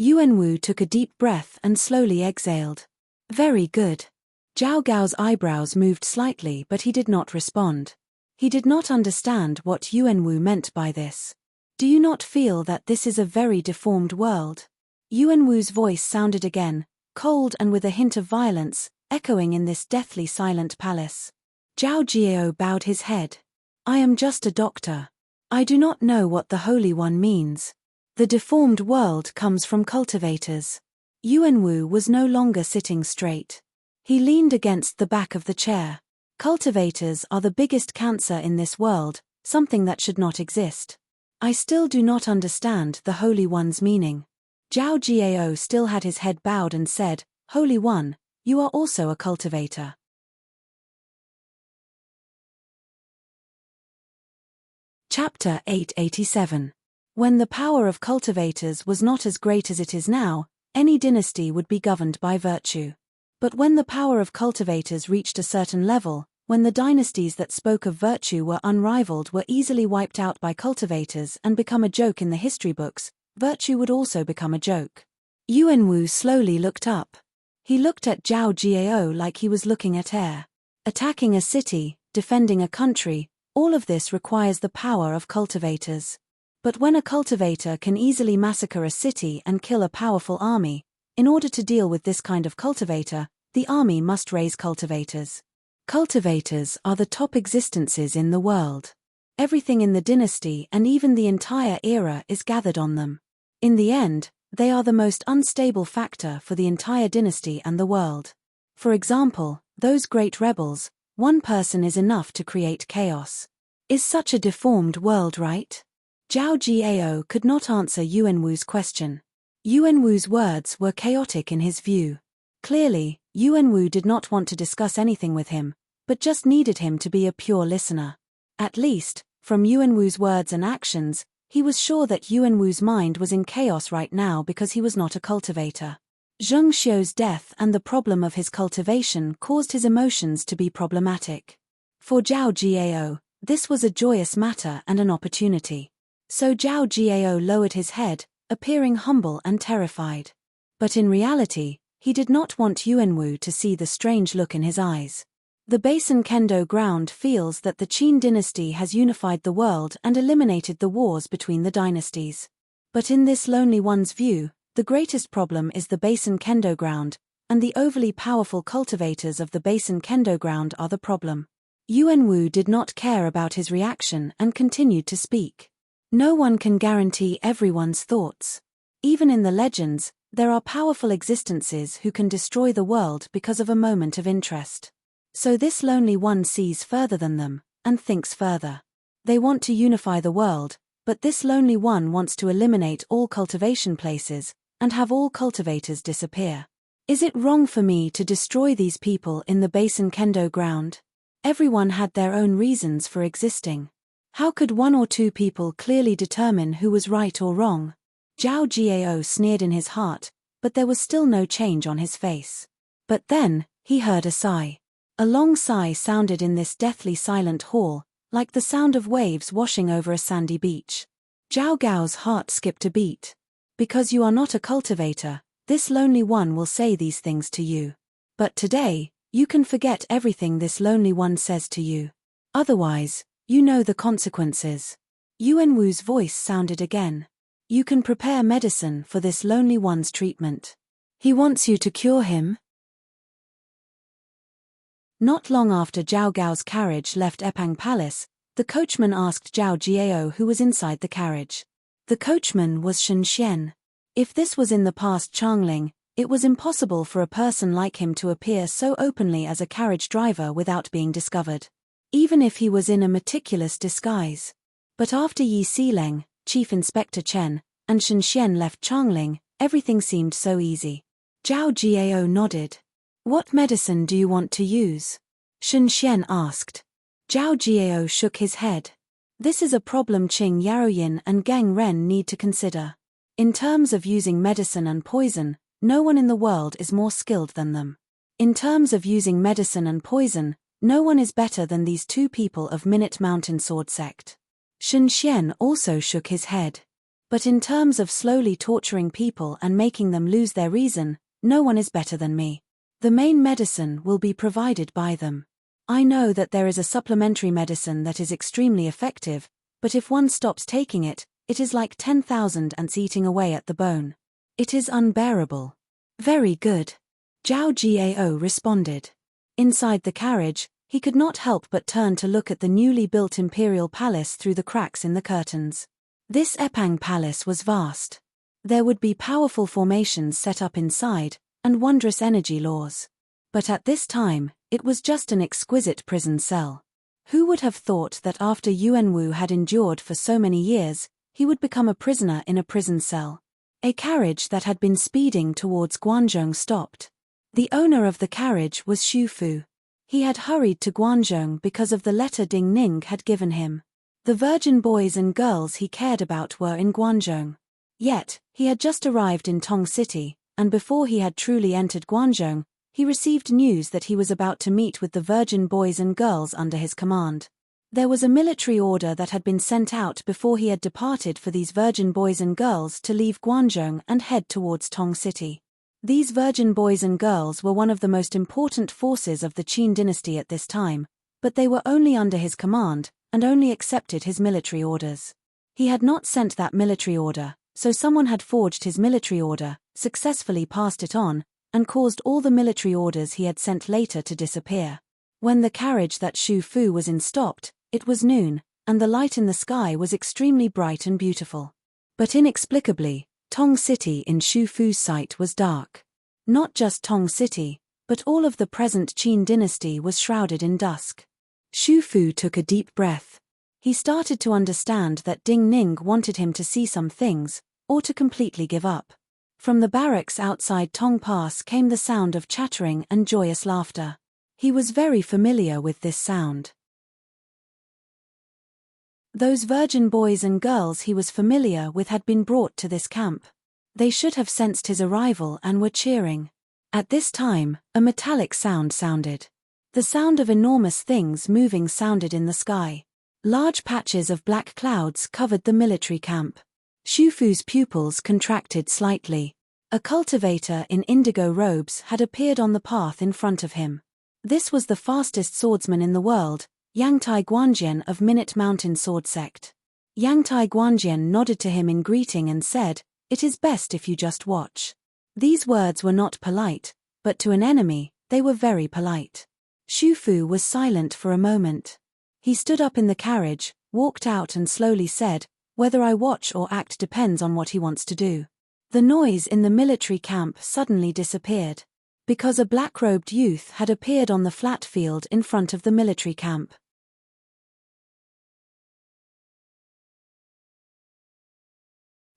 Yuanwu took a deep breath and slowly exhaled. Very good. Zhao Gao's eyebrows moved slightly but he did not respond. He did not understand what Yuanwu meant by this. Do you not feel that this is a very deformed world? Yuanwu's voice sounded again, cold and with a hint of violence, echoing in this deathly silent palace. Zhao Jiao bowed his head. I am just a doctor. I do not know what the Holy One means. The deformed world comes from cultivators. Yuanwu was no longer sitting straight. He leaned against the back of the chair. Cultivators are the biggest cancer in this world, something that should not exist. I still do not understand the Holy One's meaning. Zhao Jiao still had his head bowed and said, Holy One, you are also a cultivator. Chapter 887. When the power of cultivators was not as great as it is now, any dynasty would be governed by virtue. But when the power of cultivators reached a certain level, when the dynasties that spoke of virtue were unrivaled were easily wiped out by cultivators and become a joke in the history books, virtue would also become a joke. Yuanwu slowly looked up. He looked at Zhao Jiao like he was looking at air. Attacking a city, defending a country, all of this requires the power of cultivators. But when a cultivator can easily massacre a city and kill a powerful army, in order to deal with this kind of cultivator, the army must raise cultivators. Cultivators are the top existences in the world. Everything in the dynasty and even the entire era is gathered on them. In the end, they are the most unstable factor for the entire dynasty and the world. For example, those great rebels, one person is enough to create chaos. Is such a deformed world right? Zhao Jiao could not answer Yuanwu's question. Yuanwu's words were chaotic in his view. Clearly, Yuanwu did not want to discuss anything with him, but just needed him to be a pure listener. At least, from Yuanwu's words and actions, he was sure that Yuanwu's mind was in chaos right now because he was not a cultivator. Zheng Xiu's death and the problem of his cultivation caused his emotions to be problematic. For Zhao Jiao, this was a joyous matter and an opportunity. So Zhao Jiao lowered his head, appearing humble and terrified. But in reality, He did not want Yuanwu to see the strange look in his eyes. The Basin Kendo ground feels that the Qin dynasty has unified the world and eliminated the wars between the dynasties. But in this lonely one's view, the greatest problem is the Basin Kendo ground, and the overly powerful cultivators of the Basin Kendo ground are the problem. Yuanwu did not care about his reaction and continued to speak. No one can guarantee everyone's thoughts. Even in the legends, there are powerful existences who can destroy the world because of a moment of interest. So this lonely one sees further than them, and thinks further. They want to unify the world, but this lonely one wants to eliminate all cultivation places, and have all cultivators disappear. Is it wrong for me to destroy these people in the Basin Kendo ground? Everyone had their own reasons for existing. How could one or two people clearly determine who was right or wrong? Zhao Jiao sneered in his heart, but there was still no change on his face. But then, he heard a sigh. A long sigh sounded in this deathly silent hall, like the sound of waves washing over a sandy beach. Zhao Gao's heart skipped a beat. Because you are not a cultivator, this lonely one will say these things to you. But today, you can forget everything this lonely one says to you. Otherwise, you know the consequences. Yuanwu's voice sounded again. You can prepare medicine for this lonely one's treatment. He wants you to cure him. Not long after Zhao Gao's carriage left Epang Palace, the coachman asked Zhao Jiao who was inside the carriage. The coachman was Shen Xian. If this was in the past Changling, it was impossible for a person like him to appear so openly as a carriage driver without being discovered. Even if he was in a meticulous disguise. But after Yi Xileng, Chief Inspector Chen, and Shen Xian left Changling, everything seemed so easy. Zhao Jiao nodded. What medicine do you want to use? Shen Xian asked. Zhao Jiao shook his head. This is a problem Qing Yaoyin and Geng Ren need to consider. In terms of using medicine and poison, no one in the world is more skilled than them. In terms of using medicine and poison, no one is better than these two people of Minute Mountain Sword Sect. Shen Xian also shook his head. But in terms of slowly torturing people and making them lose their reason, no one is better than me. The main medicine will be provided by them. I know that there is a supplementary medicine that is extremely effective, but if one stops taking it, it is like 10,000 ants eating away at the bone. It is unbearable. Very good. Zhao Jiao responded. Inside the carriage, he could not help but turn to look at the newly built imperial palace through the cracks in the curtains. This Epang palace was vast. There would be powerful formations set up inside, and wondrous energy laws. But at this time, it was just an exquisite prison cell. Who would have thought that after Yuanwu had endured for so many years, he would become a prisoner in a prison cell? A carriage that had been speeding towards Guanzhong stopped. The owner of the carriage was Xu Fu. He had hurried to Guanzhong because of the letter Ding Ning had given him. The virgin boys and girls he cared about were in Guanzhong. Yet, he had just arrived in Tong City, and before he had truly entered Guanzhong, he received news that he was about to meet with the virgin boys and girls under his command. There was a military order that had been sent out before he had departed for these virgin boys and girls to leave Guanzhong and head towards Tong City. These virgin boys and girls were one of the most important forces of the Qin dynasty at this time, but they were only under his command, and only accepted his military orders. He had not sent that military order, so someone had forged his military order, successfully passed it on, and caused all the military orders he had sent later to disappear. When the carriage that Xu Fu was in stopped, it was noon, and the light in the sky was extremely bright and beautiful. But inexplicably, Tong City in Xu Fu's sight was dark. Not just Tong City, but all of the present Qin dynasty was shrouded in dusk. Xu Fu took a deep breath. He started to understand that Ding Ning wanted him to see some things, or to completely give up. From the barracks outside Tong Pass came the sound of chattering and joyous laughter. He was very familiar with this sound. Those virgin boys and girls he was familiar with had been brought to this camp. They should have sensed his arrival and were cheering. At this time, a metallic sound sounded. The sound of enormous things moving sounded in the sky. Large patches of black clouds covered the military camp. Xu Fu's pupils contracted slightly. A cultivator in indigo robes had appeared on the path in front of him. This was the fastest swordsman in the world, Yangtai Guanjian of Minute Mountain Sword Sect. Yangtai Guanjian nodded to him in greeting and said, "It is best if you just watch." These words were not polite, but to an enemy, they were very polite. Xu Fu was silent for a moment. He stood up in the carriage, walked out and slowly said, "Whether I watch or act depends on what he wants to do." The noise in the military camp suddenly disappeared. Because a black-robed youth had appeared on the flat field in front of the military camp.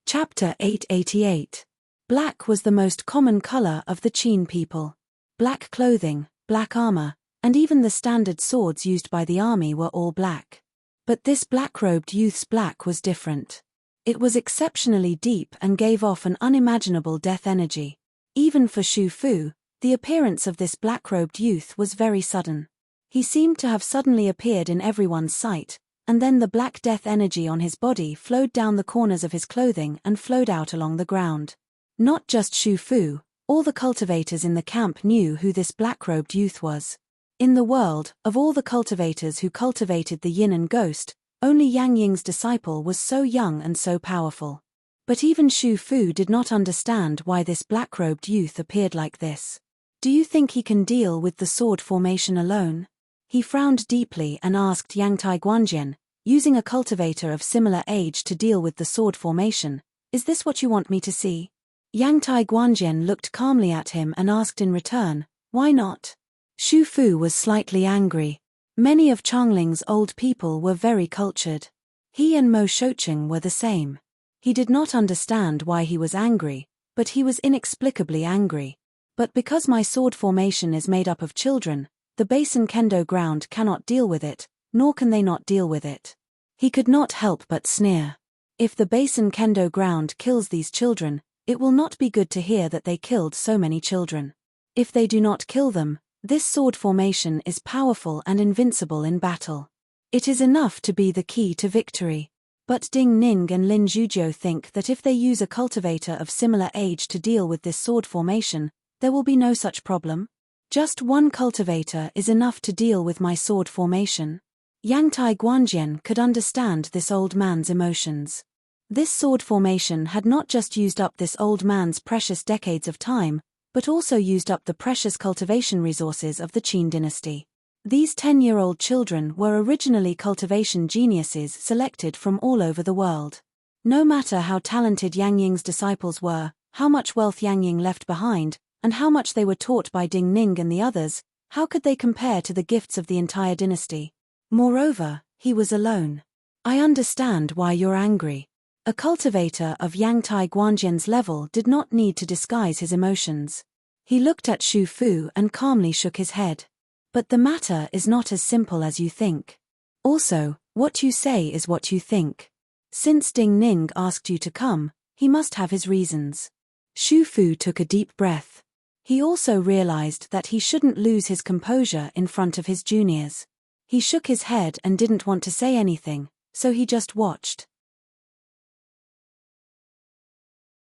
Chapter 888. Black was the most common color of the Qin people. Black clothing, black armor, and even the standard swords used by the army were all black. But this black-robed youth's black was different. It was exceptionally deep and gave off an unimaginable death energy. Even for Xu Fu, the appearance of this black-robed youth was very sudden. He seemed to have suddenly appeared in everyone's sight, and then the black death energy on his body flowed down the corners of his clothing and flowed out along the ground. Not just Xu Fu, all the cultivators in the camp knew who this black-robed youth was. In the world, of all the cultivators who cultivated the yin and ghost, only Yang Ying's disciple was so young and so powerful. But even Xu Fu did not understand why this black-robed youth appeared like this. "Do you think he can deal with the sword formation alone?" He frowned deeply and asked Yangtai Guanjian, using a cultivator of similar age to deal with the sword formation, "Is this what you want me to see?" Yangtai Guanjian looked calmly at him and asked in return, "Why not?" Xu Fu was slightly angry. Many of Changling's old people were very cultured. He and Mo Shoucheng were the same. He did not understand why he was angry, but he was inexplicably angry. "But because my sword formation is made up of children, the Basin Kendo ground cannot deal with it, nor can they not deal with it." He could not help but sneer. If the Basin Kendo ground kills these children, it will not be good to hear that they killed so many children. If they do not kill them, this sword formation is powerful and invincible in battle. It is enough to be the key to victory. But Ding Ning and Lin Zhujiu think that if they use a cultivator of similar age to deal with this sword formation, there will be no such problem. Just one cultivator is enough to deal with my sword formation. Yangtai Guanjian could understand this old man's emotions. This sword formation had not just used up this old man's precious decades of time, but also used up the precious cultivation resources of the Qin dynasty. These 10-year-old children were originally cultivation geniuses selected from all over the world. No matter how talented Yang Ying's disciples were, how much wealth Yang Ying left behind, and how much they were taught by Ding Ning and the others, how could they compare to the gifts of the entire dynasty? Moreover, he was alone. "I understand why you're angry." A cultivator of Yangtai Guanjian's level did not need to disguise his emotions. He looked at Xu Fu and calmly shook his head. "But the matter is not as simple as you think. Also, what you say is what you think. Since Ding Ning asked you to come, he must have his reasons." Xu Fu took a deep breath. He also realized that he shouldn't lose his composure in front of his juniors. He shook his head and didn't want to say anything, so he just watched.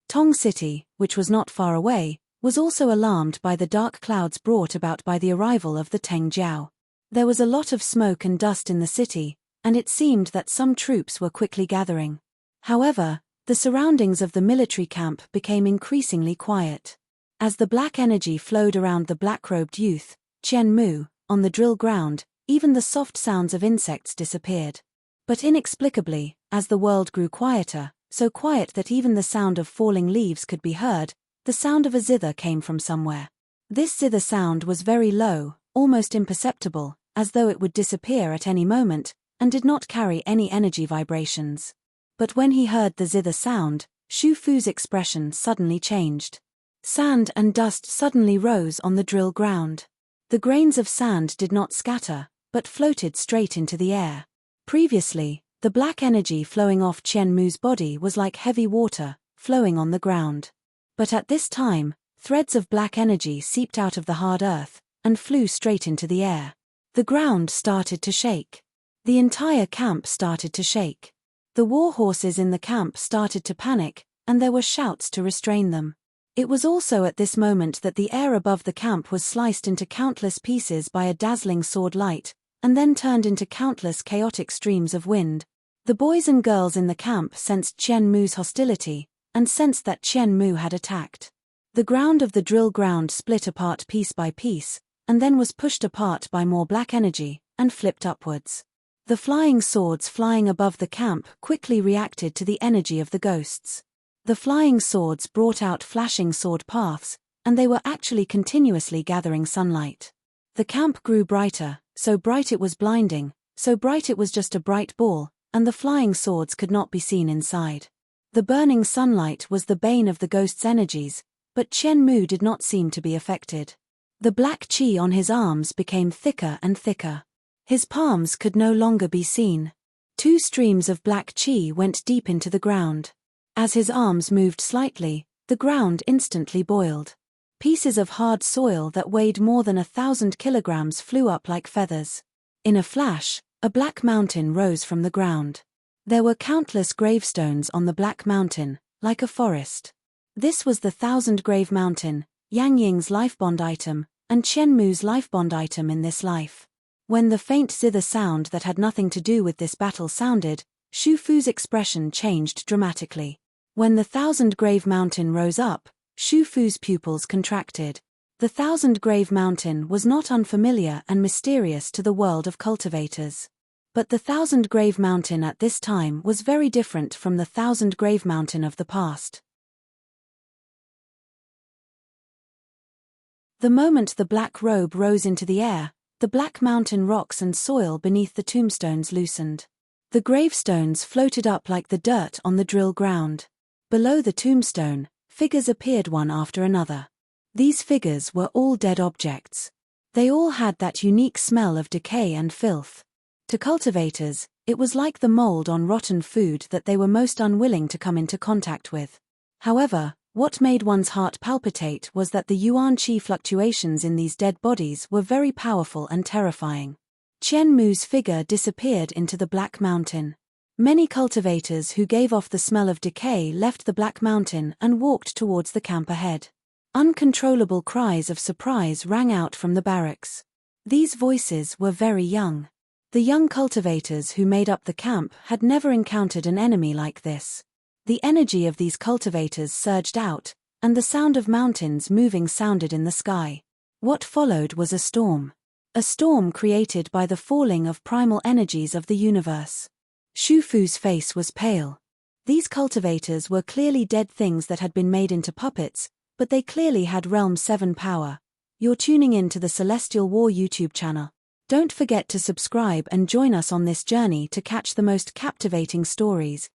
Tong City, which was not far away, was also alarmed by the dark clouds brought about by the arrival of the Teng Jiao. There was a lot of smoke and dust in the city, and it seemed that some troops were quickly gathering. However, the surroundings of the military camp became increasingly quiet. As the black energy flowed around the black-robed youth, Qian Mu, on the drill ground, even the soft sounds of insects disappeared. But inexplicably, as the world grew quieter, so quiet that even the sound of falling leaves could be heard, the sound of a zither came from somewhere. This zither sound was very low, almost imperceptible, as though it would disappear at any moment, and did not carry any energy vibrations. But when he heard the zither sound, Xu Fu's expression suddenly changed. Sand and dust suddenly rose on the drill ground. The grains of sand did not scatter, but floated straight into the air. Previously, the black energy flowing off Qian Mu's body was like heavy water, flowing on the ground. But at this time, threads of black energy seeped out of the hard earth, and flew straight into the air. The ground started to shake. The entire camp started to shake. The war horses in the camp started to panic, and there were shouts to restrain them. It was also at this moment that the air above the camp was sliced into countless pieces by a dazzling sword light, and then turned into countless chaotic streams of wind. The boys and girls in the camp sensed Qian Mu's hostility, and sensed that Qian Mu had attacked. The ground of the drill ground split apart piece by piece, and then was pushed apart by more black energy, and flipped upwards. The flying swords flying above the camp quickly reacted to the energy of the ghosts. The flying swords brought out flashing sword paths, and they were actually continuously gathering sunlight. The camp grew brighter, so bright it was blinding, so bright it was just a bright ball, and the flying swords could not be seen inside. The burning sunlight was the bane of the ghost's energies, but Qian Mu did not seem to be affected. The black qi on his arms became thicker and thicker. His palms could no longer be seen. 2 streams of black qi went deep into the ground. As his arms moved slightly, the ground instantly boiled. Pieces of hard soil that weighed more than 1,000 kilograms flew up like feathers. In a flash, a black mountain rose from the ground. There were countless gravestones on the black mountain, like a forest. This was the 1,000-grave mountain, Yang Ying's life bond item, and Qian Mu's life bond item in this life. When the faint zither sound that had nothing to do with this battle sounded, Shu Fu's expression changed dramatically. When the 1,000-grave mountain rose up, Shu Fu's pupils contracted. The 1,000-grave mountain was not unfamiliar and mysterious to the world of cultivators. But the 1,000-grave mountain at this time was very different from the 1,000-grave mountain of the past. The moment the black robe rose into the air, the black mountain rocks and soil beneath the tombstones loosened. The gravestones floated up like the dirt on the drill ground. Below the tombstone, figures appeared one after another. These figures were all dead objects. They all had that unique smell of decay and filth. To cultivators, it was like the mold on rotten food that they were most unwilling to come into contact with. However, what made one's heart palpitate was that the yuan qi fluctuations in these dead bodies were very powerful and terrifying. Qian Mu's figure disappeared into the Black Mountain. Many cultivators who gave off the smell of decay left the Black Mountain and walked towards the camp ahead. Uncontrollable cries of surprise rang out from the barracks. These voices were very young. The young cultivators who made up the camp had never encountered an enemy like this. The energy of these cultivators surged out, and the sound of mountains moving sounded in the sky. What followed was a storm. A storm created by the falling of primal energies of the universe. Shu Fu's face was pale. These cultivators were clearly dead things that had been made into puppets, but they clearly had Realm 7 power. You're tuning in to the Celestial War YouTube channel. Don't forget to subscribe and join us on this journey to catch the most captivating stories.